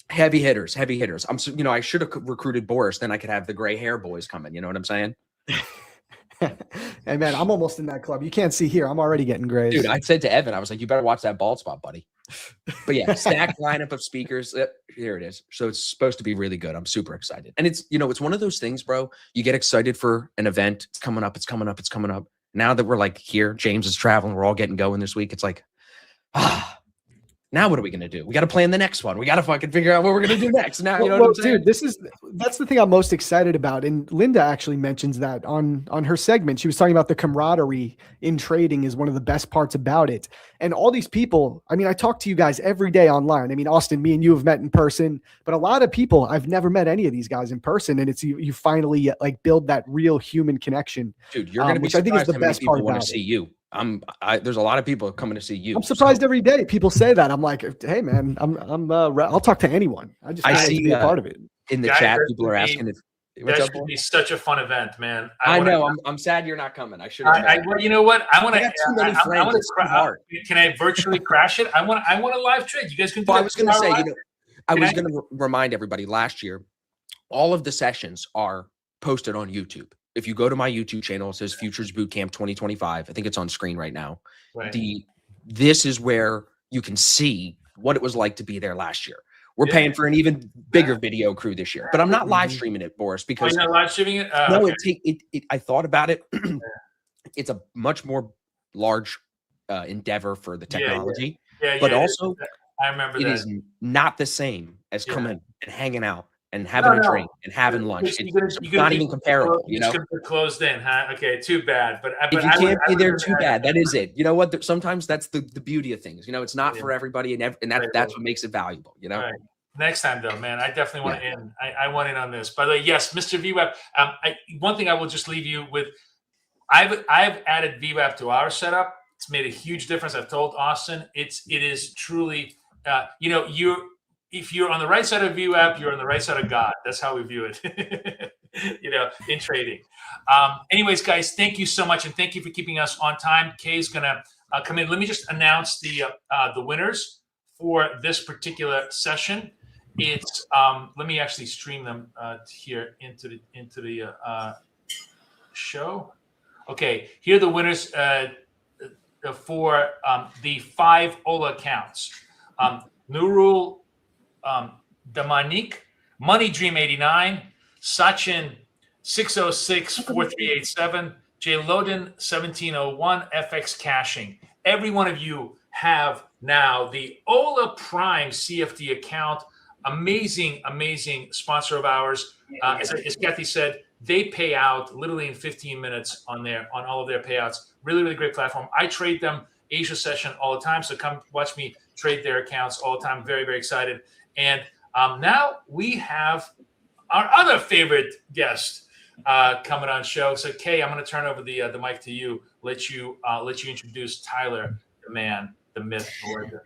Heavy hitters. I should have recruited Boris. Then I could have the gray hair boys coming. You know what I'm saying? Hey man, I'm almost in that club. You can't see here. I'm already getting grays. Dude, I said to Evan, I was like, you better watch that bald spot, buddy. But yeah, stacked lineup of speakers. Here it is. So it's supposed to be really good. I'm super excited. And it's, you know, it's one of those things, bro. You get excited for an event. It's coming up. It's coming up. It's coming up. Now that we're like here, James is traveling. We're all getting going this week. It's like, now what are we going to do? We got to plan the next one. We got to fucking figure out what we're going to do next. Now, you know what I'm saying? Dude, that's the thing I'm most excited about. And Linda actually mentions that on her segment. She was talking about the camaraderie in trading is one of the best parts about it. And all these people, I mean, I talk to you guys every day online. I mean, Austin, me and you have met in person, but a lot of people, I've never met any of these guys in person. And it's you finally like build that real human connection. Dude, you're going to be which I think is the best part about to see you. There's a lot of people coming to see you. I'm surprised every day people say that. I'm like, hey man, I'll talk to anyone. I see to be a part of it. In the chat, people are asking if that should be such a fun event, man. I know. I'm sad you're not coming. I should. Well, you know what? I want to. Too many friends. Can I virtually crash it? I want a live trade. You guys can do I was going to say, I was going to remind everybody last year, all of the sessions are posted on YouTube. If you go to my YouTube channel, it says Futures Bootcamp 2025. I think it's on screen right now. Right. This is where you can see what it was like to be there last year. We're paying for an even bigger video crew this year, but I'm not live streaming it, Boris, because you're not live streaming it. No, okay. I thought about it. It's a much more large endeavor for the technology, but also I remember it is not the same as coming and hanging out and having a drink and having lunch. It's not even comparable, you know? Closed in, huh? Okay, too bad. But if you can't be there, too bad. That is it. You know what? Sometimes that's the beauty of things. You know, it's not for everybody, and that's what makes it valuable, you know? Right. Next time, though, man, I definitely want to end. I want in on this. By the way, yes, Mr. VWAP. One thing I will just leave you with, I've added VWAP to our setup. It's made a huge difference. I've told Austin, it is truly, if you're on the right side of VWAP, you're on the right side of God. That's how we view it, in trading. Anyways, guys, thank you so much. And thank you for keeping us on time. Kay's going to come in. Let me just announce the winners for this particular session. It's, let me actually stream them here into the show. Okay, here are the winners for the 5 OLA accounts. Nurul Damanik, Money Dream 89, Sachin 606-4387, J Loden 1701, FX Caching. Every one of you have now the OLA Prime CFD account. Amazing sponsor of ours. As Kathy said, they pay out literally in 15 minutes on all of their payouts. Really great platform. I trade them Asia session all the time, so come watch me trade their accounts all the time. Very excited. And now we have our other favorite guest coming on show. So Kay, I'm going to turn over the mic to you. Let you introduce Tyler, the man, the myth, the legend.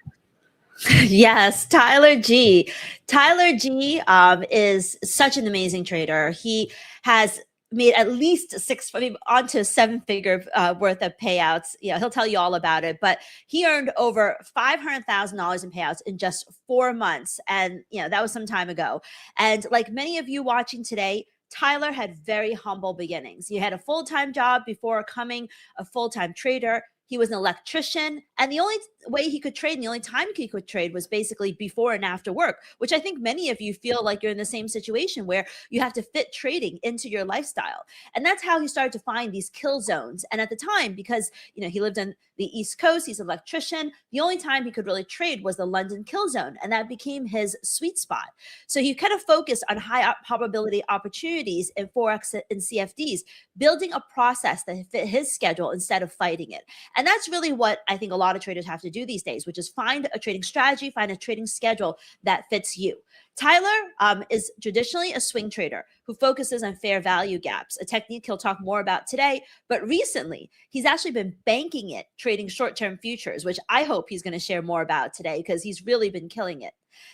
Yes, Tyler G. Tyler G is such an amazing trader. He has made at least 6, onto 7-figure worth of payouts. He'll tell you all about it, but he earned over $500,000 in payouts in just 4 months. And, that was some time ago. And like many of you watching today, Tyler had very humble beginnings. He had a full-time job before becoming a full-time trader. He was an electrician, and the only way he could trade and the only time he could trade was basically before and after work, which I think many of you feel like you're in the same situation where you have to fit trading into your lifestyle. And that's how he started to find these kill zones. And at the time, because he lived on the East Coast, he's an electrician, the only time he could really trade was the London kill zone, and that became his sweet spot. So he kind of focused on high probability opportunities in Forex and CFDs, building a process that fit his schedule instead of fighting it. And that's really what I think a lot of traders have to do these days, which is find a trading strategy, find a trading schedule that fits you. Tyler is traditionally a swing trader who focuses on fair value gaps, a technique he'll talk more about today. But recently, he's actually been banking it, trading short-term futures, which I hope he's going to share more about today because he's really been killing it.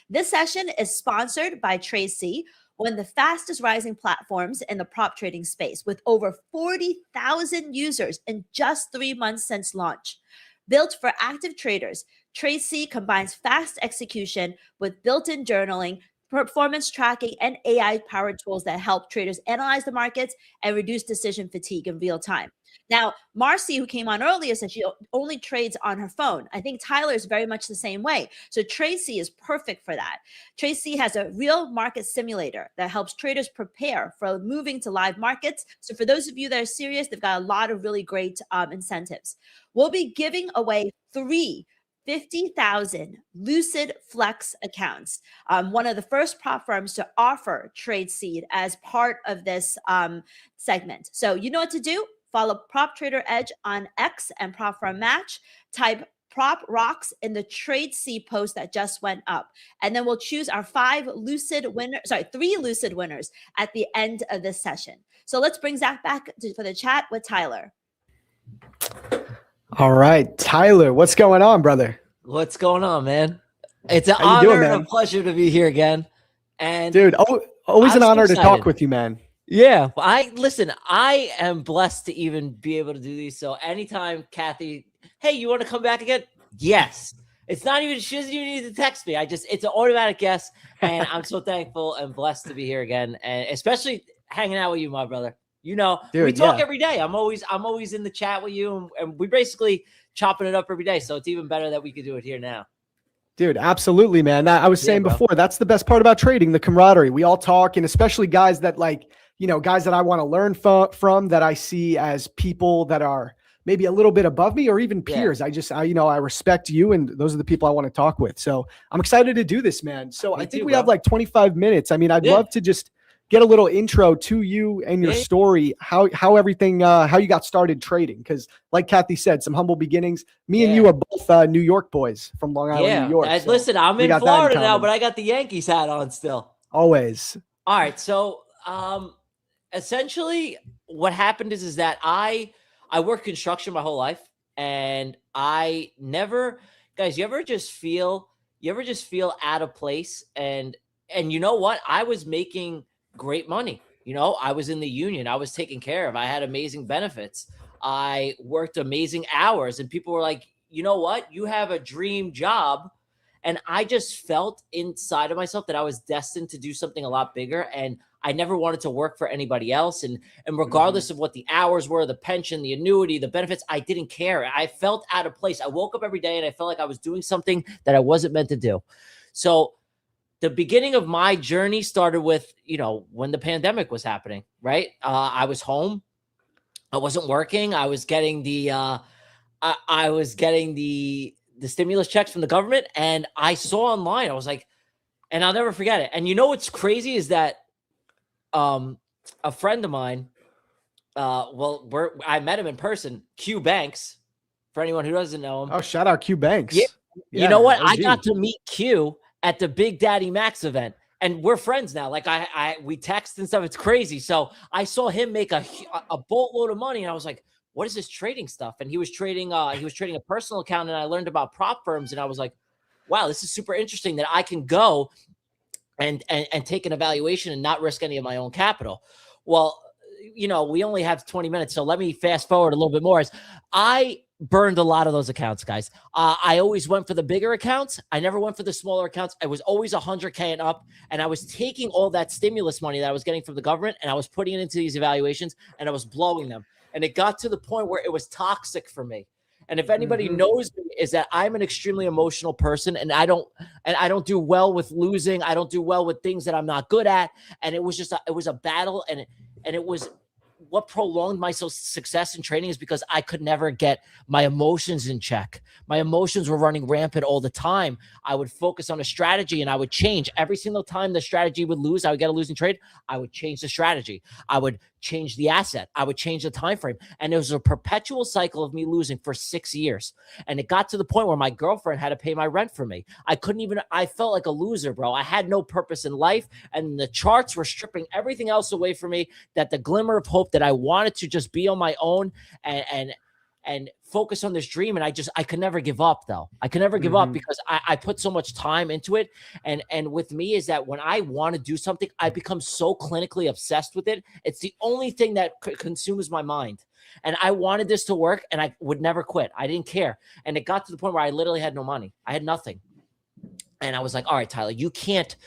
This session is sponsored by Tracy, one of the fastest rising platforms in the prop trading space, with over 40,000 users in just 3 months since launch. Built for active traders, Tracy combines fast execution with built-in journaling, performance tracking, and AI-powered tools that help traders analyze the markets and reduce decision fatigue in real time. Now, Marci, who came on earlier, said she only trades on her phone. I think Tyler is very much the same way. So Tracy is perfect for that. Tracy has a real market simulator that helps traders prepare for moving to live markets. So for those of you that are serious, they've got a lot of really great incentives. We'll be giving away 3 50,000 Lucid Flex accounts. One of the first prop firms to offer Trade Seed as part of this segment. So you know what to do. Follow Prop Trader Edge on X and Prop Firm Match. Type Prop Rocks in the Trade Seed post that just went up. And then we'll choose our 3 Lucid winners at the end of this session. So let's bring Zach back for the chat with Tyler. All right, Tyler, what's going on, brother? What's going on, man? It's an How you doing, honor and a man? pleasure to be here again. And Dude, always I'm an so honor to excited. talk with you, man. Yeah, I am blessed to even be able to do these. So anytime Kathy, hey, you want to come back again? Yes. It's not even, she doesn't even need to text me. it's an automatic yes. And I'm so thankful and blessed to be here again. And especially hanging out with you, my brother. You know, Dude, we talk yeah. every day. I'm always in the chat with you, and we basically chopping it up every day. So it's even better that we could do it here now. Dude, absolutely, man. I was saying bro. before, that's the best part about trading, the camaraderie. We all talk, and especially guys that guys that I want to learn from, that I see as people that are maybe a little bit above me or even peers. I respect you, and those are the people I want to talk with. So I'm excited to do this, man. So Me I think too, we bro. have like 25 minutes. I mean, I'd love to just get a little intro to you and your story, how everything, how you got started trading. Because like Kathy said, some humble beginnings. Me and you are both New York boys from Long Island, New York. So listen, I'm we in got that in Florida now, common. but I got the Yankees hat on still. Always. All right. So essentially what happened is that I worked construction my whole life, and I never, guys, you ever just feel out of place? And you know what? I was making great money. You know, I was in the union. I was taken care of. I had amazing benefits. I worked amazing hours, and people were like, you know what? You have a dream job. And I just felt inside of myself that I was destined to do something a lot bigger. And I never wanted to work for anybody else. And regardless of what the hours were, the pension, the annuity, the benefits, I didn't care. I felt out of place. I woke up every day and I felt like I was doing something that I wasn't meant to do. So the beginning of my journey started with, when the pandemic was happening, right? I was home. I wasn't working. I was getting the stimulus checks from the government, and I saw online, I was like, and I'll never forget it. And you know what's crazy is that a friend of mine, I met him in person, Q Banks, for anyone who doesn't know him. Oh, shout out Q Banks. Yeah. You know what? OG. I got to meet Q at the Big Daddy Max event, and we're friends now. Like we text and stuff. It's crazy. So I saw him make a boatload of money, and I was like, what is this trading stuff? And he was trading a personal account, and I learned about prop firms, and I was like, wow, this is super interesting that I can go and take an evaluation and not risk any of my own capital. Well, we only have 20 minutes, so let me fast forward a little bit more. I burned a lot of those accounts, guys. I always went for the bigger accounts. I never went for the smaller accounts. I was always 100K and up, and I was taking all that stimulus money that I was getting from the government, and I was putting it into these evaluations, and I was blowing them. And it got to the point where it was toxic for me. And if anybody knows me, is that I'm an extremely emotional person, and I don't do well with losing. I don't do well with things that I'm not good at. And it was a battle. And it was what prolonged my success in trading is because I could never get my emotions in check. My emotions were running rampant all the time. I would focus on a strategy, and I would change every single time the strategy would lose. I would get a losing trade. I would change the strategy. I would change the asset. I would change the time frame. And it was a perpetual cycle of me losing for 6 years. And it got to the point where my girlfriend had to pay my rent for me. I felt like a loser, bro. I had no purpose in life. And the charts were stripping everything else away from me, that the glimmer of hope that I wanted to just be on my own and focus on this dream. And I could never give up, though. I could never give up because I put so much time into it. And with me is that when I want to do something, I become so clinically obsessed with it. It's the only thing that consumes my mind. And I wanted this to work, and I would never quit. I didn't care. And it got to the point where I literally had no money. I had nothing. And I was like, all right, Tyler, you can't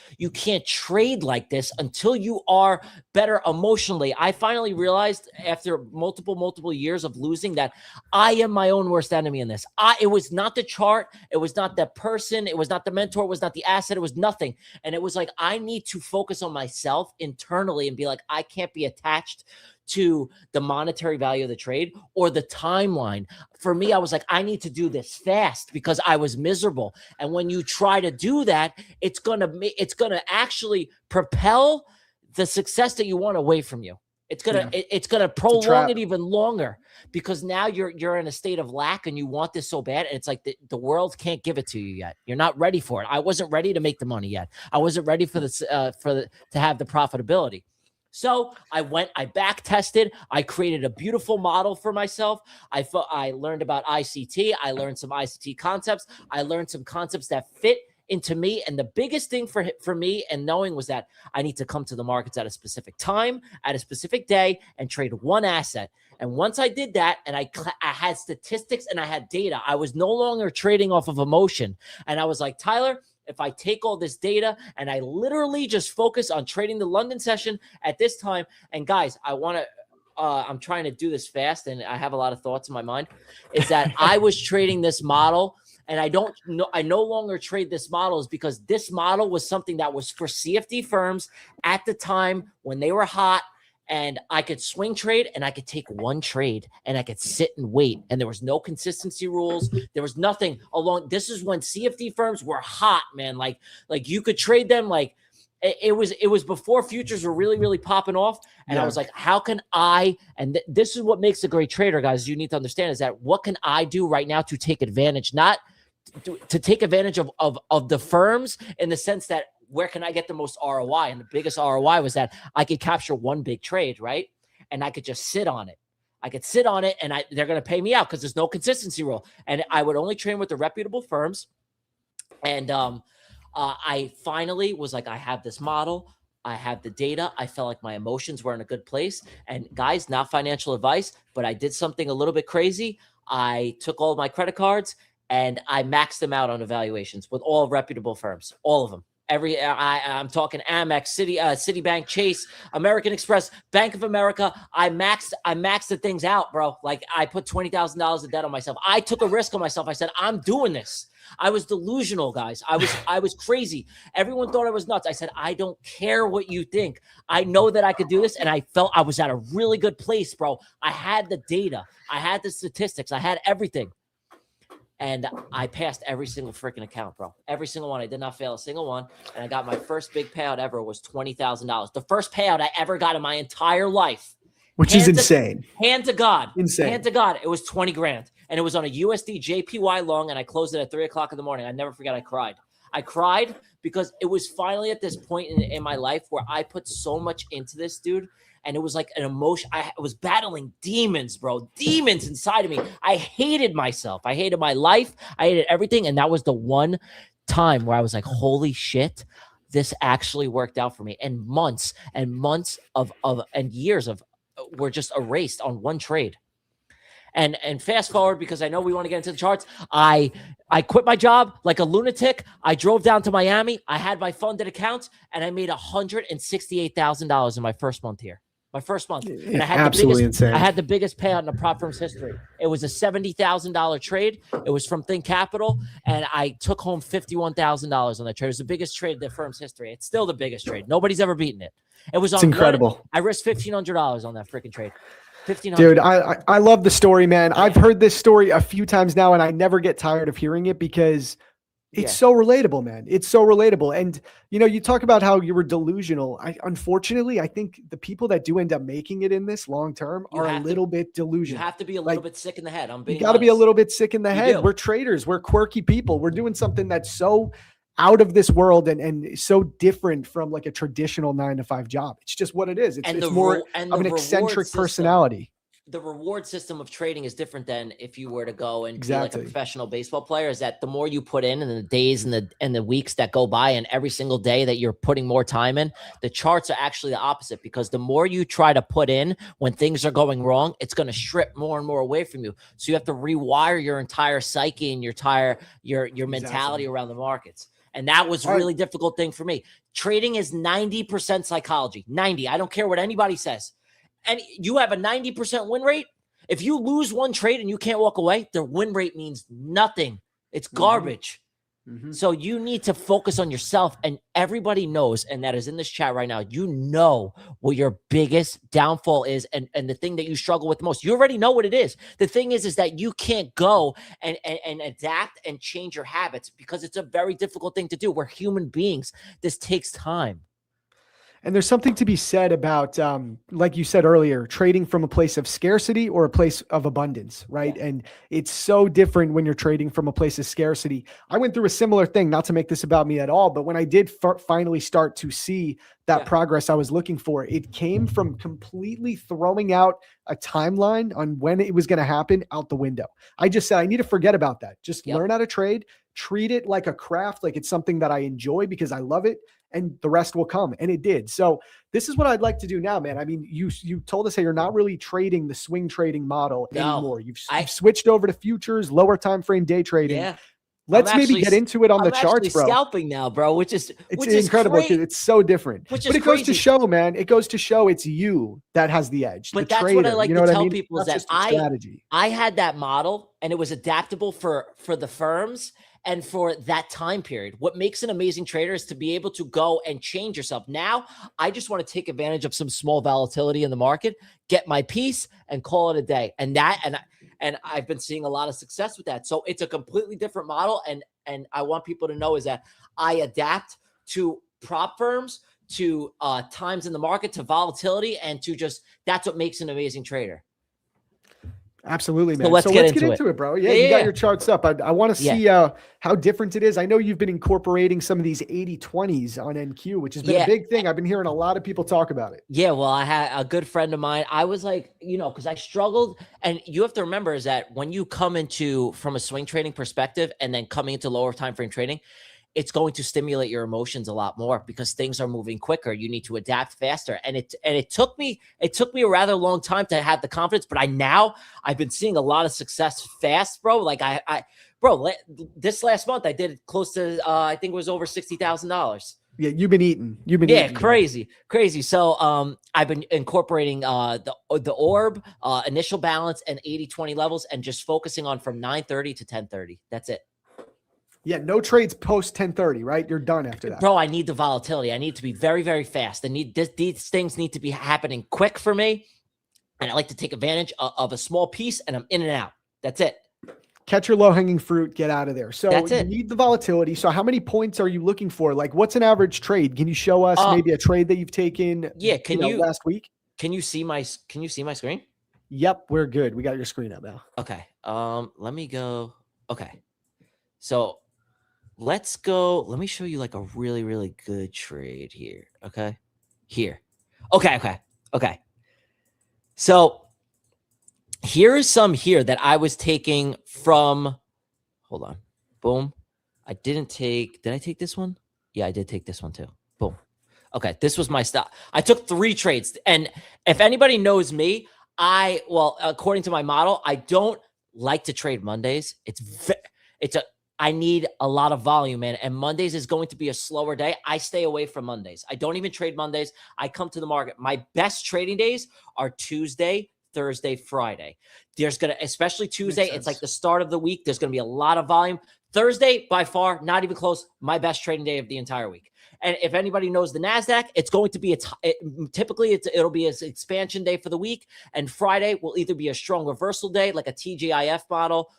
trade like this until you are better emotionally. I finally realized after multiple years of losing that I am my own worst enemy in this. It was not the chart. It was not the person. It was not the mentor. It was not the asset. It was nothing. And it was like, I need to focus on myself internally and be like, I can't be attached to the monetary value of the trade or the timeline. For me, I was like, I need to do this fast because I was miserable. And when you try to do that, it's gonna actually propel the success that you want away from you. It's gonna prolong it even longer because now you're in a state of lack and you want this so bad. And it's like the world can't give it to you yet. You're not ready for it. I wasn't ready to make the money yet. I wasn't ready for this to have the profitability. So I back tested. I created a beautiful model for myself. I learned about ICT. I learned some ICT concepts. I learned some concepts that fit into me. And the biggest thing for me and knowing was that I need to come to the markets at a specific time, at a specific day, and trade one asset. And once I did that, and I had statistics and I had data, I was no longer trading off of emotion. And I was like, Tyler, if I take all this data and I literally just focus on trading the London session at this time, and guys, I'm trying to do this fast and I have a lot of thoughts in my mind, is that I was trading this model and I no longer trade this model is because this model was something that was for CFD firms at the time when they were hot. And I could swing trade and I could take one trade and I could sit and wait. And there was no consistency rules. There was nothing along. This is when CFD firms were hot, man. Like you could trade them. Like it was before futures were really, really popping off. And I was like, how can this is what makes a great trader, guys. You need to understand is that what can I do right now to take advantage, not to take advantage of the firms in the sense that, where can I get the most ROI? And the biggest ROI was that I could capture one big trade, right? And I could just sit on it. I could sit on it and they're going to pay me out because there's no consistency rule. And I would only trade with the reputable firms. And I finally was like, I have this model. I have the data. I felt like my emotions were in a good place. And guys, not financial advice, but I did something a little bit crazy. I took all of my credit cards and I maxed them out on evaluations with all reputable firms, all of them. I'm talking Amex, Citibank, Chase, American Express, Bank of America. I maxed the things out, bro. Like I put $20,000 of debt on myself. I took a risk on myself. I said, I'm doing this. I was delusional, guys. I was crazy. Everyone thought I was nuts. I said, I don't care what you think. I know that I could do this. And I felt I was at a really good place, bro. I had the data. I had the statistics. I had everything. And I passed every single freaking account, bro. Every single one. I did not fail a single one. And I got my first big payout ever was $20,000. The first payout I ever got in my entire life. Which is insane. Hand to God. Insane. Hand to God. It was 20 grand. And it was on a USD JPY long. And I closed it at 3 o'clock in the morning. I never forget. I cried. I cried because it was finally at this point in my life where I put so much into this, dude. And it was like an emotion. I was battling demons, bro. Demons inside of me. I hated myself. I hated my life. I hated everything. And that was the one time where I was like, holy shit, this actually worked out for me. And months and months of years of were just erased on one trade. And fast forward, because I know we want to get into the charts. I quit my job like a lunatic. I drove down to Miami. I had my funded account and I made $168,000 in my first month here. My first month. And I had absolutely insane. I had the biggest payout in the prop firm's history. It was a $70,000 trade. It was from Think Capital. And I took home $51,000 on that trade. It was the biggest trade in the firm's history. It's still the biggest trade. Nobody's ever beaten it. It was incredible. I risked $1,500 on that freaking trade. Dude, I love the story, man. I've heard this story a few times now, and I never get tired of hearing it because it's so relatable, man. It's so relatable. And, you know, you talk about how you were delusional. Unfortunately, I think the people that do end up making it in this long term are a little bit delusional. You have to be a little bit sick in the head. You got to be a little bit sick in the head. We're traders. We're quirky people. We're doing something that's so out of this world and so different from like a traditional 9-to-5 job. It's just what it is. It's more of an eccentric personality. The reward system of trading is different than if you were to go and be like a professional baseball player. Is that the more you put in the days and the weeks that go by and every single day that you're putting more time in, the charts are actually the opposite, because the more you try to put in when things are going wrong, it's going to strip more and more away from you. So you have to rewire your entire psyche and your mentality around the markets. And that was a really difficult thing for me. Trading is 90% psychology. 90. I don't care what anybody says. And you have a 90% win rate. If you lose one trade and you can't walk away, their win rate means nothing. It's garbage. So you need to focus on yourself, and everybody knows, and that is in this chat right now, you know what your biggest downfall is and the thing that you struggle with the most. You already know what it is. The thing is that you can't go and adapt and change your habits because it's a very difficult thing to do. We're human beings. This takes time. And there's something to be said about, like you said earlier, trading from a place of scarcity or a place of abundance, right? Yeah. And it's so different when you're trading from a place of scarcity. I went through a similar thing, not to make this about me at all, but when I did finally start to see that progress I was looking for, it came from completely throwing out a timeline on when it was going to happen out the window. I just said, I need to forget about that. Just learn how to trade, treat it like a craft, like it's something that I enjoy because I love it. And the rest will come. And it did. So this is what I'd like to do now, man. I mean, you told us that you're not really trading the swing trading model anymore. You've switched over to futures, lower time frame day trading. Yeah. Let's maybe get into it on the charts, bro. Scalping now, bro, which is incredible. It's so different. But it goes to show, man. It goes to show it's you that has the edge. But the that's trader, what I like to tell people is that strategy. I had that model, and it was adaptable for the firms and for that time period. What makes an amazing trader is to be able to go and change yourself. Now, I just want to take advantage of some small volatility in the market, get my piece, and call it a day. And I've been seeing a lot of success with that. So it's a completely different model. And I want people to know is that I adapt to prop firms, to times in the market, to volatility, and to just, that's what makes an amazing trader. Absolutely, man. So let's get into it, bro. Yeah, you got your charts up. I want to see how different it is. I know you've been incorporating some of these 80-20s on NQ, which has been a big thing. I've been hearing a lot of people talk about it. Yeah, well, I had a good friend of mine. I was like, because I struggled. And you have to remember is that when you come into from a swing trading perspective and then coming into lower time frame trading, it's going to stimulate your emotions a lot more because things are moving quicker. You need to adapt faster. And it took me a rather long time to have the confidence, but I've been seeing a lot of success fast, bro. Like this last month I did close to, I think it was over $60,000. Yeah. You've been eating. Yeah. Crazy. So, I've been incorporating, the orb, initial balance and 80-20 levels and just focusing on from 9:30 to 10:30. That's it. Yeah, no trades post 10:30, right? You're done after that. Bro, I need the volatility. I need to be very, very fast. These things need to be happening quick for me. And I like to take advantage of a small piece and I'm in and out. That's it. Catch your low-hanging fruit, get out of there. So you need the volatility. So how many points are you looking for? Like what's an average trade? Can you show us maybe a trade that you've taken last week? Can you see my screen? Yep, we're good. We got your screen up now. Okay. Let me go. Okay. So let's go. Let me show you like a really, really good trade here. Okay. Here. Okay. So here is some here that I was taking from, hold on. Boom. Did I take this one? Yeah, I did take this one too. Boom. Okay. This was my stop. I took 3 trades. And if anybody knows me, according to my model, I don't like to trade Mondays. I need a lot of volume, man. And Mondays is going to be a slower day. I stay away from Mondays. I don't even trade Mondays. I come to the market. My best trading days are Tuesday, Thursday, Friday. Especially Tuesday, it's like the start of the week. There's going to be a lot of volume. Thursday, by far, not even close, my best trading day of the entire week. And if anybody knows the NASDAQ, it's going to be it'll be an expansion day for the week. And Friday will either be a strong reversal day, like a TGIF model,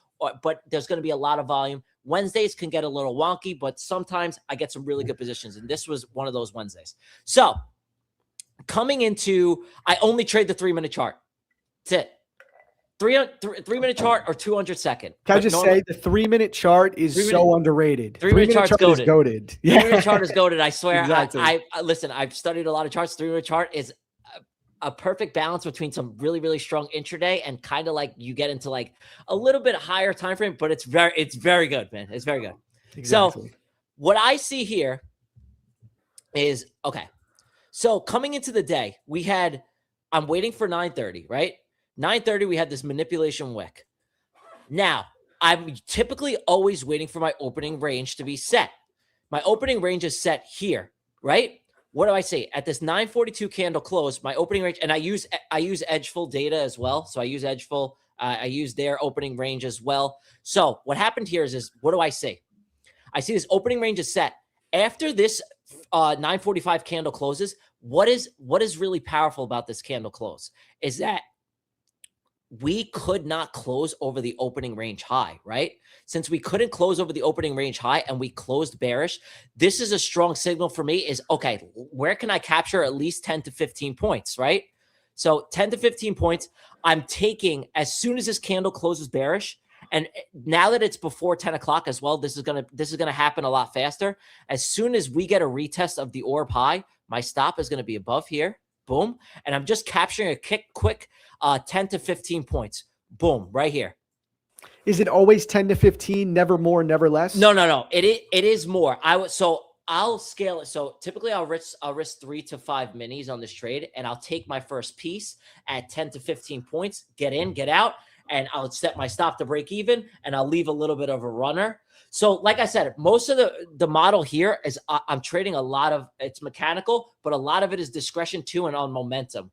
but there's going to be a lot of volume. Wednesdays can get a little wonky, but sometimes I get some really good positions. And this was one of those Wednesdays. So coming into, I only trade the 3-minute chart. That's it. 3-minute chart or 200-second. Can I just say the 3-minute chart is so underrated. 3-minute chart is goated. 3-minute chart is goated. I swear. Exactly. I listen, I've studied a lot of charts. 3-minute chart is a perfect balance between some really, really strong intraday and kind of like you get into like a little bit higher time frame, but it's very good, man. It's very good. Exactly. So what I see here is, okay. So coming into the day, I'm waiting for 9:30, right? 9:30, we had this manipulation wick. Now, I'm typically always waiting for my opening range to be set. My opening range is set here, right? What do I say? At this 942 candle close, my opening range, and I use Edgeful data as well. So I use Edgeful. I use their opening range as well. So what happened here is what do I see? I see this opening range is set. After this 945 candle closes, what is really powerful about this candle close is that we could not close over the opening range high, right? Since we couldn't close over the opening range high and we closed bearish, this is a strong signal for me is, okay, where can I capture at least 10 to 15 points, right? So 10 to 15 points, I'm taking as soon as this candle closes bearish. And now that it's before 10 o'clock as well, this is gonna happen a lot faster. As soon as we get a retest of the orb high, my stop is gonna be above here. Boom. And I'm just capturing a quick 10 to 15 points. Boom, right here. Is it always 10 to 15, never more, never less? No. It is more. I'll scale it. So typically I'll risk 3 to 5 minis on this trade, and I'll take my first piece at 10 to 15 points, get in, get out, and I'll set my stop to break even, and I'll leave a little bit of a runner. So like I said, most of the model here is I'm trading a lot of, it's mechanical, but a lot of it is discretion too and on momentum,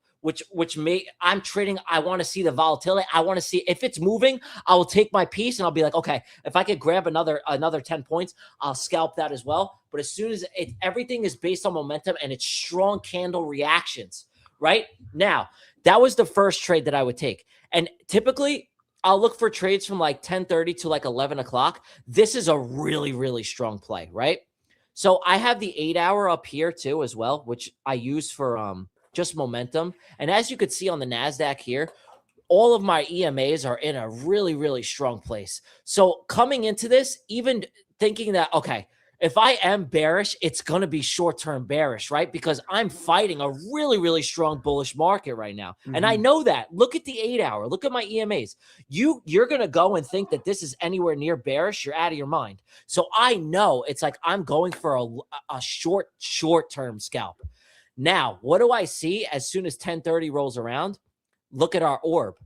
I'm trading. I want to see the volatility. I want to see if it's moving, I will take my piece and I'll be like, okay, if I could grab another 10 points, I'll scalp that as well. But as soon as everything is based on momentum and it's strong candle reactions, right? Now, that was the first trade that I would take. And typically I'll look for trades from like 10:30 to like 11 o'clock. This is a really, really strong play, right? So I have the 8-hour up here too as well, which I use for just momentum. And as you could see on the NASDAQ here, all of my EMAs are in a really, really strong place. So coming into this, even thinking that, okay, if I am bearish, it's going to be short-term bearish, right? Because I'm fighting a really, really strong bullish market right now. And I know that. Look at the 8-hour. Look at my EMAs. You're going to go and think that this is anywhere near bearish. You're out of your mind. So I know it's like I'm going for a short-term scalp. Now, what do I see as soon as 10:30 rolls around? Look at our orb.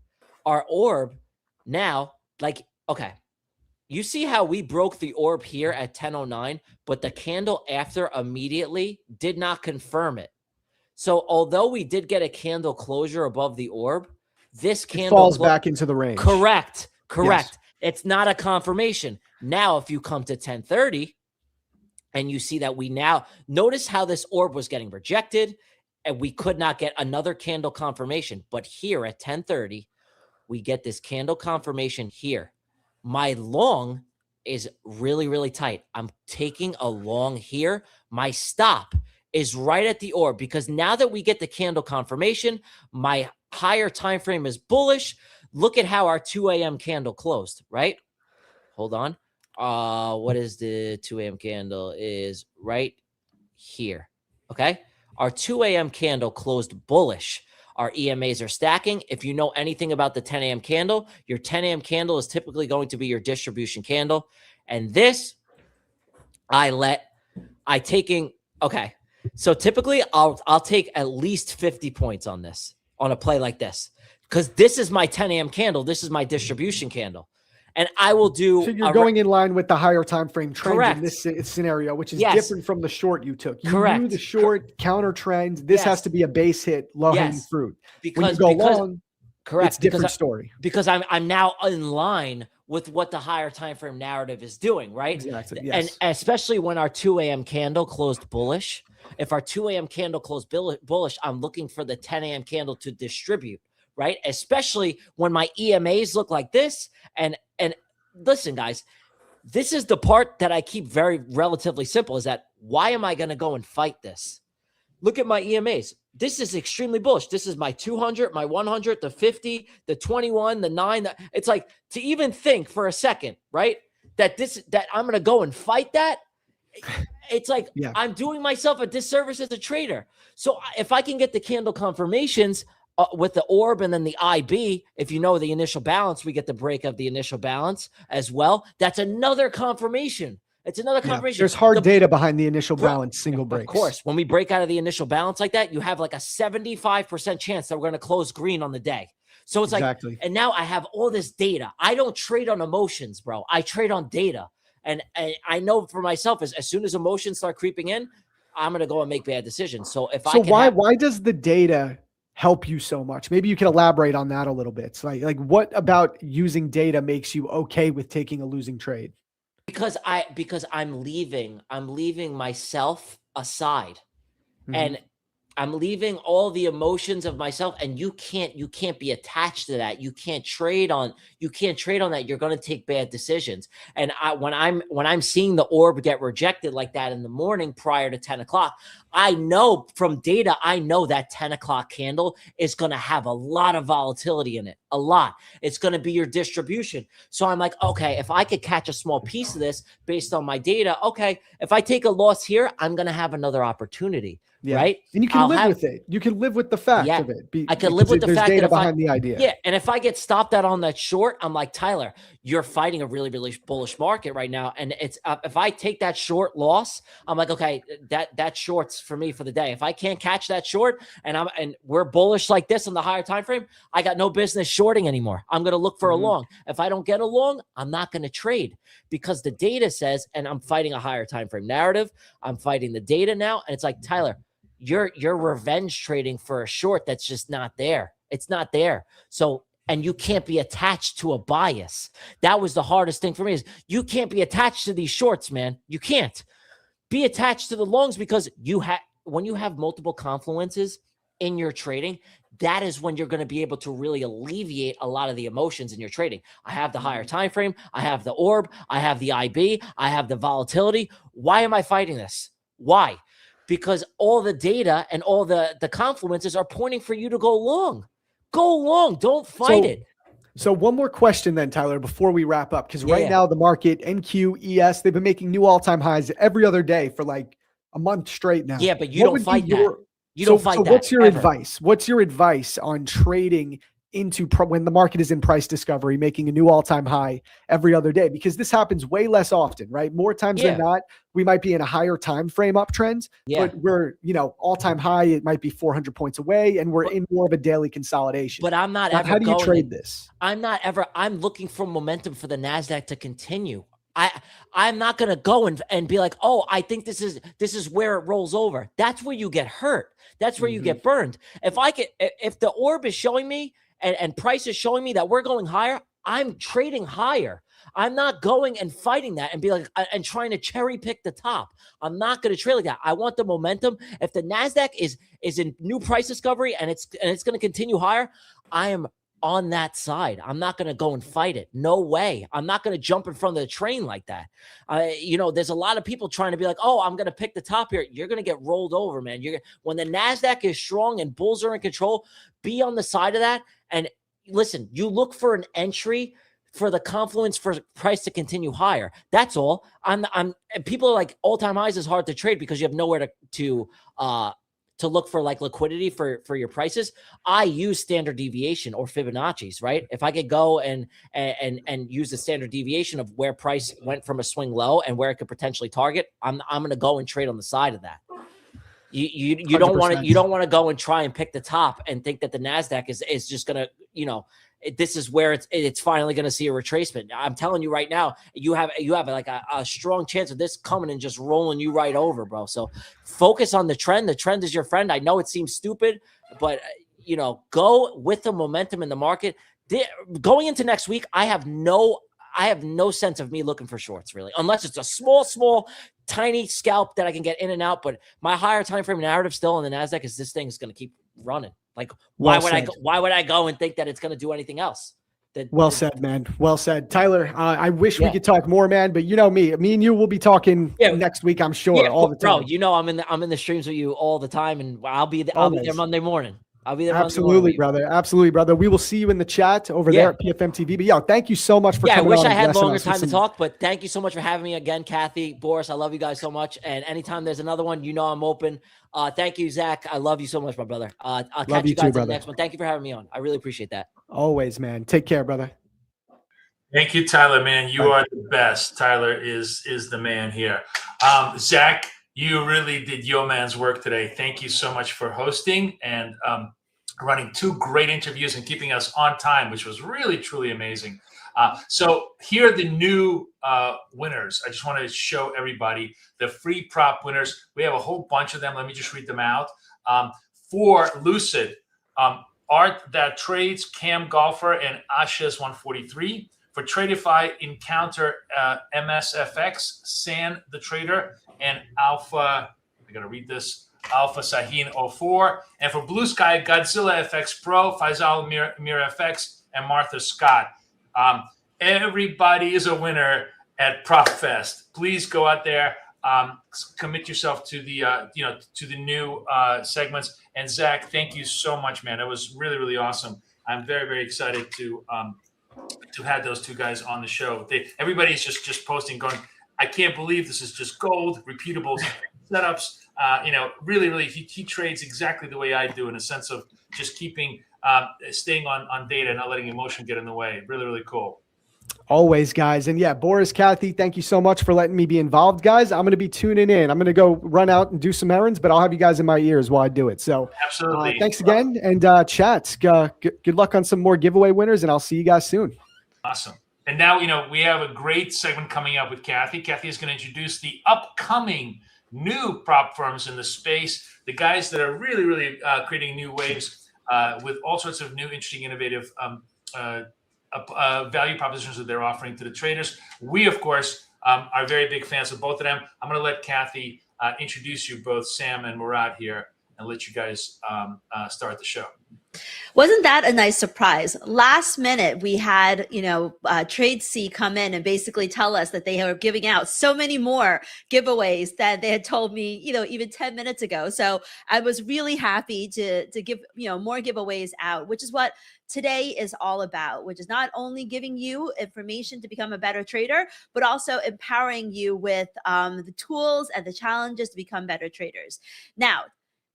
Our orb now, like, okay. You see how we broke the orb here at 10:09, but the candle after immediately did not confirm it. So although we did get a candle closure above the orb, this candle falls back into the range. Correct. Yes. It's not a confirmation. Now, if you come to 10:30 and you see that we now notice how this orb was getting rejected and we could not get another candle confirmation. But here at 10:30, we get this candle confirmation here. My long is really, really tight. I'm taking a long here. My stop is right at the orb because now that we get the candle confirmation, my higher time frame is bullish. Look at how our 2 a.m. candle closed, right? Hold on. What is the 2 a.m. candle? Is right here. Okay. Our 2 a.m. candle closed bullish. Our EMAs are stacking. If you know anything about the 10 a.m. candle, your 10 a.m. candle is typically going to be your distribution candle. And this, okay. So typically I'll take at least 50 points on this, on a play like this, because this is my 10 a.m. candle. This is my distribution candle. And I will do. So you're going in line with the higher time frame trend Correct. in this scenario, which is Yes. different from the short you took. You Correct. knew the short counter trend. This Yes. has to be a base hit, low hanging Yes. fruit. Because when you go long, correct. it's a different story. Because I'm now in line with what the higher time frame narrative is doing, right? Exactly. Yes. And especially when our 2 a.m. candle closed bullish. If our 2 a.m. candle closed bullish, I'm looking for the 10 a.m. candle to distribute, right? Especially when my EMAs look like this. And listen, guys, this is the part that I keep very relatively simple is that why am I going to go and fight this? Look at my EMAs. This is extremely bullish. This is my 200, my 100, the 50, the 21, the 9. It's like to even think for a second, right? That I'm going to go and fight that. It's like I'm doing myself a disservice as a trader. So if I can get the candle confirmations with the orb and then the IB, if you know the initial balance, we get the break of the initial balance as well. That's another confirmation. It's another confirmation. There's hard data behind the initial balance single breaks. Of course, when we break out of the initial balance like that, you have like a 75% chance that we're going to close green on the day. So it's like, and now I have all this data. I don't trade on emotions, bro. I trade on data. And I know for myself, as soon as emotions start creeping in, I'm going to go and make bad decisions. So if why does the data help you so much? Maybe you can elaborate on that a little bit. So like what about using data makes you okay with taking a losing trade? Because I'm leaving myself aside. Mm-hmm. And I'm leaving all the emotions of myself, and you can't be attached to that. You can't trade on that. You're going to take bad decisions. And when I'm seeing the orb get rejected like that in the morning prior to 10 o'clock, I know from data, I know that 10 o'clock candle is going to have a lot of volatility in it, a lot. It's going to be your distribution. So I'm like, okay, if I could catch a small piece of this based on my data, okay, if I take a loss here, I'm going to have another opportunity. Yeah. Right. And you can live with it. You can live with the fact of it. I can live with the fact data that behind the idea. Yeah. And if I get stopped out on that short, I'm like, Tyler, you're fighting a really, really bullish market right now. And it's if I take that short loss, I'm like, okay, that short's for me for the day. If I can't catch that short and we're bullish like this on the higher time frame, I got no business shorting anymore. I'm going to look for a long. If I don't get a long, I'm not going to trade because the data says, and I'm fighting a higher time frame narrative. I'm fighting the data now. And it's like, Tyler, you're revenge trading for a short that's just not there. It's not there. So, and you can't be attached to a bias. That was the hardest thing for me is you can't be attached to these shorts, man. You can't be attached to the longs because when you have multiple confluences in your trading, that is when you're going to be able to really alleviate a lot of the emotions in your trading. I have the higher time frame. I have the orb. I have the IB. I have the volatility. Why am I fighting this? Why? Because all the data and all the confluences are pointing for you to go long. Go long. Don't fight it. So one more question then, Tyler, before we wrap up, because now the market, NQ, ES, they've been making new all-time highs every other day for like a month straight now. Yeah, but you don't fight that. You don't fight that. What's your advice? What's your advice on trading into when the market is in price discovery, making a new all-time high every other day? Because this happens way less often, right? More times than not, we might be in a higher time frame uptrends, but we're, all-time high, it might be 400 points away and we're in more of a daily consolidation. But I'm not now, ever how do you trade this? I'm looking for momentum for the NASDAQ to continue. I'm not going to go and be like, oh, I think this is where it rolls over. That's where you get hurt. That's where you get burned. If the orb is showing me and price is showing me that we're going higher, I'm trading higher. I'm not going and fighting that and be like, and trying to cherry pick the top. I'm not going to trade like that. I want the momentum. If the NASDAQ is in new price discovery and it's going to continue higher, I am on that side. I'm not going to go and fight it. No way. I'm not going to jump in front of the train like that. There's a lot of people trying to be like, oh, I'm going to pick the top here. You're going to get rolled over, man. When the NASDAQ is strong and bulls are in control, be on the side of that. And listen, you look for an entry for the confluence for price to continue higher. That's all. People are like all-time highs is hard to trade because you have nowhere to look for like liquidity for your prices. I use standard deviation or Fibonacci's, right? If I could go and use the standard deviation of where price went from a swing low and where it could potentially target, I'm going to go and trade on the side of that. You don't want to go and try and pick the top and think that the NASDAQ is just going to, this is where it's finally going to see a retracement. I'm telling you right now, you have like a strong chance of this coming and just rolling you right over, bro. So focus on the trend. The trend is your friend. I know it seems stupid, but go with the momentum in the market. Going into next week, I have no sense of me looking for shorts really, unless it's a small, tiny scalp that I can get in and out. But my higher time frame narrative still on the NASDAQ is this thing is going to keep running. Like, why would I go and think that it's going to do anything else? Well said, man. Well said. Tyler, I wish we could talk more, man, but me and you will be talking next week, I'm sure, all the time. Bro, I'm in the streams with you all the time, and I'll be there Monday morning. I'll be there. Absolutely, brother. Absolutely, brother. We will see you in the chat over there at PFM TV. But thank you so much for coming on. I wish I had longer time to talk, but thank you so much for having me again, Kathy, Boris. I love you guys so much. And anytime there's another one, I'm open. Thank you, Zach. I love you so much, my brother. I'll catch you guys in the next one. Thank you for having me on. I really appreciate that. Always, man. Take care, brother. Thank you, Tyler, man. You are the best. Tyler is the man here. Zach, you really did your man's work today. Thank you so much for hosting and running two great interviews and keeping us on time, which was really, truly amazing. So here are the new winners. I just want to show everybody the free prop winners. We have a whole bunch of them. Let me just read them out. For Lucid, Art That Trades, Cam Golfer, and Ashes 143. For Tradeify, Encounter MSFX, San the Trader, and Alpha, I gotta read this, Alpha Sahin 04. And for Blue Sky, Godzilla FX Pro, Faisal Mir FX, and Martha Scott. Everybody is a winner at PropFest. Please go out there, commit yourself to the to the new segments. And Zach, thank you so much, man. That was really, really awesome. I'm very, very excited to have those two guys on the show. Everybody's just posting, going, I can't believe this is just gold, repeatable setups. Really, he trades exactly the way I do, in a sense of just staying on data and not letting emotion get in the way. Really, really cool. Always, guys. And yeah, Boris, Kathy, thank you so much for letting me be involved, guys. I'm going to be tuning in. I'm going to go run out and do some errands, but I'll have you guys in my ears while I do it. So absolutely. Thanks again. And chat, good luck on some more giveaway winners, and I'll see you guys soon. Awesome. And now, we have a great segment coming up with Kathy. Kathy is going to introduce the upcoming new prop firms in the space, the guys that are really, really creating new waves with all sorts of new, interesting, innovative value propositions that they're offering to the traders. We, of course, are very big fans of both of them. I'm going to let Kathy introduce you both, Sam and Murat, here, and let you guys start the show. Wasn't that a nice surprise? Last minute, we had, Trade C come in and basically tell us that they are giving out so many more giveaways than they had told me, even 10 minutes ago. So I was really happy to give, more giveaways out, which is what today is all about, which is not only giving you information to become a better trader, but also empowering you with the tools and the challenges to become better traders. Now,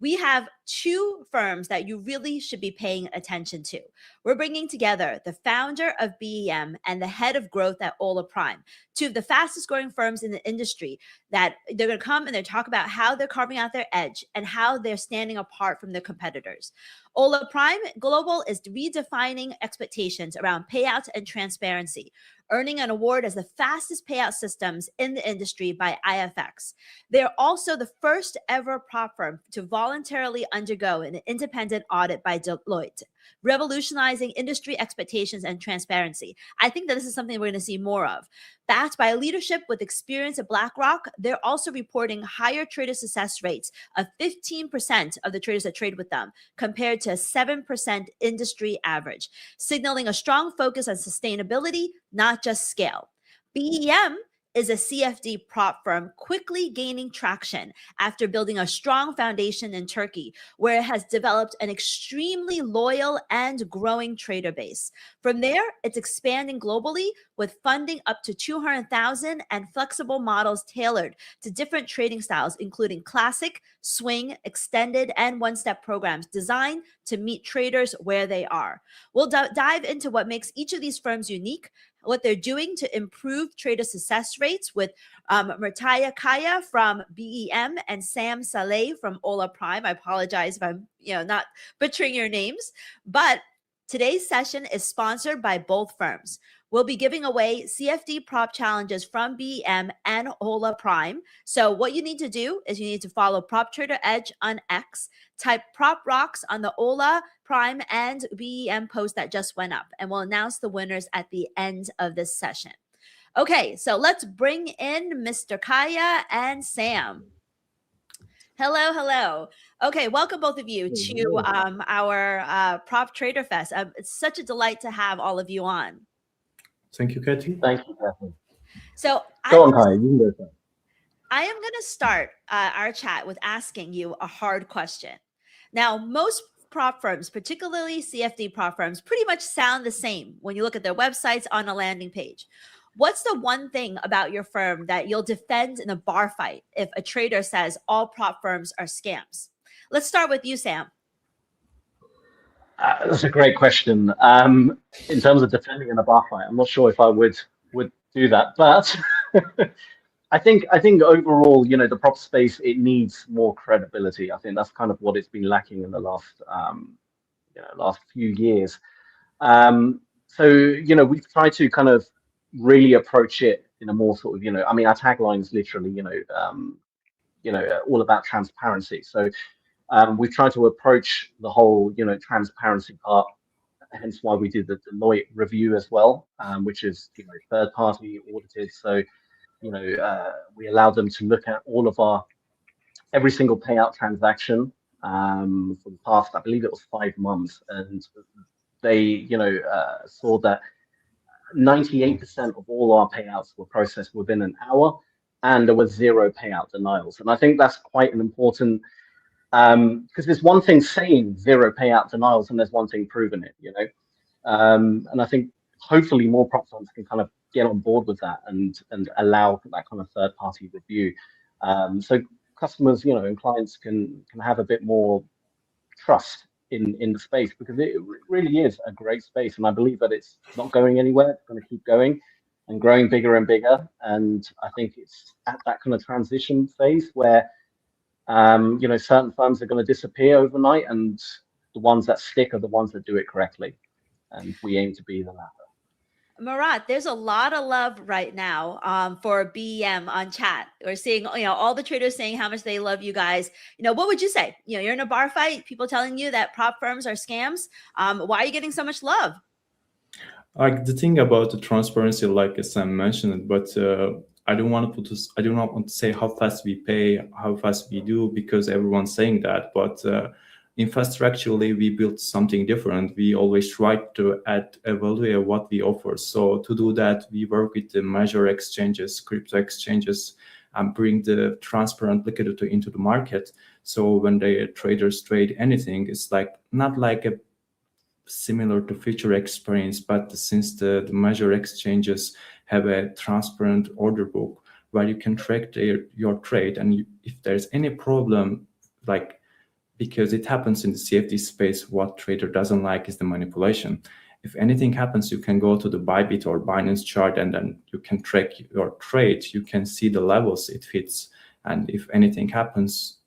we have two firms that you really should be paying attention to. We're bringing together the founder of BEM and the head of growth at Ola Prime, two of the fastest growing firms in the industry, that they're going to come and they talk about how they're carving out their edge and how they're standing apart from their competitors. Ola Prime Global is redefining expectations around payouts and transparency, earning an award as the fastest payout systems in the industry by IFX. They're also the first ever prop firm to voluntarily undergo an independent audit by Deloitte, revolutionizing industry expectations and transparency. I think that this is something we're going to see more of. Backed by leadership with experience at BlackRock, they're also reporting higher trader success rates of 15% of the traders that trade with them, compared to a 7% industry average, signaling a strong focus on sustainability, not just scale. BEM is a CFD prop firm quickly gaining traction after building a strong foundation in Turkey, where it has developed an extremely loyal and growing trader base. From there, it's expanding globally with funding up to $200,000 and flexible models tailored to different trading styles, including classic, swing, extended, and one-step programs designed to meet traders where they are. We'll dive into what makes each of these firms unique, what they're doing to improve trader success rates with Murtaya Kaya from BEM and Sam Saleh from Ola Prime. I apologize if I'm not butchering your names, but today's session is sponsored by both firms. We'll be giving away CFD prop challenges from BEM and Ola Prime. So what you need to do is you need to follow Prop Trader Edge on X, type Prop Rocks on the Ola Prime and BEM post that just went up, and we'll announce the winners at the end of this session. Okay, so let's bring in Mr. Kaya and Sam. Hello, hello. Okay, welcome both of you to our Prop Trader Fest. It's such a delight to have all of you on. Thank you, Katie. Thank you, Kathy. So go on, Kaya. You can go first. I am going to start our chat with asking you a hard question. Now, most prop firms, particularly CFD prop firms, pretty much sound the same when you look at their websites on a landing page. What's the one thing about your firm that you'll defend in a bar fight if a trader says all prop firms are scams? Let's start with you, Sam. That's a great question. In terms of defending in a bar fight, I'm not sure if I would do that, but I think overall, the prop space, it needs more credibility. I think that's kind of what it's been lacking in the last few years. So, we've tried to kind of really approach it in a more sort of, I mean, our tagline is literally, all about transparency. So we've tried to approach the whole, transparency part, hence why we did the Deloitte review as well, which is, third party audited. So, we allowed them to look at all of every single payout transaction for the past, I believe it was 5 months. And they, saw that 98% of all our payouts were processed within an hour, and there was 0 payout denials. And I think that's quite an important, because there's one thing saying 0 payout denials, and there's one thing proving it, and I think hopefully more prop firms can kind of get on board with that and allow that kind of third party review, so customers, and clients can have a bit more trust in the space, because it really is a great space, and I believe that it's not going anywhere. It's going to keep going and growing bigger and bigger. And I think it's at that kind of transition phase where certain firms are going to disappear overnight, and the ones that stick are the ones that do it correctly, and we aim to be the latter. Murat, there's a lot of love right now for BEM on chat. We're seeing, all the traders saying how much they love you guys. What would you say? You're in a bar fight, people telling you that prop firms are scams. Why are you getting so much love? Like the thing about the transparency, like Sam mentioned, but I do not want to say how fast we pay, how fast we do, because everyone's saying that. But infrastructurally, we built something different. We always try to evaluate what we offer. So to do that, we work with the major exchanges, crypto exchanges, and bring the transparent liquidity into the market. So when the traders trade anything, it's not like a similar to future experience, but since the major exchanges have a transparent order book where you can track your trade, and if there's any problem, because it happens in the CFD space, what trader doesn't like is the manipulation. If anything happens, you can go to the Bybit or Binance chart, and then you can track your trade. You can see the levels it fits. And if anything happens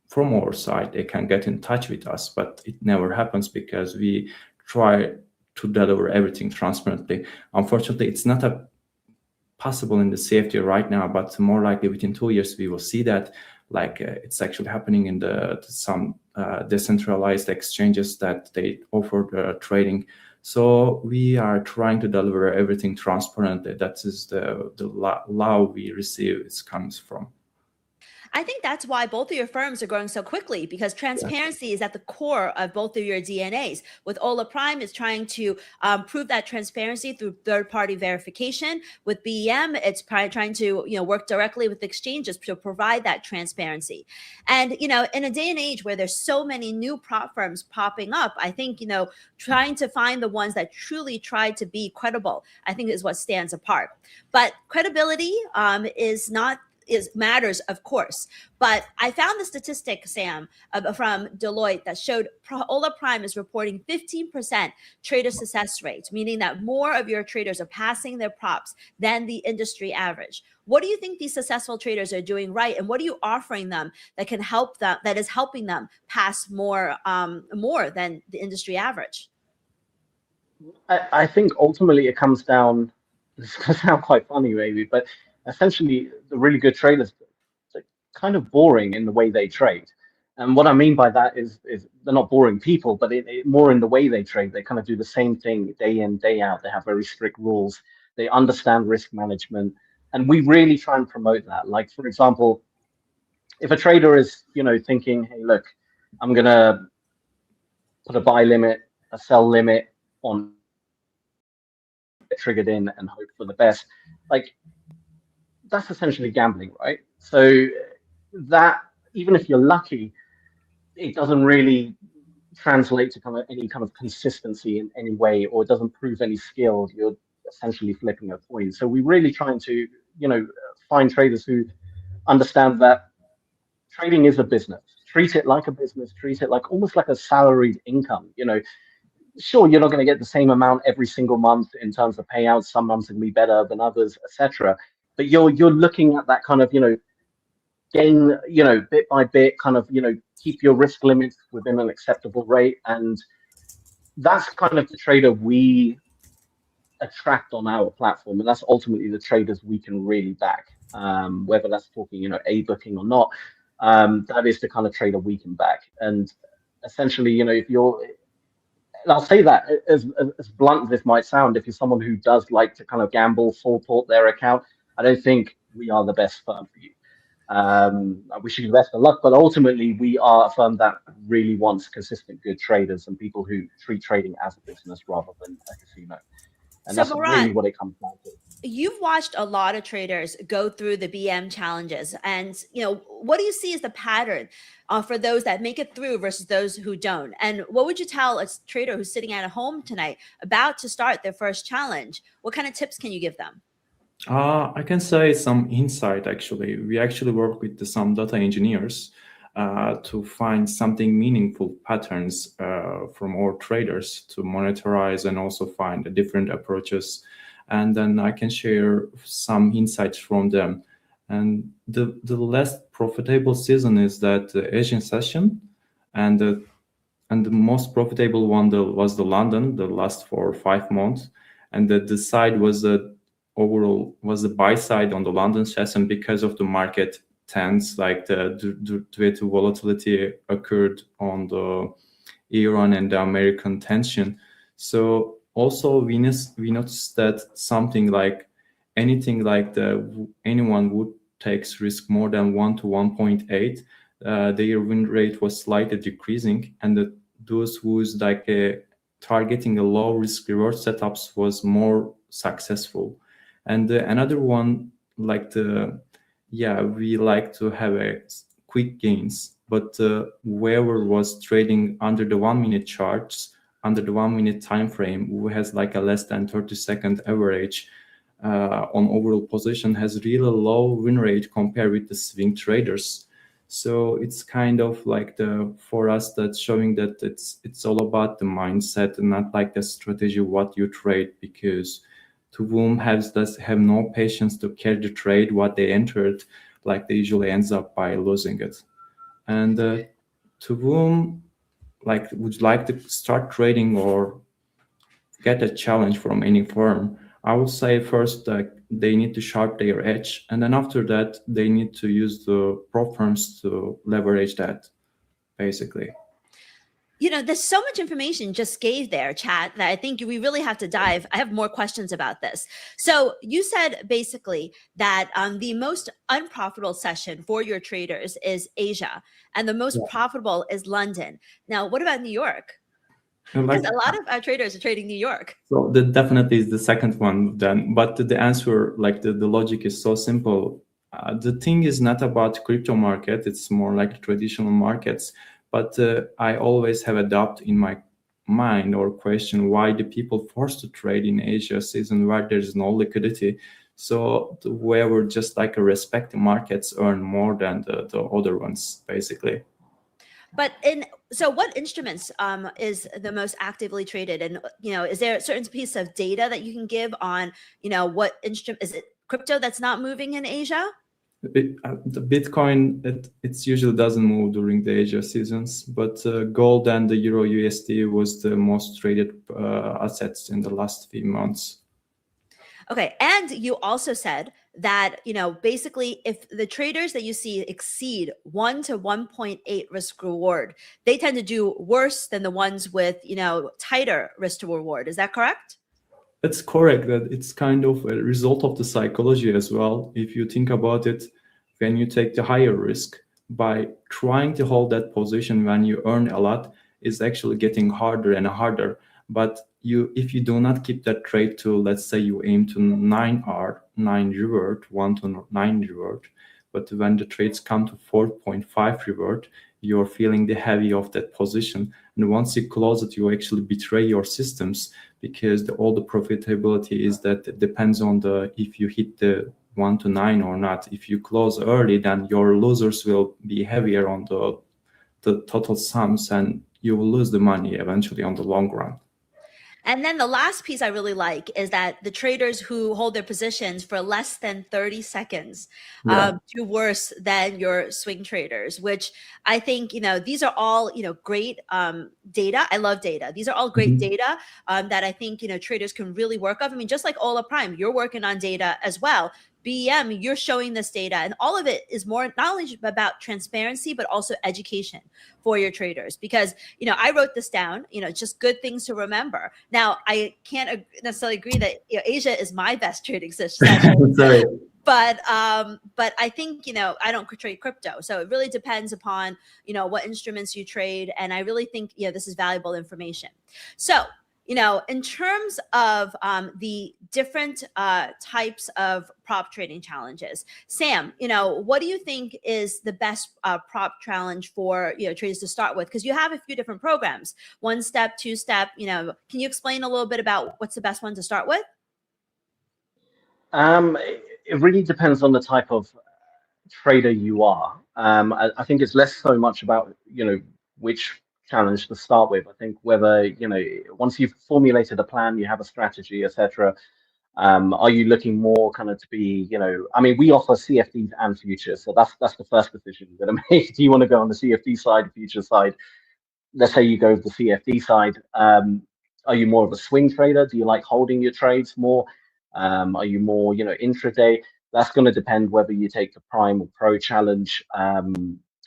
from our side, they can get in touch with us, but it never happens because we try to deliver everything transparently. Unfortunately, it's not possible in the CFD right now, but more likely within 2 years, we will see that. It's actually happening in some decentralized exchanges that they offer the trading. So we are trying to deliver everything transparently. That is the law we receive. It comes from. I think that's why both of your firms are growing so quickly, because transparency is at the core of both of your DNAs. With Ola Prime, it's trying to prove that transparency through third-party verification. With BEM, it's trying to work directly with exchanges to provide that transparency. And in a day and age where there's so many new prop firms popping up, I think trying to find the ones that truly try to be credible, I think is what stands apart. But credibility matters, of course. But I found the statistic, Sam, from Deloitte that showed Ola Prime is reporting 15% trader success rates, meaning that more of your traders are passing their props than the industry average. What do you think these successful traders are doing right, and what are you offering them that can help them, that is helping them pass more than the industry average? I think ultimately it comes down, this is going to sound quite funny maybe, but essentially the really good traders are kind of boring in the way they trade. And what I mean by that is they're not boring people, but more in the way they trade. They kind of do the same thing day in, day out. They have very strict rules. They understand risk management. And we really try and promote that. Like, for example, if a trader is, thinking, hey, look, I'm going to put a buy limit, a sell limit on triggered in and hope for the best, that's essentially gambling, right? So that, even if you're lucky, it doesn't really translate to kind of any kind of consistency in any way, or it doesn't prove any skill. You're essentially flipping a coin. So we're really trying to, find traders who understand that trading is a business. Treat it like a business. Treat it almost like a salaried income. Sure, you're not going to get the same amount every single month in terms of payouts. Some months are going to be better than others, etc. But you're looking at that kind of, gain, bit by bit, kind of, keep your risk limits within an acceptable rate. And that's kind of the trader we attract on our platform, and that's ultimately the traders we can really back. Whether that's talking, a booking or not, that is the kind of trader we can back. And essentially, if you're, and I'll say that as blunt as this might sound, if you're someone who does like to kind of gamble, full port their account, I don't think we are the best firm for you. I wish you the best of luck, but ultimately we are a firm that really wants consistent, good traders and people who treat trading as a business rather than a casino. And So that's Murat, really what it comes down to. you've watched a lot of traders go through the BM challenges, and what do you see as the pattern for those that make it through versus those who don't? And what would you tell a trader who's sitting at home tonight about to start their first challenge? What kind of tips can you give them? I can say some insight, actually. We actually work with some data engineers to find something meaningful patterns from our traders to monitorize and also find the different approaches. And then I can share some insights from them. And the less profitable season is that Asian session, and the most profitable one was the London, the last 4 or 5 months. And the side was overall was the buy side on the London session because of the market trends, like due to volatility occurred on the Iran and the American tension. So also we noticed that something like anything like anyone would takes risk more than 1 to 1.8, their win rate was slightly decreasing, and those who's like targeting a low risk reward setups was more successful. And another one, like we like to have a quick gains, but whoever was trading under the 1 minute charts, under the 1 minute time frame, who has like a less than 30-second average on overall position, has really low win rate compared with the swing traders. So it's kind of like for us that's showing that it's all about the mindset and not like the strategy what you trade, because to whom have no patience to carry the trade what they entered, like they usually ends up by losing it. And to whom like would like to start trading or get a challenge from any firm, I would say first they need to sharp their edge, and then after that they need to use the prop firms to leverage that, basically. There's so much information you just gave there, chat, that I think we really have to dive. I have more questions about this. So you said basically that the most unprofitable session for your traders is Asia, and the most profitable is London. Now, what about New York? Because a lot of our traders are trading New York. So that definitely is the second one then. But the answer, like the logic is so simple. The thing is not about crypto market. It's more like traditional markets. But I always have a doubt in my mind or question why the people forced to trade in Asia season where there's no liquidity. So whoever just like respect the markets earn more than the other ones, basically. But so what instruments is the most actively traded? And, is there a certain piece of data that you can give on, what instrument, is it crypto that's not moving in Asia? The Bitcoin, it usually doesn't move during the Asia seasons, but gold and the Euro USD was the most traded assets in the last few months. Okay, and you also said that, basically if the traders that you see exceed 1 to 1.8 risk reward, they tend to do worse than the ones with, tighter risk to reward. Is that correct? It's correct that it's kind of a result of the psychology as well. If you think about it, when you take the higher risk, by trying to hold that position when you earn a lot is actually getting harder and harder. But if you do not keep that trade to, let's say you aim to 9 reward, 1 to 9 reward, but when the trades come to 4.5 reward, you're feeling the heavy of that position. And once you close it, you actually betray your systems, because all the profitability is that it depends on if you hit the 1 to 9 or not. If you close early, then your losers will be heavier on the total sums, and you will lose the money eventually on the long run. And then the last piece I really like is that the traders who hold their positions for less than 30 seconds do worse than your swing traders, which I think, these are all, great data. I love data. These are all great data that I think, traders can really work off. I mean, just like Ola Prime, you're working on data as well. BEM, you're showing this data, and all of it is more not only about transparency, but also education for your traders. Because, I wrote this down, just good things to remember. Now, I can't necessarily agree that Asia is my best trading session. Sorry. But I think, I don't trade crypto. So it really depends upon, what instruments you trade. And I really think, this is valuable information. So, in terms of the different types of prop trading challenges, Sam, what do you think is the best prop challenge for traders to start with? Because you have a few different programs, 1 step, 2 step. Can you explain a little bit about what's the best one to start with? It really depends on the type of trader you are. I think it's less so much about which challenge to start with. I think whether once you've formulated a plan, you have a strategy, etc. Are you looking more kind of to be I mean, we offer CFDs and futures, so that's the first decision you're going to make. Do you want to go on the CFD side, future side? Let's say you go with the CFD side. Are you more of a swing trader? Do you like holding your trades more? Are you more intraday? That's going to depend whether you take the prime or pro challenge.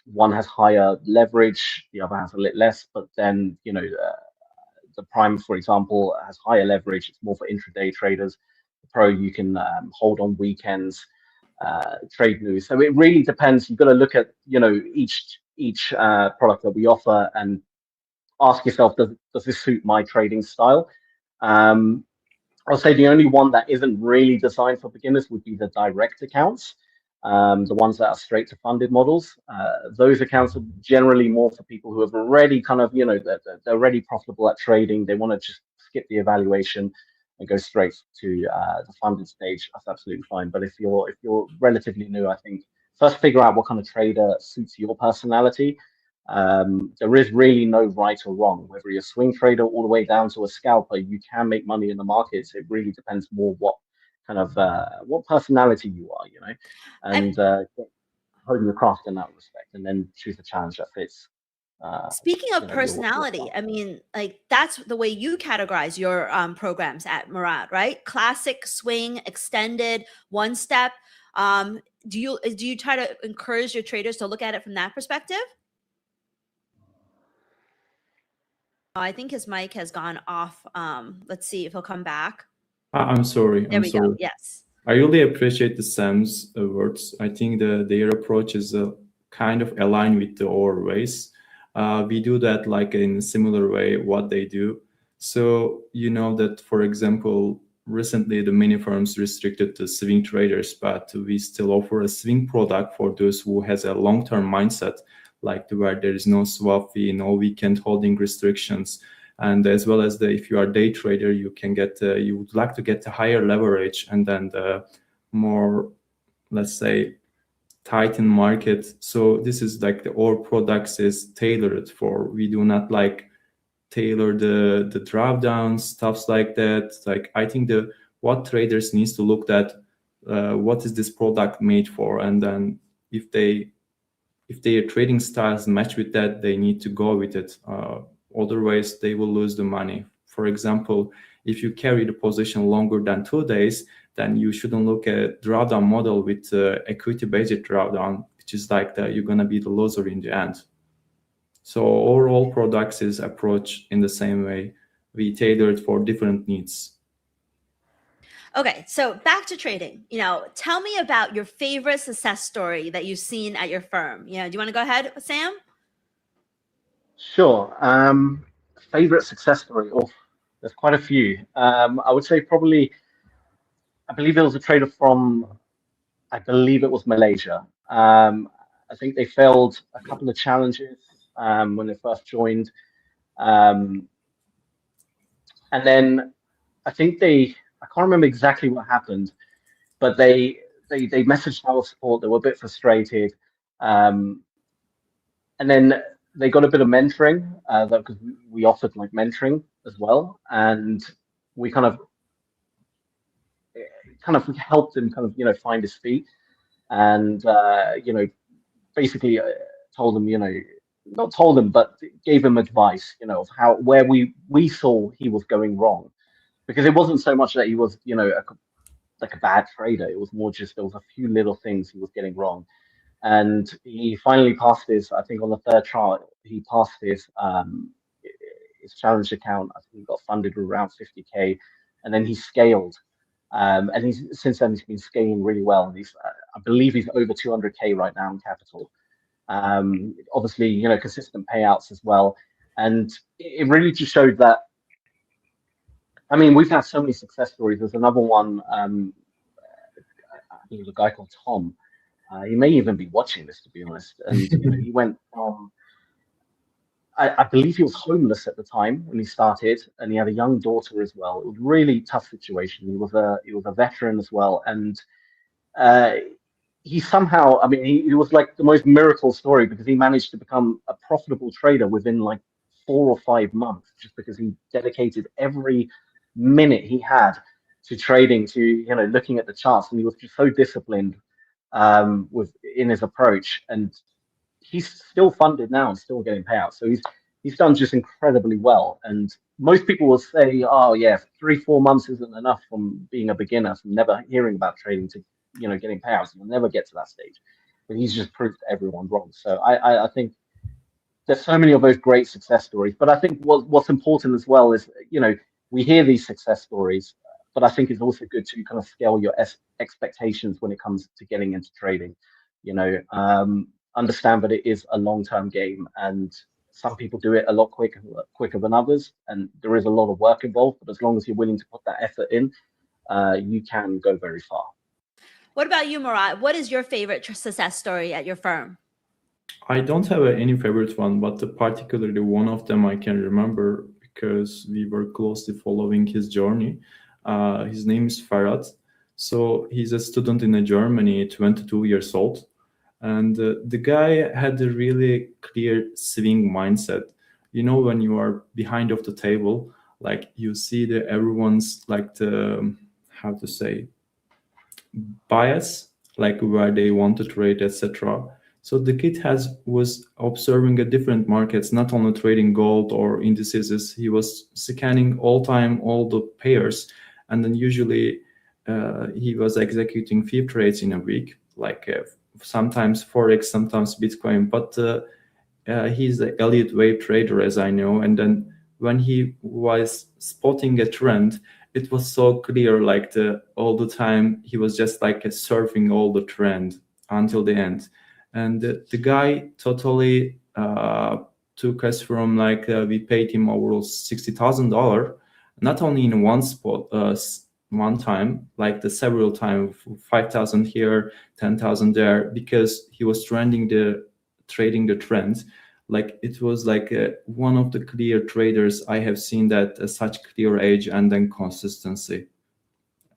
One has higher leverage, the other has a little less, but then the prime, for example, has higher leverage. It's more for intraday traders. The pro, you can hold on weekends, trade news. So it really depends. You've got to look at each product that we offer and ask yourself, does this suit my trading style? I'll say the only one that isn't really designed for beginners would be the direct accounts, the ones that are straight to funded models. Those accounts are generally more for people who have already kind of, they're already profitable at trading. They want to just skip the evaluation and go straight to the funded stage. That's absolutely fine. But if you're relatively new, I think first figure out what kind of trader suits your personality. There is really no right or wrong. Whether you're a swing trader all the way down to a scalper, you can make money in the markets. It really depends more what kind of what personality you are, and hone your craft in that respect, and then choose a challenge that fits. Speaking of personality, I mean, like that's the way you categorize your programs at Murat, right? Classic, swing, extended, 1 step. Do you try to encourage your traders to look at it from that perspective? I think his mic has gone off. Let's see if he'll come back. I'm sorry. There we go. Yes. I really appreciate the Sam's words. I think their approach is kind of aligned with our ways. We do that like in a similar way what they do. So that, for example, recently the mini firms restricted the swing traders, but we still offer a swing product for those who has a long-term mindset, like where there is no swap fee, no weekend holding restrictions. And as well as if you are a day trader, you can get, you would like to get the higher leverage and then the more, let's say, tight in market. So this is like our products is tailored for. We do not like tailor the drawdowns, stuffs like that. Like I think what traders needs to look at, what is this product made for, and then if their trading styles match with that, they need to go with it. Otherwise, they will lose the money. For example, if you carry the position longer than 2 days, then you shouldn't look at drawdown model with equity-based drawdown, which is like you're going to be the loser in the end. So all products is approached in the same way. We tailor it for different needs. Okay, so back to trading. Tell me about your favorite success story that you've seen at your firm. Do you want to go ahead, Sam? Sure. Favorite success story? Oh, there's quite a few. I would say probably, I believe there was a trader from, I believe it was Malaysia. I think they failed a couple of challenges when they first joined. And then I think I can't remember exactly what happened, but they messaged our support. They were a bit frustrated. And then they got a bit of mentoring because we offered like mentoring as well, and we kind of helped him find his feet, and basically told him, not told him, but gave him advice, of where we saw he was going wrong, because it wasn't so much that he was, like a bad trader. It was more just there was a few little things he was getting wrong, and he finally passed his. I think on the third trial, he passed his challenge account. I think he got funded with around 50K, and then he scaled. And since then he's been scaling really well. And I believe he's over 200K right now in capital. Obviously, consistent payouts as well. And it really just showed that. I mean, we've had so many success stories. There's another one. I think it was a guy called Tom. He may even be watching this, to be honest. And he went from. I believe he was homeless at the time when he started, and he had a young daughter as well. It was a really tough situation. He was a veteran as well, and he somehow, I mean, he was like the most miracle story, because he managed to become a profitable trader within like 4 or 5 months, just because he dedicated every minute he had to trading, to looking at the charts, and he was just so disciplined in his approach. And he's still funded now and still getting payouts. So he's done just incredibly well. And most people will say, oh yeah, 3-4 months isn't enough from being a beginner, from never hearing about trading to getting payouts. You'll never get to that stage. But he's just proved everyone wrong. So I think there's so many of those great success stories. But I think what's important as well is, we hear these success stories, but I think it's also good to kind of scale your expectations when it comes to getting into trading. Understand that it is a long-term game, and some people do it a lot quicker than others, and there is a lot of work involved. But as long as you're willing to put that effort in, you can go very far. What about you, Murat? What is your favorite success story at your firm? I don't have any favorite one, but particularly one of them I can remember because we were closely following his journey. His name is Ferhat. So he's a student in Germany, 22 years old. And the guy had a really clear swing mindset. When you are behind of the table, like you see that everyone's like the, how to say, bias, like where they want to trade, etc. So the kid was observing a different markets, not only trading gold or indices. He was scanning all the pairs, and then usually he was executing few trades in a week, like sometimes Forex, sometimes Bitcoin, but he's an elite wave trader, as I know. And then when he was spotting a trend, it was so clear, like all the time he was just like surfing all the trend until the end. And the guy totally took us from like we paid him over $60,000, not only in one spot, one time, like the several times, 5,000 here, 10,000 there, because he was trading the trends. Like it was like one of the clear traders I have seen that such clear edge and then consistency.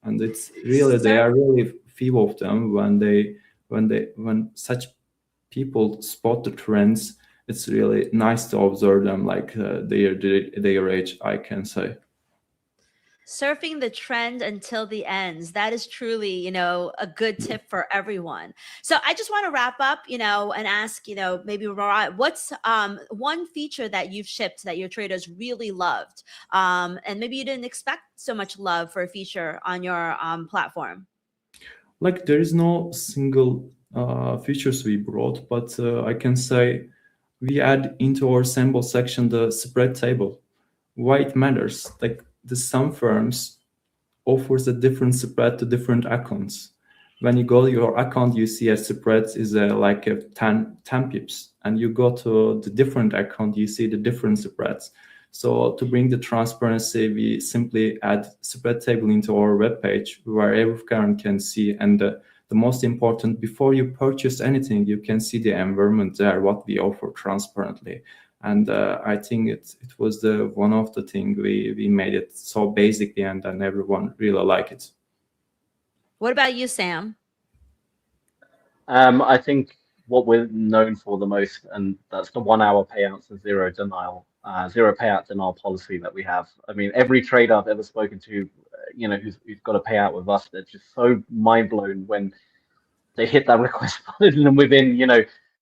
And it's really, there are really few of them when such people spot the trends. It's really nice to observe them, like their age, I can say. Surfing the trend until the ends. That is truly, a good tip for everyone. So I just want to wrap up, and ask, maybe Murat, what's one feature that you've shipped that your traders really loved? And maybe you didn't expect so much love for a feature on your platform. Like there is no single features we brought, but I can say we add into our sample section the spread table. Why it matters? Like some firms offers a different spread to different accounts. When you go to your account, you see a spread is like a 10 pips, and you go to the different account, you see the different spreads. So to bring the transparency, we simply add spread table into our webpage where everyone can see. And the most important, before you purchase anything, you can see the environment there, what we offer transparently. And I think it was one of the things we made it so basically, and then everyone really like it. What about you, Sam? I think what we're known for the most, and that's the 1 hour payouts and zero denial. zero payout denial policy that we have. I mean, every trader I've ever spoken to, who's got a payout with us, they're just so mind blown when they hit that request button, and within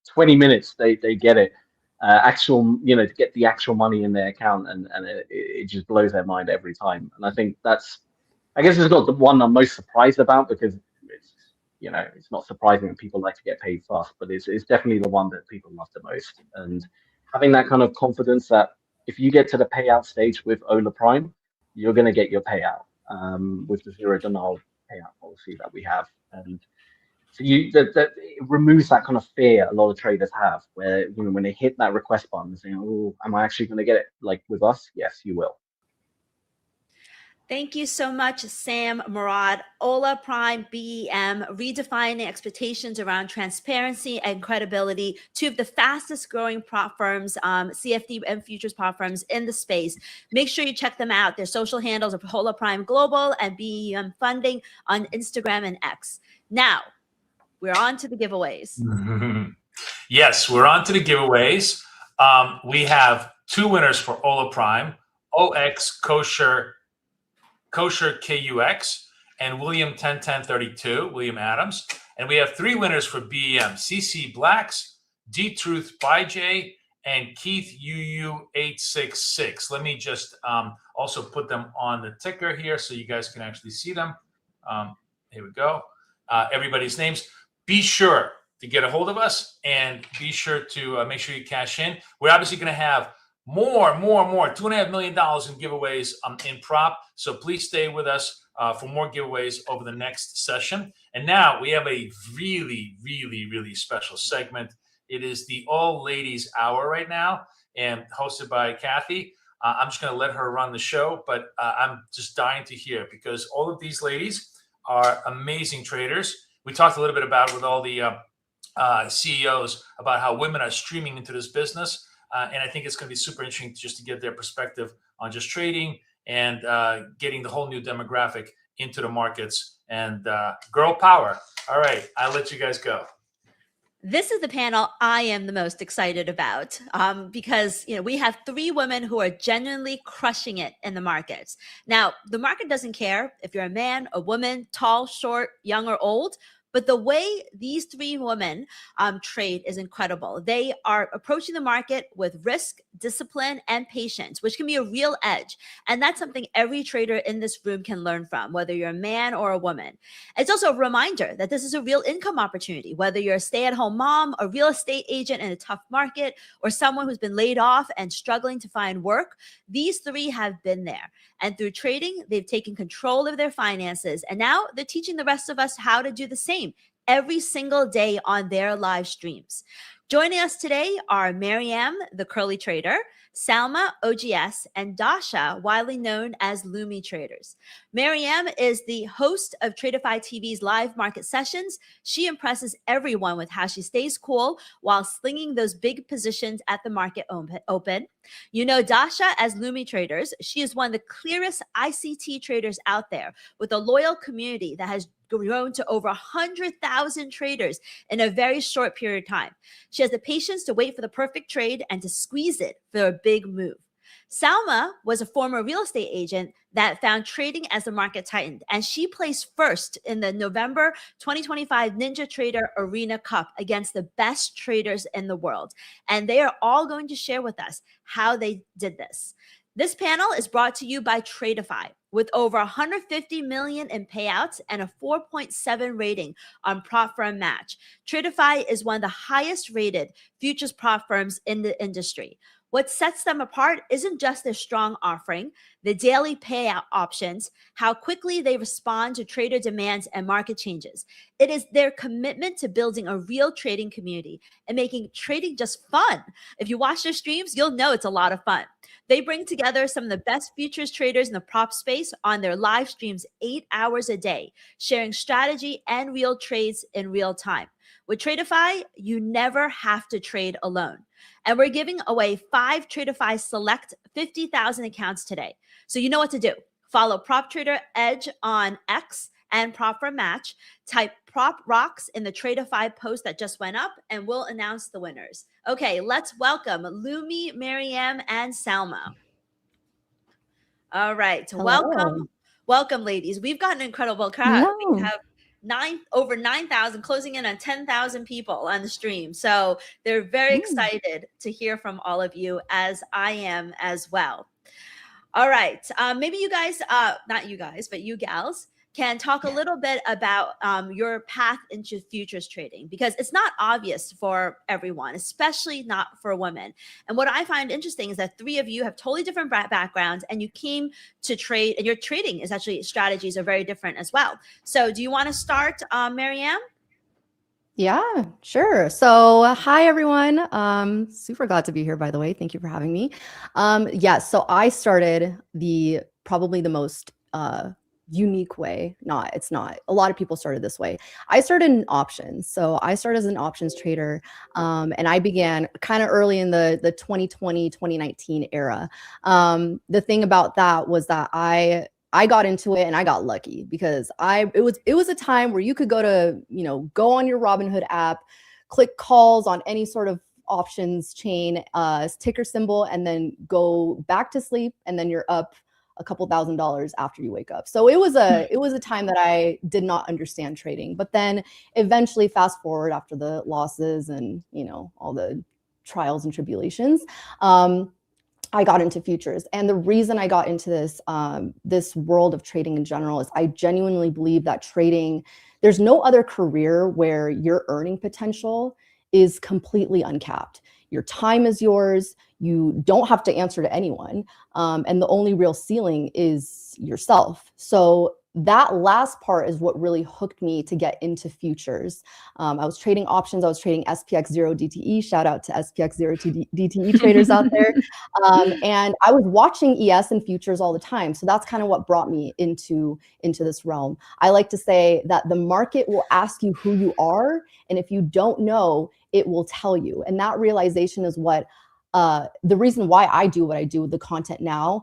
20 minutes they get it. To get the actual money in their account, and it just blows their mind every time. And I think I guess it's not the one I'm most surprised about, because it's not surprising that people like to get paid fast, but it's definitely the one that people love the most. And having that kind of confidence that if you get to the payout stage with Ola Prime, you're going to get your payout with the zero denial payout policy that we have. And so it removes that kind of fear a lot of traders have, where when they hit that request button, saying, "Oh, am I actually going to get it?" Like with us, yes, you will. Thank you so much, Sam, Murat. Ola Prime, BEM, redefining expectations around transparency and credibility, two of the fastest growing prop firms, CFD and futures prop firms in the space. Make sure you check them out. Their social handles are Ola Prime Global and BEM Funding on Instagram and X. Now, we're on to the giveaways. Yes, we're on to the giveaways. We have two winners for Ola Prime, OX Kosher KUX, and William 101032, William Adams. And we have three winners for BEM, CC Blacks, D-Truth by J, and Keith UU866. Let me just also put them on the ticker here so you guys can actually see them. Here we go. Everybody's names. Be sure to get a hold of us, and be sure to make sure you cash in. We're obviously going to have more, $2.5 million in giveaways in prop. So please stay with us for more giveaways over the next session. And now we have a really, really, really special segment. It is the All Ladies Hour right now, and hosted by Kathy. I'm just going to let her run the show, but I'm just dying to hear, because all of these ladies are amazing traders. We talked a little bit about with all the CEOs about how women are streaming into this business. And I think it's going to be super interesting just to get their perspective on just trading and getting the whole new demographic into the markets, and girl power. All right, I'll let you guys go. This is the panel I am the most excited about because we have three women who are genuinely crushing it in the markets. Now, the market doesn't care if you're a man, a woman, tall, short, young, or old. But the way these three women trade is incredible. They are approaching the market with risk, discipline, and patience, which can be a real edge. And that's something every trader in this room can learn from, whether you're a man or a woman. It's also a reminder that this is a real income opportunity, whether you're a stay-at-home mom, a real estate agent in a tough market, or someone who's been laid off and struggling to find work. These three have been there. And through trading, they've taken control of their finances. And now they're teaching the rest of us how to do the same every single day on their live streams. Joining us today are Maryan, the curly trader, SalmaOGS, and Dasha, widely known as LumiTraders. Maryan is the host of Tradeify TV's live market sessions. She impresses everyone with how she stays cool while slinging those big positions at the market open. You know Dasha as LumiTraders. She is one of the clearest ICT traders out there, with a loyal community that has grown to over 100,000 traders in a very short period of time. She has the patience to wait for the perfect trade and to squeeze it for a big move. Salma was a former real estate agent that found trading as the market tightened, and she placed first in the November 2025 Ninja Trader Arena Cup against the best traders in the world. And they are all going to share with us how they did this. This panel is brought to you by Tradeify, with over 150 million in payouts and a 4.7 rating on prop firm match. Tradeify is one of the highest rated futures prop firms in the industry. What sets them apart isn't just their strong offering, the daily payout options, how quickly they respond to trader demands and market changes. It is their commitment to building a real trading community and making trading just fun. If you watch their streams, you'll know it's a lot of fun. They bring together some of the best futures traders in the prop space on their live streams 8 hours a day, sharing strategy and real trades in real time. With Tradeify, you never have to trade alone. And we're giving away 5 Tradeify Select 50,000 accounts today. So you know what to do. Follow Prop Trader Edge on X and prop for match. Type prop rocks in the Tradeify post that just went up, and we'll announce the winners. Okay, let's welcome Lumi, Maryan, and Salma. All right, Hello. welcome, ladies. We've got an incredible crowd. We Hello. have over 9,000, closing in on 10,000 people on the stream. So they're very excited to hear from all of you, as I am as well. All right, maybe you guys, not you guys, but you gals, can talk a little bit about your path into futures trading, because it's not obvious for everyone, especially not for women. And what I find interesting is that three of you have totally different backgrounds, and you came to trade, and your trading is actually, strategies are very different as well. So do you want to start, Maryan? Yeah, sure. So hi, everyone. Super glad to be here, by the way. Thank you for having me. Yeah, so I started probably the most unique way. It's not. A lot of people started this way. I started in options. So I started as an options trader, and I began kind of early in the 2020, 2019 era. The thing about that was that I got into it and I got lucky, because it was a time where you could go on your Robinhood app, click calls on any sort of options chain, ticker symbol, and then go back to sleep, and then you're up a couple $1,000s after you wake up. So it was a time that I did not understand trading. But then eventually, fast forward after the losses and all the trials and tribulations, I got into futures. And the reason I got into this world of trading in general is I genuinely believe that trading, there's no other career where your earning potential is completely uncapped. Your time is yours. You don't have to answer to anyone. And the only real ceiling is yourself. So that last part is what really hooked me to get into futures. I was trading options. I was trading SPX0 DTE. Shout out to SPX0 DTE traders out there. And I was watching ES and futures all the time. So that's kind of what brought me into this realm. I like to say that the market will ask you who you are. And if you don't know, it will tell you. And that realization is what the reason why I do what I do with the content now,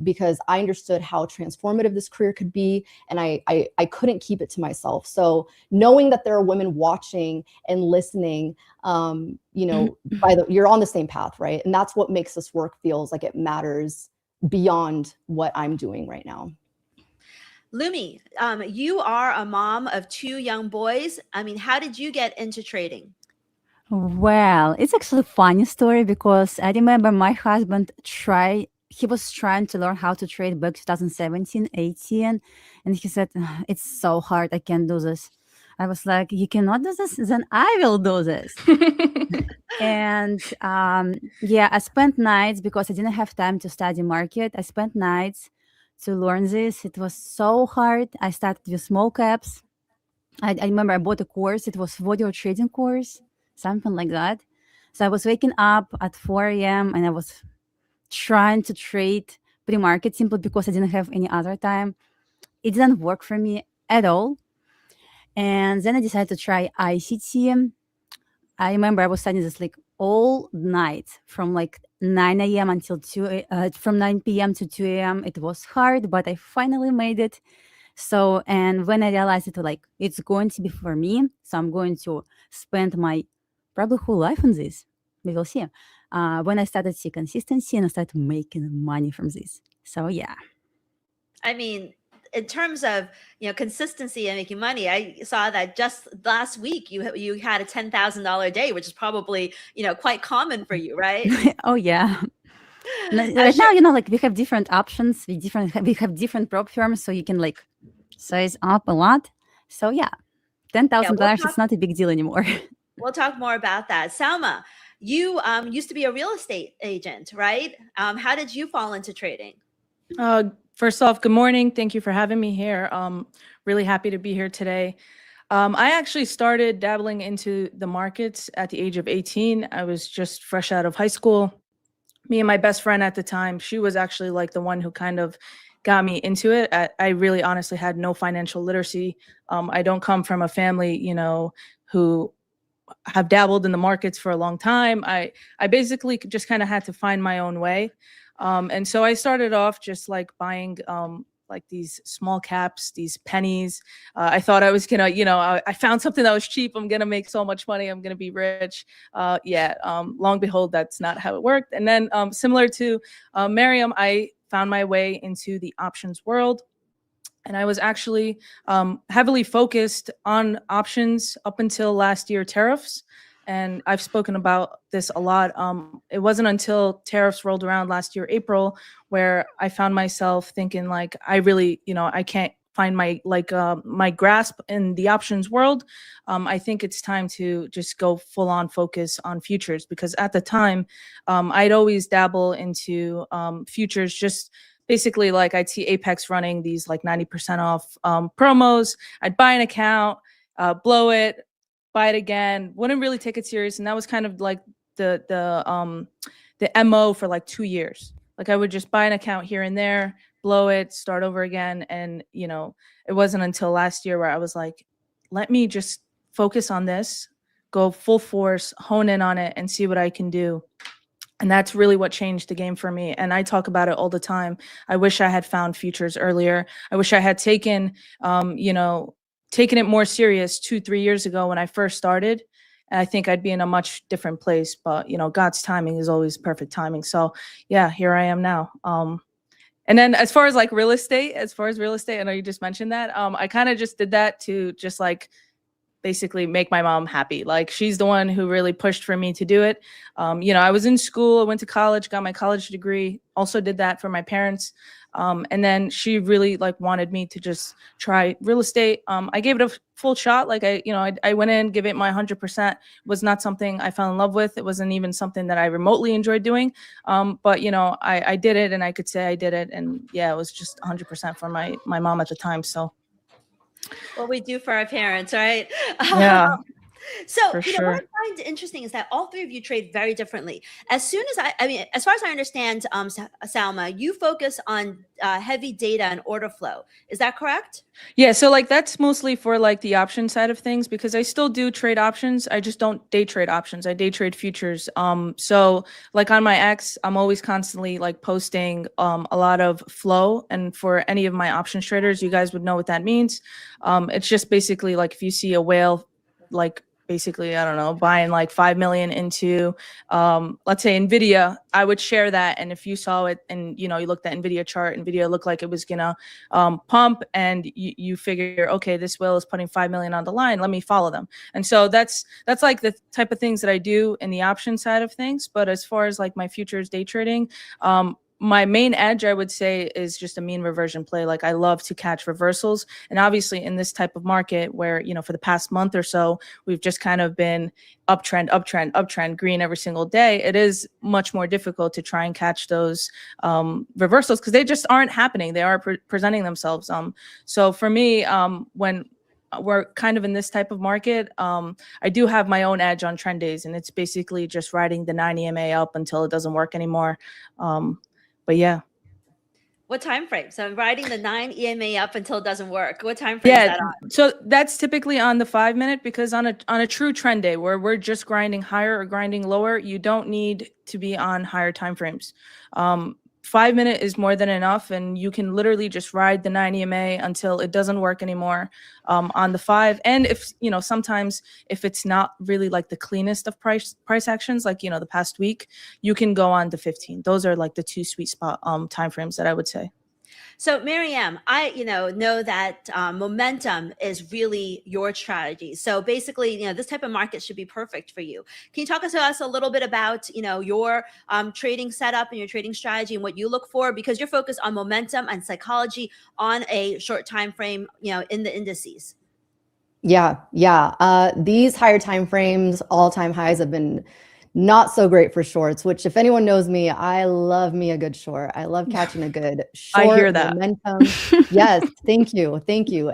because I understood how transformative this career could be, and I couldn't keep it to myself. So knowing that there are women watching and listening, you're on the same path, right? And that's what makes this work feels like it matters beyond what I'm doing right now. Lumi, you are a mom of 2 young boys. I mean, how did you get into trading? Well, it's actually a funny story, because I remember my husband he was trying to learn how to trade back 2017, 18. And he said, it's so hard. I can't do this. I was like, you cannot do this? Then I will do this. And yeah, I spent nights, because I didn't have time to study market. I spent nights to learn this. It was so hard. I started with small caps. I remember I bought a course. It was video trading course, something like that. So I was waking up at 4 a.m. and I was trying to trade pre-market simply because I didn't have any other time. It didn't work for me at all. And then I decided to try ICT. I remember I was studying this like all night from like 9 a.m. until from 9 p.m. to 2 a.m. It was hard, but I finally made it. So, and when I realized it's going to be for me, so I'm going to spend my probably whole life on this. We will see. When I started to see consistency and I started making money from this. So yeah. I mean, in terms of consistency and making money, I saw that just last week you had a $10,000 day, which is probably quite common for you, right? Oh yeah. Right now, we have different options. We have different prop firms, so you can size up a lot. So yeah, $10,000 is not a big deal anymore. We'll talk more about that. Salma, you used to be a real estate agent, right? How did you fall into trading? First off, good morning. Thank you for having me here. Really happy to be here today. I actually started dabbling into the markets at the age of 18. I was just fresh out of high school. Me and my best friend at the time, she was actually the one who kind of got me into it. I really honestly had no financial literacy. I don't come from a family, who have dabbled in the markets for a long time. I basically just kind of had to find my own way. And so I started off just buying like these small caps, these pennies. I thought I was gonna, I found something that was cheap. I'm gonna make so much money. I'm gonna be rich. Long behold, that's not how it worked. And then similar to Maryan, I found my way into the options world. And I was actually heavily focused on options up until last year tariffs. And I've spoken about this a lot. It wasn't until tariffs rolled around last year, April, where I found myself thinking like, I really, I can't find my grasp in the options world. I think it's time to just go full on focus on futures, because at the time I'd always dabble into futures, just basically like I'd see Apex running these like 90% off promos. I'd buy an account, blow it, buy it again, wouldn't really take it serious. And that was kind of like the MO for like 2 years. Like I would just buy an account here and there, blow it, start over again. And, it wasn't until last year where I was like, let me just focus on this, go full force, hone in on it and see what I can do. And that's really what changed the game for me. And I talk about it all the time. I wish I had found futures earlier. I wish I had taken it more serious 2-3 years ago when I first started. And I think I'd be in a much different place. But, God's timing is always perfect timing. So, yeah, here I am now. And then as far as real estate, I know you just mentioned that. I kind of just did that to just basically make my mom happy. Like she's the one who really pushed for me to do it. I was in school, I went to college, got my college degree, also did that for my parents. And then she really wanted me to just try real estate. I gave it a full shot. I went in, give it my 100%. It was not something I fell in love with. It wasn't even something that I remotely enjoyed doing. But I did it, and I could say I did it. And yeah, it was just 100% for my mom at the time. So what we do for our parents, right? Yeah. So, For what sure. I find interesting is that all three of you trade very differently. As soon as as far as I understand, Salma, you focus on heavy data and order flow. Is that correct? Yeah, so that's mostly for the option side of things, because I still do trade options. I just don't day trade options. I day trade futures. So on my X, I'm always constantly posting a lot of flow. And for any of my options traders, you guys would know what that means. It's just basically if you see a whale, basically, I don't know, buying 5 million into, let's say Nvidia, I would share that. And if you saw it and, you looked at Nvidia chart, Nvidia looked like it was going to pump, and you figure, okay, this whale is putting 5 million on the line, let me follow them. And so that's the type of things that I do in the option side of things. But as far as my futures day trading, my main edge, I would say, is just a mean reversion play. I love to catch reversals. And obviously in this type of market where, for the past month or so, we've just kind of been uptrend, green every single day. It is much more difficult to try and catch those reversals because they just aren't happening. They are presenting themselves. So for me, when we're kind of in this type of market, I do have my own edge on trend days, and it's basically just riding the 9 EMA up until it doesn't work anymore. But yeah. What time frame? So I'm riding the 9 EMA up until it doesn't work. What time frame is that on? So that's typically on the 5 minute, because on a true trend day where we're just grinding higher or grinding lower, you don't need to be on higher time frames. 5 minute is more than enough, and you can literally just ride the 9 EMA until it doesn't work anymore on the 5. And if sometimes if it's not really the cleanest of price actions, the past week, you can go on to 15. Those are the two sweet spot timeframes that I would say. So Maryan, I know that momentum is really your strategy. So basically, this type of market should be perfect for you. Can you talk to us a little bit about your trading setup and your trading strategy and what you look for, because you're focused on momentum and psychology on a short time frame, in the indices? Yeah. These higher time frames, all-time highs, have been not so great for shorts, which, if anyone knows me, I love me a good short. I love catching a good short. I hear that. Momentum. Yes, thank you.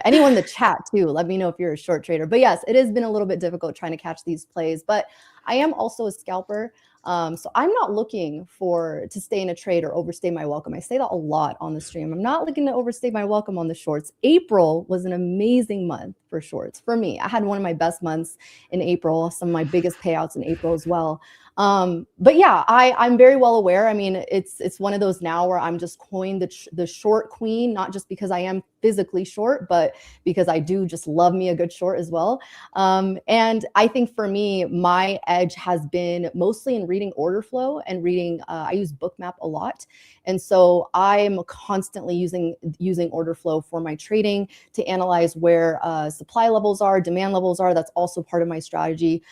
Anyone in the chat too, let me know if you're a short trader. But yes, it has been a little bit difficult trying to catch these plays, but I am also a scalper. So I'm not looking to stay in a trade or overstay my welcome. I say that a lot on the stream. I'm not looking to overstay my welcome on the shorts. April was an amazing month for shorts for me. I had one of my best months in April, some of my biggest payouts in April as well. But yeah, I'm very well aware. I mean, it's one of those now where I'm just coined the short queen, not just because I am physically short, but because I do just love me a good short as well. And I think for me, my edge has been mostly in reading order flow and reading, I use Bookmap a lot. And so I'm constantly using order flow for my trading to analyze where supply levels are, demand levels are. That's also part of my strategy.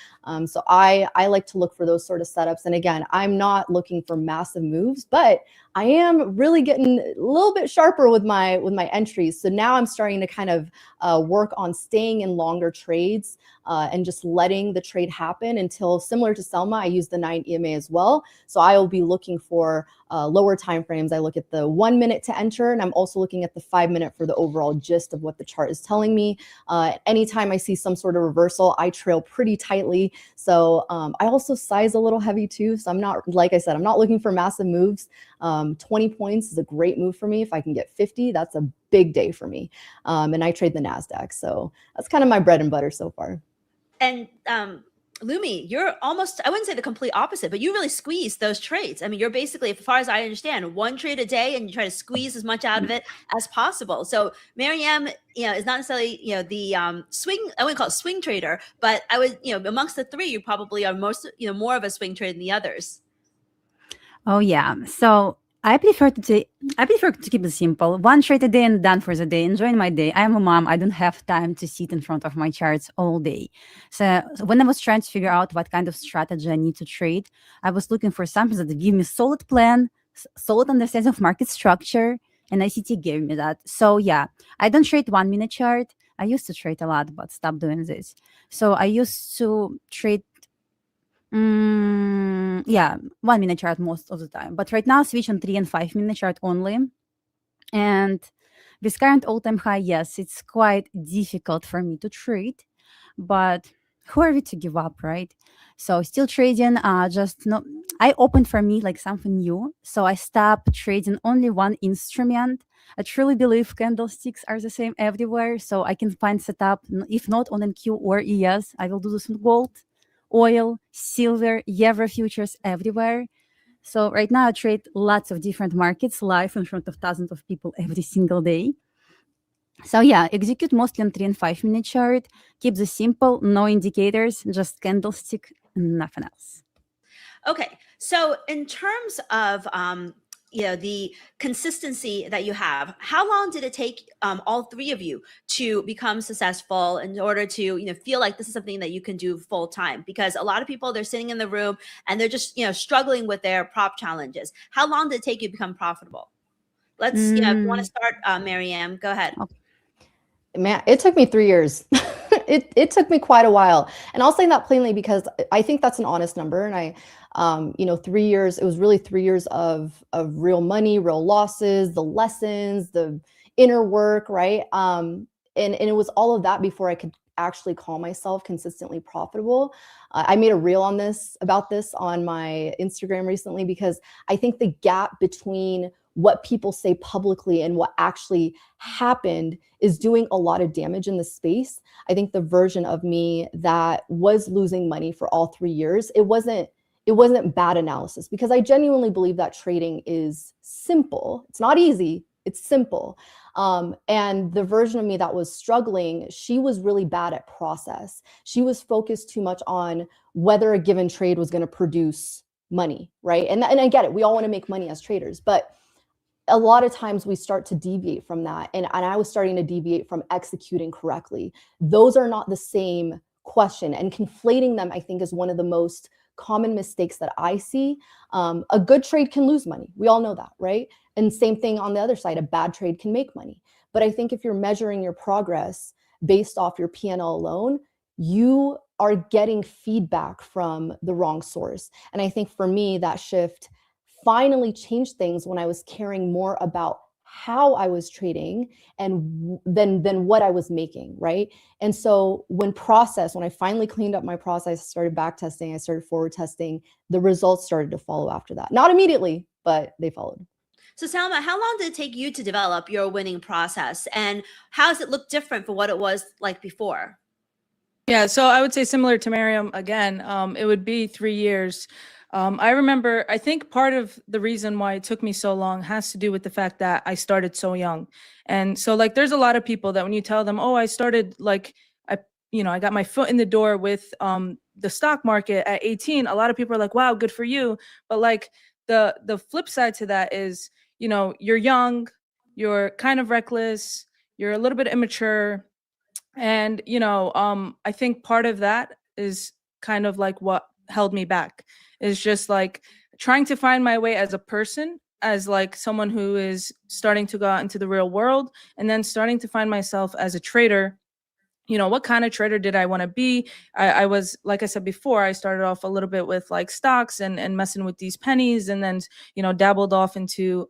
So I like to look for those sort of setups. And again, I'm not looking for massive moves, but I am really getting a little bit sharper with my entries. So now I'm starting to kind of work on staying in longer trades and just letting the trade happen until, similar to Selma, I use the 9 EMA as well. So I will be looking for lower time frames. I look at the 1 minute to enter, and I'm also looking at the 5 minute for the overall gist of what the chart is telling me. Anytime I see some sort of reversal, I trail pretty tightly. So I also size a little heavy too. So I'm not, like I said, I'm not looking for massive moves. 20 points is a great move for me. If I can get 50, that's a big day for me. And I trade the NASDAQ. So that's kind of my bread and butter so far. And Lumi, you're almost, I wouldn't say the complete opposite, but you really squeeze those trades. I mean, you're basically, as far as I understand, 1 trade a day, and you try to squeeze as much out of it as possible. So Maryan, is not necessarily, the swing, I wouldn't call it swing trader, but I would, amongst the three, you probably are most, more of a swing trader than the others. Oh yeah. So I prefer to keep it simple. 1 trade a day and done for the day. Enjoying my day. I'm a mom. I don't have time to sit in front of my charts all day. So when I was trying to figure out what kind of strategy I need to trade, I was looking for something that give me solid plan, solid understanding of market structure, and ICT gave me that. So yeah, I don't trade 1 minute chart. I used to trade a lot, but stopped doing this. So I used to trade 1 minute chart most of the time, but right now switch on 3 and 5 minute chart only. And with current all-time high, yes, it's quite difficult for me to trade, but who are we to give up, right? So still trading, I opened for me like something new. So I stopped trading only one instrument. I truly believe candlesticks are the same everywhere. So I can find setup, if not on NQ or ES, I will do this on gold, oil, silver, euro futures everywhere. So right now I trade lots of different markets live in front of thousands of people every single day. So yeah, execute mostly on 3 and 5 minute chart. Keep this simple, no indicators, just candlestick, nothing else. Okay, so in terms of the consistency that you have, how long did it take all three of you to become successful in order to feel like this is something that you can do full time? Because a lot of people, they're sitting in the room and they're just struggling with their prop challenges. How long did it take you to become profitable? Let's if you want to start, Maryan, go ahead. Okay. Man, it took me 3 years. It took me quite a while. And I'll say that plainly because I think that's an honest number. And I 3 years, it was really 3 years of real money, real losses, the lessons, the inner work, right? And it was all of that before I could actually call myself consistently profitable. I made a reel about this on my Instagram recently because I think the gap between what people say publicly and what actually happened is doing a lot of damage in the space. I think the version of me that was losing money for all 3 years, it wasn't bad analysis because I genuinely believe that trading is simple. It's not easy, it's simple. And the version of me that was struggling, she was really bad at process. She was focused too much on whether a given trade was going to produce money, right? And I get it. We all want to make money as traders, but a lot of times we start to deviate from that. And I was starting to deviate from executing correctly. Those are not the same question. And conflating them, I think, is one of the most common mistakes that I see. A good trade can lose money. We all know that, right? And same thing on the other side, a bad trade can make money. But I think if you're measuring your progress based off your P&L alone, you are getting feedback from the wrong source. And I think for me, that shift finally changed things when I was caring more about how I was trading and than what I was making, right? And so when I finally cleaned up my process, I started back testing, I started forward testing, the results started to follow after that. Not immediately, but they followed. So Salma, how long did it take you to develop your winning process, and how does it look different from what it was like before? Yeah, so I would say similar to Maryan again, it would be 3 years. I remember, I think part of the reason why it took me so long has to do with the fact that I started so young. And so like, there's a lot of people that when you tell them, oh, I started like, I got my foot in the door with the stock market at 18, a lot of people are like, wow, good for you. But like the flip side to that is, you're young, you're kind of reckless, you're a little bit immature. And, I think part of that is kind of like what held me back, is just like trying to find my way as a person, as like someone who is starting to go out into the real world, and then starting to find myself as a trader. What kind of trader did I want to be? I was, like I said before, I started off a little bit with like stocks and messing with these pennies, and then, dabbled off into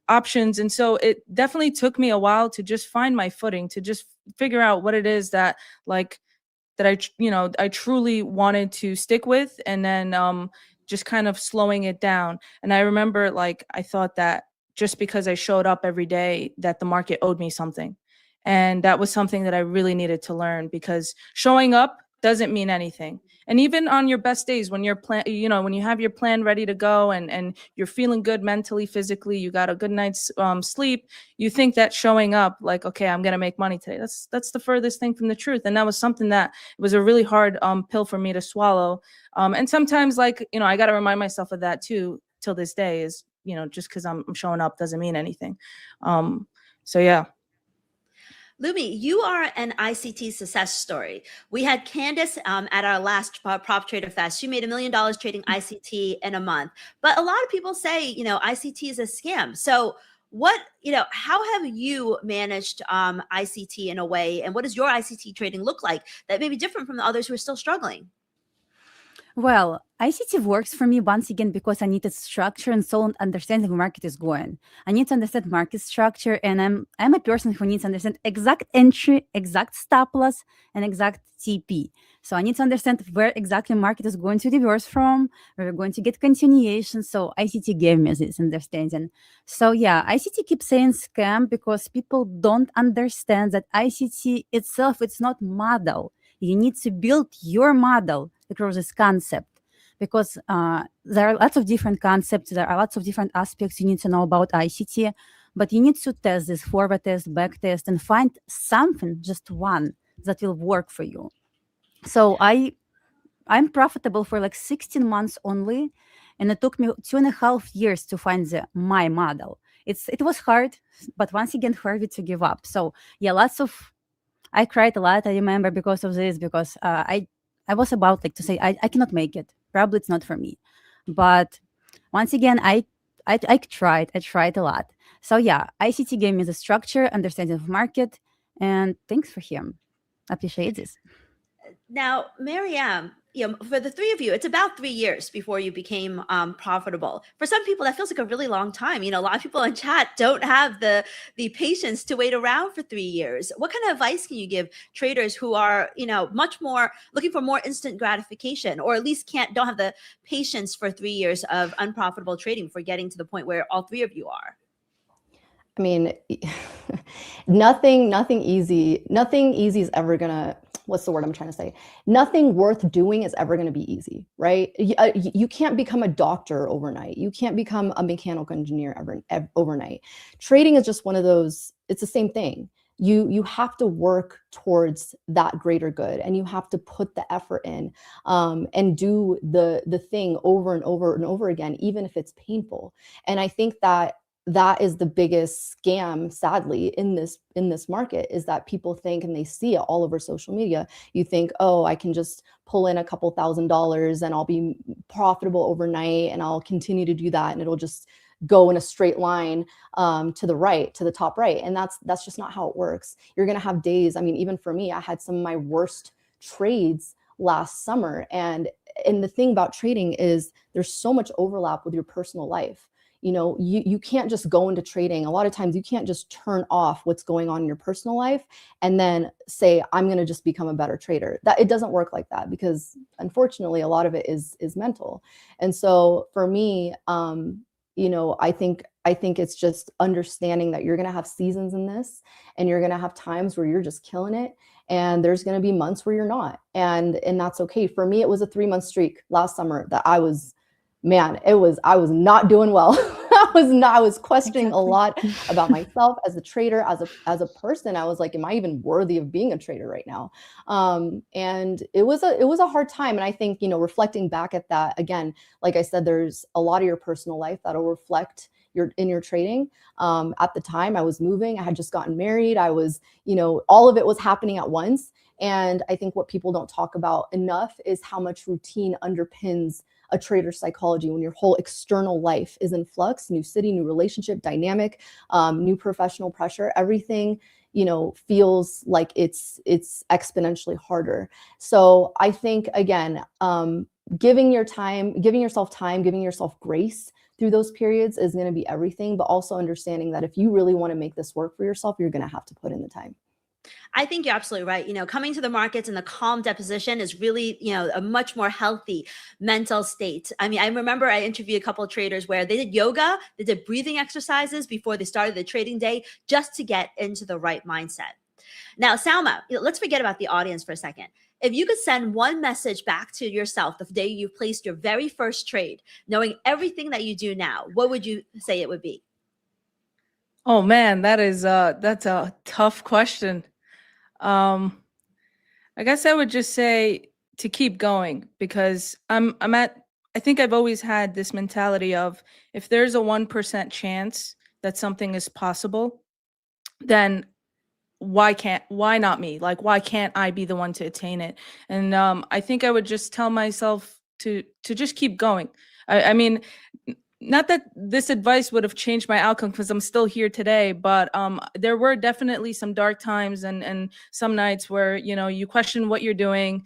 options. And so it definitely took me a while to just find my footing, to just figure out what it is that I truly wanted to stick with, and then just kind of slowing it down. And I remember like, I thought that just because I showed up every day that the market owed me something. And that was something that I really needed to learn, because showing up doesn't mean anything. And even on your best days, when you're when you have your plan ready to go and you're feeling good mentally, physically, you got a good night's sleep, you think that showing up like, okay, I'm going to make money today. That's the furthest thing from the truth. And that was something that was a really hard pill for me to swallow. And sometimes like, I got to remind myself of that too, till this day, is, just because I'm showing up doesn't mean anything. So yeah. Lumi, you are an ICT success story. We had Candace at our last Prop Trader Fest. She made $1 million trading ICT in a month. But a lot of people say, ICT is a scam. So how have you managed ICT in a way? And what does your ICT trading look like that may be different from the others who are still struggling? Well, ICT works for me once again because I needed structure and solid understanding where market is going. I need to understand market structure, and I'm a person who needs to understand exact entry, exact stop loss, and exact TP. So I need to understand where exactly market is going to reverse from, where we're going to get continuation. So ICT gave me this understanding. So yeah, ICT keeps saying scam because people don't understand that ICT itself, it's not model. You need to build your model across this concept, because there are lots of different concepts. There are lots of different aspects you need to know about ICT, but you need to test this forward test, back test, and find something, just one, that will work for you. So I'm profitable for like 16 months only, and it took me 2.5 years to find my model. It was hard, but once again, hard to give up. So yeah, I cried a lot, I remember, because of this, because I was about like to say, I cannot make it. Probably it's not for me. But once again, I tried a lot. So yeah, ICT gave me the structure, understanding of market, and thanks for him. Appreciate this. Now, Maryan, for the three of you, it's about 3 years before you became profitable. For some people, that feels like a really long time. A lot of people in chat don't have the patience to wait around for 3 years. What kind of advice can you give traders who are, much more looking for more instant gratification, or at least don't have the patience for 3 years of unprofitable trading for getting to the point where all three of you are? I mean, nothing easy is ever gonna, what's the word I'm trying to say? Nothing worth doing is ever gonna be easy, right? You can't become a doctor overnight. You can't become a mechanical engineer overnight. Trading is just one of those, it's the same thing. You have to work towards that greater good, and you have to put the effort in and do the thing over and over and over again, even if it's painful. And I think that is the biggest scam, sadly, in this market, is that people think, and they see it all over social media, you think, oh, I can just pull in a couple $1,000s and I'll be profitable overnight, and I'll continue to do that, and it'll just go in a straight line to the right, to the top right. And that's just not how it works. You're gonna have days. I mean, even for me, I had some of my worst trades last summer, and the thing about trading is there's so much overlap with your personal life. You can't just go into trading. A lot of times you can't just turn off what's going on in your personal life and then say, I'm going to just become a better trader. That it doesn't work like that, because unfortunately a lot of it is mental. And so for me, I think it's just understanding that you're going to have seasons in this, and you're going to have times where you're just killing it, and there's going to be months where you're not. And that's okay. For me, it was a 3-month streak last summer that I was man, I was not doing well. I was questioning a lot about myself as a trader, as a person. I was like, am I even worthy of being a trader right now? And it was a hard time. And I think, reflecting back at that, again, like I said, there's a lot of your personal life that'll reflect in your trading. At the time I was moving, I had just gotten married. I was, all of it was happening at once. And I think what people don't talk about enough is how much routine underpins a trader's psychology when your whole external life is in flux, new city, new relationship dynamic, new professional pressure, everything, feels like it's exponentially harder. So I think, again, giving yourself time, giving yourself grace through those periods is going to be everything, but also understanding that if you really want to make this work for yourself, you're going to have to put in the time. I think you're absolutely right. Coming to the markets in the calm deposition is really, a much more healthy mental state. I mean, I remember I interviewed a couple of traders where they did yoga, they did breathing exercises before they started the trading day just to get into the right mindset. Now, Salma, let's forget about the audience for a second. If you could send one message back to yourself the day you placed your very first trade, knowing everything that you do now, what would you say it would be? Oh man, that's a tough question. I guess I would just say to keep going, because I think I've always had this mentality of, if there's a 1% chance that something is possible, then why not me? Like, why can't I be the one to attain it? And I think I would just tell myself to just keep going. I mean, not that this advice would have changed my outcome, because I'm still here today, but there were definitely some dark times and some nights where, you question what you're doing.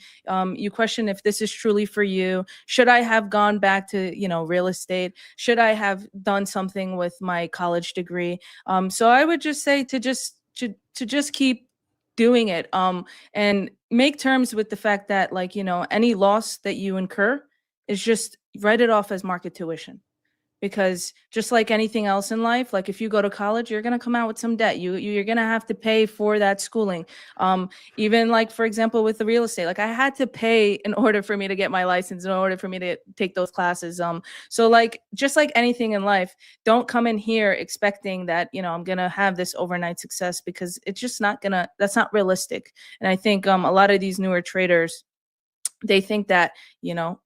You question if this is truly for you. Should I have gone back to, real estate? Should I have done something with my college degree? So I would just say to just keep doing it, and make terms with the fact that, like, any loss that you incur is just write it off as market tuition. Because just like anything else in life, like if you go to college, you're going to come out with some debt. You're going to have to pay for that schooling. Even like, for example, with the real estate, like I had to pay in order for me to get my license, in order for me to take those classes. So like, just like anything in life, don't come in here expecting that, I'm going to have this overnight success, because it's just that's not realistic. And I think a lot of these newer traders, they think that,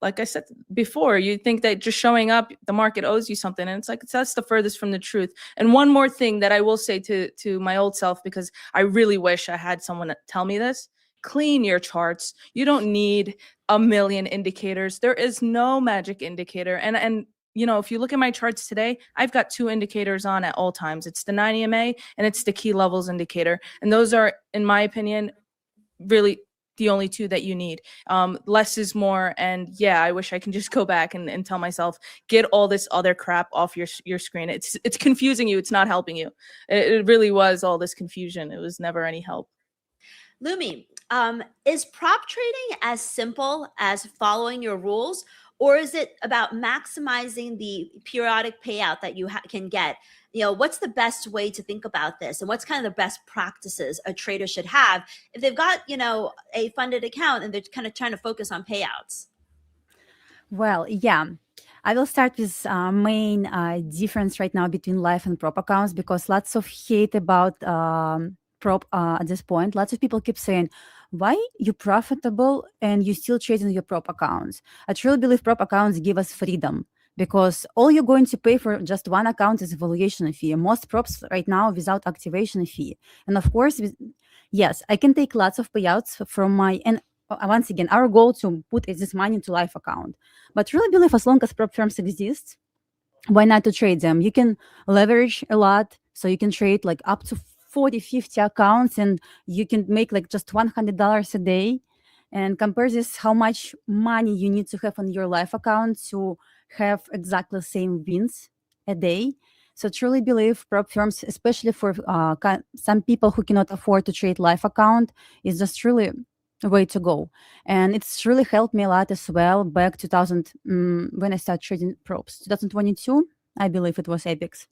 like I said before, you think that just showing up, the market owes you something. And it's like, that's the furthest from the truth. And one more thing that I will say to my old self, because I really wish I had someone tell me this: clean your charts. You don't need a million indicators. There is no magic indicator. And if you look at my charts today, I've got 2 indicators on at all times. It's the 9 EMA and it's the key levels indicator. And those are, in my opinion, really the only 2 that you need. Less is more. And yeah, I wish I can just go back and tell myself, get all this other crap off your screen. It's confusing you. It's not helping you. It really was all this confusion. It was never any help. Lumi, is prop trading as simple as following your rules, or is it about maximizing the periodic payout that you can get? What's the best way to think about this? And what's kind of the best practices a trader should have if they've got, a funded account and they're kind of trying to focus on payouts? Well, yeah. I will start with main difference right now between live and prop accounts, because lots of hate about prop at this point. Lots of people keep saying, why you profitable and you still trading your prop accounts? I truly believe prop accounts give us freedom, because all you're going to pay for just one account is a valuation fee. Most props right now without activation fee. And of course, yes, I can take lots of payouts from my, and once again, our goal to put this money into live account. But really believe as long as prop firms exist, why not to trade them? You can leverage a lot. So you can trade like up to 40, 50 accounts, and you can make like just $100 a day. And compare this, how much money you need to have on your live account to have exactly the same wins a day. So truly believe prop firms, especially for some people who cannot afford to trade live account, is just really a way to go. And it's really helped me a lot as well back 2000 when I started trading props. 2022, I believe it was Apex.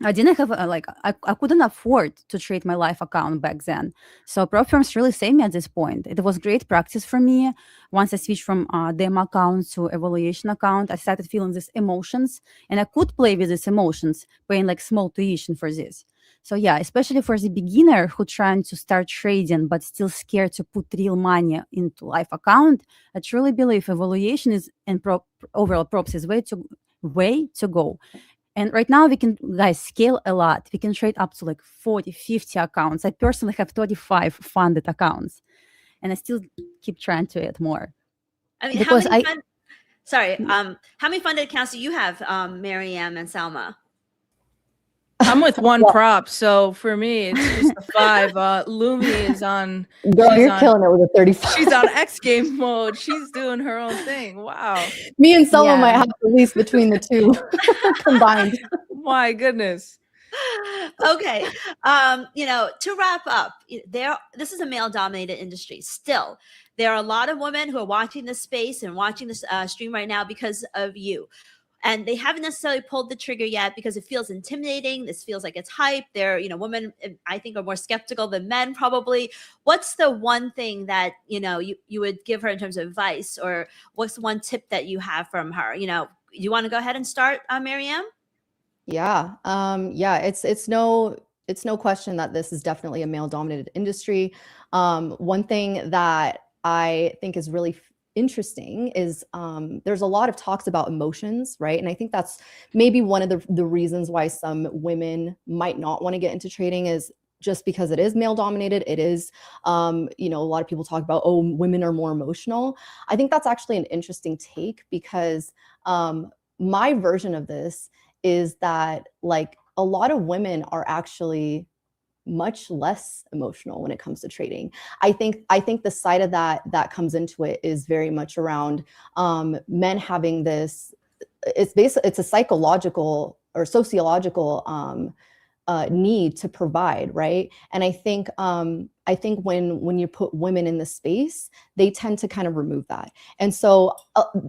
I didn't have I couldn't afford to trade my live account back then. So prop firms really saved me at this point. It was great practice for me. Once I switched from demo account to evaluation account, I started feeling these emotions, and I could play with these emotions, paying like small tuition for this. So yeah, especially for the beginner who trying to start trading but still scared to put real money into live account, I truly believe evaluation is and overall props is way to go. And right now we can, guys, scale a lot. We can trade up to like 40, 50 accounts. I personally have 35 funded accounts, and I still keep trying to add more. I mean, because how many funded accounts do you have, Maryan and Salma? I'm with one prop, so for me it's just a 5. Lumi is on. Girl, you're killing it with a 35. She's on X game mode. She's doing her own thing. Wow. Me and Selma might have the least between the two combined. My goodness. Okay. To wrap up, this is a male-dominated industry. Still, there are a lot of women who are watching this space and watching this stream right now because of you. And they haven't necessarily pulled the trigger yet because it feels intimidating. This feels like it's hype. Women, I think, are more skeptical than men probably. What's the one thing that, you would give her in terms of advice, or what's one tip that you have from her? You want to go ahead and start, Maryan? Yeah. It's no question that this is definitely a male-dominated industry. One thing that I think is really interesting is there's a lot of talks about emotions, right? And I think that's maybe one of the reasons why some women might not want to get into trading, is just because it is male dominated. It is, a lot of people talk about, women are more emotional. I think that's actually an interesting take, because my version of this is that like a lot of women are actually much less emotional when it comes to trading. I think the side of that comes into it is very much around men having this. It's a psychological or sociological need to provide, right? And I think when you put women in the space, they tend to kind of remove that. And so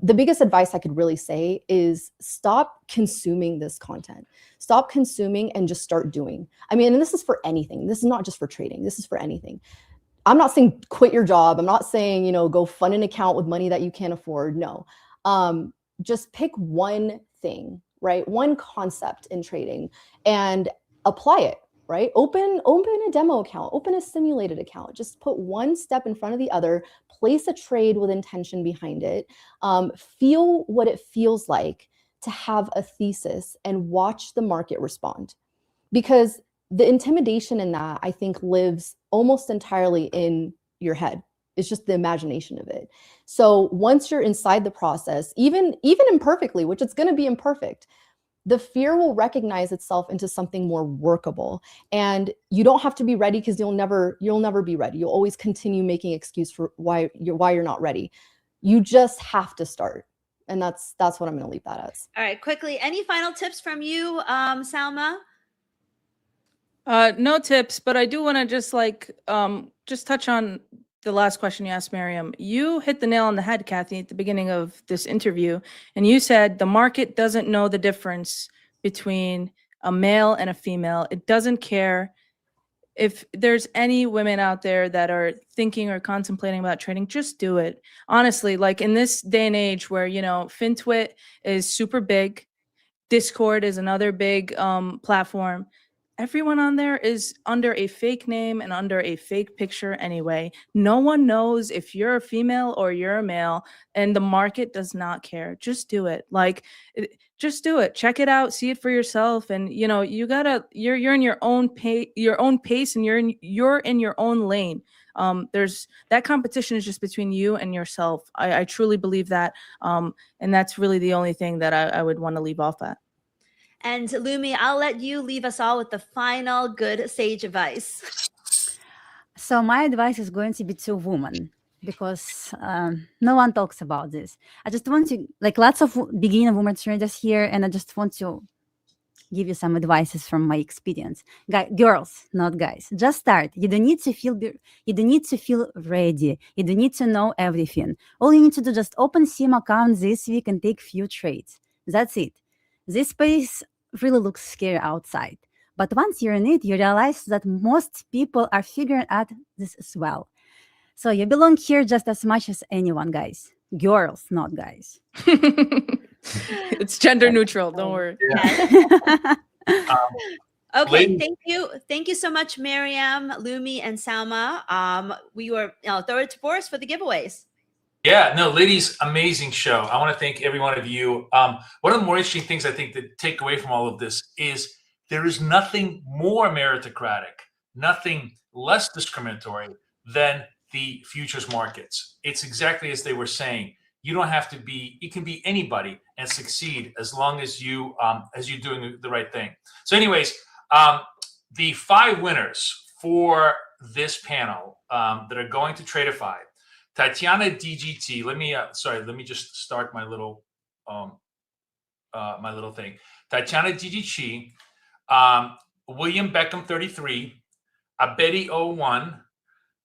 the biggest advice I could really say is stop consuming this content. Stop consuming and just start doing. I mean, and this is for anything. This is not just for trading. This is for anything. I'm not saying quit your job. I'm not saying, go fund an account with money that you can't afford. No. Just pick one thing, right? One concept in trading and apply it, right? Open a demo account, open a simulated account. Just put one step in front of the other, place a trade with intention behind it, feel what it feels like to have a thesis and watch the market respond. Because the intimidation in that, I think, lives almost entirely in your head. It's just the imagination of it. So once you're inside the process, even imperfectly, which it's going to be imperfect, the fear will recognize itself into something more workable. And you don't have to be ready, because you'll never be ready. You'll always continue making excuse for why you're not ready. You just have to start. And that's what I'm going to leave that as. All right, quickly, any final tips from you, Salma? No tips, but I do want to just touch on the last question you asked, Miriam. You hit the nail on the head, Kathy, at the beginning of this interview. And you said the market doesn't know the difference between a male and a female. It doesn't care. If there's any women out there that are thinking or contemplating about trading, just do it. Honestly, like in this day and age where, FinTwit is super big, Discord is another big platform. Everyone on there is under a fake name and under a fake picture anyway. No one knows if you're a female or you're a male, and the market does not care. Just do it. Just do it. Check it out. See it for yourself. And you're in your own pace, and you're in your own lane. There's that competition is just between you and yourself. I truly believe that. And that's really the only thing that I would want to leave off at. And Lumi, I'll let you leave us all with the final good sage advice. So my advice is going to be to women, because no one talks about this. I just want to, lots of beginner women traders here, and I just want to give you some advices from my experience. Girls, not guys, just start. You don't need to feel ready. You don't need to know everything. All you need to do, just open Sim account this week and take few trades. That's it. This space really looks scary outside. But once you're in it, you realize that most people are figuring out this as well. So you belong here just as much as anyone, guys. Girls, not guys. It's gender neutral. Don't worry. Okay, thank you so much, Miriam, Lumi, and Salma. We were throw it to Boris for the giveaways. Yeah, no, ladies, amazing show. I want to thank every one of you. One of the more interesting things I think to take away from all of this is there is nothing more meritocratic, nothing less discriminatory than the futures markets. It's exactly as they were saying. You don't have to be, you can be anybody and succeed as long as you're doing the right thing. So anyways, the 5 winners for this panel that are going to Tradeify, Tatiana DGT. Let me just start my little thing. Tatiana DGT, William Beckham 33, Abedi 01,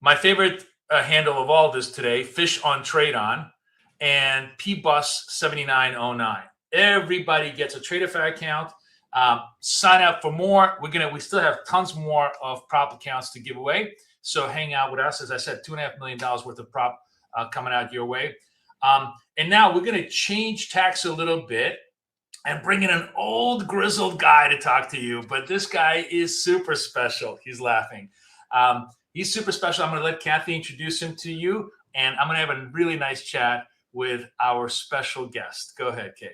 my favorite handle of all this today, Fish on Trade On, and PBus 7909. Everybody gets a Tradeify account. Sign up for more. We still have tons more of prop accounts to give away. So hang out with us. As I said, $2.5 million worth of prop coming out your way. And now we're going to change tacks a little bit and bring in an old grizzled guy to talk to you. But this guy is super special. He's laughing. He's super special. I'm going to let Kathy introduce him to you. And I'm going to have a really nice chat with our special guest. Go ahead, Kate.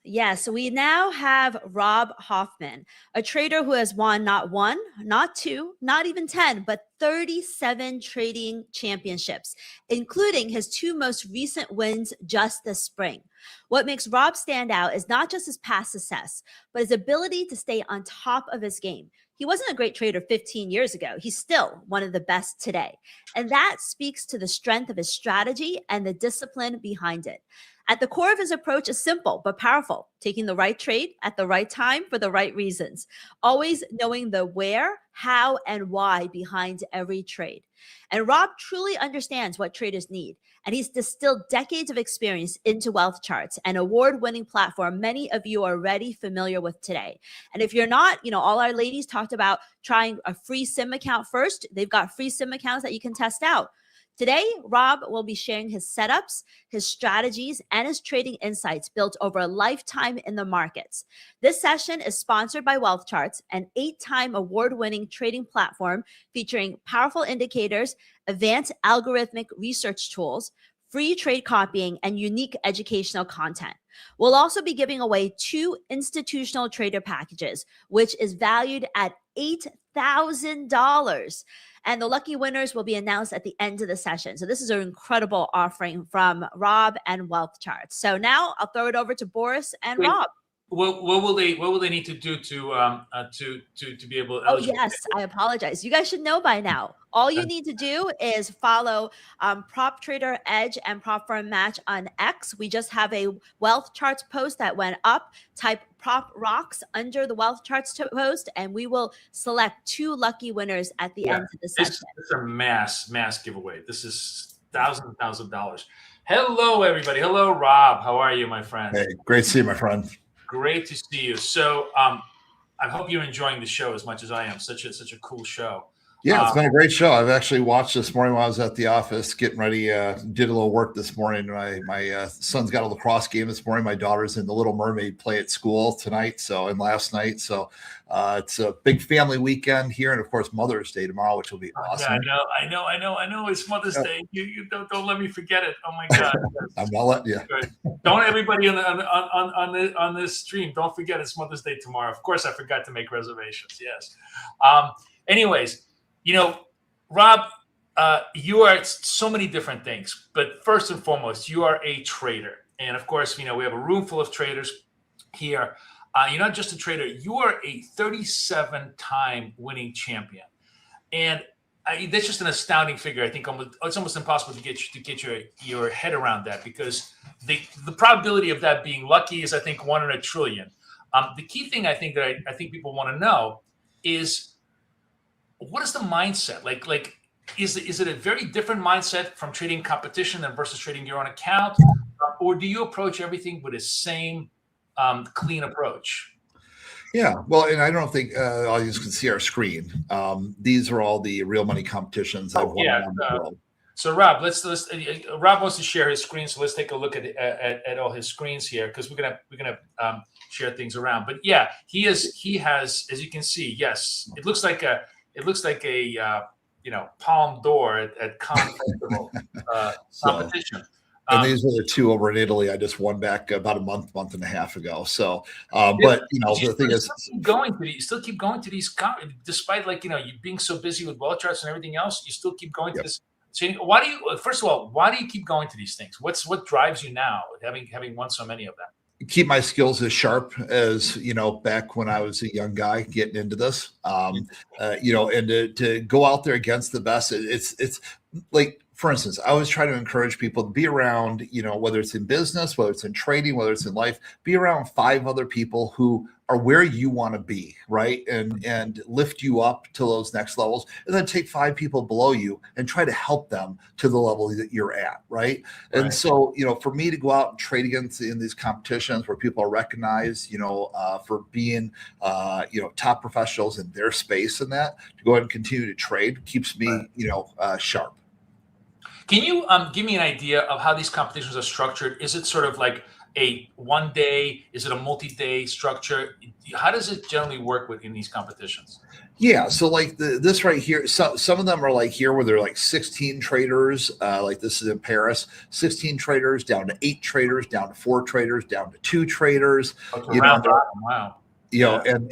Yes, so we now have Rob Hoffman, a trader who has won not 1, not 2, not even 10, but 37 trading championships, including his 2 most recent wins just this spring. What makes Rob stand out is not just his past success, but his ability to stay on top of his game. He wasn't a great trader 15 years ago. He's still one of the best today. And that speaks to the strength of his strategy and the discipline behind it. At the core of his approach is simple but powerful, taking the right trade at the right time for the right reasons, always knowing the where, how, and why behind every trade. And Rob truly understands what traders need, and he's distilled decades of experience into Wealth Charts, an award-winning platform many of you are already familiar with today. And if you're not, all our ladies talked about trying a free SIM account first. They've got free SIM accounts that you can test out. Today, Rob will be sharing his setups, his strategies, and his trading insights built over a lifetime in the markets. This session is sponsored by Wealth Charts, an 8-time award-winning trading platform featuring powerful indicators, advanced algorithmic research tools, free trade copying, and unique educational content. We'll also be giving away 2 institutional trader packages, which is valued at $8,000. And the lucky winners will be announced at the end of the session. So this is an incredible offering from Rob and Wealth Charts. So now I'll throw it over to Boris and Rob. What will they need to do to be able to? Oh yes, I apologize. You guys should know by now. All you need to do is follow Prop Trader Edge and Prop Firm Match on X. We just have a Wealth Charts post that went up. Type Prop Rocks under the Wealth Charts post, and we will select 2 lucky winners at the end of the session. It's a mass giveaway. This is thousands of dollars. Hello, everybody. Hello, Rob. How are you, my friend? Hey, great to see you, my friend. Great to see you. So I hope you're enjoying the show as much as I am. Such a cool show. Yeah, it's been a great show. I've actually watched this morning while I was at the office getting ready. Did a little work this morning. My son's got a lacrosse game this morning. My daughter's in the Little Mermaid play at school tonight. And last night. So it's a big family weekend here, and of course Mother's Day tomorrow, which will be awesome. Yeah, I know. It's Mother's Day. You don't let me forget it. Oh my God. I'm not letting you. Don't everybody on this stream. Don't forget it's Mother's Day tomorrow. Of course, I forgot to make reservations. Yes. Anyways. Rob, you are so many different things, but first and foremost, you are a trader. And of course, we have a room full of traders here. You're not just a trader, you are a 37-time winning champion. And that's just an astounding figure. I think it's almost impossible to get your head around that, because the probability of that being lucky is, I think, 1 in a trillion. The key thing I think that I think people want to know is, what is the mindset? Like, is it a very different mindset from trading competition than versus trading your own account? Or do you approach everything with the same clean approach? Yeah, well, and I don't think audience can see our screen. These are all the real money competitions I've won around the world. So Rob, Rob wants to share his screen, so let's take a look at all his screens here, because we're gonna share things around. But yeah, he has, as you can see, yes, it looks like a Palme d'Or at Cannes Festival competition. And these are the two over in Italy. I just won back about a month and a half ago. So, but the thing is, you still keep going to these, despite you being so busy with wall charts and everything else. You still keep going to this. So, first of all, why do you keep going to these things? What drives you now, having won so many of them? Keep my skills as sharp as back when I was a young guy getting into this. And to go out there against the best, it's like. For instance, I always try to encourage people to be around, whether it's in business, whether it's in trading, whether it's in life, be around 5 other people who are where you want to be, right? And lift you up to those next levels, and then take 5 people below you and try to help them to the level that you're at, right? And so, for me to go out and trade against in these competitions where people are recognized, for being, top professionals in their space, and that to go ahead and continue to trade keeps me, sharp. Can you give me an idea of how these competitions are structured? Is it sort of like a one day? Is it a multi-day structure? How does it generally work in these competitions? Yeah, so like this right here, some of them are like here where they're like 16 traders, like this is in Paris, 16 traders down to 8 traders, down to 4 traders, down to 2 traders. Wow. And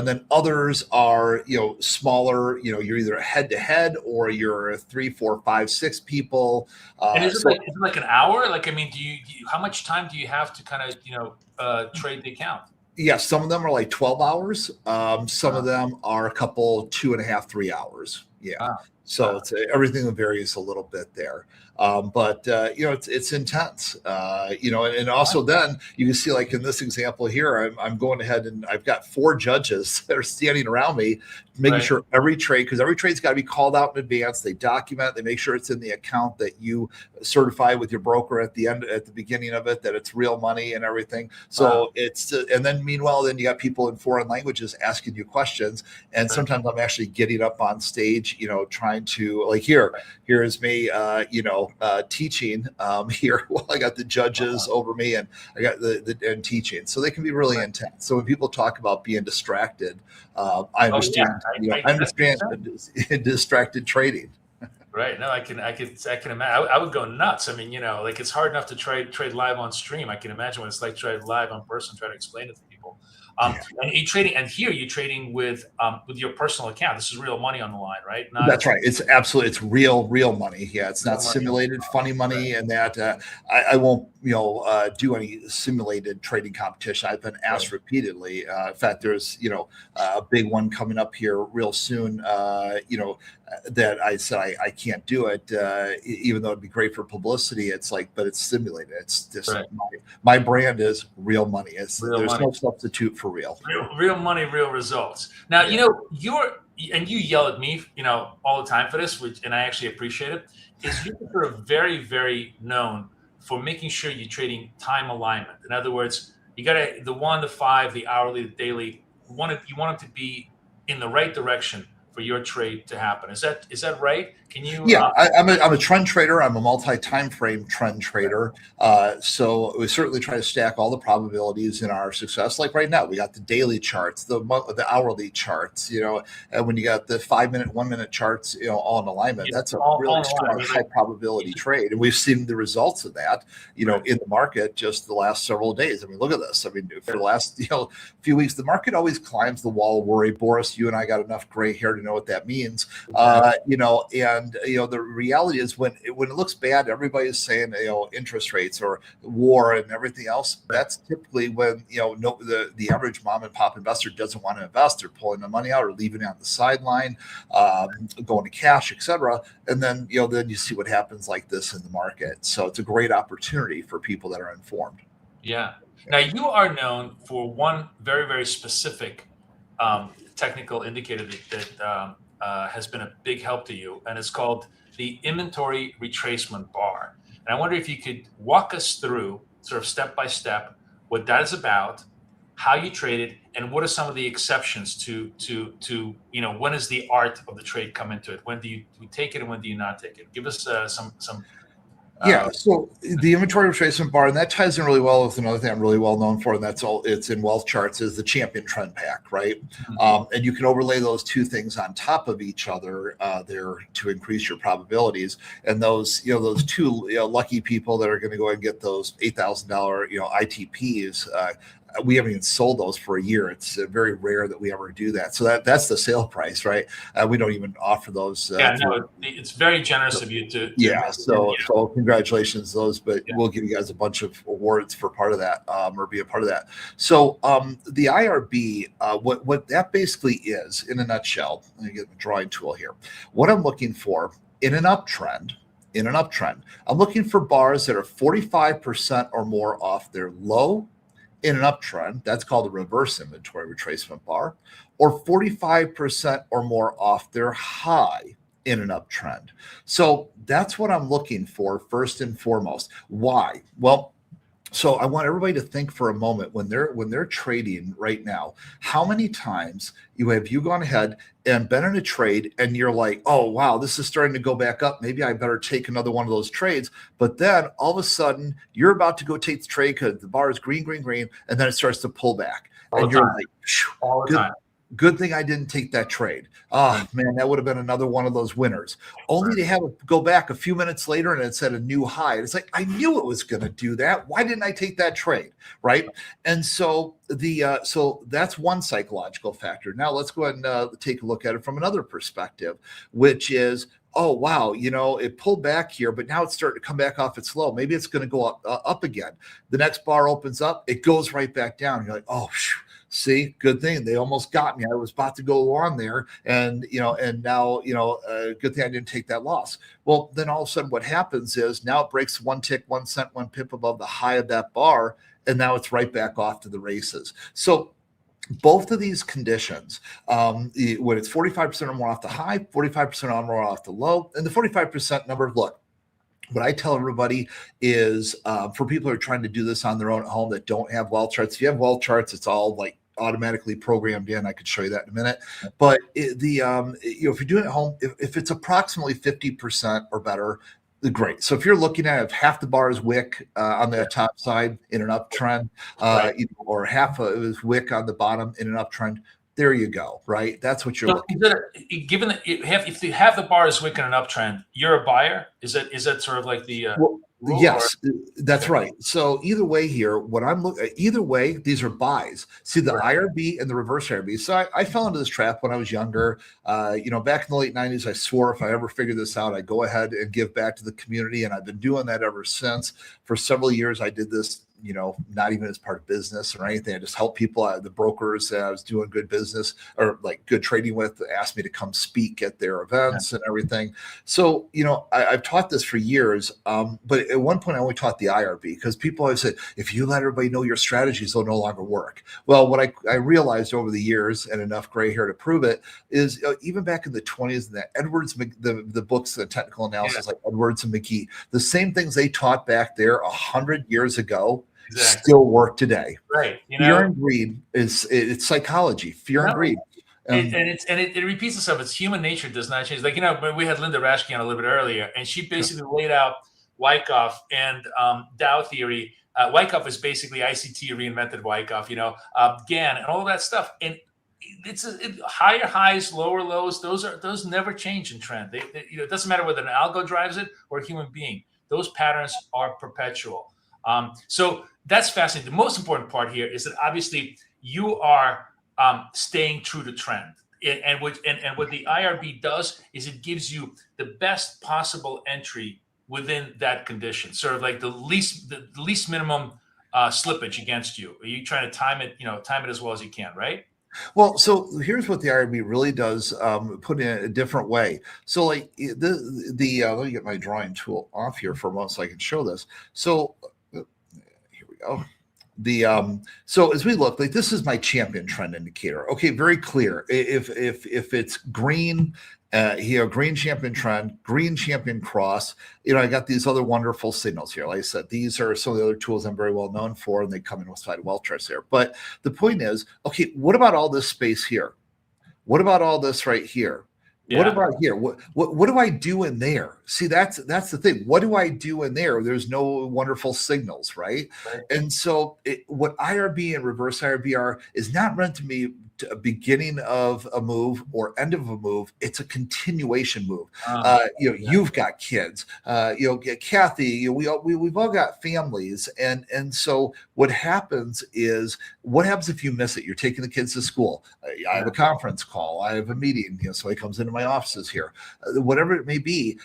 then others are, smaller, you're either head to head or you're 3, 4, 5, 6 people. And is it like an hour? Like, I mean, do you how much time do you have to kind of, trade the account? Yeah, some of them are like 12 hours. Some of them are a couple, 2.5, 3 hours. Yeah. Wow. So it's everything varies a little bit there. But it's intense, and also then you can see, like in this example here, I'm going ahead and I've got 4 judges that are standing around me, making sure every trade, because every trade's got to be called out in advance. They document, they make sure it's in the account that you certify with your broker at the beginning of it, that it's real money and everything. So it's, and then meanwhile, then you got people in foreign languages asking you questions. And sometimes I'm actually getting up on stage, trying to, like here's me, teaching here while I got the judges over me, and I got and teaching. So they can be really intense. So when people talk about being distracted, I understand. I understand distracted trading. Right. No, I can imagine. I would go nuts. I mean, like it's hard enough to trade live on stream. I can imagine what it's like to trade live on person, try to explain it to people. And you're trading with your personal account. This is real money on the line, right? That's right. It's absolutely, it's real money. Yeah, it's not simulated funny money, and that I won't do any simulated trading competition. I've been asked repeatedly. In fact, there's a big one coming up here real soon. That I said I can't do it, even though it'd be great for publicity. It's like, but it's simulated. It's just my brand is real money. There's no substitute for real money, real results. Now, you yell at me, all the time for this, and I actually appreciate it. Is you're sort of very, very known for making sure you're trading time alignment. In other words, you got the 1 to 5, the hourly, the daily. You want it to be in the right direction for your trade to happen. Is that right? Can you? Yeah, I'm a trend trader. I'm a multi-time frame trend trader. So we certainly try to stack all the probabilities in our success. Like right now, we got the daily charts, the hourly charts. And when you got the 5-minute, 1-minute charts, all in alignment, that's a really strong, high probability trade. And we've seen the results of that, in the market just the last several days. I mean, look at this. I mean, for the last few weeks, the market always climbs the wall of worry. Boris, you and I got enough gray hair to know what that means. And the reality is when it looks bad, everybody's saying interest rates or war and everything else. That's typically when the average mom and pop investor doesn't want to invest. They're pulling the money out or leaving it on the sideline, going to cash, etc. And then then you see what happens like this in the market. So it's a great opportunity for people that are informed. Yeah. Now you are known for one very, very specific technical indicator that has been a big help to you, and it's called the inventory retracement bar. And I wonder if you could walk us through, sort of step by step, what that is about, how you trade it, and what are some of the exceptions to when does the art of the trade come into it? When do you take it and when do you not take it? Give us some. Yeah, so the inventory retracement bar, and that ties in really well with another thing I'm really well known for, and it's in wealth charts, is the champion trend pack, right? And you can overlay those two things on top of each other there to increase your probabilities. And those two lucky people that are going to go and get those $8,000 ITPs. We haven't even sold those for a year. It's very rare that we ever do that. So that's the sale price, right? We don't even offer those. It's very generous of you to so congratulations to those, but we'll give you guys a bunch of awards for part of that or be a part of that. So the IRB, what that basically is in a nutshell, let me get the drawing tool here. What I'm looking for in an uptrend, I'm looking for bars that are 45% or more off their low in an uptrend. That's called a reverse inventory retracement bar, or 45% or more off their high in an uptrend. So that's what I'm looking for first and foremost. Why? Well, so I want everybody to think for a moment when they're trading right now, how many times have you gone ahead and been in a trade and you're like, oh, wow, this is starting to go back up. Maybe I better take another one of those trades. But then all of a sudden you're about to go take the trade because the bar is green, and then it starts to pull back. And you're like, all the time. Good thing I didn't take that trade. Oh, man, that would have been another one of those winners. Only to have it go back a few minutes later and it's at a new high. It's like, I knew it was going to do that. Why didn't I take that trade, right? And so so that's one psychological factor. Now let's go ahead and take a look at it from another perspective, which is, oh, wow, it pulled back here, but now it's starting to come back off its low. Maybe it's going to go up again. The next bar opens up, it goes right back down. You're like, oh, see, good thing they almost got me. I was about to go on there, and now good thing I didn't take that loss. Well, then all of a sudden, what happens is now it breaks 1 tick, 1 cent, 1 pip above the high of that bar, and now it's right back off to the races. So both of these conditions, when it's 45% or more off the high, 45% or more off the low, and the 45% number, look. What I tell everybody is for people who are trying to do this on their own at home that don't have wealth charts. If you have wealth charts, it's all like automatically programmed in. I could show you that in a minute. But if you're doing it at home, if it's approximately 50% or better, great. So if you're looking at half the bar is wick on the top side in an uptrend, or half of it is wick on the bottom in an uptrend, there you go, right? That's what you're looking for. Given that if you have the bar is wick in an uptrend, you're a buyer. Is that sort of like the rule, yes, that's right. So either way here, either way, these are buys. See the IRB and the reverse IRB. So I fell into this trap when I was younger. Back in the late 90s, I swore if I ever figured this out, I'd go ahead and give back to the community, and I've been doing that ever since. For several years, I did this. Not even as part of business or anything. I just helped people. The brokers that I was doing good business or like good trading with asked me to come speak at their events and everything. So, I've taught this for years. But at one point I only taught the IRB because people always said, if you let everybody know your strategies, they'll no longer work. Well, what I realized over the years and enough gray hair to prove it is even back in the 20s and that Edwards, the books, the technical analysis like Edwards and McGee, the same things they taught back there 100 years ago still work today. Right. Fear and greed it's psychology. Fear and greed. It repeats itself. It's human nature does not change. Like, we had Linda Raschke on a little bit earlier, and she basically laid out Wyckoff and Dow theory. Wyckoff is basically ICT reinvented Wyckoff, Gann and all of that stuff. And it's higher highs, lower lows. Those never change in trend. It doesn't matter whether an algo drives it or a human being. Those patterns are perpetual. So that's fascinating. The most important part here is that obviously you are staying true to trend. And what the IRB does is it gives you the best possible entry within that condition, sort of like the least minimum slippage against you. Are you trying to time it as well as you can, right? Well, so here's what the IRB really does, put in a different way. So like let me get my drawing tool off here for a moment so I can show this. So here we go. So as we look, like this is my champion trend indicator. Okay, very clear. If it's green, green champion trend, green champion cross, I got these other wonderful signals here. Like I said, these are some of the other tools I'm very well known for, and they come in with side well charts here. But the point is, okay, what about all this space here? What about all this right here? Yeah. What about here? What do I do in there? See, that's the thing. What do I do in there? There's no wonderful signals, right? And so what IRB and reverse IRB are is not meant to be a beginning of a move or end of a move. It's a continuation move. You've got kids. Kathy. We've all got families, and so what happens is, what happens if you miss it? You're taking the kids to school. I have a conference call. I have a meeting. Somebody comes into my offices here. Whatever it may be.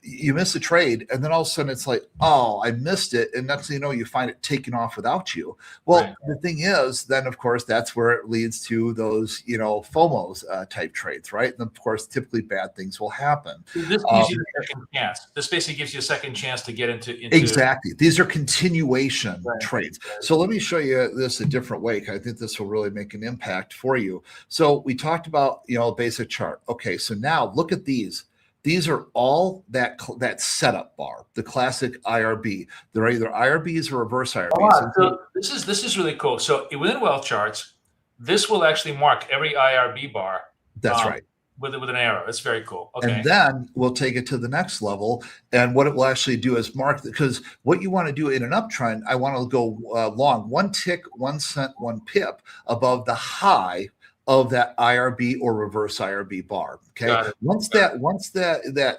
You miss a trade, and then all of a sudden it's like, oh, I missed it, and next thing you know, you find it taken off without you. Well, the thing is, then of course that's where it leads to those FOMOs type trades, right? And of course, typically bad things will happen. This gives you a second chance. This basically gives you a second chance to get into exactly. These are continuation trades. So let me show you this a different way, because I think this will really make an impact for you. So we talked about basic chart. Okay, so now look at these. These are all that setup bar, the classic IRB. They're either IRBs or reverse IRBs. Oh, wow. So this is really cool. So within well charts, this will actually mark every IRB bar. That's right. With an arrow. It's very cool. Okay. And then we'll take it to the next level. And what it will actually do is mark, because what you want to do in an uptrend, I want to go long, 1 tick, 1 cent, 1 pip above the high of that IRB or reverse IRB bar. Okay. Once that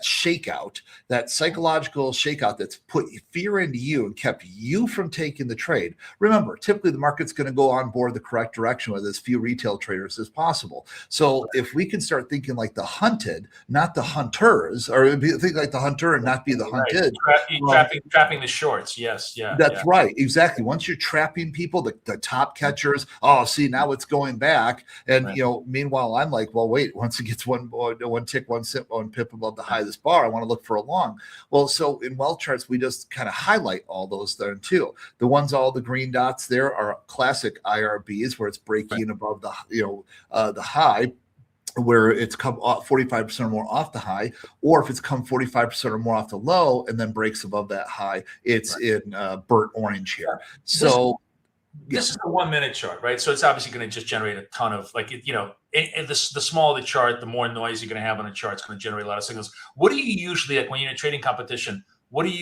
shakeout, that psychological shakeout that's put fear into you and kept you from taking the trade. Remember, typically the market's going to go on board the correct direction with as few retail traders as possible. So if we can start thinking like the hunted, not the hunters, or think like the hunter and not be the hunted. Trapping the shorts. Yes. Yeah. That's right. Exactly. Once you're trapping people, the top catchers, oh, see, now it's going back. And meanwhile, I'm like, well, wait, once it gets one tick, 1 cent, 1 pip above the high of this bar, I want to look for a long. Well, so in well charts, we just kind of highlight all those there too. The ones, all the green dots there are classic IRBs where it's breaking above the high, where it's come 45% or more off the high, or if it's come 45% or more off the low and then breaks above that high, it's in burnt orange here. So this is a 1 minute chart, right? So it's obviously going to just generate a ton of the smaller the chart, the more noise you're going to have on a chart. It's going to generate a lot of signals. What do you usually, like when you're in a trading competition, what is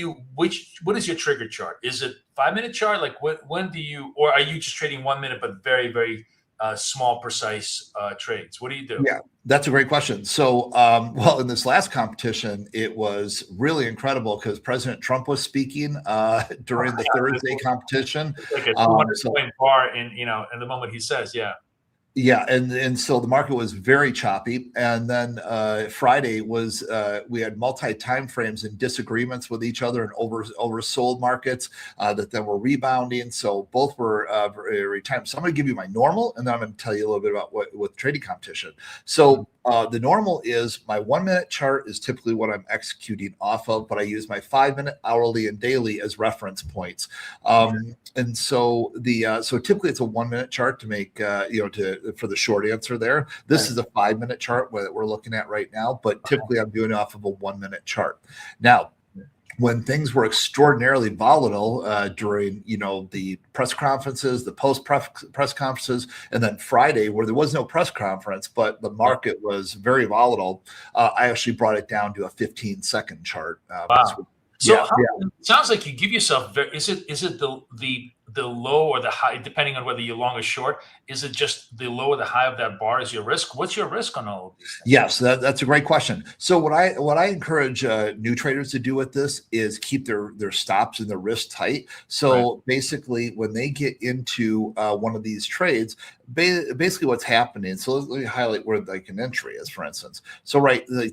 your trigger chart? Is it 5 minute chart? Like when do you, or are you just trading 1 minute, but very, very small, precise trades? What do you do? Yeah, that's a great question. So, in this last competition, it was really incredible because President Trump was speaking during the Thursday competition. It's like a 200-point bar in the moment he says, yeah. Yeah, and so the market was very choppy, and then Friday was we had multi time frames and disagreements with each other and oversold markets that then were rebounding. So both were very timed. So I'm going to give you my normal, and then I'm going to tell you a little bit about what trading competition. So the normal is my 1 minute chart is typically what I'm executing off of, but I use my 5 minute, hourly, and daily as reference points. And so so typically it's a 1 minute chart to make for the short answer there. This is a 5 minute chart that we're looking at right now, but typically I'm doing it off of a 1 minute chart. Now, when things were extraordinarily volatile during, the press conferences, the post press conferences, and then Friday, where there was no press conference, but the market was very volatile, I actually brought it down to a 15-second chart. Wow. So it sounds like you give yourself. Is it the low or the high, depending on whether you're long or short? Is it just the low or the high of that bar is your risk? What's your risk on all of these things? Yes, that's a great question. So what I encourage new traders to do with this is keep their stops and their risk tight. So basically, when they get into one of these trades, basically what's happening. So let me highlight where like an entry is, for instance. So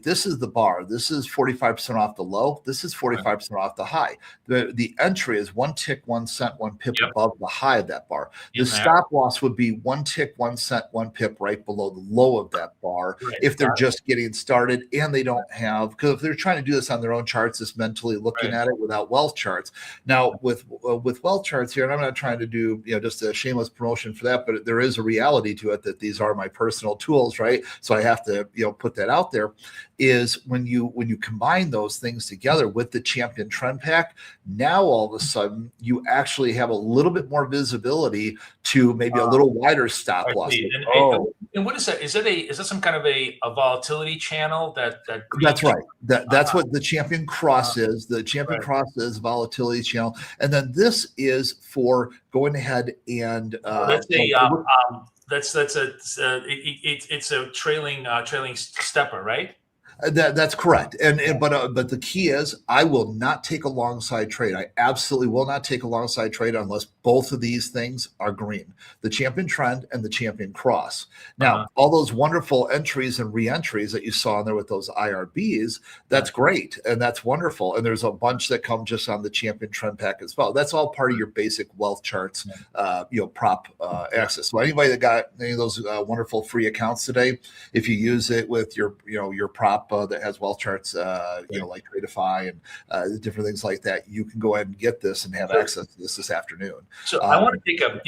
this is the bar. This is 45% off the low. This is 45% off the high. The entry is 1 tick, 1 cent, 1 pip above the high of that bar. The In there. stop loss would be 1 tick, 1 cent, 1 pip right below the low of that bar Right. if they're just getting started and they don't have, because if they're trying to do this on their own charts, it's mentally looking Right. at it without wealth charts. Now with wealth charts here, and I'm not trying to do just a shameless promotion for that, but there is a reality to it that these are my personal tools, right? So I have to put that out there. Is when you combine those things together with the champion trend pack, now all of a sudden you actually have a little bit more visibility to maybe a little wider stop loss. And what is that? Is that some kind of a volatility channel that That's right. That's what the champion cross is. The champion cross is volatility channel, and then this is for going ahead and it's a trailing stepper, right? That's correct. But the key is I will not take a long side trade. I absolutely will not take a long side trade unless both of these things are green, the champion trend and the champion cross. Now, all those wonderful entries and re-entries that you saw in there with those IRBs, that's great. And that's wonderful. And there's a bunch that come just on the champion trend pack as well. That's all part of your basic wealth charts, prop access. So anybody that got any of those wonderful free accounts today, if you use it with your prop that has wealth charts, like Tradeify and different things like that, you can go ahead and get this and have access to this afternoon. So I want to take our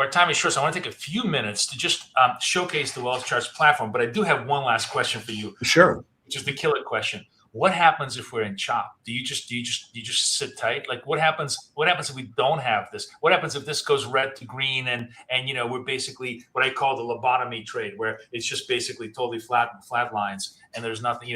time is short, so I want to take a few minutes to just showcase the wealth charts platform. But I do have one last question for you. Sure. Which is the killer question. What happens if we're in chop? Do you just sit tight? Like what happens if we don't have this? What happens if this goes red to green and we're basically what I call the lobotomy trade, where it's just basically totally flat lines and there's nothing,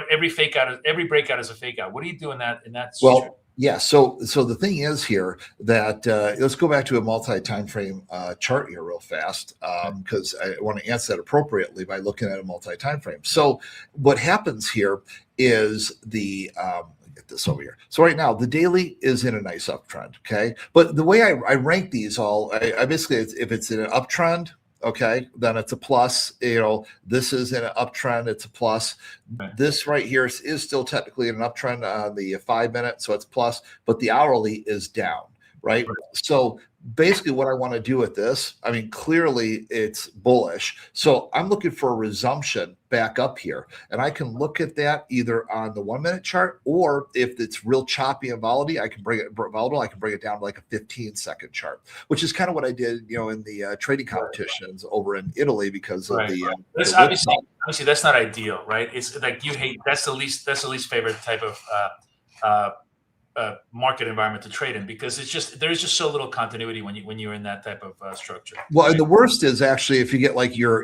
every breakout is a fake out. What do you do in that situation? Well, yeah. So the thing is here that let's go back to a multi-time frame chart here real fast because I want to answer that appropriately by looking at a multi-time frame. So what happens here is get this over here. So right now the daily is in a nice uptrend. Okay. But the way I rank these all, I basically, if it's in an uptrend, okay, then it's a plus. This is in an uptrend, it's a plus. Right. This right here is still technically in an uptrend on the 5 minute, so it's plus, but the hourly is down, right? So basically what I want to do with this, I mean, clearly it's bullish. So I'm looking for a resumption back up here. And I can look at that either on the 1 minute chart, or if it's real choppy and volatile, I can bring it down to like a 15-second chart, which is kind of what I did, in the trading competitions over in Italy because of the obviously that's not ideal, right? It's like that's the least favorite type of market environment to trade in because there's just so little continuity when you're in that type of structure. Well, and the worst is actually if you get your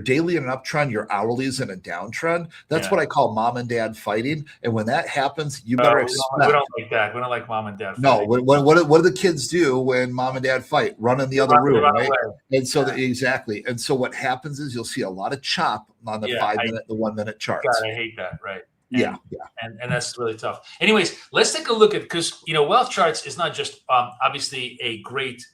daily in an uptrend, your hourly is in a downtrend. That's what I call mom and dad fighting. And when that happens, you better expect. We don't like that. We don't like mom and dad. No, what do the kids do when mom and dad fight? Run in the other room, right? And so exactly. And so what happens is you'll see a lot of chop on the 5 minute, the 1 minute charts. God, I hate that. Right. And that's really tough. Anyways, let's take a look at, because wealth charts is not just obviously a great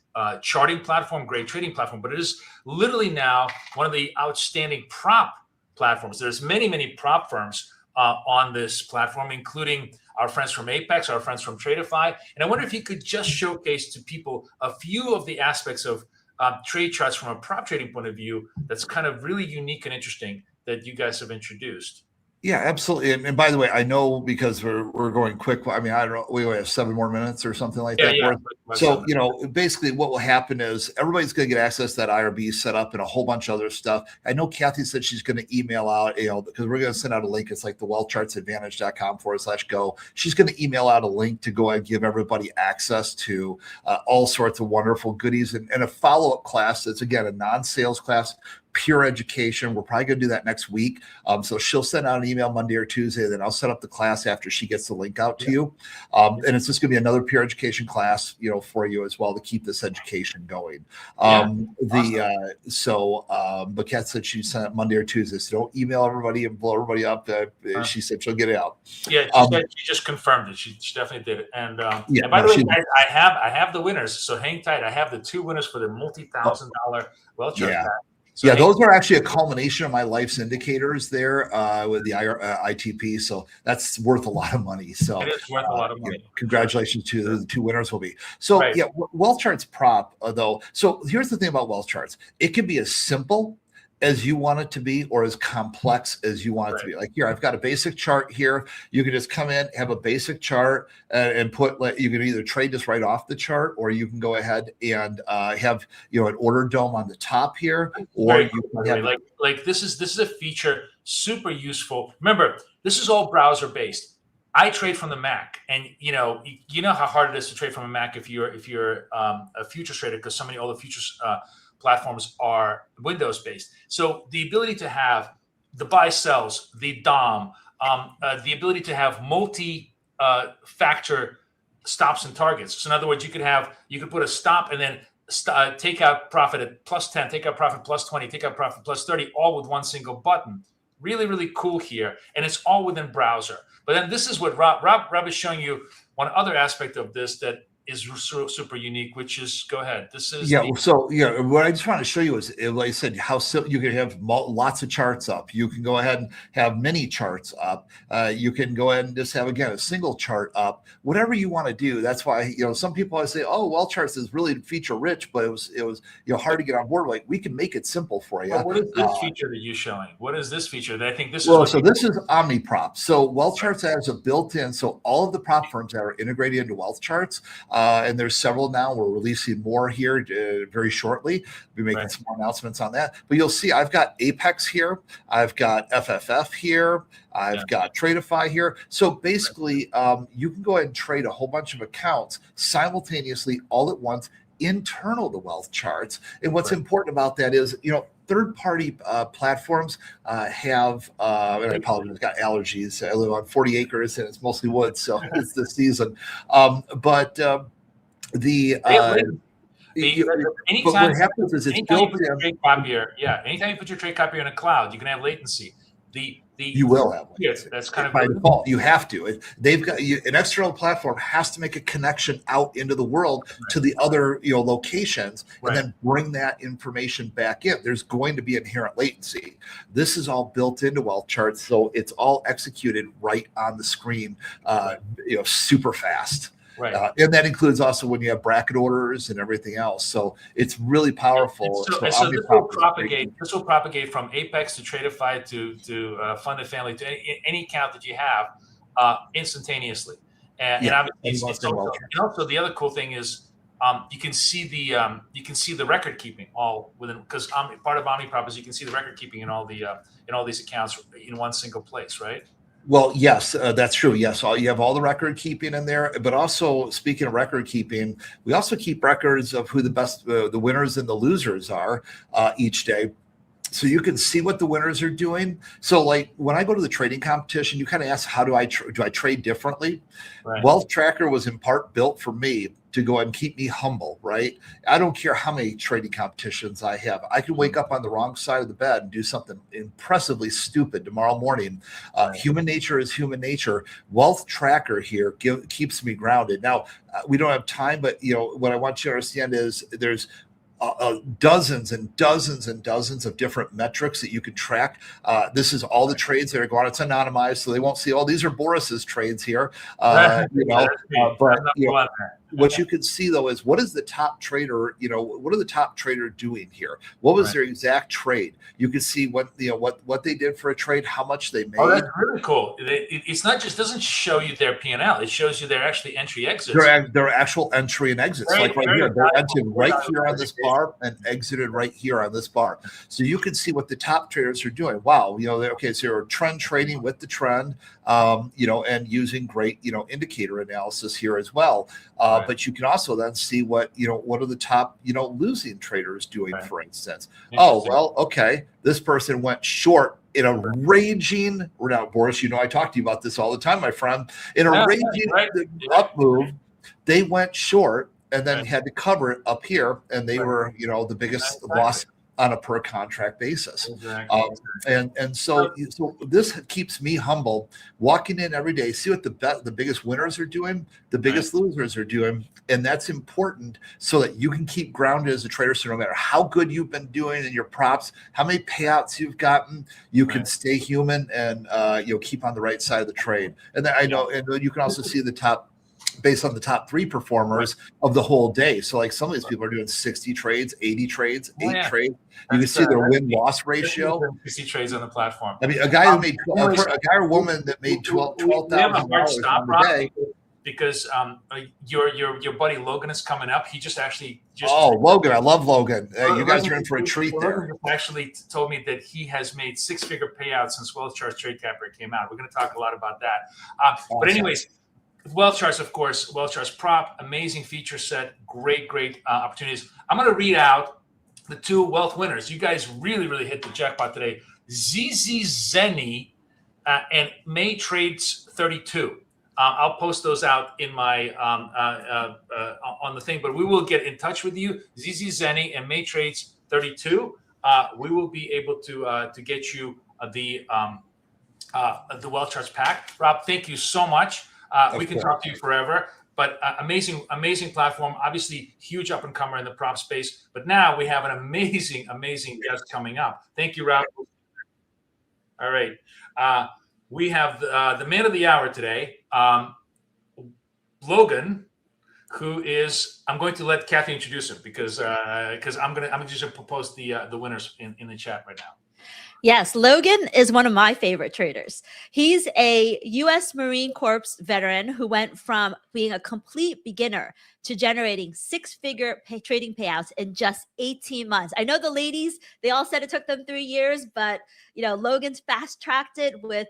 charting platform, great trading platform, but it is literally now one of the outstanding prop platforms. There's many prop firms on this platform, including our friends from Apex, our friends from Tradeify. And I wonder if you could just showcase to people a few of the aspects of trade charts from a prop trading point of view that's kind of really unique and interesting that you guys have introduced. Yeah, absolutely. And by the way, I know because we're going quick. I mean, I don't know. We only have 7 more minutes or something like that. Yeah. So, basically what will happen is everybody's going to get access to that IRB set up and a whole bunch of other stuff. I know Kathy said she's going to email out, because we're going to send out a link. It's like the wealthchartsadvantage.com/go. She's going to email out a link to go and give everybody access to all sorts of wonderful goodies and a follow-up class. That's, again, a non-sales class, pure education. We're probably going to do that next week. So she'll send out an email Monday or Tuesday, then I'll set up the class after she gets the link out to you. And it's just going to be another pure education class, for you as well to keep this education going. But Kat said she sent it Monday or Tuesday, so don't email everybody and blow everybody up. She said she'll get it out. Yeah, she just confirmed it. She definitely did it. And by the way, guys, I have the winners, so hang tight. I have the 2 winners for the multi-$1,000 wealth chart pack. So yeah, those are actually a culmination of my life's indicators there with the ITP. So that's worth a lot of money. So it is worth a lot of money. Congratulations to who the two winners will be. So yeah, wealth charts prop though. So here's the thing about wealth charts. It can be as simple as you want it to be or as complex as you want it to be. Like here, I've got a basic chart here. You can just come in, have a basic chart and put, you can either trade this right off the chart, or you can go ahead and have, an order dome on the top here, or you can have like this is a feature super useful. Remember, this is all browser based. I trade from the Mac, and you know how hard it is to trade from a Mac if you're a futures trader, because all the futures platforms are Windows based. So the ability to have the buy sells, the DOM, the ability to have multi factor stops and targets. So in other words, you could put a stop and then take out profit at +10, take out profit +20, take out profit +30, all with one single button. Really, really cool here, and it's all within browser. But then this is what Rob is showing you. One other aspect of this that is super unique, which is, go ahead. This is what I just want to show you is, like I said, how you can have lots of charts up. You can go ahead and have many charts up. You can go ahead and just have, again, a single chart up. Whatever you want to do. That's why some people always say, "Oh, wealth charts is really feature rich," but it was hard to get on board. Like, we can make it simple for you. Well, what is this feature that you're showing? What is this feature? That I think this is. Well, so this is OmniProp. So wealth charts has a built-in. So all of the prop firms that are integrated into wealth charts. And there's several now. We're releasing more here very shortly. We'll be making some more announcements on that. But you'll see I've got Apex here. I've got FFF here. I've got Tradeify here. So basically, you can go ahead and trade a whole bunch of accounts simultaneously all at once, internal to wealth charts. And what's important about that is, third-party platforms have, and I apologize, I've got allergies. I live on 40 acres and it's mostly wood, so it's the season. But anytime what happens is it's built in. Anytime you put your trade copier in a cloud, you can have latency. You will have latency. That's kind of by default. You have to. They've got an external platform has to make a connection out into the world to the other locations, and then bring that information back in. There's going to be inherent latency. This is all built into wealth charts, so it's all executed right on the screen, super fast. Right. And that includes also when you have bracket orders and everything else. So it's really powerful. So this will propagate from Apex to Tradeify to Funded Family to any account that you have instantaneously. And also the other cool thing is you can see the record keeping all within, because part of OmniProp is you can see the record keeping in all these accounts in one single place, right? Well, yes, that's true. Yes, you have all the record keeping in there, but also, speaking of record keeping, we also keep records of who the winners and the losers are each day. So you can see what the winners are doing. So like when I go to the trading competition, you kind of ask, how do I trade differently? Right. Wealth Tracker was in part built for me to go and keep me humble, right? I don't care how many trading competitions I have. I can wake up on the wrong side of the bed and do something impressively stupid tomorrow morning. Human nature is human nature. Wealth Tracker here keeps me grounded. Now, we don't have time, but what I want you to understand is there's dozens and dozens and dozens of different metrics that you can track. This is all the trades that are going on. It's anonymized, so they won't see, these are Boris's trades here. What you can see though is, what is the top trader? What are the top trader doing here? What was their exact trade? You can see what they did for a trade, how much they made. Oh, that's really cool. It's not just doesn't show you their P&L. It shows you their actually entry exits. Their actual entry and exits, like right here. They're entered right here on this bar and exited right here on this bar. So you can see what the top traders are doing. Wow, so you're trend trading with the trend, and using great indicator analysis here as well. But you can also then see what are the top losing traders doing, for instance. Oh, well, okay, this person went short in a raging. Now, Boris, I talk to you about this all the time, my friend. In a raging up move, they went short and then had to cover it up here, and they were the biggest loss on a per contract basis. Exactly. And so this keeps me humble, walking in every day, see what the biggest winners are doing, the biggest losers are doing. And that's important so that you can keep grounded as a trader. So no matter how good you've been doing in your props, how many payouts you've gotten, you can stay human and keep on the right side of the trade. And then I know, and you can also see the top, based on the top 3 performers of the whole day. So like some of these people are doing 60 trades, 80 trades, 8 trades. You can see their win-loss ratio. 60 trades on the platform. I mean, a guy who made a guy or woman that made $12,000 stop, a day. Because your buddy Logan is coming up. He just Logan, I love Logan. You guys are in for a treat there. Logan actually told me that he has made 6-figure payouts since Wealth Charts Trade Capper came out. We're going to talk a lot about that. But anyways, Wealth Charts, of course, Wealth Charts Prop, amazing feature set, great opportunities. I'm going to read out the 2 wealth winners. You guys really hit the jackpot today. ZZ Zenny and May Trades 32. I'll post those out in my on the thing, but we will get in touch with you, ZZ Zenny and May Trades 32. We will be able to get you the Wealth Charts pack. Rob, thank you so much. We can talk to you forever, but amazing platform. Obviously, huge up and comer in the prop space. But now we have an amazing guest coming up. Thank you, Rob. All right. We have the man of the hour today, Logan, who is. I'm going to let Kathy introduce him because I'm just post the winners in the chat right now. Yes, Logan is one of my favorite traders. He's a U.S. Marine Corps veteran who went from being a complete beginner to generating 6-figure trading payouts in just 18 months. I know the ladies, they all said it took them 3 years, but Logan's fast-tracked it with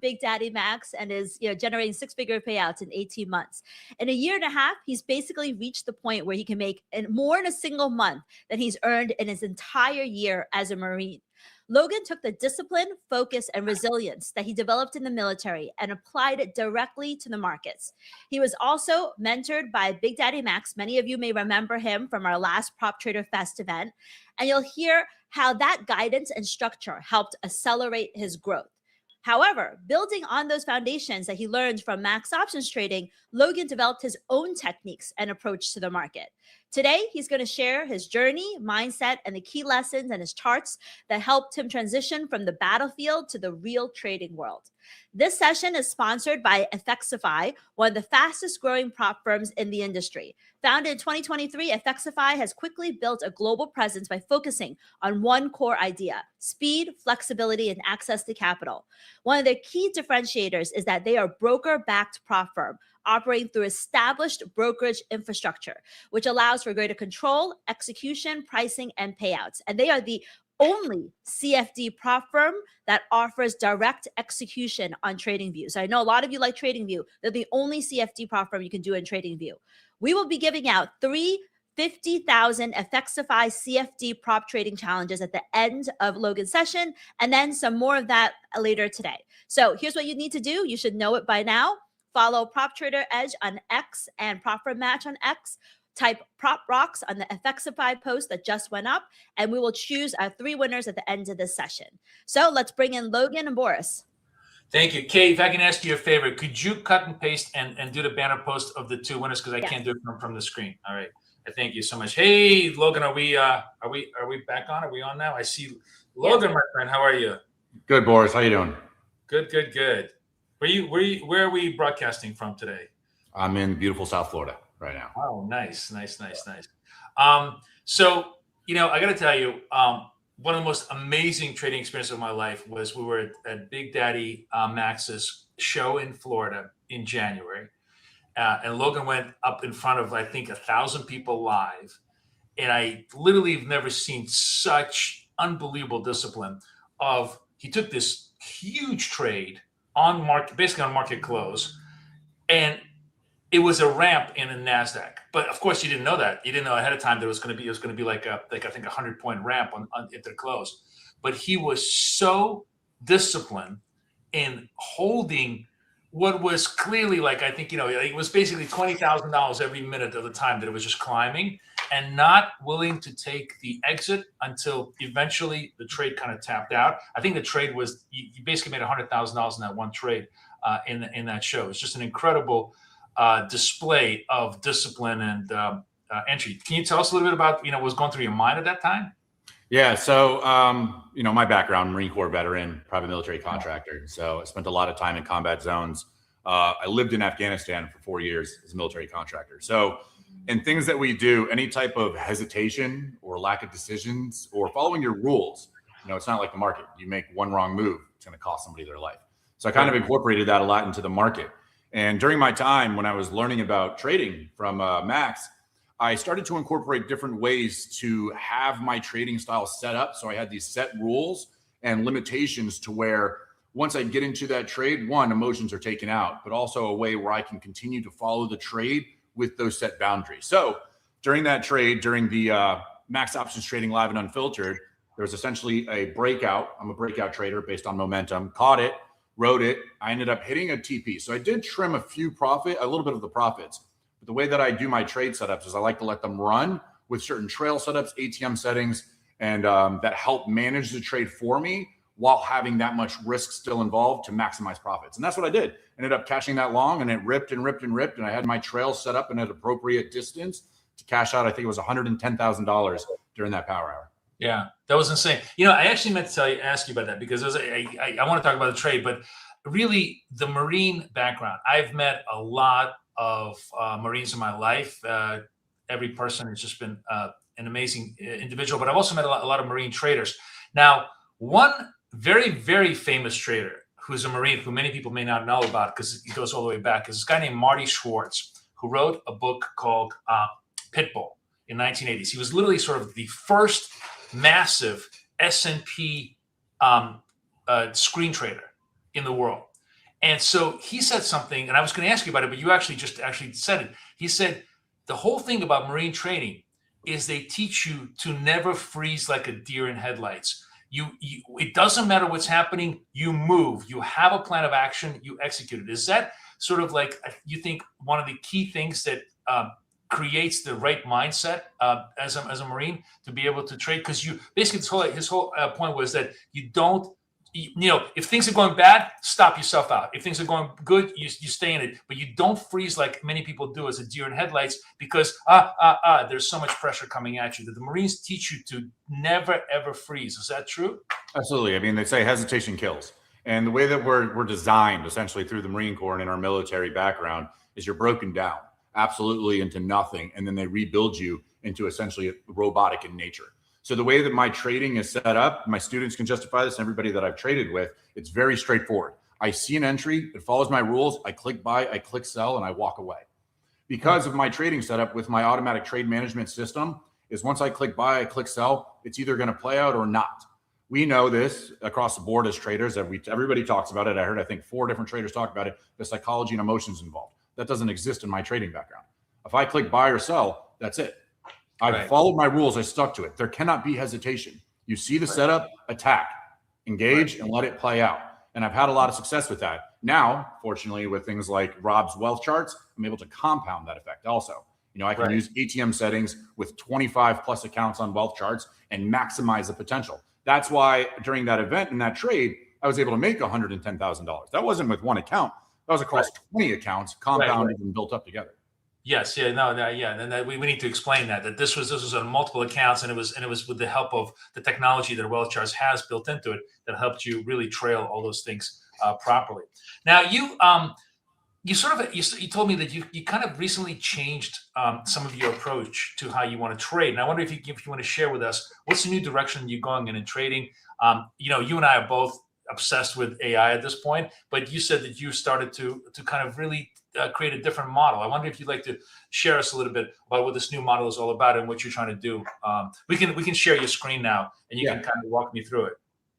Big Daddy Max and is generating 6-figure payouts in 18 months. In a year and a half, he's basically reached the point where he can make more in a single month than he's earned in his entire year as a Marine. Logan took the discipline, focus, and resilience that he developed in the military and applied it directly to the markets. He was also mentored by Big Daddy Max. Many of you may remember him from our last Prop Trader Fest event, and you'll hear how that guidance and structure helped accelerate his growth. However, building on those foundations that he learned from Max Options Trading, Logan developed his own techniques and approach to the market. Today, he's going to share his journey, mindset, and the key lessons and his charts that helped him transition from the battlefield to the real trading world. This session is sponsored by Effexify, one of the fastest growing prop firms in the industry. Founded in 2023, Effexify has quickly built a global presence by focusing on one core idea: speed, flexibility, and access to capital. One of their key differentiators is that they are a broker-backed prop firm operating through established brokerage infrastructure, which allows for greater control, execution, pricing, and payouts. And they are the only CFD prop firm that offers direct execution on TradingView. So I know a lot of you like TradingView. They're the only CFD prop firm you can do in TradingView. We will be giving out 3 50,000 Effexify CFD prop trading challenges at the end of Logan's session, and then some more of that later today. So here's what you need to do. You should know it by now. Follow Prop Trader Edge on X and Prop Firm Match on X. Type Prop Rocks on the Effexify post that just went up, and we will choose our 3 winners at the end of this session. So let's bring in Logan and Boris. Thank you. Kate, if I can ask you a favor, could you cut and paste and do the banner post of the 2 winners, because I can't do it from the screen. All right. Thank you so much. Hey, Logan, are we back on? Are we on now? I see Logan, my friend. How are you? Good, Boris. How you doing? Good. Where are we broadcasting from today? I'm in beautiful South Florida right now. Oh, nice. So, I got to tell you, one of the most amazing trading experiences of my life was we were at Big Daddy Max's show in Florida in January. And Logan went up in front of, I think, 1,000 people live. And I literally have never seen such unbelievable discipline he took this huge trade on market, basically on market close. And it was a ramp in a NASDAQ. But of course you didn't know that. You didn't know ahead of time that it was going to be like I think 100-point ramp at the close. But he was so disciplined in holding what was clearly like, I think, it was basically $20,000 every minute of the time that it was just climbing. and not willing to take the exit until eventually the trade kind of tapped out. I think the trade was, you basically made $100,000 in that one trade in that show. It's just an incredible display of discipline and entry. Can you tell us a little bit about, what was going through your mind at that time? Yeah. So, my background, Marine Corps veteran, private military contractor. So I spent a lot of time in combat zones. I lived in Afghanistan for 4 years as a military contractor. So in things that we do, any type of hesitation or lack of decisions or following your rules, it's not like the market. You make one wrong move, it's going to cost somebody their life. So I kind of incorporated that a lot into the market. And during my time when I was learning about trading from Max, I started to incorporate different ways to have my trading style set up. So I had these set rules and limitations to where once I get into that trade, one, emotions are taken out, but also a way where I can continue to follow the trade with those set boundaries. So during that trade, during the Max Options Trading Live and Unfiltered, there was essentially a breakout. I'm a breakout trader based on momentum, caught it, rode it. I ended up hitting a TP. So I did trim a little bit of the profits. But the way that I do my trade setups is I like to let them run with certain trail setups, ATM settings, and that help manage the trade for me while having that much risk still involved to maximize profits. And that's what I did. Ended up cashing that long, and it ripped and ripped and ripped. And I had my trail set up in an appropriate distance to cash out. I think it was $110,000 during that power hour. Yeah, that was insane. I actually meant to ask you about that because I want to talk about the trade, but really the Marine background. I've met a lot of Marines in my life. Every person has just been an amazing individual, but I've also met a lot of Marine traders. Now, one very, very famous trader who's a Marine who many people may not know about because he goes all the way back is this guy named Marty Schwartz, who wrote a book called Pitbull in 1980s. He was literally sort of the first massive S&P screen trader in the world. And so he said something, and I was going to ask you about it, but you actually said it. He said, the whole thing about Marine training is they teach you to never freeze like a deer in headlights. It doesn't matter what's happening, you move, you have a plan of action, you execute it. Is that sort of like, you think, one of the key things that creates the right mindset as a Marine to be able to trade? Because basically his whole point was that you don't, if things are going bad, stop yourself out. If things are going good, you stay in it, but you don't freeze like many people do as a deer in headlights because there's so much pressure coming at you. That the Marines teach you to never ever freeze. Is that true? Absolutely. I mean, they say hesitation kills, and the way that we're designed essentially through the Marine Corps and in our military background is you're broken down absolutely into nothing, and then they rebuild you into essentially robotic in nature. So the way that my trading is set up, my students can justify this, and everybody that I've traded with, it's very straightforward. I see an entry, it follows my rules, I click buy, I click sell, and I walk away. Because of my trading setup with my automatic trade management system, is once I click buy, I click sell, it's either going to play out or not. We know this across the board as traders. Everybody talks about it. I heard, I think, 4 different traders talk about it. The psychology and emotions involved. That doesn't exist in my trading background. If I click buy or sell, that's it. I've followed my rules. I stuck to it. There cannot be hesitation. You see the setup, attack, engage, and let it play out. And I've had a lot of success with that. Now, fortunately, with things like Rob's wealth charts, I'm able to compound that effect also. I can use ATM settings with 25 plus accounts on wealth charts and maximize the potential. That's why during that event in that trade, I was able to make $110,000. That wasn't with one account. That was across 20 accounts compounded and built up together. Yes, and we need to explain that this was on multiple accounts, and it was with the help of the technology that Wealth Charts has built into it that helped you really trail all those things properly. Now you told me that you kind of recently changed some of your approach to how you want to trade, and I wonder if you want to share with us what's the new direction you're going in trading. You and I are both obsessed with AI at this point, but you said that you started to kind of really create a different model. I wonder if you'd like to share us a little bit about what this new model is all about and what you're trying to do. We can share your screen now, and you can kind of walk me through it.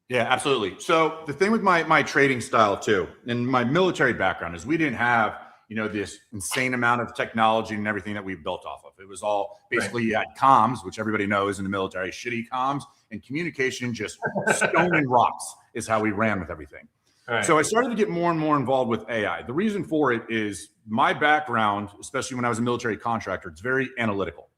Yeah, absolutely. So the thing with my trading style too, and my military background, is we didn't have this insane amount of technology and everything that we've built off of. It was all basically you had comms, which everybody knows in the military, shitty comms, and communication, just stone and rocks is how we ran with everything. Right. So I started to get more and more involved with AI. The reason for it is my background, especially when I was a military contractor, it's very analytical.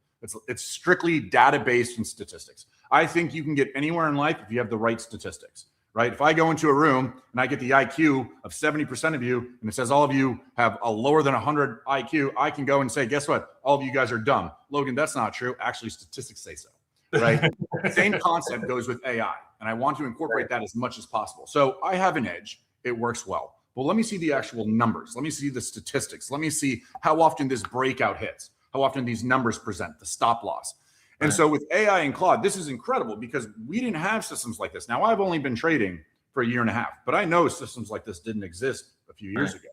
It's strictly data-based and statistics. I think you can get anywhere in life if you have the right statistics, right? If I go into a room and I get the IQ of 70% of you, and it says all of you have a lower than 100 IQ, I can go and say, guess what? All of you guys are dumb. Logan, that's not true. Actually, statistics say so, right? Same concept goes with AI, and I want to incorporate that as much as possible. So I have an edge. It works well. But let me see the actual numbers. Let me see the statistics. Let me see how often this breakout hits, how often these numbers present, the stop loss. And so with AI and Claude, this is incredible because we didn't have systems like this. Now, I've only been trading for a year and a half, but I know systems like this didn't exist a few years ago.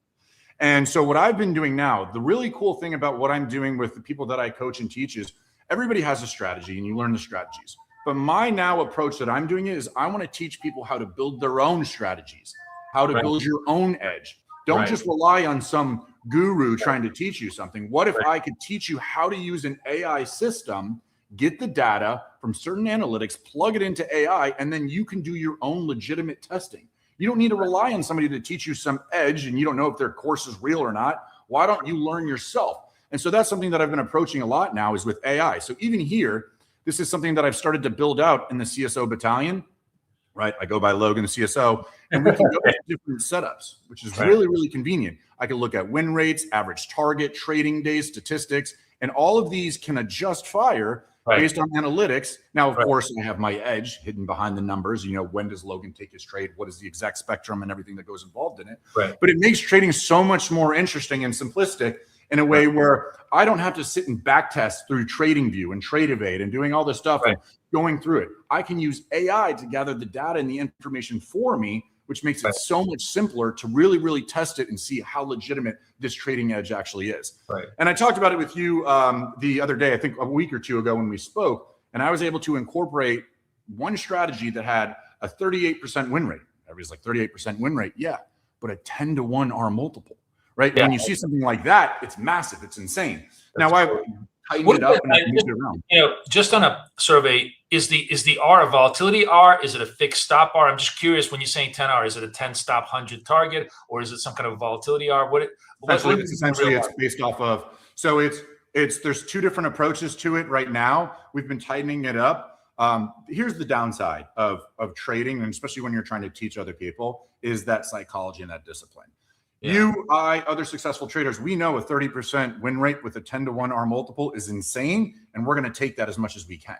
And so what I've been doing now, the really cool thing about what I'm doing with the people that I coach and teach is everybody has a strategy and you learn the strategies. But my now approach that I'm doing is I want to teach people how to build their own strategies, how to build your own edge. Don't just rely on some guru trying to teach you something. What if I could teach you how to use an AI system, get the data from certain analytics, plug it into AI, and then you can do your own legitimate testing. You don't need to rely on somebody to teach you some edge and you don't know if their course is real or not. Why don't you learn yourself? And so that's something that I've been approaching a lot now is with AI. So even here, this is something that I've started to build out in the CSO battalion, right? I go by Logan, the CSO, and we can go to different setups, which is really, really convenient. I can look at win rates, average target, trading days, statistics, and all of these can adjust fire based on analytics. Now, of course, I have my edge hidden behind the numbers. You know, when does Logan take his trade? What is the exact spectrum and everything that goes involved in it? But it makes trading so much more interesting and simplistic in a way where I don't have to sit and back test through TradingView and TradeEvade and doing all this stuff and going through it. I can use AI to gather the data and the information for me, which makes it so much simpler to really, really test it and see how legitimate this trading edge actually is. And I talked about it with you the other day, I think a week or two ago when we spoke, and I was able to incorporate one strategy that had a 38% win rate. Everybody's like 38% win rate. Yeah, but a 10-to-1 R multiple, right? When you see something like that, it's massive. It's insane. Now I've tightened it up and I've moved it around. You know, just on a survey, is the R a volatility R? Is it a fixed stop R? I'm just curious when you're saying 10 R, is it a 10 stop 100 target or is it some kind of volatility R? Essentially it's based off of, so there's two different approaches to it right now. We've been tightening it up. Here's the downside of trading, and especially when you're trying to teach other people, is that psychology and that discipline. You, I, other successful traders, we know a 30% win rate with a 10-to-1 R multiple is insane, and we're going to take that as much as we can.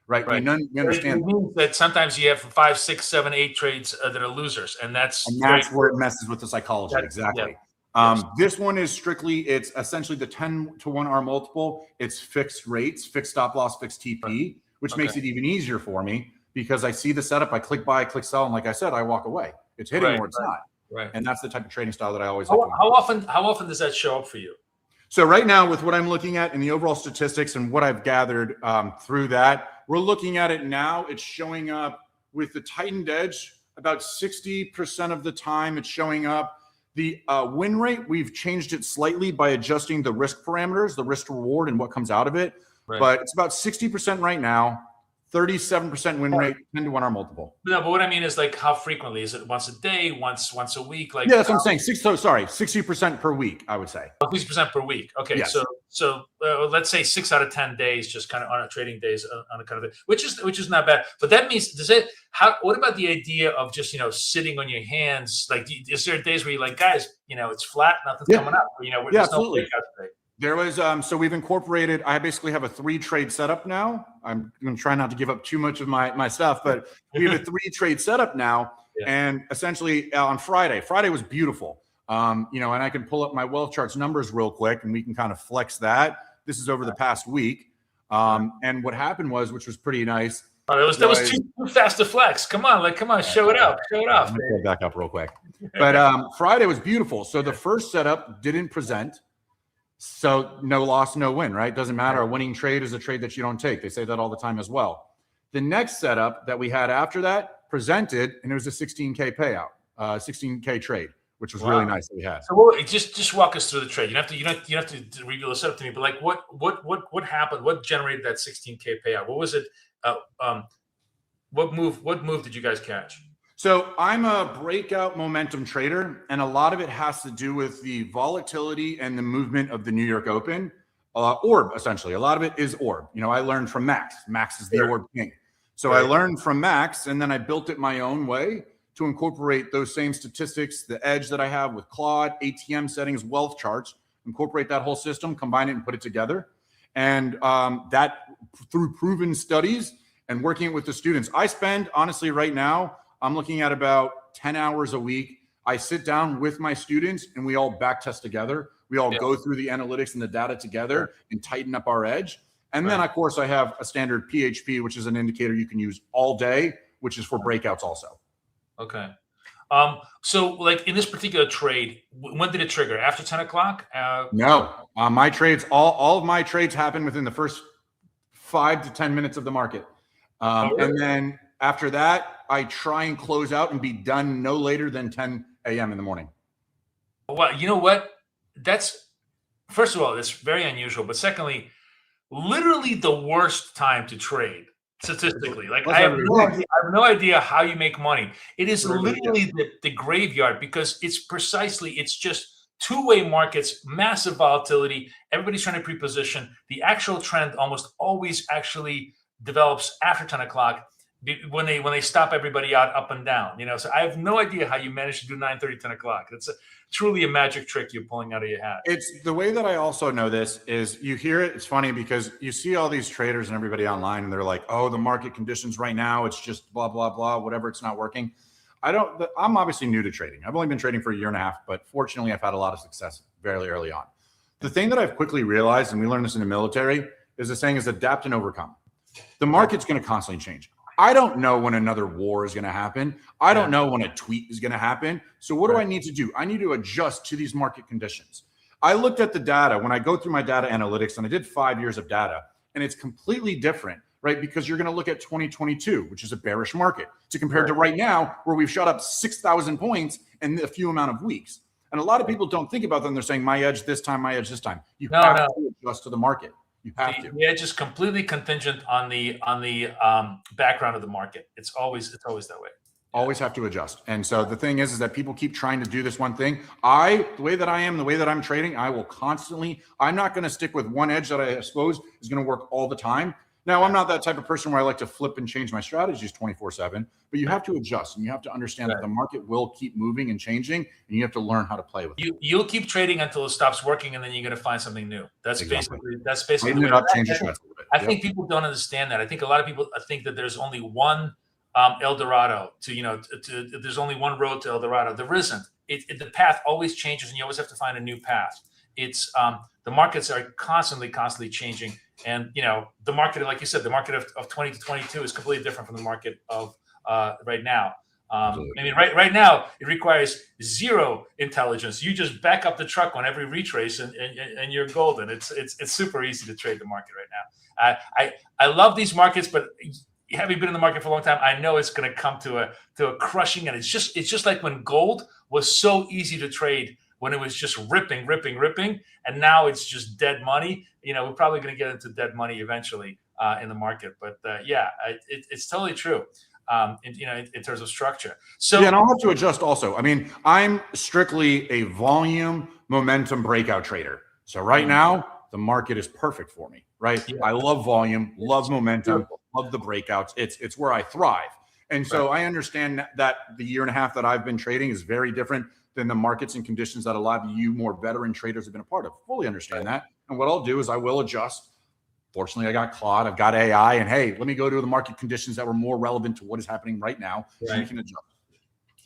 Right. We understand that sometimes you have 5, 6, 7, 8 trades that are losers, and that's where it messes with the psychology. Exactly. This one is strictly, it's essentially the 10-to-1 R multiple. It's fixed rates, fixed stop loss, fixed TP, which makes it even easier for me because I see the setup, I click buy, I click sell, and like I said, I walk away. It's hitting or it's not. And that's the type of trading style that I always. How often does that show up for you? So right now, with what I'm looking at in the overall statistics and what I've gathered through that, we're looking at it now. It's showing up with the tightened edge about 60% of the time. It's showing up. The win rate, we've changed it slightly by adjusting the risk parameters, the risk to reward, and what comes out of it. But it's about 60% right now. 37% win rate, 10-to-1 R multiple. No, but what I mean is like how frequently? Is it once a day, once a week? Like that's what I'm saying. 60% per week, I would say. 60% per week. Okay, yes. So let's say 6 out of 10 days, just kind of on a trading days on a kind of which is not bad. But that means what about the idea of just sitting on your hands? Like, is there days where you're like, guys, it's flat, nothing's coming up. There's absolutely. No breakout today. There was, so we've incorporated, I basically have a 3-trade setup now. I'm going to try not to give up too much of my stuff, but we have a 3-trade setup now. And essentially on Friday was beautiful. And I can pull up my wealth charts numbers real quick and we can kind of flex that. This is over the past week. And what happened was, which was pretty nice. Oh, that was too fast to flex. Come on, show it up. Show it off. Let me pull it back up real quick. But Friday was beautiful. So the first setup didn't present. So no loss, no win, right? Doesn't matter. A winning trade is a trade that you don't take. They say that all the time as well. The next setup that we had after that presented, and it was a 16K payout, 16K trade, which was really nice that we had. So just walk us through the trade. You don't have to reveal the setup to me, but like what happened? What generated that 16K payout? What was it? What move did you guys catch? So I'm a breakout momentum trader, and a lot of it has to do with the volatility and the movement of the New York Open. orb, essentially. A lot of it is orb. You know, I learned from Max. Max is the orb king. So I learned from Max, and then I built it my own way to incorporate those same statistics, the edge that I have with Claude, ATM settings, wealth charts, incorporate that whole system, combine it and put it together. And that through proven studies and working with the students. I spend, honestly, right now, I'm looking at about 10 hours a week. I sit down with my students and we all back test together. We all go through the analytics and the data together and tighten up our edge. And then, of course, I have a standard PHP, which is an indicator you can use all day, which is for breakouts also. Okay. So like in this particular trade, when did it trigger? After 10 o'clock? No, my trades, all of my trades happen within the first 5 to 10 minutes of the market. And then after that, I try and close out and be done no later than 10 a.m. in the morning. Well, you know what? That's, first of all, that's very unusual. But secondly, literally the worst time to trade statistically. Like I have no idea how you make money. It is literally the graveyard, because it's just two-way markets, massive volatility. Everybody's trying to pre-position. The actual trend almost always actually develops after 10 o'clock when they stop everybody out up and down. You know, so I have no idea how you manage to do 9:30, 10 o'clock. It's truly a magic trick you're pulling out of your hat. It's the way that I also know this is you hear it. It's funny because you see all these traders and everybody online and they're like, oh, the market conditions right now, it's just blah, blah, blah, whatever. It's not working. I'm obviously new to trading. I've only been trading for a year and a half, but fortunately I've had a lot of success very early on. The thing that I've quickly realized, and we learned this in the military, is the saying is adapt and overcome. The market's going to constantly change. I don't know when another war is going to happen. I don't know when a tweet is going to happen. So what do I need to do? I need to adjust to these market conditions. I looked at the data when I go through my data analytics, and I did 5 years of data, and it's completely different, right? Because you're going to look at 2022, which is a bearish market, to compare to right now, where we've shot up 6,000 points in a few amount of weeks. And a lot of people don't think about them. They're saying my edge this time, my edge this time. You have to adjust to the market. You have to. The edge is completely contingent on the background of the market. It's always that way. Always have to adjust. And so the thing is that people keep trying to do this one thing. The way that I am, the way that I'm trading, I will constantly, I'm not going to stick with one edge that I suppose is going to work all the time. Now, I'm not that type of person where I like to flip and change my strategies 24/7, but you have to adjust and you have to understand that the market will keep moving and changing, and you have to learn how to play with it. You'll keep trading until it stops working, and then you're going to find something new. That's basically Tighten it up, change your strategy a little bit. I think people don't understand that. I think a lot of people think that there's only one El Dorado there's only one road to El Dorado. There isn't. The path always changes, and you always have to find a new path. It's the markets are constantly changing. And, the market, like you said, the market of 20 to 22 is completely different from the market of right now. I mean, right now, it requires zero intelligence. You just back up the truck on every retrace and you're golden. It's super easy to trade the market right now. I love these markets, but having been in the market for a long time, I know it's going to come to a crushing. And it's just like when gold was so easy to trade, when it was just ripping, and now it's just dead money. We're probably going to get into dead money eventually in the market. But it's totally true. In terms of structure. So and I'll have to adjust also. I mean, I'm strictly a volume momentum breakout trader. So right now, the market is perfect for me. Right? Yeah. I love volume, love momentum, love the breakouts. It's where I thrive. And so I understand that the year and a half that I've been trading is very different than the markets and conditions that a lot of you more veteran traders have been a part of. Fully understand that. And what I'll do is I will adjust. Fortunately, I got Claude, I've got AI, and hey, let me go to the market conditions that were more relevant to what is happening right now, so you can adjust.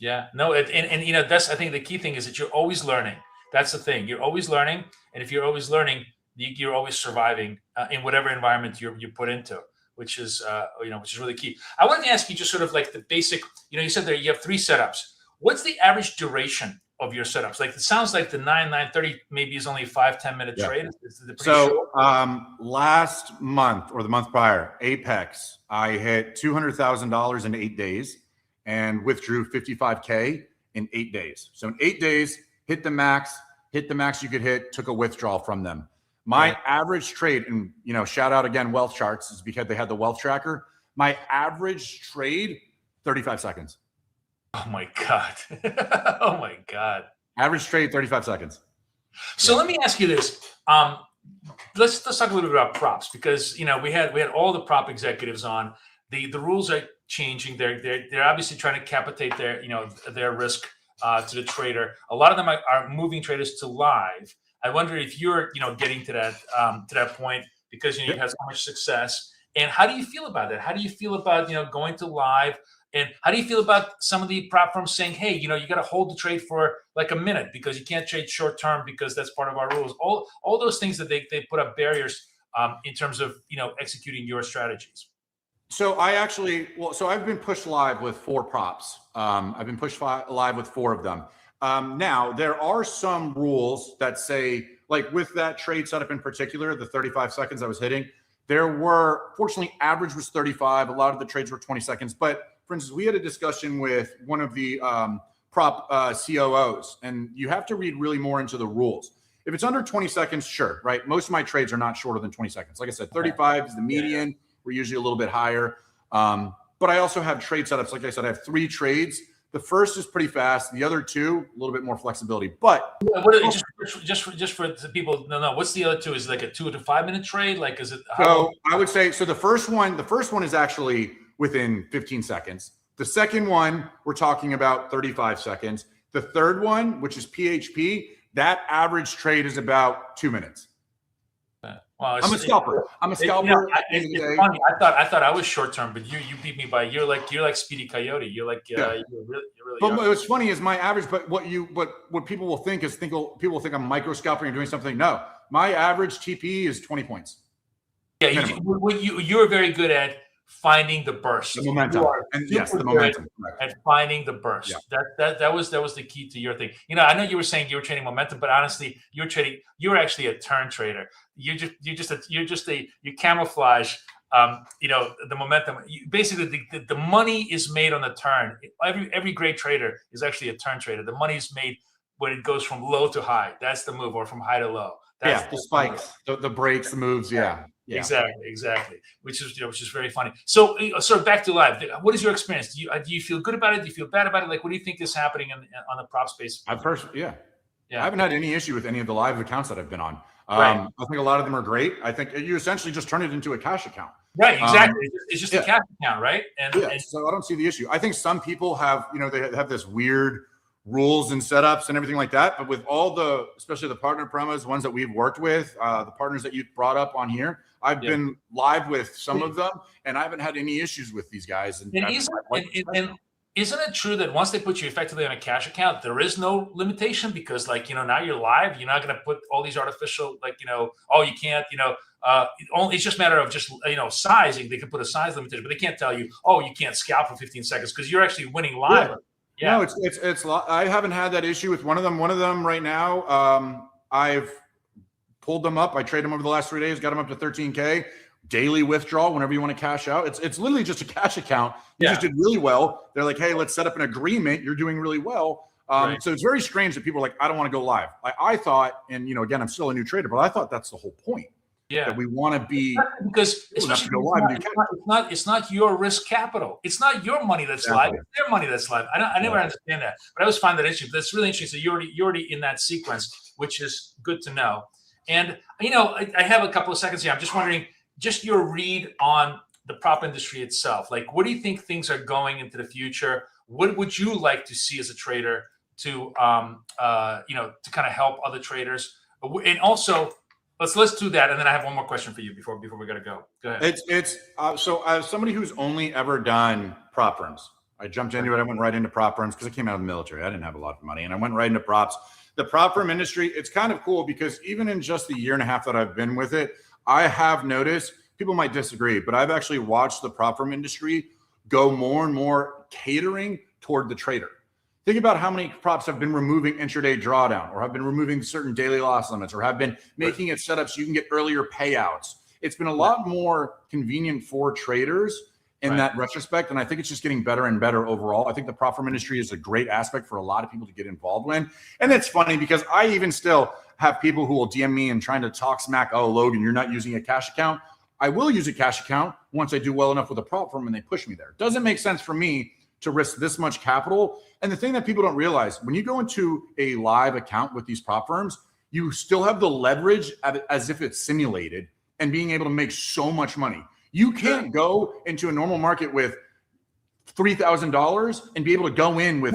Yeah, no, and that's, I think the key thing is that you're always learning. That's the thing. You're always learning, and if you're always learning, you're always surviving in whatever environment you're put into, which is really key. I wanted to ask you just sort of like the basic. You said that you have 3 setups. What's the average duration of your setups? Like, it sounds like the 9:30 maybe is only a 5-10 minute trade. So last month or the month prior, Apex, I hit $200,000 in 8 days and withdrew 55K in 8 days. So in 8 days, hit the max you could hit, took a withdrawal from them. My average trade, and shout out again, Wealth Charts, is because they had the wealth tracker. My average trade, 35 seconds. Oh my God. Oh my God. Average trade, 35 seconds. So let me ask you this. let's talk a little bit about props, because we had all the prop executives on. The rules are changing. They're obviously trying to capitate their risk to the trader. A lot of them are moving traders to live. I wonder if you're getting to that point, because you've had so much success. And how do you feel about that? How do you feel about going to live? And how do you feel about some of the prop firms saying, hey, you got to hold the trade for like a minute because you can't trade short term because that's part of our rules. All those things that they put up barriers in terms of executing your strategies. So I've been pushed live with 4 props. I've been pushed live with 4 of them. Now there are some rules that say, like with that trade setup in particular, the 35 seconds I was hitting, fortunately average was 35. A lot of the trades were 20 seconds. But for instance, we had a discussion with one of the prop COOs, and you have to read really more into the rules. If it's under 20 seconds, sure, right? Most of my trades are not shorter than 20 seconds. Like I said, 35 is the median. We're usually a little bit higher. But I also have trade setups. Like I said, I have 3 trades. The first is pretty fast. The other 2, a little bit more flexibility. But just for the people, no. What's the other 2? Is it like a 2 to 5 minute trade? Like, is it? So I would say, the first one is actually within 15 seconds. The second one, we're talking about 35 seconds. The third one, which is PHP, that average trade is about 2 minutes. Well, I'm a scalper. It's funny. I thought I was short term, but you beat me by you're like Speedy Coyote. You're like you're really. But what's funny is my average. But what people will think is people will think I'm micro scalping or doing something. No, my average TP is 20 points. Yeah, you're very good at finding the burst, the momentum, and yes, the momentum, and finding the burst. Yeah. That was the key to your thing. I know you were saying you were trading momentum, but honestly, you're actually a turn trader. You camouflage, the momentum. Basically, the money is made on the turn. Every great trader is actually a turn trader. The money is made when it goes from low to high. That's the move, or from high to low. That's the spikes, the breaks, the moves. Yeah. Exactly. Which is very funny. So back to live. What is your experience? Do you feel good about it? Do you feel bad about it? Like, what do you think is happening on the prop space? I haven't had any issue with any of the live accounts that I've been on. Right. I think a lot of them are great. I think you essentially just turn it into a cash account. Right. Exactly. It's just a cash account, right? And so I don't see the issue. I think some people have, they have this weird rules and setups and everything like that. But with all especially the partner promos, ones that we've worked with, the partners that you brought up on here, I've been live with some of them, and I haven't had any issues with these guys. And isn't it true that once they put you effectively on a cash account, there is no limitation? Because now you're live, you're not going to put all these artificial, you can't, it's just a matter of just, sizing. They can put a size limitation, but they can't tell you, you can't scalp for 15 seconds because you're actually winning live. Yeah. No, it's I haven't had that issue with one of them. One of them right now, I've pulled them up. I traded them over the last 3 days, got them up to 13K. Daily withdrawal whenever you want to cash out. It's literally just a cash account. You just did really well. They're like, hey, let's set up an agreement. You're doing really well. So it's very strange that people are like, I don't want to go live. I thought, and again, I'm still a new trader, but I thought that's the whole point. Yeah, that we want to be, because it's not your risk capital. It's not your money that's live. It's their money that's live. I never understand that, but I always find that interesting. That's really interesting. So you're already in that sequence, which is good to know. And I have a couple of seconds here. I'm just wondering, just your read on the prop industry itself. Like, what do you think things are going into the future? What would you like to see as a trader to to kind of help other traders? And also, let's do that, and then I have one more question for you before we gotta go. Go ahead. So as somebody who's only ever done prop firms, I jumped into it. I went right into prop firms because I came out of the military. I didn't have a lot of money, and I went right into props. The prop firm industry, it's kind of cool because even in just the year and a half that I've been with it, I have noticed, people might disagree, but I've actually watched the prop firm industry go more and more catering toward the trader. Think about how many props have been removing intraday drawdown, or have been removing certain daily loss limits, or have been making it set up so you can get earlier payouts. It's been a lot more convenient for traders in that retrospect, and I think it's just getting better and better overall. I think the prop firm industry is a great aspect for a lot of people to get involved in. And it's funny because I even still have people who will DM me and trying to talk smack, oh, Logan, you're not using a cash account. I will use a cash account once I do well enough with a prop firm and they push me there. Doesn't make sense for me to risk this much capital. And the thing that people don't realize, when you go into a live account with these prop firms, you still have the leverage as if it's simulated and being able to make so much money. You can't go into a normal market with $3,000 and be able to go in with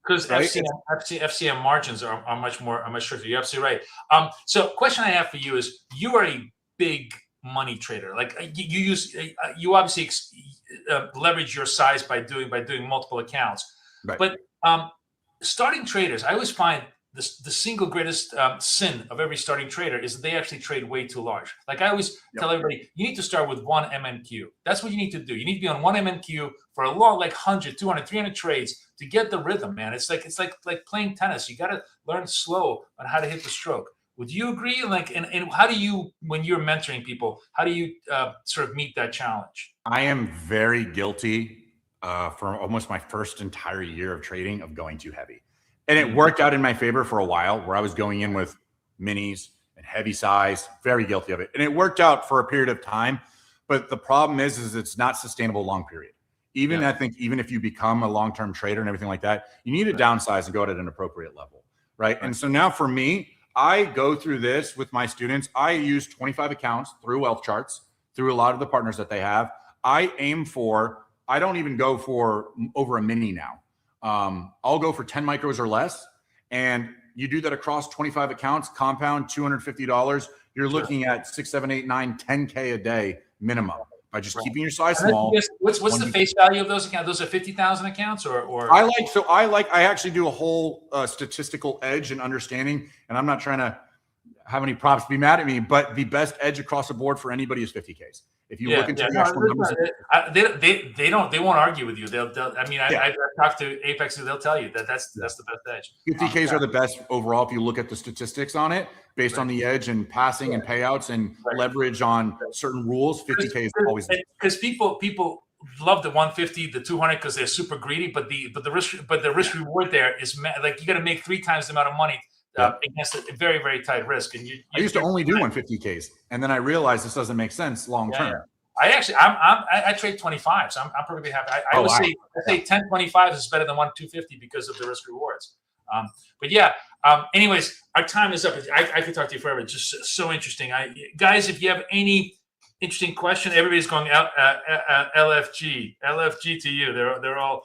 because right? FCM margins are much stricter. You're absolutely right. So question I have for you is, you are a big money trader. Like you obviously leverage your size by doing multiple accounts. Right. But starting traders, I always find the single greatest sin of every starting trader is that they actually trade way too large. Like I always tell everybody, you need to start with 1 MNQ. That's what you need to do. You need to be on 1 MNQ for a long, like 100, 200, 300 trades to get the rhythm, man. It's like playing tennis. You got to learn slow on how to hit the stroke. Would you agree? Like, and how do you, when you're mentoring people, how do you sort of meet that challenge? I am very guilty for almost my first entire year of trading of going too heavy. And it worked out in my favor for a while, where I was going in with minis and heavy size, very guilty of it. And it worked out for a period of time. But the problem is it's not sustainable long period. I think even if you become a long-term trader and everything like that, you need to downsize and go at an appropriate level, right? And so now for me, I go through this with my students. I use 25 accounts through Wealth Charts, through a lot of the partners that they have. I don't even go for over a mini now. I'll go for 10 micros or less. And you do that across 25 accounts, compound $250. You're looking at 6, 7, 8, 9, 10K a day minimum by just keeping your size small. What's the face value of those accounts? Those are 50,000 accounts or I actually do a whole statistical edge and understanding, and I'm not trying to have any props be mad at me, but the best edge across the board for anybody is 50Ks. If you look into the actual numbers, they won't argue with you. I've talked to Apex, they'll tell you that's the best edge. 50Ks are the best overall if you look at the statistics on it, based on the edge and passing and payouts and leverage on certain rules. 50K is always because people love the 150, the 200 because they're super greedy, but the risk reward there is like you got to make 3 times the amount of money. Against a very, very tight risk. And I used to only do 150Ks, and then I realized this doesn't make sense long term. I trade 25, so I'm perfectly happy. I say 10 25 is better than 1 250 because of the risk rewards. Anyways, our time is up. I could talk to you forever. It's just so interesting. Guys, if you have any interesting question, everybody's going LFG to you. They're all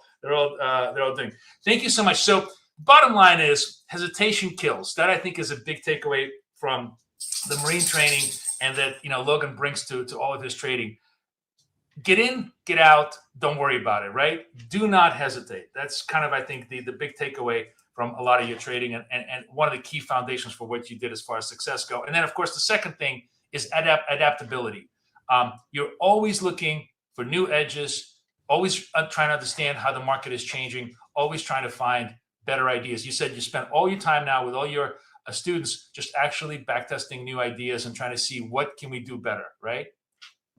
doing. Thank you so much. So. Bottom line is hesitation kills. That I think is a big takeaway from the Marine training, and that Logan brings to all of his trading. Get in, get out, don't worry about it, right? Do not hesitate. That's kind of, I think, the big takeaway from a lot of your trading, and one of the key foundations for what you did as far as success go. And then, of course, the second thing is adaptability. You're always looking for new edges, always trying to understand how the market is changing, always trying to find better ideas. You said you spent all your time now with all your students just actually backtesting new ideas and trying to see what can we do better, right?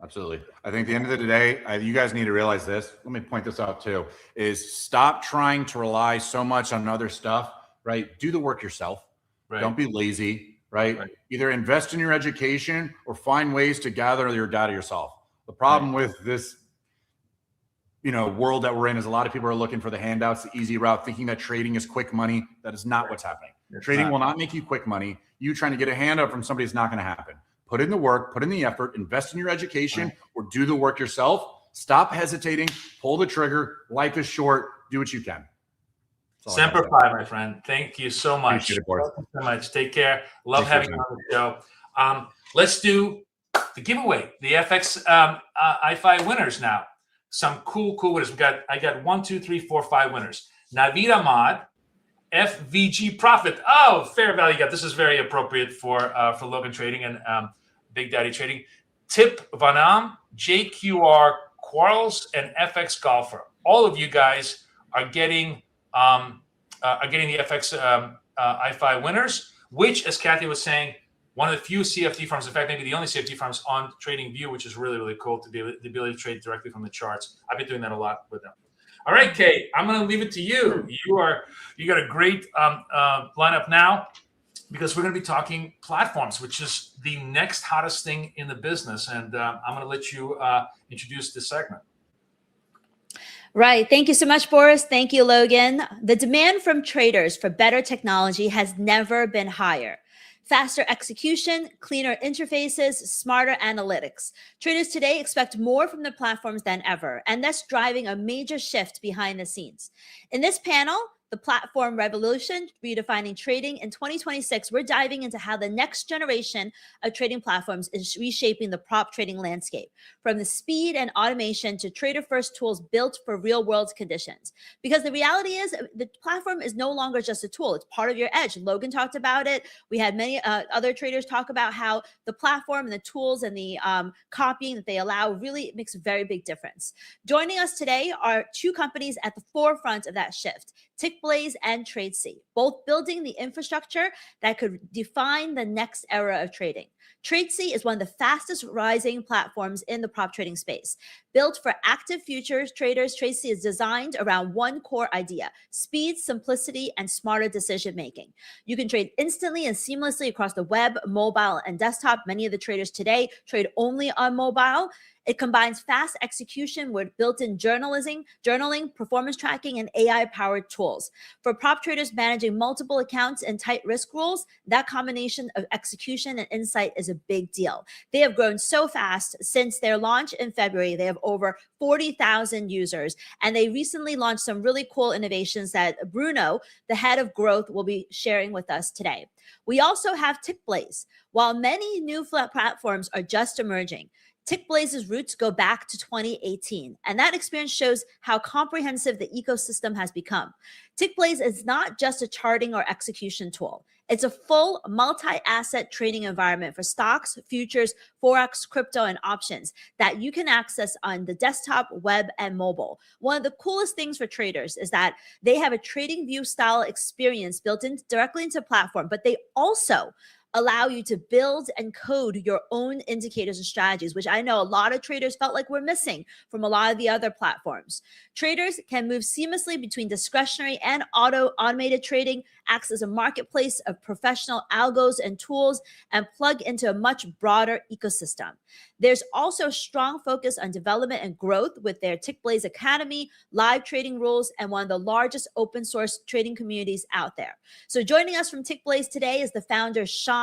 Absolutely. I think at the end of the day, you guys need to realize this. Let me point this out too, is stop trying to rely so much on other stuff, right? Do the work yourself. Right. Don't be lazy, right? Either invest in your education or find ways to gather your data yourself. The problem with this world that we're in is a lot of people are looking for the handouts, the easy route, thinking that trading is quick money. That is not what's happening. Trading will not make you quick money. You trying to get a handout from somebody is not going to happen. Put in the work, put in the effort, invest in your education, or do the work yourself. Stop hesitating, pull the trigger. Life is short. Do what you can. Semper Fi, my friend. Thank you so much. Appreciate it, Boris. Thank you so much. Take care. Love having you on the show. Let's do the giveaway, the FX I-Fi winners now. Some cool winners. I got 1, 2, 3, 4, 5 winners. Navid Ahmad, FVG Profit. Oh, fair value gap. This is very appropriate for Logan Trading and Big Daddy Trading. Tip Vanam, JQR Quarles, and FX Golfer. All of you guys are getting the FX I-Fi winners, which, as Kathy was saying, one of the few CFD firms, in fact, maybe the only CFD firms on TradingView, which is really, really cool to be the ability to trade directly from the charts. I've been doing that a lot with them. All right, Kate, I'm going to leave it to you. You got a great lineup now, because we're going to be talking platforms, which is the next hottest thing in the business. And I'm going to let you introduce this segment. Right. Thank you so much, Boris. Thank you, Logan. The demand from traders for better technology has never been higher. Faster execution, cleaner interfaces, smarter analytics. Traders today expect more from the platforms than ever, and that's driving a major shift behind the scenes. In this panel, the platform revolution, redefining trading in 2026, we're diving into how the next generation of trading platforms is reshaping the prop trading landscape, from the speed and automation to trader-first tools built for real-world conditions. Because the reality is, the platform is no longer just a tool; it's part of your edge. Logan talked about it. We had many other traders talk about how the platform and the tools and the copying that they allow really makes a very big difference. Joining us today are two companies at the forefront of that shift: TickBlaze and TradeC, both building the infrastructure that could define the next era of trading. TradeC is one of the fastest rising platforms in the prop trading space. Built for active futures traders, TradeC is designed around one core idea: speed, simplicity, and smarter decision making. You can trade instantly and seamlessly across the web, mobile, and desktop. Many of the traders today trade only on mobile. It combines fast execution with built-in journaling, performance tracking, and AI-powered tools. For prop traders managing multiple accounts and tight risk rules, that combination of execution and insight is a big deal. They have grown so fast since their launch in February. They have over 40,000 users, and they recently launched some really cool innovations that Bruno, the head of growth, will be sharing with us today. We also have TickBlaze. While many new platforms are just emerging, TickBlaze's roots go back to 2018, and that experience shows how comprehensive the ecosystem has become. TickBlaze is not just a charting or execution tool. It's a full multi-asset trading environment for stocks, futures, forex, crypto, and options that you can access on the desktop, web, and mobile. One of the coolest things for traders is that they have a trading view style experience built in directly into the platform, but they also allow you to build and code your own indicators and strategies, which I know a lot of traders felt like we're missing from a lot of the other platforms. Traders can move seamlessly between discretionary and automated trading, acts as a marketplace of professional algos and tools, and plug into a much broader ecosystem. There's also a strong focus on development and growth with their TickBlaze Academy, live trading rules, and one of the largest open source trading communities out there. So joining us from TickBlaze today is the founder, Sean.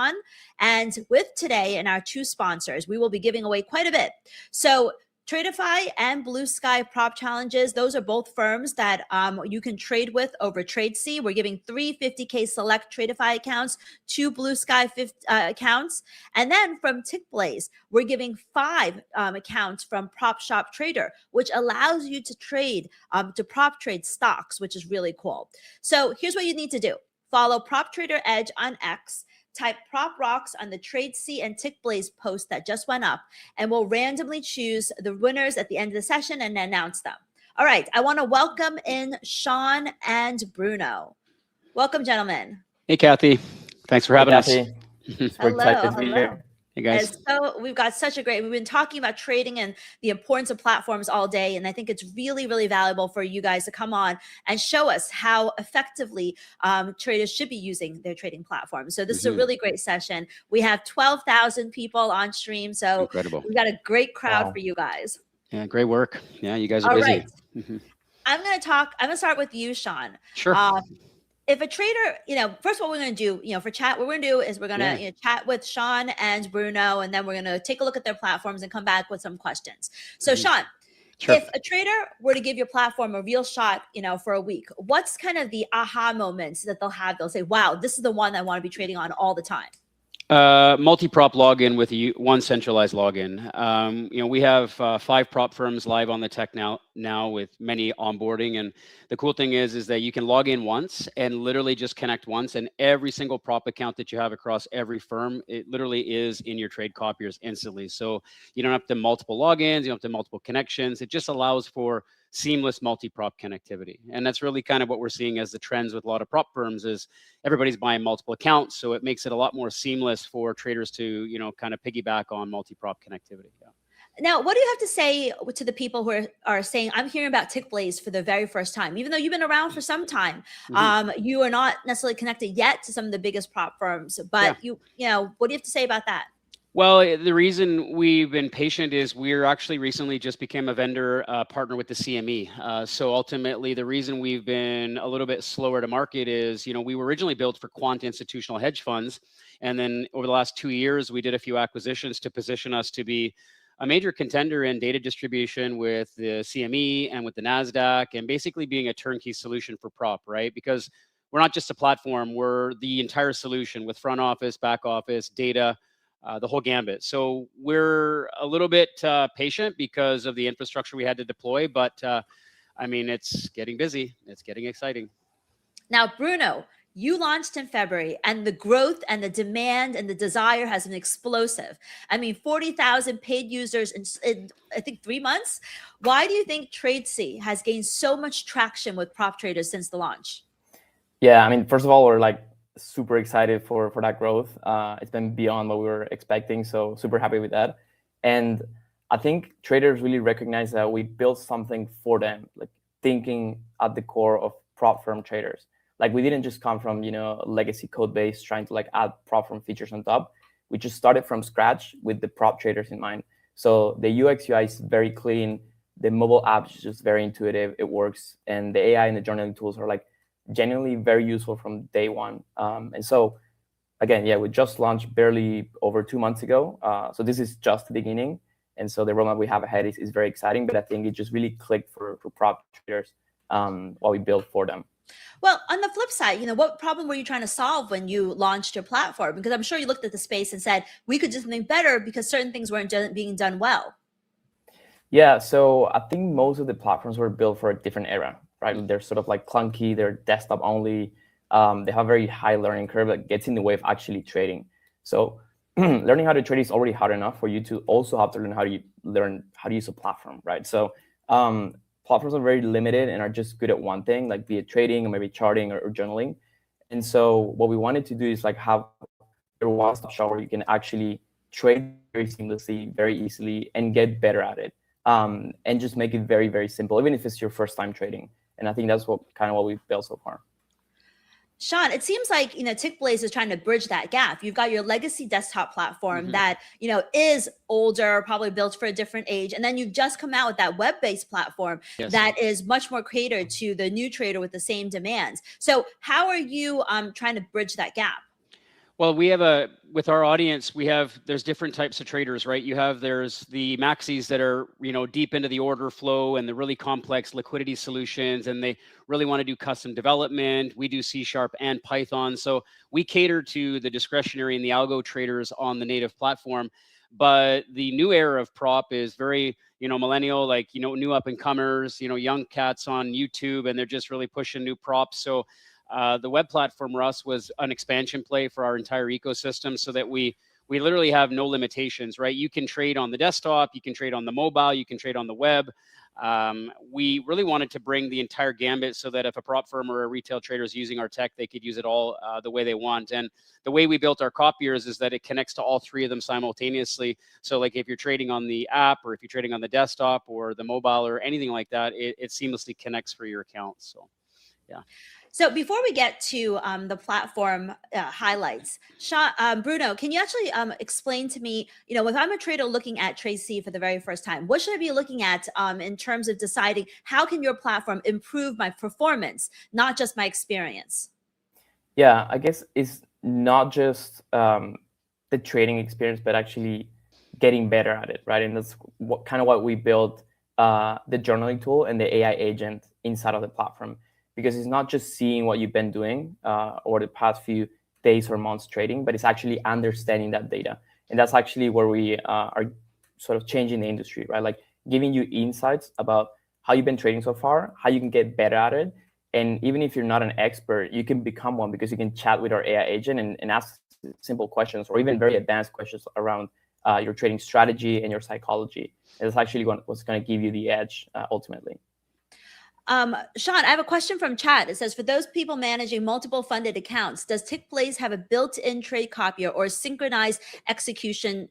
And with today and our two sponsors, we will be giving away quite a bit. So Tradeify and Blue Sky Prop Challenges, those are both firms that you can trade with over TradeC. We're giving 3 50K select Tradeify accounts, 2 Blue Sky accounts. And then from TickBlaze, we're giving 5 accounts from Prop Shop Trader, which allows you to trade, to prop trade stocks, which is really cool. So here's what you need to do. Follow Prop Trader Edge on X. Type Prop Rocks on the TradeC and TickBlaze post that just went up, and we'll randomly choose the winners at the end of the session and announce them. All right, I want to welcome in Sean and Bruno. Welcome, gentlemen. Hey, Kathy. Thanks for having us. Hello. Hey, guys. And so we've got we've been talking about trading and the importance of platforms all day. And I think it's really, really valuable for you guys to come on and show us how effectively traders should be using their trading platforms. So this is a really great session. We have 12,000 people on stream. So Incredible. We've got a great crowd for you guys. Yeah, great work. Yeah, you guys are All busy. right. I'm going to start with you, Sean. Sure. If a trader, first of all, we're going to do, for chat, what we're going to do is we're going to chat with Sean and Bruno, and then we're going to take a look at their platforms and come back with some questions. So Sean, if a trader were to give your platform a real shot, for a week, what's kind of the aha moments that they'll have? They'll say, wow, this is the one I want to be trading on all the time. Multi-prop login with one centralized login. We have 5 prop firms live on the tech now with many onboarding. And the cool thing is that you can log in once and literally just connect once, and every single prop account that you have across every firm, it literally is in your trade copiers instantly. So you don't have to multiple logins, you don't have to multiple connections. It just allows for seamless multi-prop connectivity. And that's really kind of what we're seeing as the trends with a lot of prop firms is everybody's buying multiple accounts. So it makes it a lot more seamless for traders to, kind of piggyback on multi-prop connectivity. Yeah. Now, what do you have to say to the people who are saying, I'm hearing about TickBlaze for the very first time, even though you've been around for some time, you are not necessarily connected yet to some of the biggest prop firms, but what do you have to say about that? Well, the reason we've been patient is we're actually recently just became a vendor partner with the CME. So ultimately, the reason we've been a little bit slower to market is, we were originally built for quant institutional hedge funds. And then over the last 2 years, we did a few acquisitions to position us to be a major contender in data distribution with the CME and with the NASDAQ, and basically being a turnkey solution for prop, right? Because we're not just a platform, we're the entire solution with front office, back office, data, the whole gambit. So we're a little bit patient because of the infrastructure we had to deploy, but it's getting busy. It's getting exciting. Now, Bruno, you launched in February, and the growth and the demand and the desire has been explosive. 40,000 paid users in I think 3 months. Why do you think TradeC has gained so much traction with prop traders since the launch? Yeah, first of all, we're super excited for that growth. It's been beyond what we were expecting, so super happy with that. And I think traders really recognize that we built something for them, thinking at the core of prop firm traders. We didn't just come from legacy code base trying to add prop firm features on top. We just started from scratch with the prop traders in mind. So the UX UI is very clean. The mobile app is just very intuitive. It works, and the AI and the journaling tools are genuinely very useful from day one. And so again, yeah, we just launched barely over 2 months ago. So this is just the beginning. And so the roadmap we have ahead is very exciting, but I think it just really clicked for prop traders what we built for them. Well, on the flip side, what problem were you trying to solve when you launched your platform? Because I'm sure you looked at the space and said, we could do something better because certain things weren't being done well. Yeah, so I think most of the platforms were built for a different era, right? They're sort of clunky, they're desktop only. They have a very high learning curve that gets in the way of actually trading. So learning how to trade is already hard enough for you to also have to learn how to use a platform, right? So platforms are very limited and are just good at one thing, be it trading or maybe charting or journaling. And so what we wanted to do is have a one-stop shop where you can actually trade very seamlessly, very easily, and get better at it. And just make it very, very simple, even if it's your first time trading. And I think that's what we've built so far. Sean, it seems like, TickBlaze is trying to bridge that gap. You've got your legacy desktop platform that, is older, probably built for a different age. And then you've just come out with that web-based platform that is much more catered to the new trader with the same demands. So how are you trying to bridge that gap? Well, with our audience, there's different types of traders, right? There's the maxis that are, deep into the order flow and the really complex liquidity solutions, and they really want to do custom development. We do C# and Python. So we cater to the discretionary and the algo traders on the native platform. But the new era of prop is very, millennial, new up and comers, young cats on YouTube, and they're just really pushing new props. So the web platform, Russ, was an expansion play for our entire ecosystem so that we literally have no limitations, right? You can trade on the desktop, you can trade on the mobile, you can trade on the web. We really wanted to bring the entire gambit so that if a prop firm or a retail trader is using our tech, they could use it all the way they want. And the way we built our copiers is that it connects to all three of them simultaneously. So if you're trading on the app, or if you're trading on the desktop or the mobile or anything like that, it seamlessly connects for your account. So, yeah. So before we get to the platform highlights, Bruno, can you actually explain to me, if I'm a trader looking at TradeC for the very first time, what should I be looking at in terms of deciding how can your platform improve my performance, not just my experience? Yeah, I guess it's not just the trading experience, but actually getting better at it, right? And that's what we built the journaling tool and the AI agent inside of the platform. Because it's not just seeing what you've been doing over the past few days or months trading, but it's actually understanding that data. And that's actually where we are sort of changing the industry, right? Giving you insights about how you've been trading so far, how you can get better at it. And even if you're not an expert, you can become one because you can chat with our AI agent and ask simple questions or even very advanced questions around your trading strategy and your psychology. And that's actually what's going to give you the edge ultimately. Sean, I have a question from chat. It says, for those people managing multiple funded accounts, does TickBlaze have a built-in trade copier or synchronized execution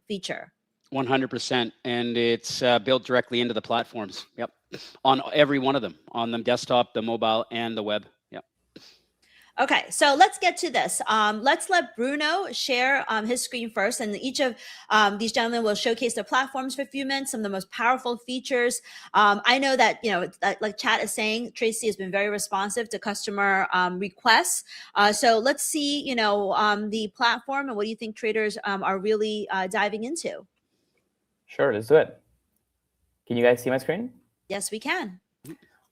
feature? 100%. And it's built directly into the platforms. Yep. On every one of them, on the desktop, the mobile, and the web. Yep. Okay, so let's get to this. Let's let Bruno share his screen first, and each of these gentlemen will showcase their platforms for a few minutes, some of the most powerful features. I know that, like chat is saying, Tracy has been very responsive to customer requests. So let's see, the platform, and what do you think traders are really diving into? Sure, let's do it. Can you guys see my screen? Yes, we can.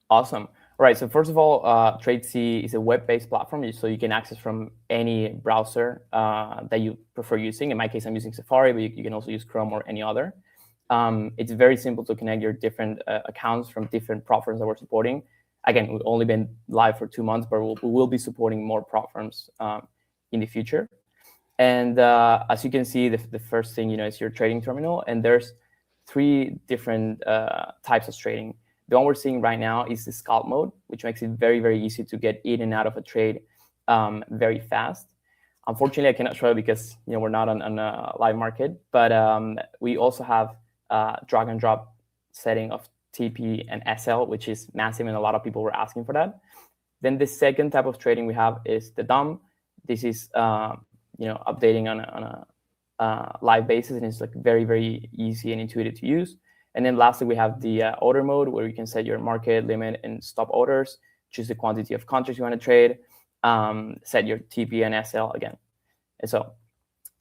Awesome. All right, so first of all, TradeC is a web-based platform, so you can access from any browser that you prefer using. In my case, I'm using Safari, but you can also use Chrome or any other. It's very simple to connect your different accounts from different prop firms that we're supporting. Again, we've only been live for 2 months, but we will be supporting more prop firms in the future. And as you can see, the first thing, is your trading terminal, and there's 3 different types of trading. The one we're seeing right now is the scalp mode, which makes it very, very easy to get in and out of a trade very fast. Unfortunately, I cannot show it because we're not on a live market, but we also have drag and drop setting of TP and SL, which is massive, and a lot of people were asking for that. Then the second type of trading we have is the DOM. This is updating on a live basis, and it's like very, very easy and intuitive to use. And then lastly, we have the order mode, where you can set your market limit and stop orders, choose the quantity of contracts you want to trade, set your TP and SL again. And so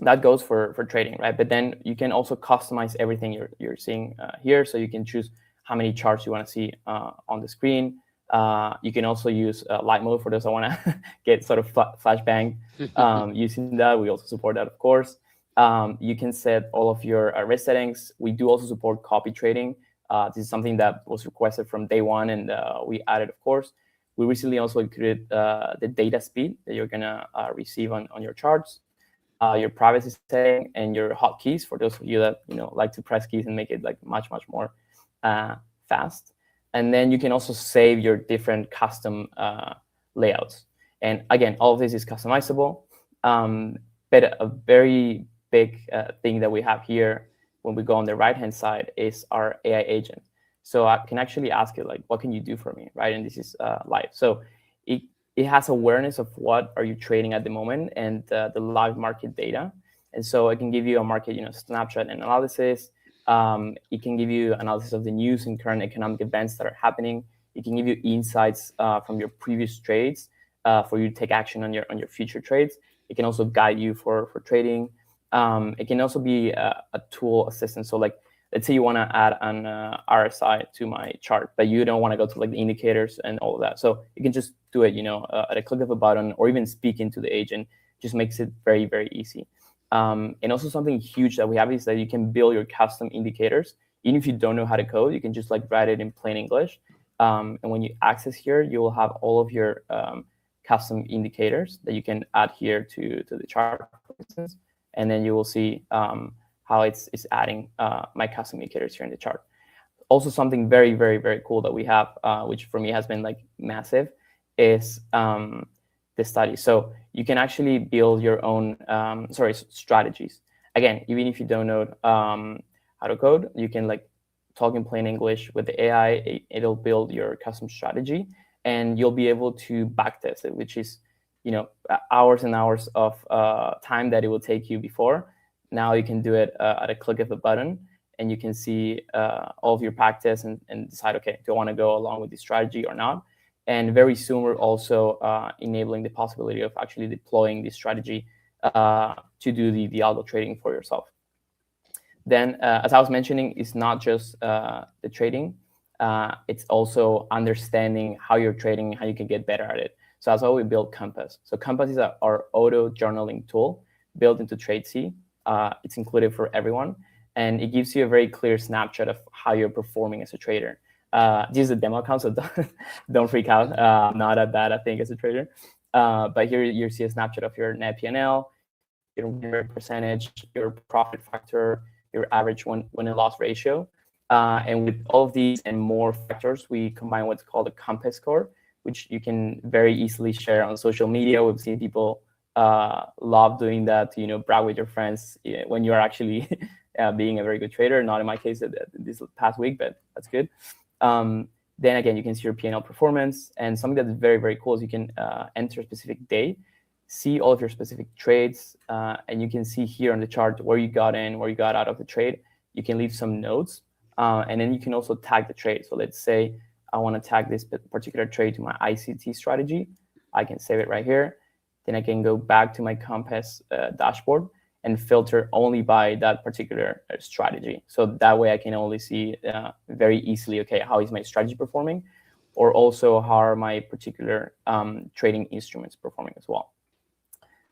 that goes for trading, right? But then you can also customize everything you're seeing here. So you can choose how many charts you want to see on the screen. You can also use light mode for those that want to get sort of flashbang using that. We also support that, of course. You can set all of your risk settings. We do also support copy trading. This is something that was requested from day one, and we added, of course. We recently also included the data speed that you're going to receive on your charts, your privacy setting, and your hotkeys for those of you that like to press keys and make it like much, much more fast. And then you can also save your different custom layouts. And again, all of this is customizable. But a very big thing that we have here when we go on the right-hand side is our AI agent. So I can actually ask it, like, what can you do for me, right? And this is live. So it has awareness of what are you trading at the moment and the live market data. And so it can give you a market, snapshot and analysis. It can give you analysis of the news and current economic events that are happening. It can give you insights from your previous trades for you to take action on your future trades. It can also guide you for trading. It can also be a tool assistant. So like, let's say you want to add an RSI to my chart, but you don't want to go to like the indicators and all of that. So you can just do it, at a click of a button, or even speak into the agent. Just makes it very, very easy. And also something huge that we have is that you can build your custom indicators. Even if you don't know how to code, you can just like write it in plain English. And when you access here, you will have all of your custom indicators that you can add here to the chart, for instance. And then you will see how it's adding my custom indicators here in the chart. Also, something very, very, very cool that we have, which for me has been like massive, is the study. So you can actually build your own strategies. Again, even if you don't know how to code, you can like talk in plain English with the AI. It'll build your custom strategy, and you'll be able to backtest it, which is hours and hours of time that it will take you before. Now you can do it at a click of a button, and you can see all of your backtests and decide, okay, do I want to go along with the strategy or not? And very soon, we're also enabling the possibility of actually deploying this strategy to do the algo trading for yourself. Then, as I was mentioning, it's not just the trading. It's also understanding how you're trading, how you can get better at it. So that's why we built Compass. So Compass is our auto journaling tool built into TradeC. It's included for everyone, and it gives you a very clear snapshot of how you're performing as a trader. This is a demo account, so don't freak out. I'm not that bad, I think, as a trader. But here you see a snapshot of your net P&L, your percentage, your profit factor, your average win and loss ratio. And with all of these and more factors, we combine what's called a Compass score, which you can very easily share on social media. We've seen people love doing that to, brag with your friends when you are actually being a very good trader. Not in my case this past week, but that's good. Then again, you can see your P&L performance. And something that's very, very cool is you can enter a specific day, see all of your specific trades, and you can see here on the chart where you got in, where you got out of the trade. You can leave some notes, and then you can also tag the trade. So let's say I want to tag this particular trade to my ICT strategy. I can save it right here. Then I can go back to my Compass dashboard and filter only by that particular strategy. So that way I can only see very easily, okay, how is my strategy performing, or also how are my particular trading instruments performing as well.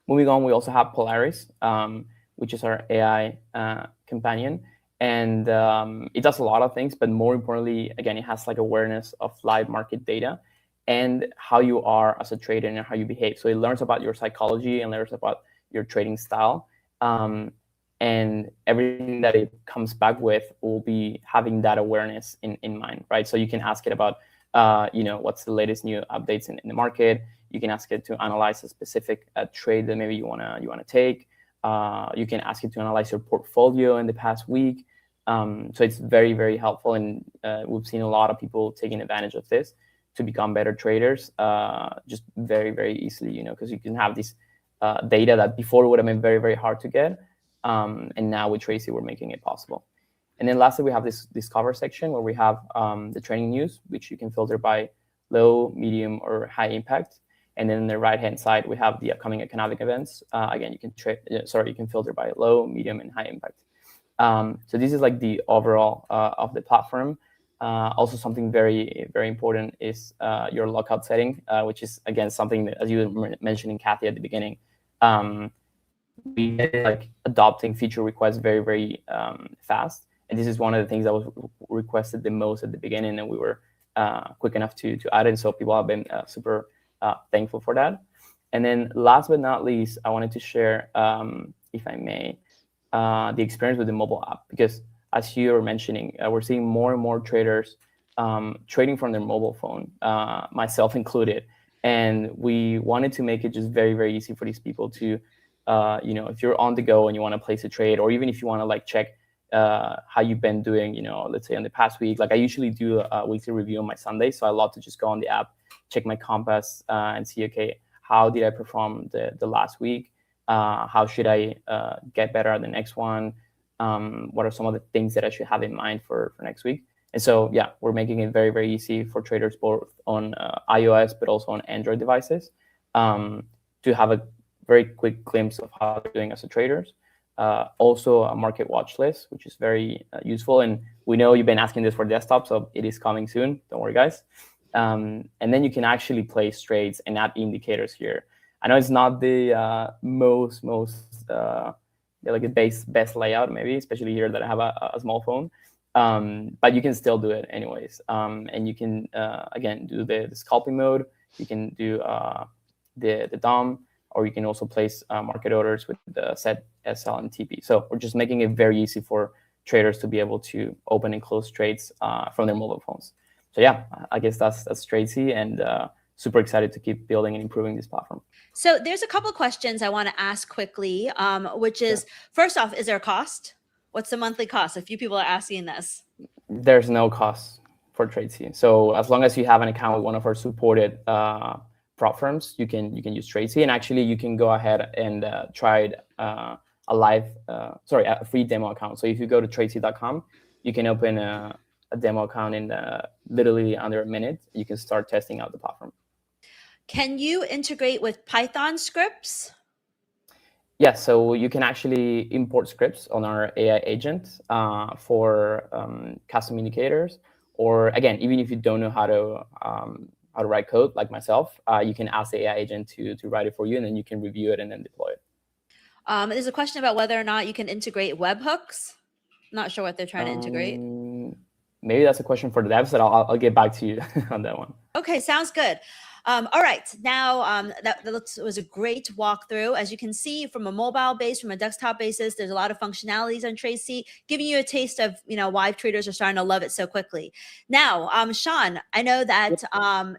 Moving on, we also have Polaris, which is our AI companion. And it does a lot of things, but more importantly, again, it has like awareness of live market data and how you are as a trader and how you behave. So it learns about your psychology and learns about your trading style. And everything that it comes back with will be having that awareness in mind, right? So you can ask it about, what's the latest new updates in the market. You can ask it to analyze a specific trade that maybe you wanna take. You can ask it to analyze your portfolio in the past week. So it's very, very helpful, and we've seen a lot of people taking advantage of this to become better traders, just very, very easily, because you can have this data that before would have been very, very hard to get. And now with Tracy, we're making it possible. And then lastly, we have this Discover section where we have the training news, which you can filter by low, medium, or high impact. And then on the right-hand side, we have the upcoming economic events. Again, you can filter by low, medium, and high impact. So this is like the overall of the platform. Also, something very, very important is your lockout setting, which is, again, something that, as you were mentioning, Kathy, at the beginning, we get like adopting feature requests very, very fast. And this is one of the things that was requested the most at the beginning, and we were quick enough to add it. So people have been super thankful for that. And then last but not least, I wanted to share, if I may, the experience with the mobile app, because as you were mentioning, we're seeing more and more traders trading from their mobile phone, myself included. And we wanted to make it just very, very easy for these people to, if you're on the go and you want to place a trade, or even if you want to like check how you've been doing, let's say in the past week, like I usually do a weekly review on my Sunday. So I love to just go on the app, check my Compass and see, okay, how did I perform the last week? How should I get better at the next one? What are some of the things that I should have in mind for next week? And so, yeah, we're making it very, very easy for traders both on iOS, but also on Android devices to have a very quick glimpse of how they're doing as a traders. Also a market watch list, which is very useful. And we know you've been asking this for desktop, so it is coming soon. Don't worry, guys. And then you can actually place trades and add indicators here. I know it's not the most like a best layout, maybe, especially here that I have a small phone. But you can still do it anyways. And you can, again, do the scalping mode. You can do the DOM, or you can also place market orders with the set, SL, and TP. So we're just making it very easy for traders to be able to open and close trades from their mobile phones. So yeah, I guess that's Tracy, and super excited to keep building and improving this platform. So there's a couple of questions I want to ask quickly, which is, first off, is there a cost? What's the monthly cost? A few people are asking this. There's no cost for Tracy. So as long as you have an account with one of our supported prop firms, you can use Tracy. And actually, you can go ahead and try a free demo account. So if you go to tracy.com, you can open a demo account in literally under a minute. You can start testing out the platform. Can you integrate with Python scripts? Yeah, so you can actually import scripts on our AI agent for custom indicators, or again, even if you don't know how to write code like myself, you can ask the AI agent to write it for you, and then you can review it and then deploy it. There's a question about whether or not you can integrate webhooks. Not sure what they're trying to integrate. Maybe that's a question for the devs, but I'll get back to you on that one. Okay, sounds good. All right, now that was a great walkthrough. As you can see, from a mobile base, from a desktop basis, there's a lot of functionalities on Tracy, giving you a taste of why traders are starting to love it so quickly. Now, Sean, I know that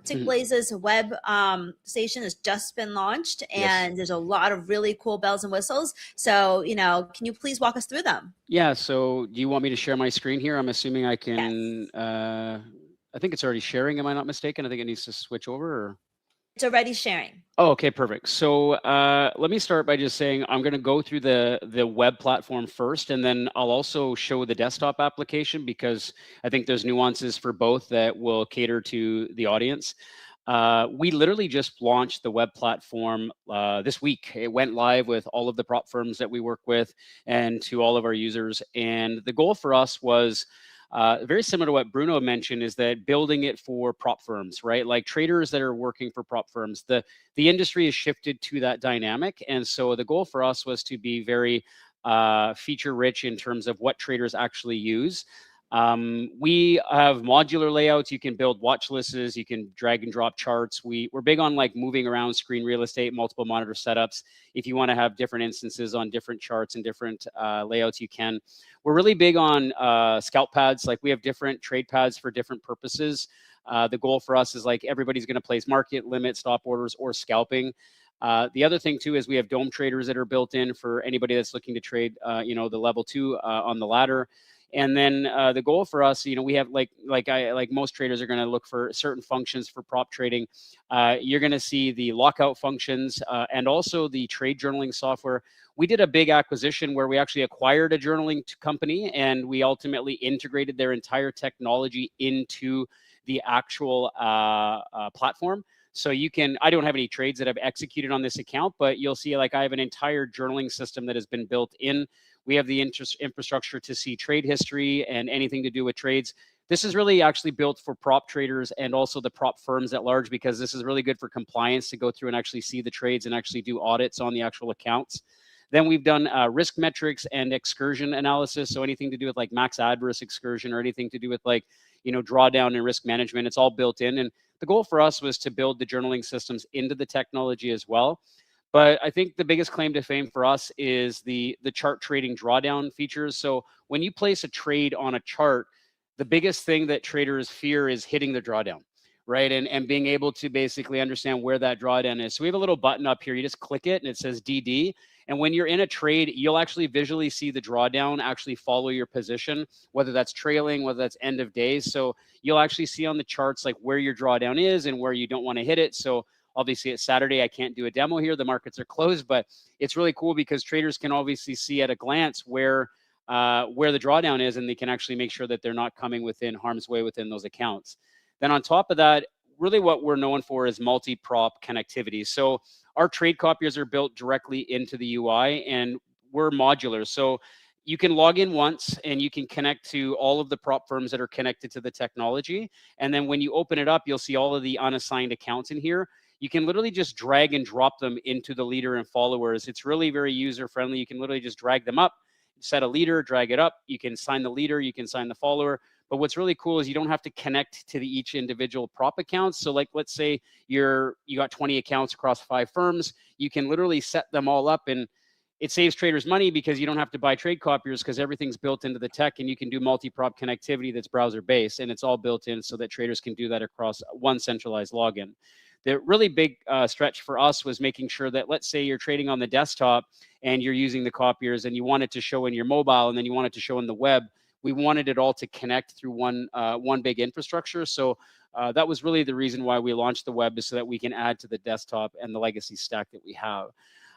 TickBlaze's web station has just been launched, and there's a lot of really cool bells and whistles. So, can you please walk us through them? Yeah. So, do you want me to share my screen here? I'm assuming I can. Yes. I think it's already sharing. Am I not mistaken? I think it needs to switch over. Or... It's already sharing. Oh, okay, perfect. So let me start by just saying I'm going to go through the web platform first, and then I'll also show the desktop application because I think there's nuances for both that will cater to the audience. We literally just launched the web platform this week. It went live with all of the prop firms that we work with and to all of our users. And the goal for us was very similar to what Bruno mentioned, is that building it for prop firms, right? Like traders that are working for prop firms. The industry has shifted to that dynamic. And so the goal for us was to be very feature rich in terms of what traders actually use. We have modular layouts. You can build watch lists. You can drag and drop charts. We're big on like moving around screen real estate, multiple monitor setups. If you want to have different instances on different charts and different layouts, you can. We're really big on scalp pads. Like we have different trade pads for different purposes. The goal for us is like everybody's going to place market, limit, stop orders, or scalping. The other thing too is we have dome traders that are built in for anybody that's looking to trade, the level 2 on the ladder. And then the goal for us, we have like most traders are going to look for certain functions for prop trading. You're going to see the lockout functions and also the trade journaling software. We did a big acquisition where we actually acquired a journaling company, and we ultimately integrated their entire technology into the actual platform. So you can, I don't have any trades that I've executed on this account, but you'll see like I have an entire journaling system that has been built in. We have the infrastructure to see trade history and anything to do with trades. This is really actually built for prop traders and also the prop firms at large, because this is really good for compliance to go through and actually see the trades and actually do audits on the actual accounts. Then we've done risk metrics and excursion analysis. So anything to do with like max adverse excursion or anything to do with like, drawdown and risk management, it's all built in. And the goal for us was to build the journaling systems into the technology as well. But I think the biggest claim to fame for us is the chart trading drawdown features. So when you place a trade on a chart, the biggest thing that traders fear is hitting the drawdown, right? And being able to basically understand where that drawdown is. So we have a little button up here. You just click it and it says DD. And when you're in a trade, you'll actually visually see the drawdown actually follow your position, whether that's trailing, whether that's end of day. So you'll actually see on the charts like where your drawdown is and where you don't want to hit it. So obviously it's Saturday, I can't do a demo here. The markets are closed, but it's really cool because traders can obviously see at a glance where the drawdown is, and they can actually make sure that they're not coming within harm's way within those accounts. Then on top of that, really what we're known for is multi-prop connectivity. So our trade copiers are built directly into the UI, and we're modular. So you can log in once and you can connect to all of the prop firms that are connected to the technology. And then when you open it up, you'll see all of the unassigned accounts in here. You can literally just drag and drop them into the leader and followers. It's really very user friendly. You can literally just drag them up, set a leader, drag it up. You can sign the leader, you can sign the follower. But what's really cool is you don't have to connect to each individual prop accounts. So like, let's say you got 20 accounts across 5 firms, you can literally set them all up, and it saves traders money because you don't have to buy trade copiers because everything's built into the tech, and you can do multi-prop connectivity that's browser based, and it's all built in so that traders can do that across one centralized login. The really big stretch for us was making sure that, let's say you're trading on the desktop and you're using the copiers and you want it to show in your mobile and then you want it to show in the web. We wanted it all to connect through one big infrastructure. So that was really the reason why we launched the web, is so that we can add to the desktop and the legacy stack that we have.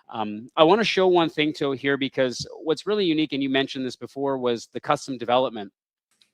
I want to show one thing to here, because what's really unique, and you mentioned this before, was the custom development.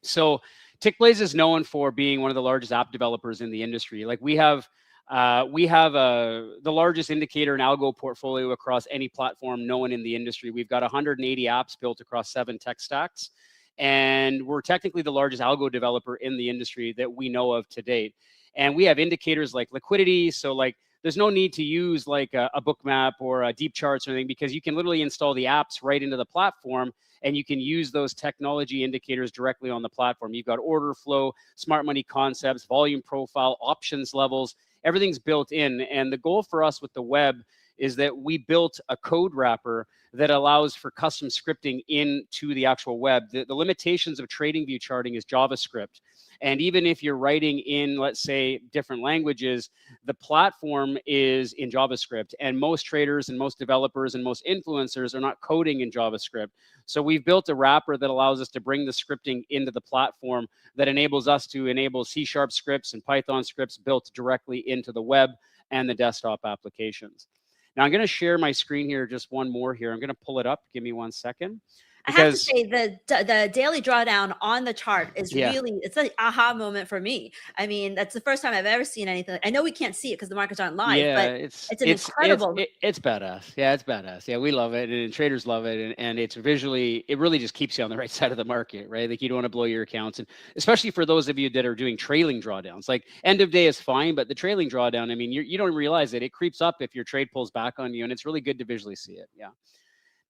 So TickBlaze is known for being one of the largest app developers in the industry. Like we have the largest indicator and algo portfolio across any platform known in the industry. We've got 180 apps built across 7 tech stacks. And we're technically the largest algo developer in the industry that we know of to date. And we have indicators like liquidity. So like there's no need to use like a bookmap or a deep charts or anything, because you can literally install the apps right into the platform and you can use those technology indicators directly on the platform. You've got order flow, smart money concepts, volume profile, options levels, everything's built in. And the goal for us with the web is that we built a code wrapper that allows for custom scripting into the actual web. The limitations of TradingView charting is JavaScript. And even if you're writing in, let's say, different languages, the platform is in JavaScript. And most traders and most developers and most influencers are not coding in JavaScript. So we've built a wrapper that allows us to bring the scripting into the platform that enables us to enable C# scripts and Python scripts built directly into the web and the desktop applications. Now I'm going to share my screen here, just one more here. I'm going to pull it up. Give me 1 second. I have to say the daily drawdown on the chart is really, it's an aha moment for me. I mean, that's the first time I've ever seen anything. I know we can't see it because the markets aren't live, but it's incredible. It's badass. Yeah, it's badass. Yeah, we love it, and traders love it, and it's visually, it really just keeps you on the right side of the market, right? Like you don't want to blow your accounts, and especially for those of you that are doing trailing drawdowns. Like end of day is fine, but the trailing drawdown, I mean, you don't realize it creeps up if your trade pulls back on you, and it's really good to visually see it. Yeah.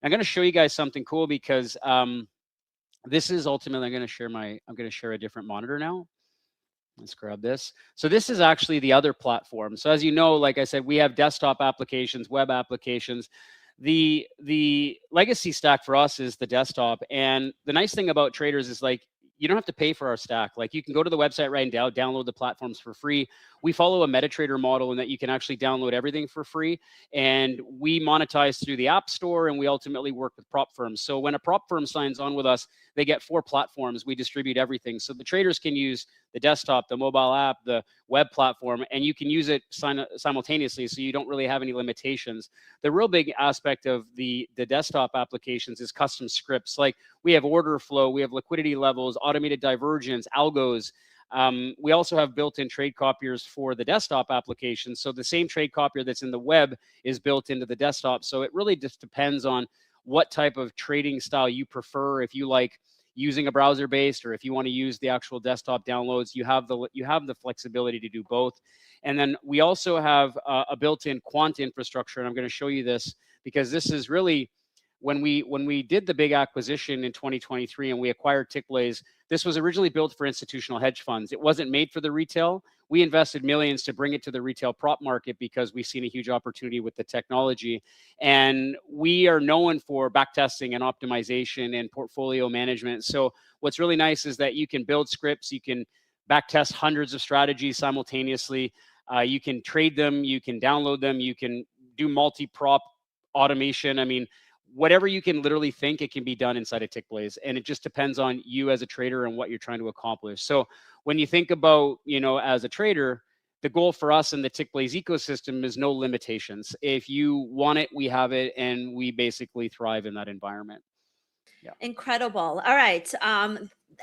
I'm going to show you guys something cool because this is ultimately, I'm going to share a different monitor now. Let's grab this. So this is actually the other platform. So as you know, like I said, we have desktop applications, web applications. The legacy stack for us is the desktop. And the nice thing about traders is like, you don't have to pay for our stack. Like you can go to the website right now, download the platforms for free. We follow a MetaTrader model in that you can actually download everything for free. And we monetize through the App Store, and we ultimately work with prop firms. So when a prop firm signs on with us, they get 4 platforms. We distribute everything. So the traders can use the desktop, the mobile app, the web platform, and you can use it simultaneously. So you don't really have any limitations. The real big aspect of the desktop applications is custom scripts. Like we have order flow, we have liquidity levels, automated divergence, algos. We also have built-in trade copiers for the desktop application. So the same trade copier that's in the web is built into the desktop. So it really just depends on what type of trading style you prefer. If you like using a browser-based, or if you want to use the actual desktop downloads, you have the flexibility to do both. And then we also have a built-in quant infrastructure, and I'm going to show you this because this is really when we did the big acquisition in 2023 and we acquired Tickblaze. This was originally built for institutional hedge funds. It wasn't made for the retail. We invested millions to bring it to the retail prop market because we've seen a huge opportunity with the technology. And we are known for backtesting and optimization and portfolio management. So what's really nice is that you can build scripts, you can backtest hundreds of strategies simultaneously. You can trade them, you can download them, you can do multi-prop automation. I mean, whatever you can literally think, it can be done inside of Tickblaze. And it just depends on you as a trader and what you're trying to accomplish. So when you think about, as a trader, the goal for us in the Tickblaze ecosystem is no limitations. If you want it, we have it, and we basically thrive in that environment. Yeah. Incredible. All right.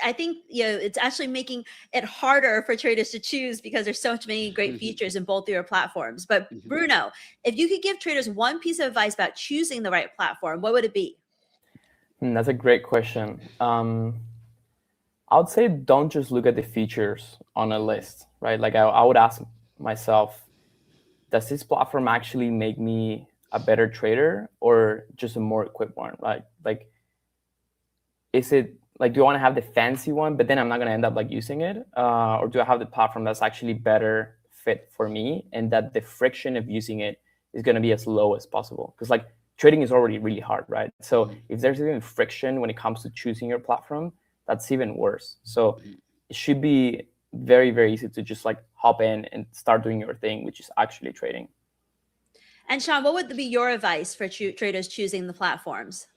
I think it's actually making it harder for traders to choose because there's so many great features in both of your platforms. But Bruno, if you could give traders one piece of advice about choosing the right platform, what would it be? That's a great question. I would say don't just look at the features on a list, right? Like I would ask myself, does this platform actually make me a better trader or just a more equipped one? Right? Like, is it like, do I want to have the fancy one, but then I'm not going to end up like using it? Or do I have the platform that's actually better fit for me and that the friction of using it is going to be as low as possible? Because like trading is already really hard, right? So if there's even friction when it comes to choosing your platform, that's even worse. So it should be very, very easy to just like hop in and start doing your thing, which is actually trading. And Sean, what would be your advice for traders choosing the platforms?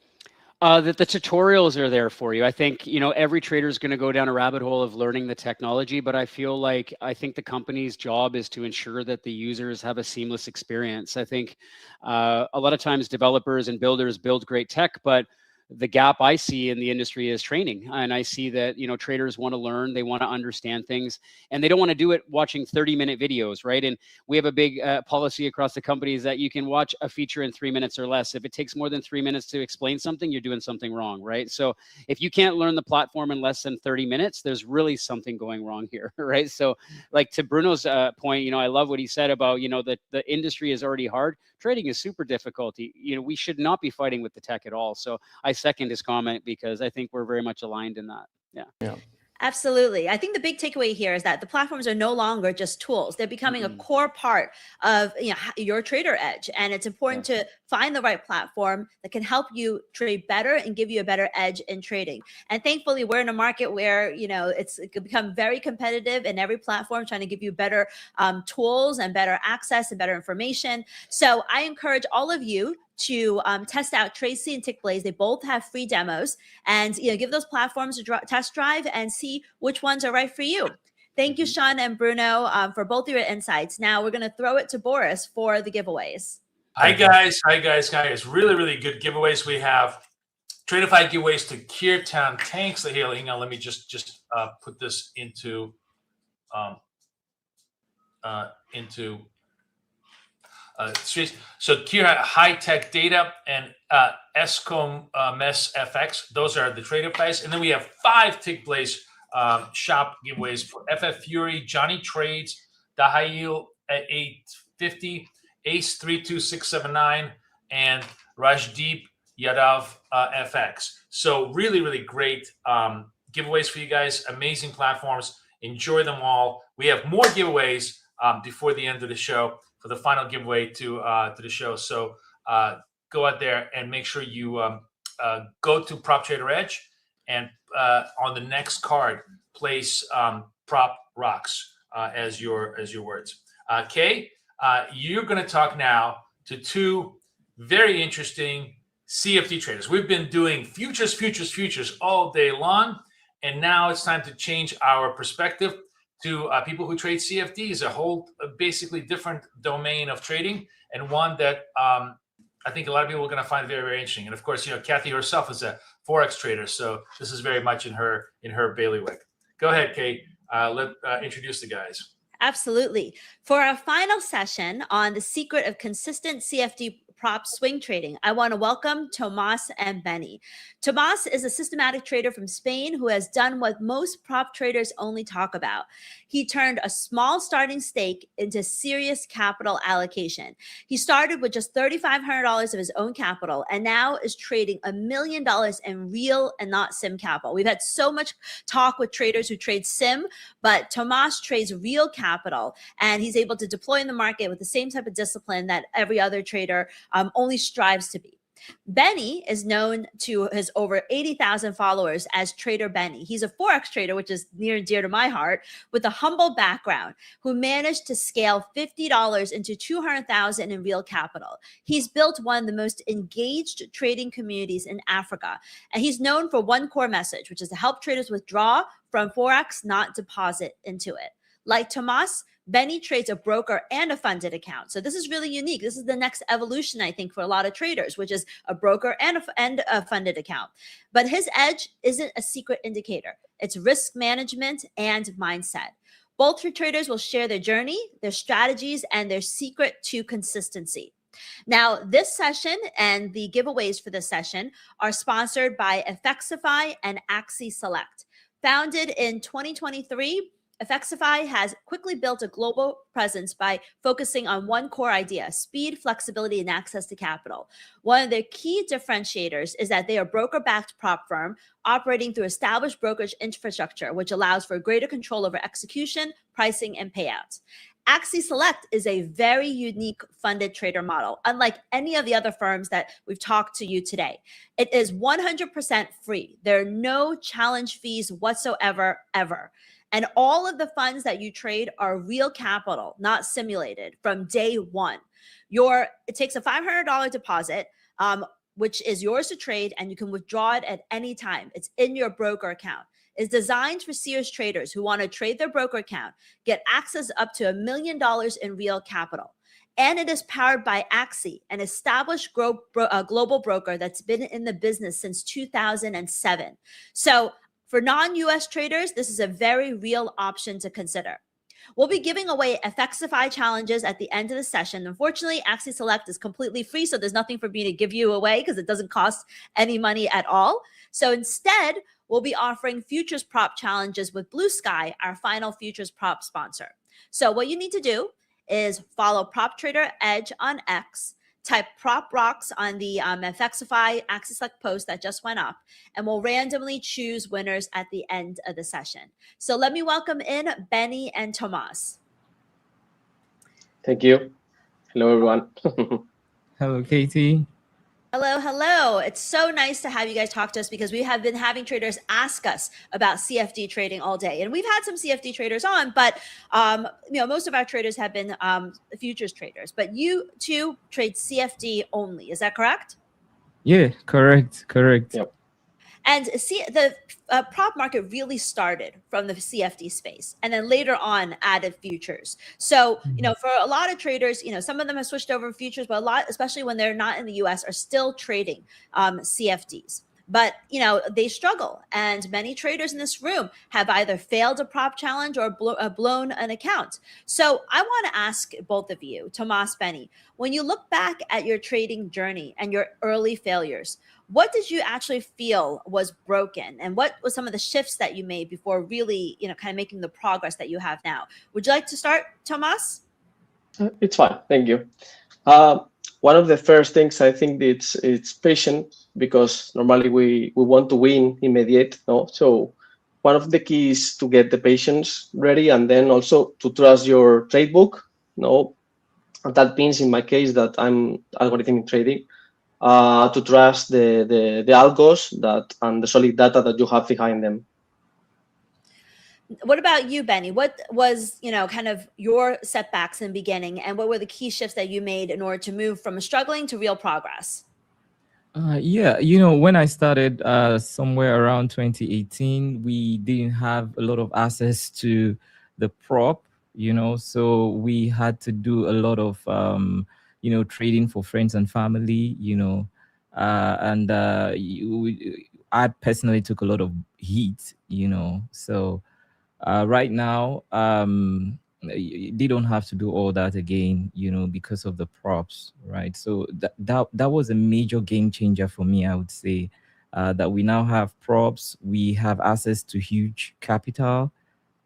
The tutorials are there for you. I think, every trader is going to go down a rabbit hole of learning the technology, but I think the company's job is to ensure that the users have a seamless experience. I think a lot of times developers and builders build great tech, but the gap I see in the industry is training. And I see that, traders want to learn, they want to understand things, and they don't want to do it watching 30-minute videos, right? And we have a big policy across the company is that you can watch a feature in 3 minutes or less. If it takes more than 3 minutes to explain something, you're doing something wrong, right? So if you can't learn the platform in less than 30 minutes, there's really something going wrong here, right? So like to Bruno's point, I love what he said about, that the industry is already hard. Trading is super difficult. We should not be fighting with the tech at all. So I second his comment because I think we're very much aligned in that. Yeah. Absolutely. I think the big takeaway here is that the platforms are no longer just tools. They're becoming a core part of your trader edge. And it's important to find the right platform that can help you trade better and give you a better edge in trading. And thankfully, we're in a market where, it's become very competitive, and every platform trying to give you better tools and better access and better information. So I encourage all of you to test out Tracy and TickBlaze. They both have free demos, and give those platforms a test drive and see which ones are right for you. Thank you, Sean and Bruno, for both of your insights. Now we're going to throw it to Boris for the giveaways. Hi guys. Really, really good giveaways. We have Tradeify giveaways to Kirtan tanks. Here, hang on. Let me just put this into so Kira high-tech data and Escom Mess FX. Those are the Tradeifys. And then we have 5 TickBlaze shop giveaways for FF Fury, Johnny Trades, Dahail at 850, Ace 32679, and Rajdeep Yadav FX. So really, really great giveaways for you guys. Amazing platforms. Enjoy them all. We have more giveaways before the end of the show for the final giveaway to the show. So go out there and make sure you go to Prop Trader Edge, and on the next card, place Prop Rocks as your words. Kay, you're going to talk now to 2 very interesting CFD traders. We've been doing futures all day long, and now it's time to change our perspective to people who trade CFDs, a whole basically different domain of trading, and one that I think a lot of people are going to find very, very interesting. And of course, Kathy herself is a Forex trader, so this is very much in her bailiwick. Go ahead, Kate. Let introduce the guys. Absolutely. For our final session on the secret of consistent CFD prop swing trading, I want to welcome Tomas and Bennie. Tomas is a systematic trader from Spain who has done what most prop traders only talk about. He turned a small starting stake into serious capital allocation. He started with just $3,500 of his own capital and now is trading $1 million in real and not sim capital. We've had so much talk with traders who trade sim, but Tomas trades real capital, and he's able to deploy in the market with the same type of discipline that every other trader only strives to be. Bennie is known to his over 80,000 followers as Trader Bennie. He's a Forex trader, which is near and dear to my heart, with a humble background, who managed to scale $50 into $200,000 in real capital. He's built one of the most engaged trading communities in Africa, and he's known for one core message, which is to help traders withdraw from Forex, not deposit into it. Like Tomas, Bennie trades a broker and a funded account. So this is really unique. This is the next evolution, I think, for a lot of traders, which is a broker and a funded account. But his edge isn't a secret indicator. It's risk management and mindset. Both traders will share their journey, their strategies, and their secret to consistency. Now, this session and the giveaways for this session are sponsored by Effexify and Axie Select. Founded in 2023, Effexify has quickly built a global presence by focusing on one core idea: speed, flexibility, and access to capital. One of their key differentiators is that they are a broker-backed prop firm operating through established brokerage infrastructure, which allows for greater control over execution, pricing, and payouts. Axie Select is a very unique funded trader model, unlike any of the other firms that we've talked to you today. It is 100% free. There are no challenge fees whatsoever, ever. And all of the funds that you trade are real capital, not simulated, from day one. It takes a $500 deposit, which is yours to trade, and you can withdraw it at any time. It's in your broker account. It's designed for serious traders who want to trade their broker account, get access up to $1 million in real capital. And it is powered by Axie, an established global broker that's been in the business since 2007. So for non-US traders, this is a very real option to consider. We'll be giving away Effexify challenges at the end of the session. Unfortunately, Axie Select is completely free, so there's nothing for me to give you away because it doesn't cost any money at all. So instead, we'll be offering futures prop challenges with Blue Sky, our final futures prop sponsor. So what you need to do is follow Prop Trader Edge on X, Type prop rocks on the FXify Axis Select post that just went up, and we'll randomly choose winners at the end of the session. So let me welcome in Bennie and Tomas. Thank you. Hello, everyone. Hello, Katie. Hello, hello. It's so nice to have you guys talk to us because we have been having traders ask us about CFD trading all day. And we've had some CFD traders on, but most of our traders have been futures traders. But you two trade CFD only. Is that correct? Yeah, correct. Yep. And see, the prop market really started from the CFD space and then later on added futures. So, for a lot of traders, some of them have switched over to futures, but a lot, especially when they're not in the US, are still trading CFDs. But, they struggle. And many traders in this room have either failed a prop challenge or blown an account. So I want to ask both of you, Tomas, Bennie, when you look back at your trading journey and your early failures, what did you actually feel was broken? And what was some of the shifts that you made before really, kind of making the progress that you have now? Would you like to start, Tomas? It's fine. Thank you. One of the first things I think it's patience, because normally we want to win immediate. No? So one of the keys to get the patience ready, and then also to trust your trade book. No, and that means in my case that I'm algorithmic trading. To trust the algos and the solid data that you have behind them. What about you, Bennie? What was, kind of your setbacks in the beginning, and what were the key shifts that you made in order to move from struggling to real progress? Yeah, when I started somewhere around 2018, we didn't have a lot of access to the prop, so we had to do a lot of trading for friends and family, I personally took a lot of heat, so right now they don't have to do all that again, because of the props, right? So that was a major game changer for me, I would say, that we now have props, we have access to huge capital,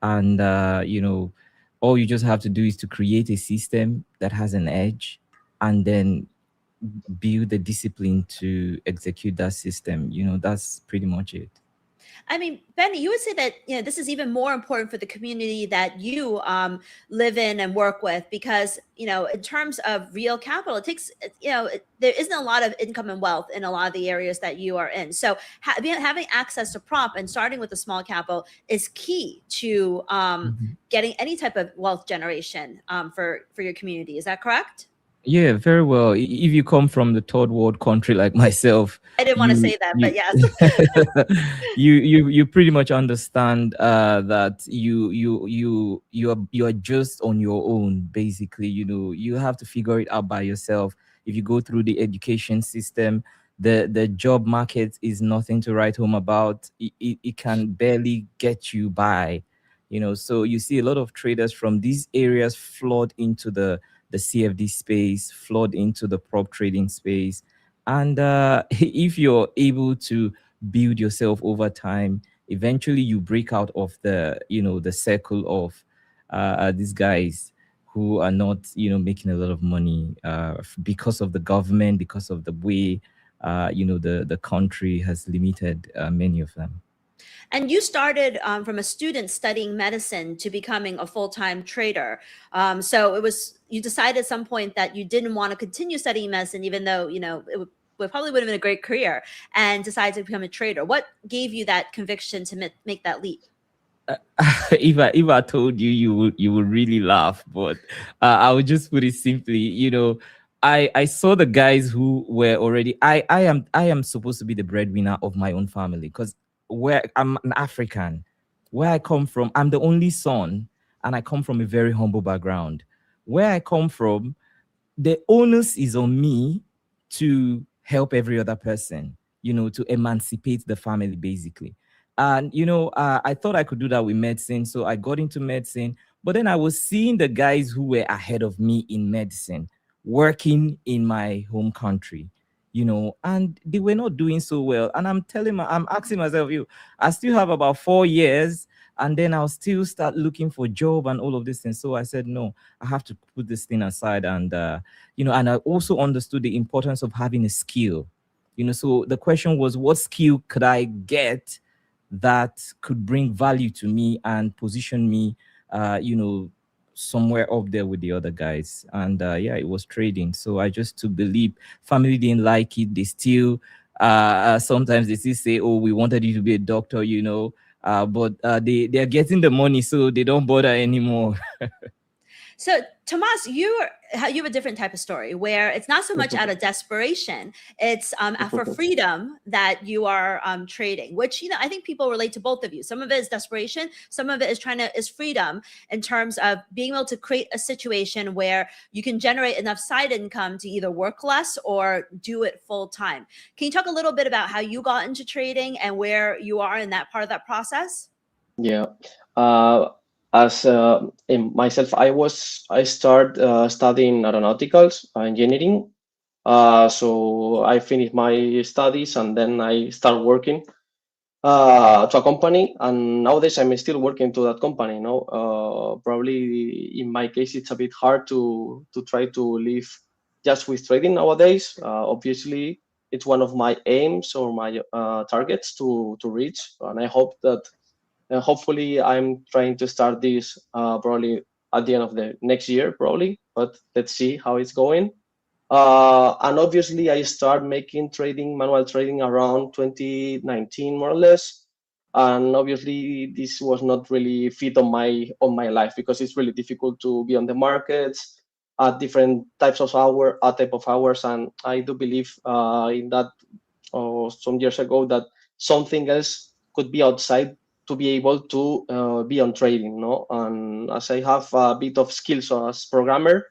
and all you just have to do is to create a system that has an edge, and then build the discipline to execute that system. That's pretty much it. I mean, Bennie, you would say that this is even more important for the community that you live in and work with, because in terms of real capital, it takes there isn't a lot of income and wealth in a lot of the areas that you are in. So having access to prop and starting with a small capital is key to getting any type of wealth generation for your community. Is that correct? Yeah, very well. If you come from the third world country like myself, I didn't want to say that, but yes, you pretty much understand that you are just on your own. Basically, you have to figure it out by yourself. If you go through the education system, the job market is nothing to write home about. It can barely get you by. So you see a lot of traders from these areas flood into the CFD space, flood into the prop trading space. And if you're able to build yourself over time, eventually you break out of the circle of these guys who are not making a lot of money because of the government, because of the way the country has limited many of them. And you started from a student studying medicine to becoming a full-time trader. So you decided at some point that you didn't want to continue studying medicine, even though, it probably would have been a great career, and decided to become a trader. What gave you that conviction to make that leap? If I told you, you would really laugh, but I would just put it simply, I saw the guys who were already, I am supposed to be the breadwinner of my own family, because where I'm an African, where I come from, I'm the only son, and I come from a very humble background. Where I come from, the onus is on me to help every other person, to emancipate the family, basically. And, I thought I could do that with medicine, so I got into medicine. But then I was seeing the guys who were ahead of me in medicine working in my home country, and they were not doing so well. And I'm asking myself, I still have about 4 years and then I'll still start looking for job and all of these things. So I said, no, I have to put this thing aside. And and I also understood the importance of having a skill. So the question was, what skill could I get that could bring value to me and position me somewhere up there with the other guys? And it was trading. So I just took the leap. Family didn't like it. They still sometimes they still say, oh, we wanted you to be a doctor, but they're getting the money, so they don't bother anymore. So Tomas, you have a different type of story where it's not so much out of desperation, it's for freedom that you are trading, which I think people relate to both of you. Some of it is desperation, some of it is freedom in terms of being able to create a situation where you can generate enough side income to either work less or do it full time. Can you talk a little bit about how you got into trading and where you are in that part of that process? Yeah. As myself, I started studying aeronauticals engineering. So I finished my studies and then I started working to a company. And nowadays I'm still working to that company. Probably in my case it's a bit hard to try to live just with trading nowadays. Obviously, it's one of my aims or my targets to reach, and I hope that. Hopefully, I'm trying to start this probably at the end of the next year, probably. But let's see how it's going. And obviously, I start making manual trading around 2019, more or less. And obviously, this was not really fit on my life because it's really difficult to be on the markets at different type of hours. And I do believe in that some years ago that something else could be outside to be able to be on trading, And as I have a bit of skills as programmer,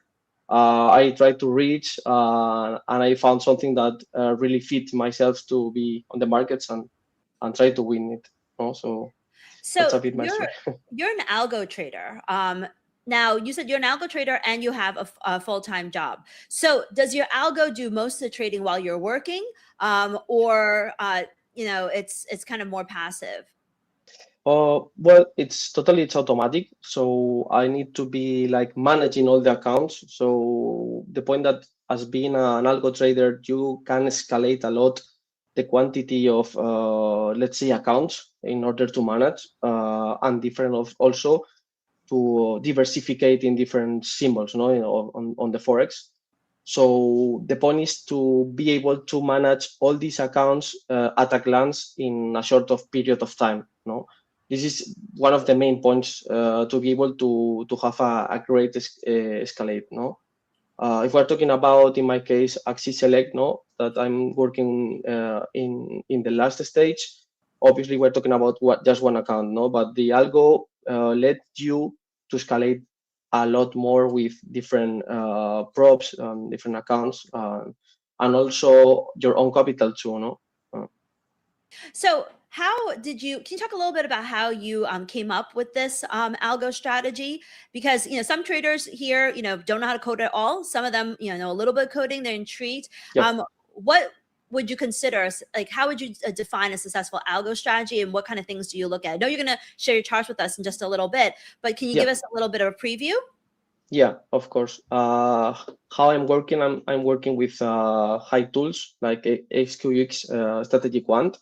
I try to reach and I found something that really fit myself to be on the markets and try to win it. So that's a bit my story. You're an algo trader. Now you said you're an algo trader and you have a full-time job. So does your algo do most of the trading while you're working, or it's kind of more passive? Well, it's automatic. So I need to be like managing all the accounts. So the point that as being an algo trader, you can escalate a lot the quantity of, let's say, accounts in order to manage and also to diversificate in different symbols, on the Forex. So the point is to be able to manage all these accounts at a glance in a short of period of time, This is one of the main points to be able to have a great escalate, if we're talking about, in my case, Axis Select, that I'm working in the last stage, obviously we're talking about just one account, but the algo lets you to escalate a lot more with different props, different accounts, and also your own capital too, So can you talk a little bit about how you came up with this algo strategy? Because some traders here don't know how to code at all. Some of them know a little bit of coding. They're intrigued. Yep. What would you consider, like, how would you define a successful algo strategy, and what kind of things do you look at? I know you're going to share your charts with us in just a little bit, but can you give us a little bit of a preview? Yeah, of course. How I'm working, I'm working with high tools like XQX Strategy Quant.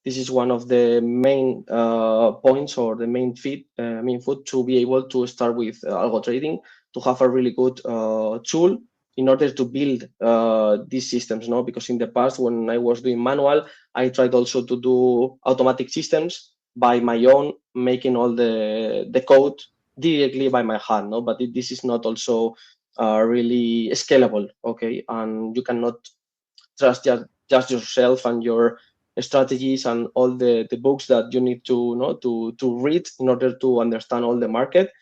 This is one of the main points or the main foot to be able to start with algo trading, to have a really good tool in order to build these systems, because in the past when I was doing manual, I tried also to do automatic systems by my own, making all the code directly by my hand, but this is not also really scalable, okay? And you cannot trust just yourself and your strategies and all the books that you need to read in order to understand all the market.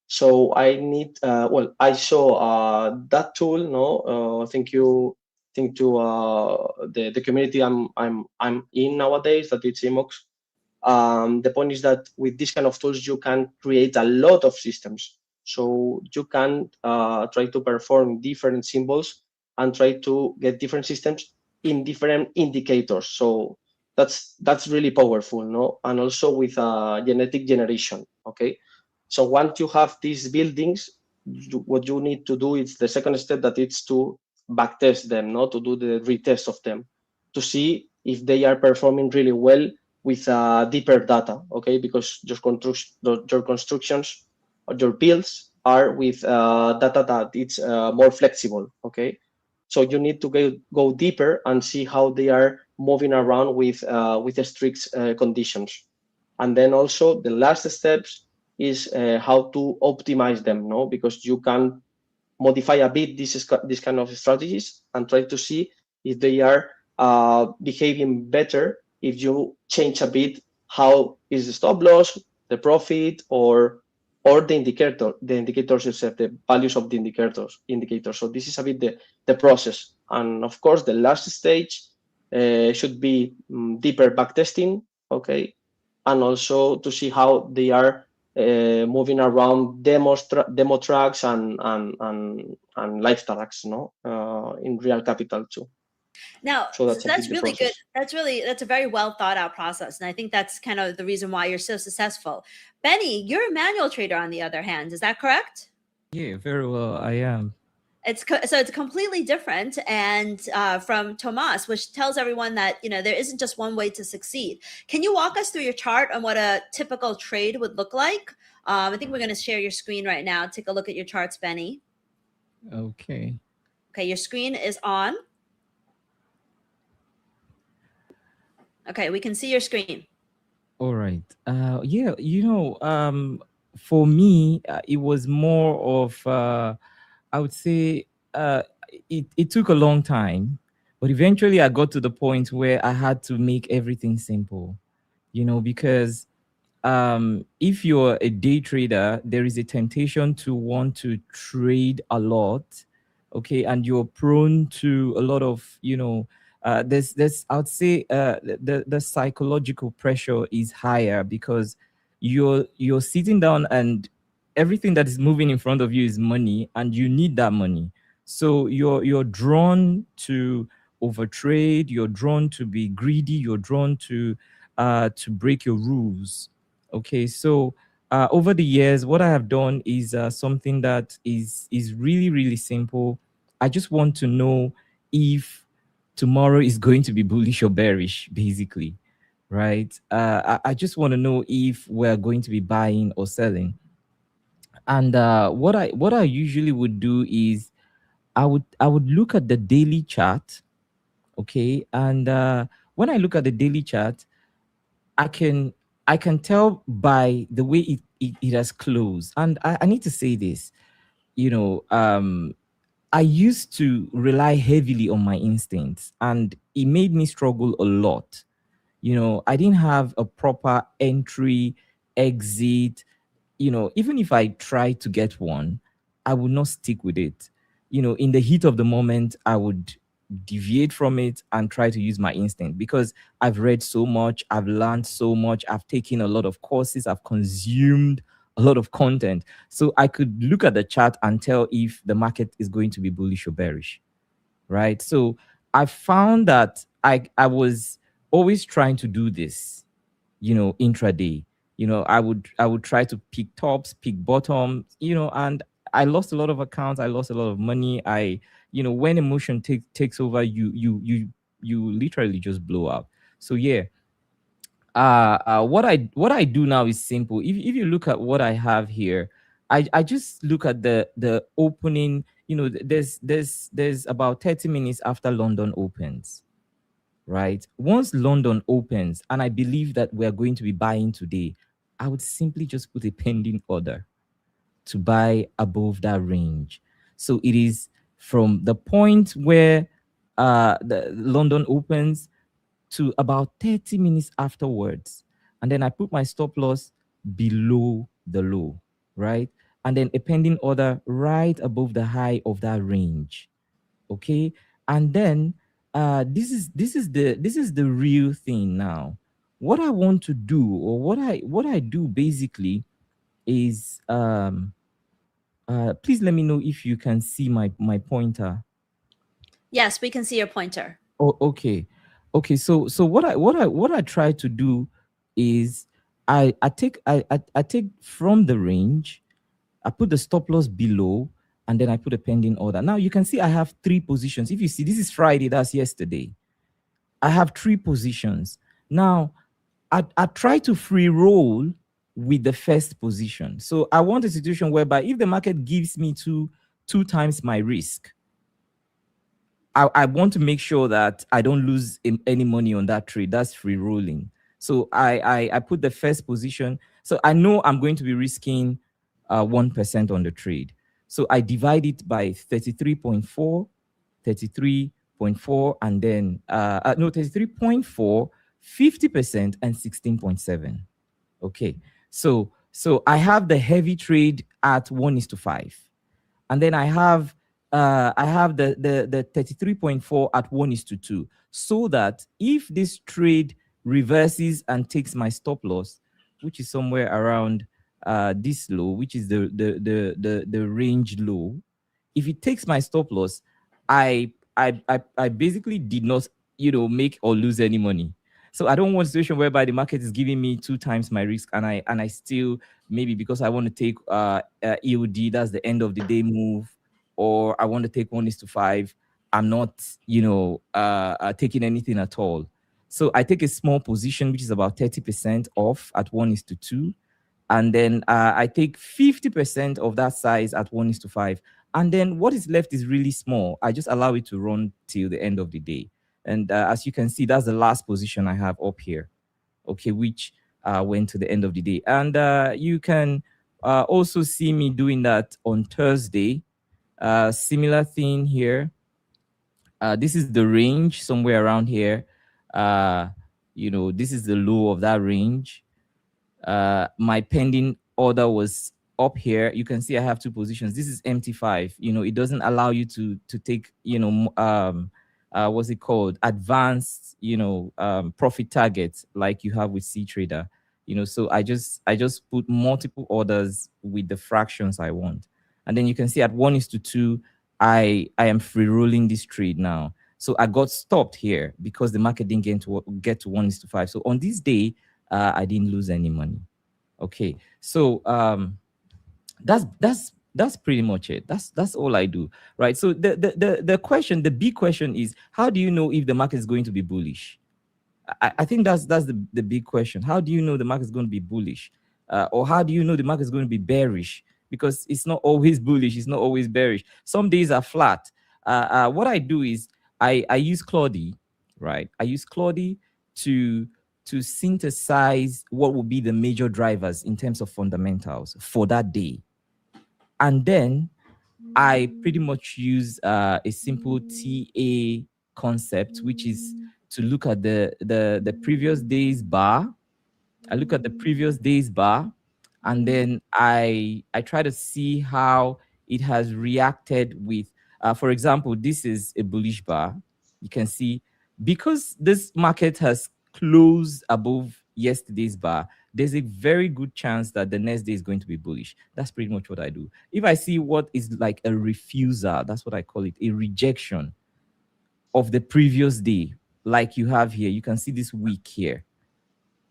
So I need I saw that tool. Thank you to the community I'm in nowadays, that it's SalmaOGS. The point is that with this kind of tools you can create a lot of systems. So you can try to perform different symbols and try to get different systems in different indicators. So that's really powerful, no? And also with genetic generation, okay? So once you have these buildings, what you need to do is the second step, that it's to backtest them, no? To do the retest of them, to see if they are performing really well with deeper data, okay? Because your constructions or your builds are with data that it's more flexible, okay? So you need to go deeper and see how they are moving around with the strict conditions. And then also the last steps is how to optimize them, no? Because you can modify a bit this kind of strategies and try to see if they are behaving better if you change a bit how is the stop loss, the profit, or the indicators itself, the values of the indicators. So this is a bit the process. And of course, the last stage should be deeper backtesting, okay, and also to see how they are moving around demo tracks and live tracks, no, in real capital too. Now, so that's really good. That's a very well thought out process, and I think that's kind of the reason why you're so successful. Bennie, you're a manual trader, on the other hand, is that correct? Yeah, very well. I am. It's completely different, and from Tomas, which tells everyone that there isn't just one way to succeed. Can you walk us through your chart on what a typical trade would look like? I think we're going to share your screen right now. Take a look at your charts, Bennie. Okay. Okay, your screen is on. Okay, we can see your screen. All right. Yeah, for me, it was more of, I would say, it took a long time, but eventually I got to the point where I had to make everything simple, because if you're a day trader, there is a temptation to want to trade a lot, okay, and you're prone to a lot of, there's I would say the psychological pressure is higher because you're sitting down and everything that is moving in front of you is money, and you need that money. So you're drawn to overtrade, you're drawn to be greedy, you're drawn to break your rules. Okay, so over the years, what I have done is something that is really, really simple. I just want to know if tomorrow is going to be bullish or bearish, basically, right? I just want to know if we're going to be buying or selling. And what I usually would do is I would look at the daily chart, okay? And when I look at the daily chart, I can tell by the way it has closed. And I need to say this, I used to rely heavily on my instincts, and it made me struggle a lot. I didn't have a proper entry, exit. Even if I tried to get one, I would not stick with it. In the heat of the moment, I would deviate from it and try to use my instinct, because I've read so much, I've learned so much, I've taken a lot of courses, I've consumed a lot of content. So I could look at the chart and tell if the market is going to be bullish or bearish, right? So I found that I was always trying to do this, intraday. I would try to pick tops, pick bottom, and I lost a lot of accounts. I lost a lot of money. When emotion takes over, you literally just blow up. So yeah, what I do now is simple. If you look at what I have here, I just look at the opening. There's about 30 minutes after London opens, right? Once London opens, and I believe that we're going to be buying today, I would simply just put a pending order to buy above that range. So it is from the point where the London opens to about 30 minutes afterwards. And then I put my stop loss below the low, right? And then a pending order right above the high of that range. Okay. And then this is the real thing now. What I want to do, or what I do basically is please let me know if you can see my pointer. Yes, we can see your pointer. Oh, okay. Okay, so what I try to do is I take from the range, I put the stop loss below, and then I put a pending order. Now you can see I have 3 positions. If you see, this is Friday, that's yesterday. I have 3 positions. Now I try to free roll with the first position. So I want a situation whereby if the market gives me two times my risk, I want to make sure that I don't lose any money on that trade. That's free rolling. So I put the first position. So I know I'm going to be risking 1% on the trade. So I divide it by 33.4, 33.4, and then no, 33.4, 50%, and 16.7. Okay. So I have the heavy trade at 1:5, and then I have the 33.4 at 1:2, so that if this trade reverses and takes my stop loss, which is somewhere around this low, which is the range low, if it takes my stop loss, I basically did not make or lose any money. So I don't want a situation whereby the market is giving me 2 times my risk, and I still, maybe because I want to take EOD, that's the end of the day move, or I want to take 1:5, I'm not taking anything at all. So I take a small position, which is about 30% off at 1:2, and then I take 50% of that size at 1:5, and then what is left is really small. I just allow it to run till the end of the day. And as you can see, that's the last position I have up here, okay, which went to the end of the day. And you can also see me doing that on Thursday. Similar thing here. This is the range, somewhere around here. This is the low of that range. My pending order was up here. You can see I have 2 positions. This is MT5. It doesn't allow you to take, what's it called? Advanced, profit targets like you have with C-Trader. So I just put multiple orders with the fractions I want. And then you can see at 1:2, I am free rolling this trade now. So I got stopped here because the market didn't get to 1:5. So on this day, I didn't lose any money. Okay, so that's pretty much it. That's all I do, right? So the question, the big question is, how do you know if the market is going to be bullish? I think that's the big question. How do you know the market is going to be bullish, or how do you know the market is going to be bearish? Because it's not always bullish, it's not always bearish. Some days are flat. What I do is I use Claude, right? I use Claude to synthesize what will be the major drivers in terms of fundamentals for that day. And then I pretty much use a simple TA concept, which is to look at the previous day's bar. I look at the previous day's bar, and then I try to see how it has reacted with, for example, this is a bullish bar. You can see, because this market has closed above yesterday's bar, there's a very good chance that the next day is going to be bullish. That's pretty much what I do. If I see what is like a refusal, that's what I call it, a rejection of the previous day, like you have here, you can see this week here.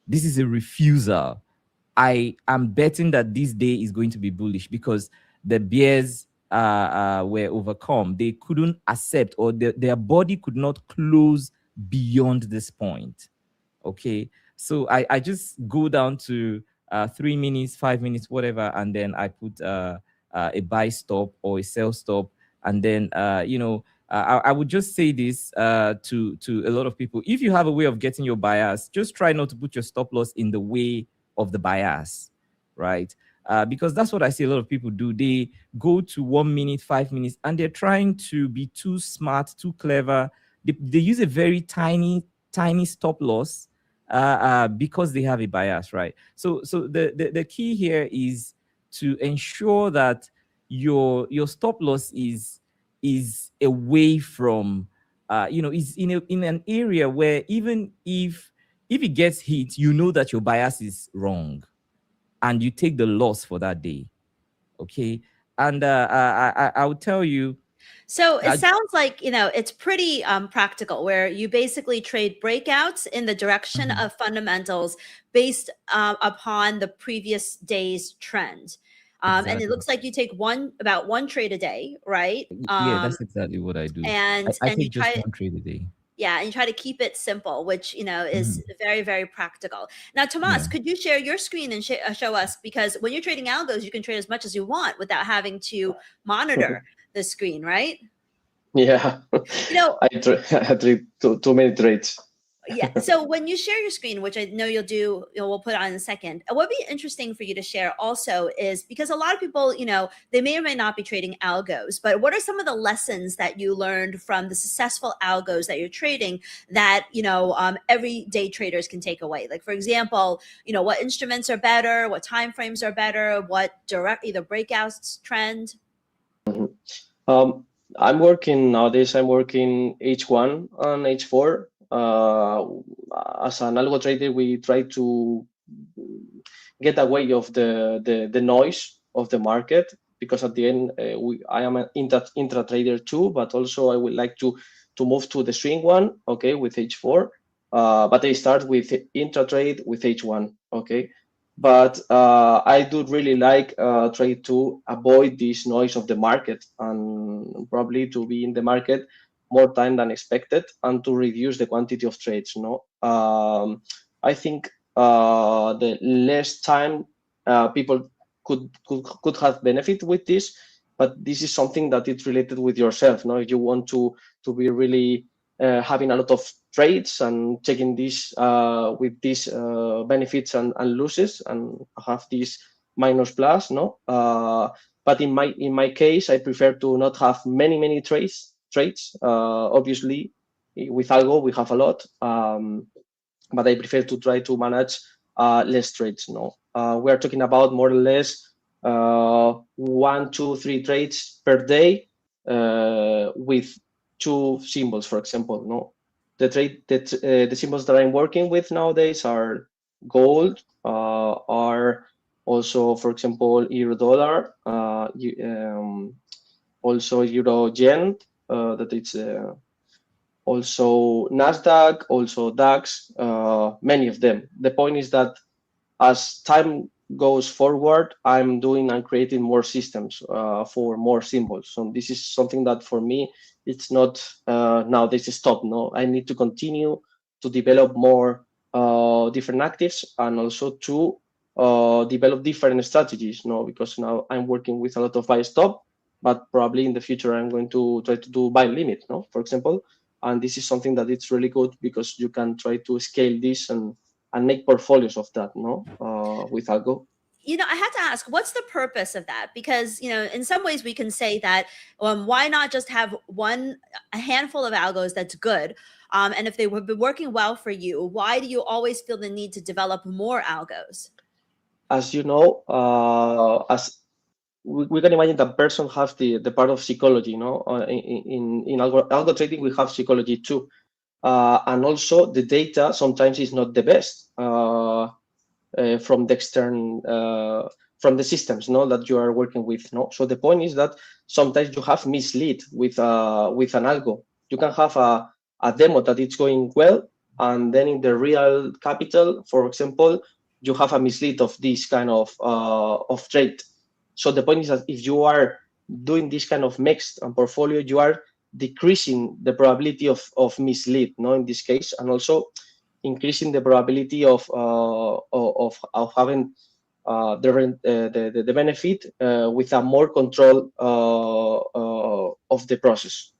This is a refusal. I am betting that this day is going to be bullish because the bears were overcome. They couldn't accept, or their body could not close beyond this point. Okay, so I just go down to 3 minutes, 5 minutes, whatever, and then I put a buy stop or a sell stop, and then I would just say this to a lot of people: if you have a way of getting your bias, just try not to put your stop loss in the way of the bias, right? Because that's what I see a lot of people do. They go to 1 minute, 5 minutes, and they're trying to be too smart, too clever. They use a very tiny stop loss because they have a bias, right? So the key here is to ensure that your stop loss is away from, is in an area where even if it gets hit, you know that your bias is wrong, and you take the loss for that day. Okay, and I will tell you, So it sounds like, it's pretty practical, where you basically trade breakouts in the direction of fundamentals based upon the previous day's trend. And it Exactly. looks like you take about one trade a day, right? Yeah, that's exactly what I do. And I you take just try, one trade a day. yeah, and you try to keep it simple, which is very, very practical. Now, Tomas, Yeah. could you share your screen and show us? Because when you're trading algos, you can trade as much as you want without having to monitor the screen, right? Yeah, I trade too many trades. Yeah. So when you share your screen, which I know you'll do, we'll put on in a second. What would be interesting for you to share also is, because a lot of people, they may or may not be trading algos, but what are some of the lessons that you learned from the successful algos that you're trading that, everyday traders can take away? Like, for example, what instruments are better, what time frames are better, what either breakouts trend? I'm working nowadays. I'm working H1 and H4. As an algo trader, we try to get away of the noise of the market, because at the end, I am an intra trader too, but also I would like to move to the swing one, okay, with H4. But I start with intra trade with H1, okay. But I do really like try to avoid this noise of the market, and probably to be in the market more time than expected, and to reduce the quantity of trades. I think the less time people could have benefit with this, but this is something that is related with yourself. If you want to be really having a lot of trades and checking this with these benefits and losses, and have this minus plus, but in my case, I prefer to not have many trades. Obviously, with algo we have a lot, but I prefer to try to manage less trades. We are talking about more or less 1, 2, 3 trades per day with 2 symbols, for example. The symbols that I'm working with nowadays are gold, are also, for example, euro dollar, also euro yen, that it's also Nasdaq, also DAX, many of them. The point is that as time goes forward, I'm doing and creating more systems for more symbols. So this is something that for me, it's not now this is stop. No, I need to continue to develop more different actives, and also to develop different strategies. Because now I'm working with a lot of buy stop, but probably in the future I'm going to try to do buy limit. For example, and this is something that it's really good, because you can try to scale this and make portfolios of that, with algo. I had to ask, what's the purpose of that? Because, in some ways we can say that, why not just have a handful of algos that's good? And if they have been working well for you, why do you always feel the need to develop more algos? As you know, as we can imagine that person has the part of psychology, in algo trading, we have psychology too. And also the data sometimes is not the best from the external, from the systems that you are working with. So the point is that sometimes you have mislead with an algo. You can have a demo that it's going well, and then in the real capital, for example, you have a mislead of this kind of trade. So the point is that if you are doing this kind of mix and portfolio, you are decreasing the probability of mislead, in this case, and also increasing the probability of having the benefit with a more control of the process,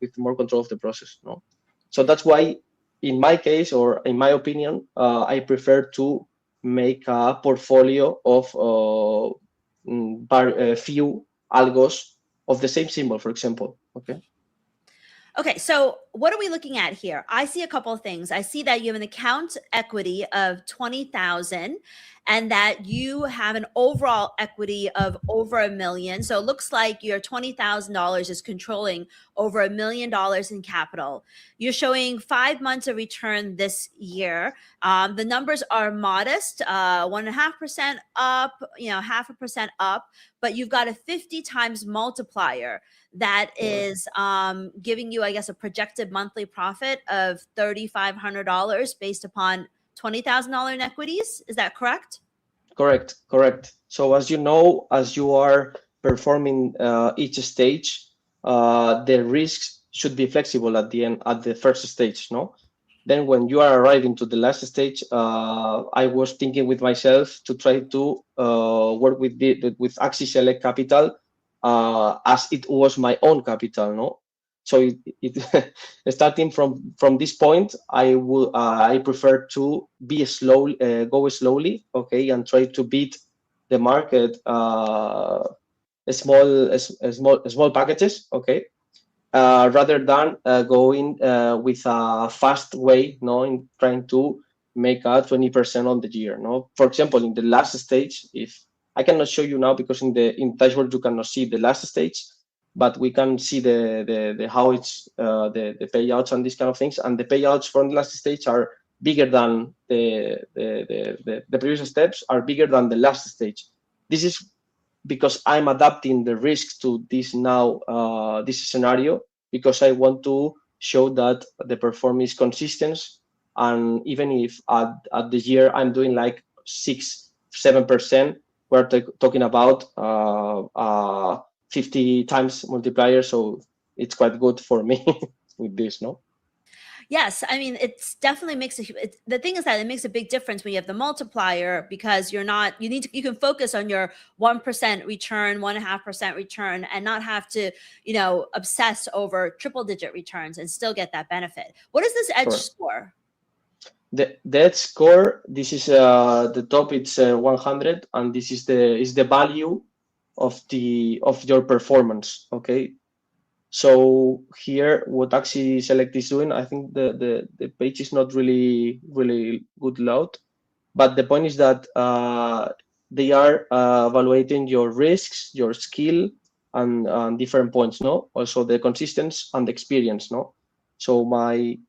So that's why, in my case, or in my opinion, I prefer to make a portfolio of few algos of the same symbol, for example. Okay. Okay, so what are we looking at here? I see a couple of things. I see that you have an account equity of 20,000 and that you have an overall equity of over $1 million. So it looks like your $20,000 is controlling over $1 million in capital. You're showing 5 months of return this year. The numbers are modest, 1.5% up, 0.5% up, but you've got a 50 times multiplier that is giving you, I guess, a projected monthly profit of $3,500 based upon $20,000 in equities. Is that correct? Correct. So as you know, as you are performing each stage, the risks should be flexible at the end, at the first stage, no? Then when you are arriving to the last stage, I was thinking with myself to try to work with Axis Select Capital as it was my own capital, no? So it starting from this point, I prefer to be go slowly, okay, and try to beat the market small packages, okay, rather than going with a fast way, no, in trying to make a 20% on the year, no. For example, in the last stage, if I cannot show you now because in dashboard you cannot see the last stage, but we can see the how it's the payouts and these kind of things, and the payouts from the last stage are bigger than the previous steps are bigger than the last stage. This is because I'm adapting the risks to this now this scenario, because I want to show that the performance is consistent, and even if at the year I'm doing like 6-7%, we're talking about 50 times multiplier, so it's quite good for me with this, no? Yes, I mean, it's definitely makes the thing is that it makes a big difference when you have the multiplier, because you can focus on your 1% return, 1.5% return, and not have to, obsess over triple digit returns and still get that benefit. What is this edge score? The edge score, this is the top, it's 100, and this is the value of your performance, okay? So here, what Axis Select is doing, I think the page is not really good loud, but the point is that they are evaluating your risks, your skill, and different points, no? Also the consistency and the experience, no? So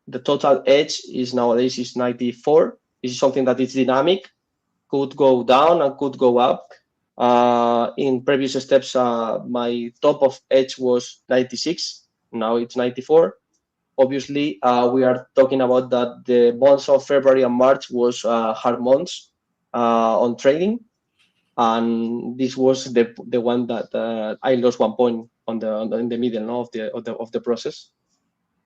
the total edge is nowadays is 94. This is something that is dynamic, could go down and could go up. In previous steps, my top of edge was 96. Now it's 94. Obviously, we are talking about that the months of February and March was hard months on trading, and this was the one that I lost 1 point in the middle, no, of the process.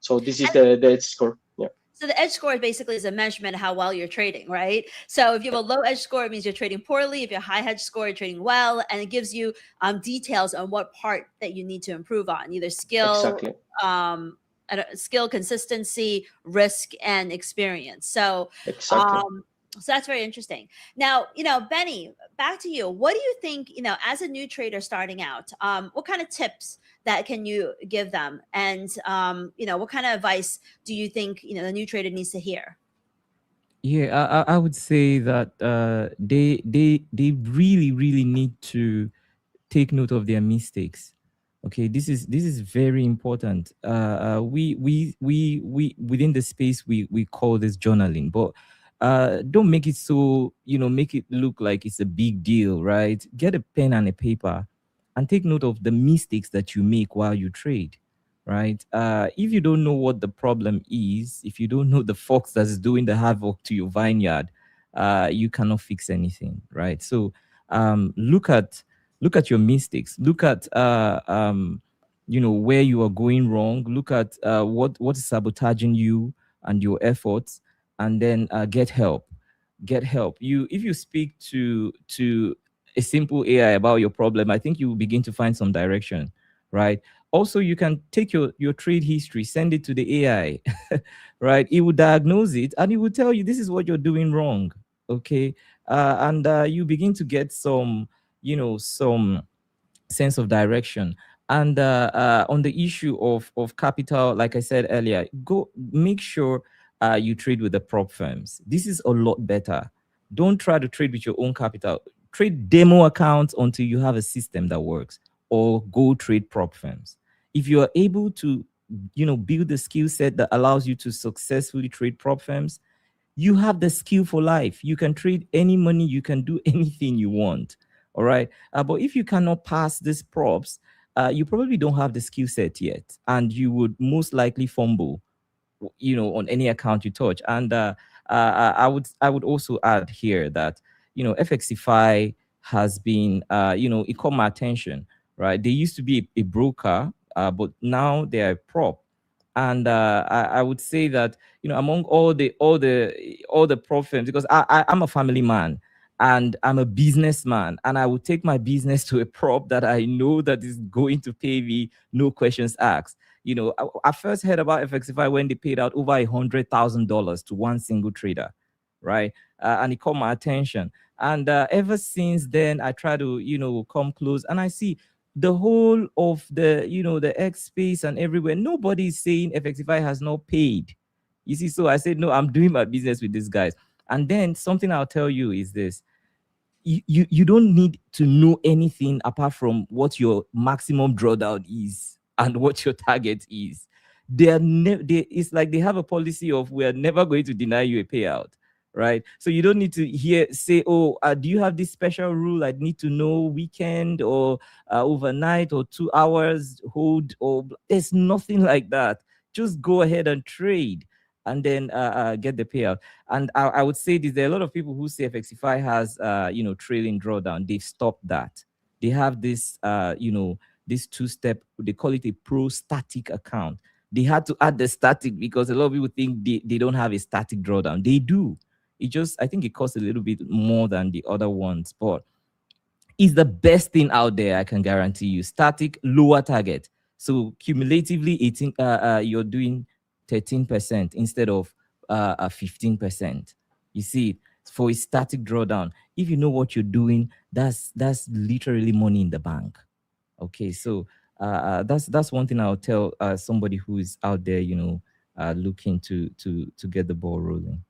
So this is the edge score. Yeah. So the edge score basically is a measurement of how well you're trading, right? So if you have a low edge score, it means you're trading poorly. If you have a high edge score, you're trading well, and it gives you details on what part that you need to improve on, either skill, skill, consistency, risk, and experience. So so that's very interesting. Now, Bennie, back to you. What do you think, as a new trader starting out, what kind of tips that can you give them? And, what kind of advice do you think, the new trader needs to hear? Yeah, I would say that they really need to take note of their mistakes. Okay, this is very important. We within the space we call this journaling, but don't make it so, make it look like it's a big deal, right? Get a pen and a paper and take note of the mistakes that you make while you trade, right? If you don't know what the problem is, if you don't know the fox that's doing the havoc to your vineyard, you cannot fix anything, right? So look at your mistakes. Look at where you are going wrong. Look at what is sabotaging you and your efforts, and then get help. If you speak to a simple AI about your problem, I think you will begin to find some direction, right? Also, you can take your trade history, send it to the AI, right? It will diagnose it and it will tell you this is what you're doing wrong, okay? And you begin to get some sense of direction. And on the issue of capital, like I said earlier, go make sure you trade with the prop firms. This is a lot better. Don't try to trade with your own capital. Trade demo accounts until you have a system that works, or go trade prop firms. If you are able to, build the skill set that allows you to successfully trade prop firms, you have the skill for life. You can trade any money. You can do anything you want. All right. But if you cannot pass these props, you probably don't have the skill set yet, and you would most likely fumble, on any account you touch. And I would also add here that FXify has been it caught my attention, right? They used to be a broker, but now they are a prop. And I would say that among all the prop firms, because I'm a family man and I'm a businessman, and I would take my business to a prop that I know that is going to pay me, no questions asked. I first heard about FXify when they paid out over $100,000 to one single trader, right? And it caught my attention. And ever since then, I try to, come close, and I see the whole of the X space and everywhere. Nobody is saying FXify has not paid. You see, so I said, no, I'm doing my business with these guys. And then something I'll tell you is this. You don't need to know anything apart from what your maximum drawdown is and what your target is. It's like they have a policy of, we're never going to deny you a payout, right? So you don't need to say, oh, do you have this special rule? I need to know weekend or overnight or 2 hours hold, or there's nothing like that. Just go ahead and trade and then get the payout. And I would say this, there are a lot of people who say FXify has, trailing drawdown. They've stopped that. They have this, this two-step, they call it a pro static account. They had to add the static because a lot of people think they don't have a static drawdown. They do. I think it costs a little bit more than the other ones, but it's the best thing out there, I can guarantee you. Static, lower target. So cumulatively, you're doing 13% instead of 15%. You see, for a static drawdown, if you know what you're doing, that's literally money in the bank. Okay, so that's one thing I'll tell somebody who is out there, looking to get the ball rolling.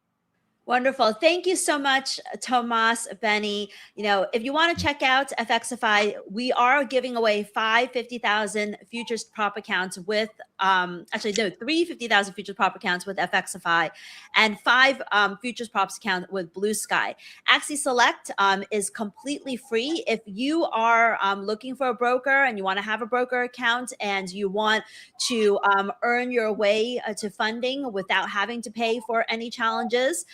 Wonderful. Thank you so much, Tomas, Bennie. If you want to check out FXify, we are giving away 5 50,000 futures prop accounts with, 3 50,000 futures prop accounts with FXify, and 5 futures props account with Blue Sky. Axie Select is completely free. If you are looking for a broker and you want to have a broker account and you want to earn your way to funding without having to pay for any challenges,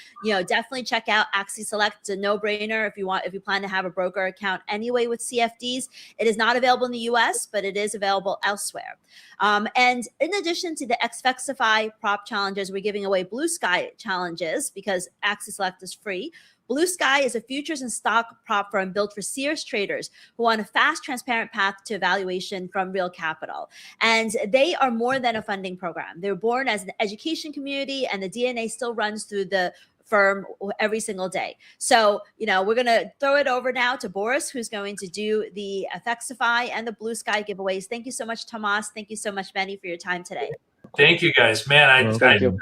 definitely check out Axie Select. It's a no-brainer if you plan to have a broker account anyway with CFDs. It is not available in the US, but it is available elsewhere. And in addition to the FXify prop challenges, we're giving away Blue Sky challenges because Axie Select is free. Blue Sky is a futures and stock prop firm built for serious traders who want a fast, transparent path to evaluation from real capital. And they are more than a funding program. They were born as an education community, and the DNA still runs through the firm every single day. So, we're going to throw it over now to Boris, who's going to do the FXify and the Blue Sky giveaways. Thank you so much, Tomas. Thank you so much, Bennie, for your time today. Thank you, guys. Man, Thank you.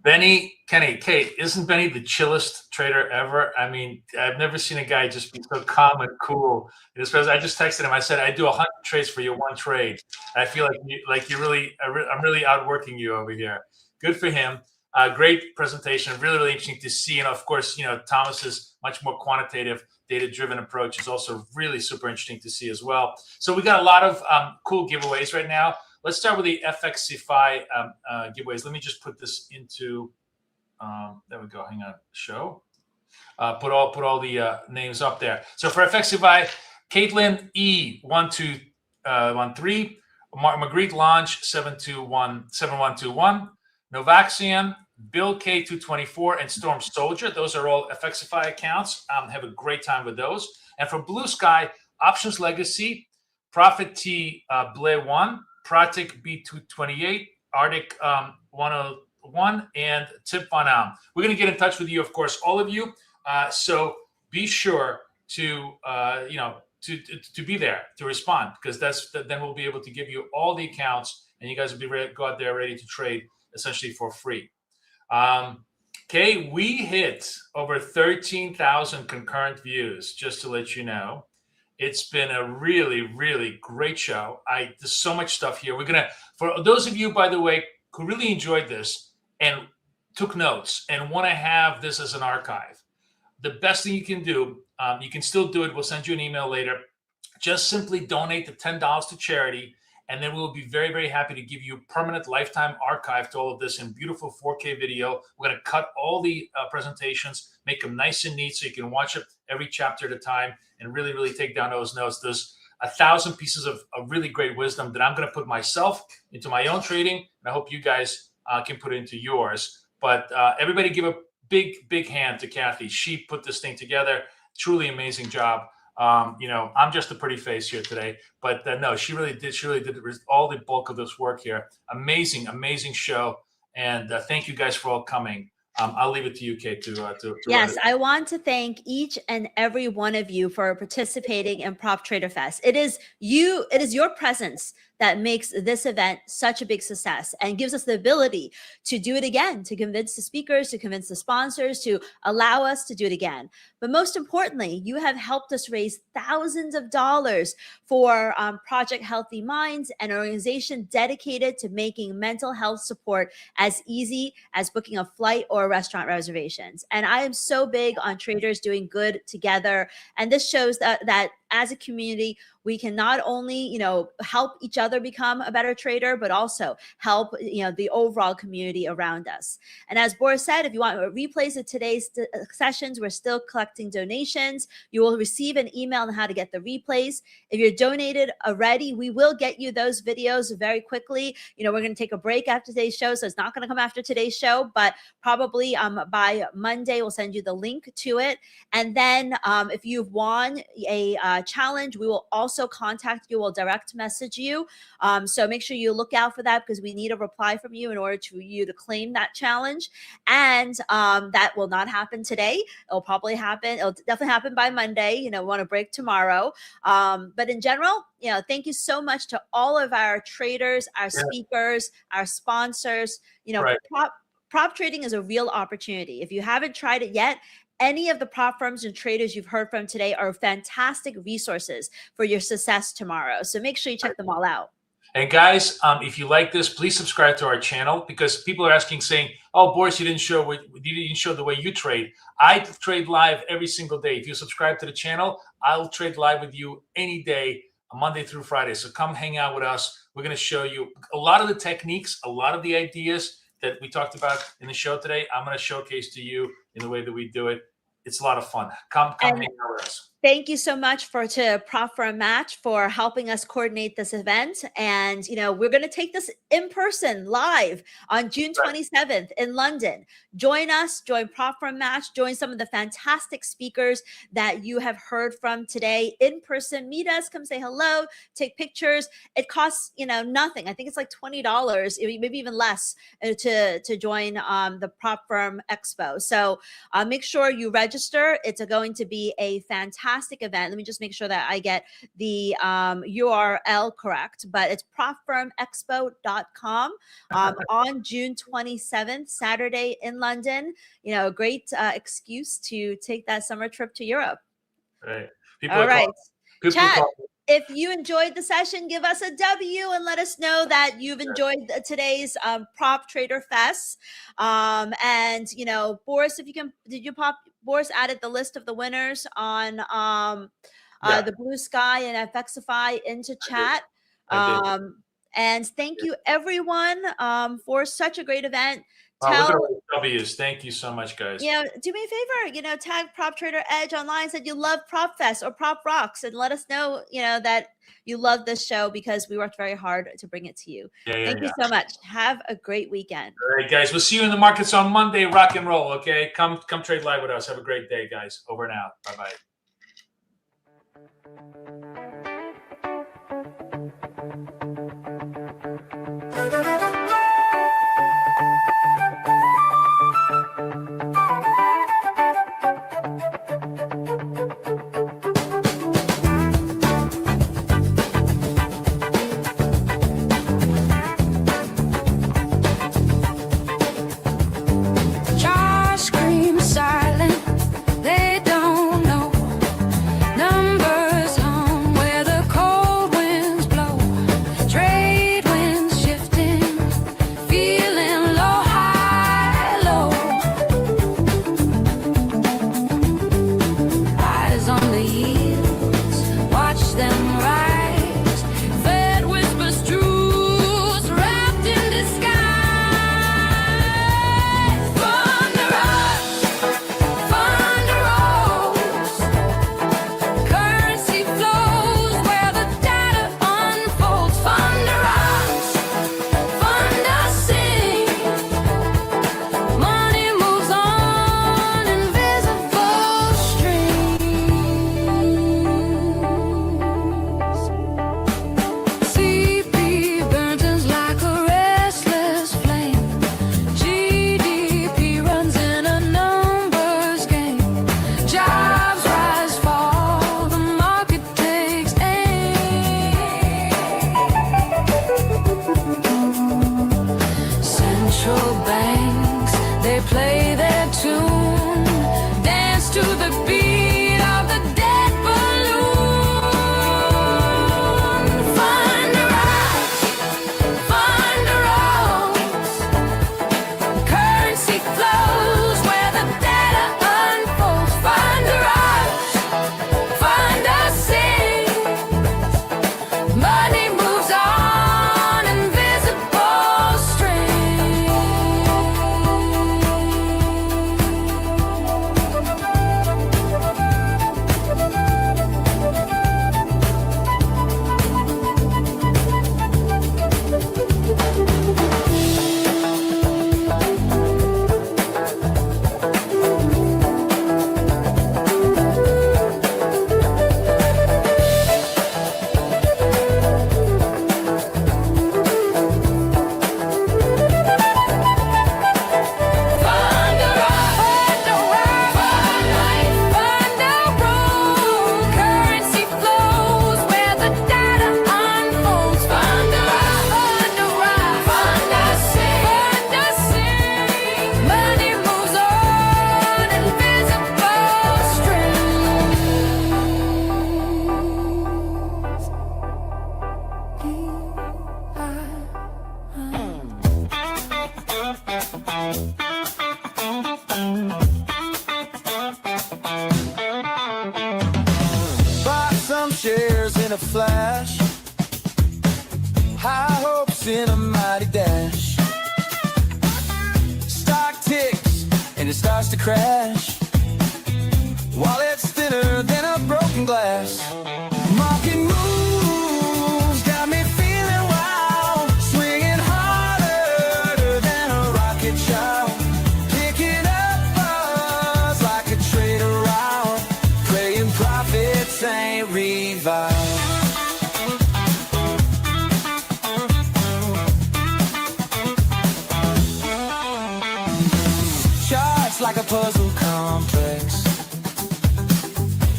Bennie, Kenny, Kate, isn't Bennie the chillest trader ever? I mean, I've never seen a guy just be so calm and cool. I just texted him. I said, I do 100 trades for your one trade. I feel like I'm really outworking you over here. Good for him. Great presentation. Really, really interesting to see. And of course, Tomas's much more quantitative, data-driven approach is also really super interesting to see as well. So we got a lot of cool giveaways right now. Let's start with the FXify giveaways. Let me just put this into, there we go, hang on, show. Put all the names up there. So for FXify, Caitlin E1213, Marguerite Lange 7121, Novaxian, Bill K224, and Storm Soldier. Those are all FXify accounts. Have a great time with those. And for Blue Sky, Options Legacy, Prophet T Blay 1, Pratik B228, Arctic 101, and Tip Van Am. We're going to get in touch with you, of course, all of you. So be sure to to be there to respond, because then we'll be able to give you all the accounts, and you guys will be ready, go out there ready to trade essentially for free. Okay, we hit over 13,000 concurrent views, just to let you know. It's been a really, really great show. There's so much stuff here. We're gonna, for those of you, by the way, who really enjoyed this and took notes and want to have this as an archive, the best thing you can do, you can still do it. We'll send you an email later. Just simply donate the $10 to charity, and then we'll be very, very happy to give you permanent lifetime archive to all of this in beautiful 4K video. We're going to cut all the presentations, make them nice and neat so you can watch it every chapter at a time and really, really take down those notes. There's 1,000 pieces of really great wisdom that I'm going to put myself into my own trading, and I hope you guys can put it into yours. But everybody give a big, big hand to Kathy. She put this thing together. Truly amazing job. I'm just a pretty face here today, but no, she really did all the bulk of this work here. Amazing, amazing show. And thank you guys for all coming. I'll leave it to you, Kate, to yes, I want to thank each and every one of you for participating in Prop Trader Fest. It is your presence that makes this event such a big success and gives us the ability to do it again, to convince the speakers, to convince the sponsors, to allow us to do it again. But most importantly, you have helped us raise thousands of dollars for Project Healthy Minds, an organization dedicated to making mental health support as easy as booking a flight or restaurant reservations. And I am so big on traders doing good together. And this shows that as a community, we can not only, help each other become a better trader, but also help, the overall community around us. And as Boris said, if you want replays of today's sessions, we're still collecting donations. You will receive an email on how to get the replays. If you're donated already, we will get you those videos very quickly. We're going to take a break after today's show, so it's not going to come after today's show, but probably by Monday, we'll send you the link to it. And then if you've won a challenge, we will also contact you. We'll direct message you. So make sure you look out for that, because we need a reply from you in order for you to claim that challenge. And that will not happen today. It'll probably happen. It'll definitely happen by Monday. We want to break tomorrow. But in general, thank you so much to all of our traders, our speakers, our sponsors. Right. Prop trading is a real opportunity. If you haven't tried it yet, any of the prop firms and traders you've heard from today are fantastic resources for your success tomorrow. So make sure you check them all out. And guys, if you like this, please subscribe to our channel, because people are asking, saying, "Oh, Boris, you didn't show the way you trade." I trade live every single day. If you subscribe to the channel, I'll trade live with you any day, Monday through Friday. So come hang out with us. We're going to show you a lot of the techniques, a lot of the ideas that we talked about in the show today. I'm going to showcase to you in the way that we do it. It's a lot of fun. Come hang out with us. Thank you so much to Prop for a Match for helping us coordinate this event. And, we're going to take this in person live on June 27th in London. Join us, join Prop for a Match, join some of the fantastic speakers that you have heard from today in person. Meet us, come say hello, take pictures. It costs, nothing. I think it's like $20, maybe even less to join the Prop Firm Expo. So make sure you register. It's going to be a fantastic event. Let me just make sure that I get the URL correct, but it's propfirmexpo.com on June 27th, Saturday in London. A great excuse to take that summer trip to Europe. Right. All right. Chat, if you enjoyed the session, give us a W and let us know that you've enjoyed today's Prop Trader Fest. And, Boris, if you can, Boris added the list of the winners on the Blue Sky and FXify into chat. And thank you, everyone, for such a great event. Look at all the W's. Thank you so much, guys. Do me a favor, tag Prop Trader Edge online, said you love Prop Fest or Prop Rocks, and let us know, that you love this show, because we worked very hard to bring it to you. Thank you so much. Have a great weekend. All right, guys. We'll see you in the markets on Monday. Rock and roll, okay? Come trade live with us. Have a great day, guys. Over and out. Bye-bye. Bought some shares in a flash, high hopes in a mighty dash. Stock ticks and it starts to crash, wallet's thinner than a broken glass. Market moves got me feeling wild, swinging harder than a rocket child, picking up buzz like a trader out, praying profits ain't revived. Charts like a puzzle complex,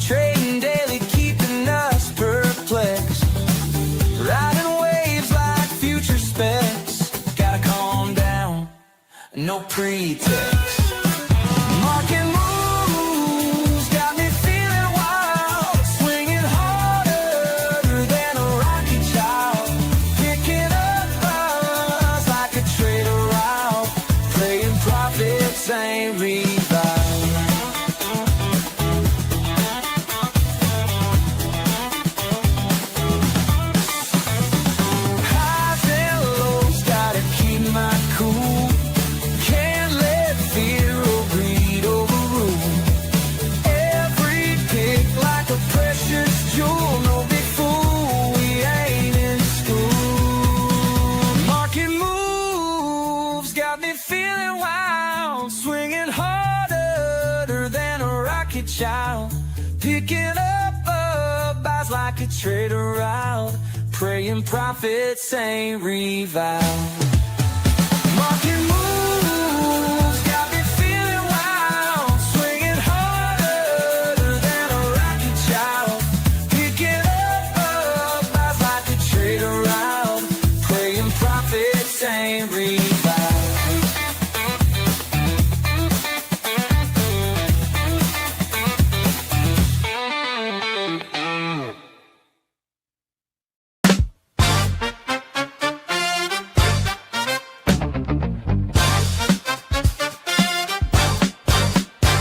trading daily, keeping us perplexed. Riding waves like future specs. Gotta calm down, no pretext. Market moves got me feeling wild, swinging harder than a rocket child, picking up buzz like a trader out, praying profits ain't revived. Highs and lows, gotta keep my cool. Can't let fear or greed overrule. Every pick like a precious jewel. No big fool, we ain't in school. Market moves got me feeling wild, swinging harder than a rocket child, picking up buys like a trader out, praying profits ain't revived. Market moves got me feeling wild, swinging harder than a rocket child, picking up buys like a trader out, praying profits ain't revived.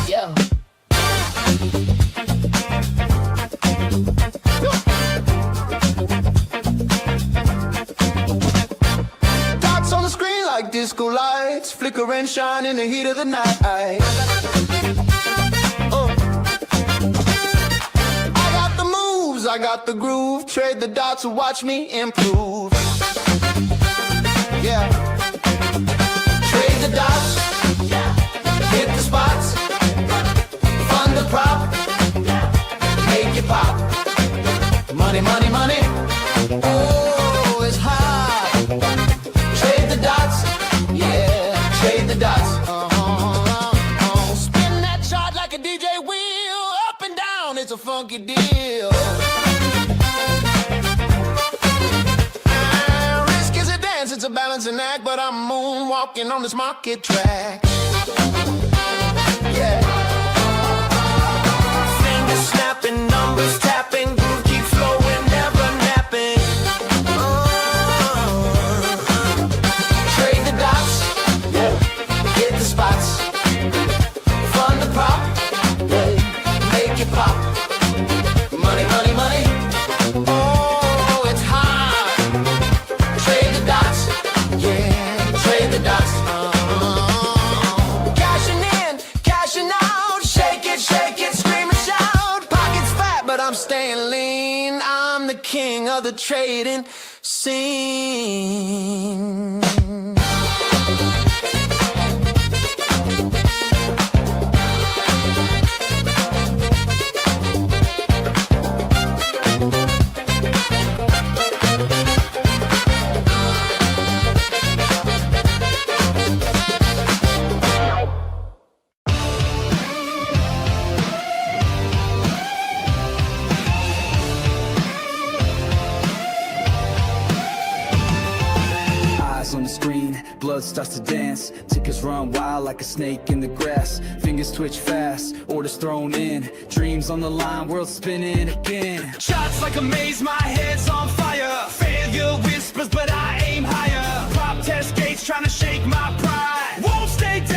Yo. Dots on the screen like disco lights, flicker and shine in the heat of the night. I got the moves, I got the groove, trade the dots and watch me improve. Yeah. Trade the dots, hit the spots, fund the prop, make it pop. Money, money, money. Oh, it's hot. Trade the dots, yeah, trade the dots. Spin that chart like a DJ wheel, up and down, it's a funky deal. Risk is a dance, it's a balancing act, but I'm moonwalking on this market track. Yeah. Fingers snapping, numbers tapping, groove keep flowing, never napping. Trade the dots, hit the spots, fund the prop, make it pop. Money, money, money. Oh, it's hot. Trade the dots, yeah, trade the dots. Cashing in, cashing out, shake it, scream and shout. Pockets fat, but I'm staying lean. I'm the king of the trading scene. On the screen, blood starts to dance. Tickers run wild like a snake in the grass. Fingers twitch fast, orders thrown in. Dreams on the line, world spinning again. Shots like a maze, my head's on fire. Failure whispers, but I aim higher. Prop test gates trying to shake my pride. Won't stay down.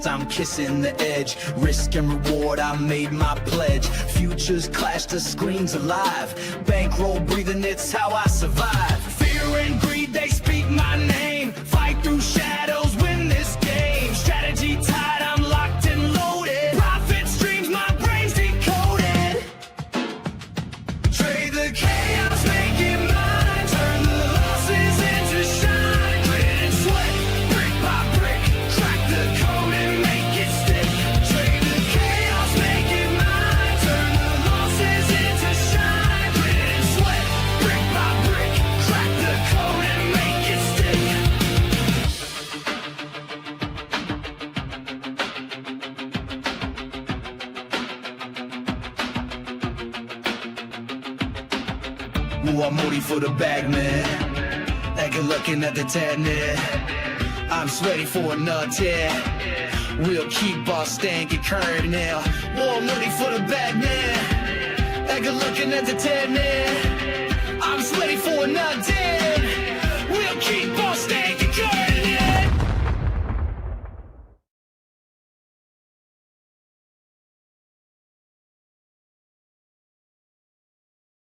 fast, I'm kissing the edge. Risk and reward, I made my pledge. Futures clash, the screen's alive. Bankroll breathing, it's how I survive. Fear and greed, they speak my name. Fight through shadows, win this game. Strategy tied, I'm locked and loaded. Profit streams, my brain's decoded. Trade the chaos, make it mine. Turn the losses into shine. Grit and sweat, brick by brick. Crack the code and make it stick. Trade the chaos, make it mine. Turn the losses into shine. Grit and sweat, brick by brick. Crack the code and make it stick. Ooh, I'm moody for the bag, man. Like you're looking at the tad net. I'm sweaty for a nut, yeah. We'll keep our stank and current now. Ooh, I'm moody for the bag, man. Like you're looking at the tad net. I'm sweaty for a nut, yeah.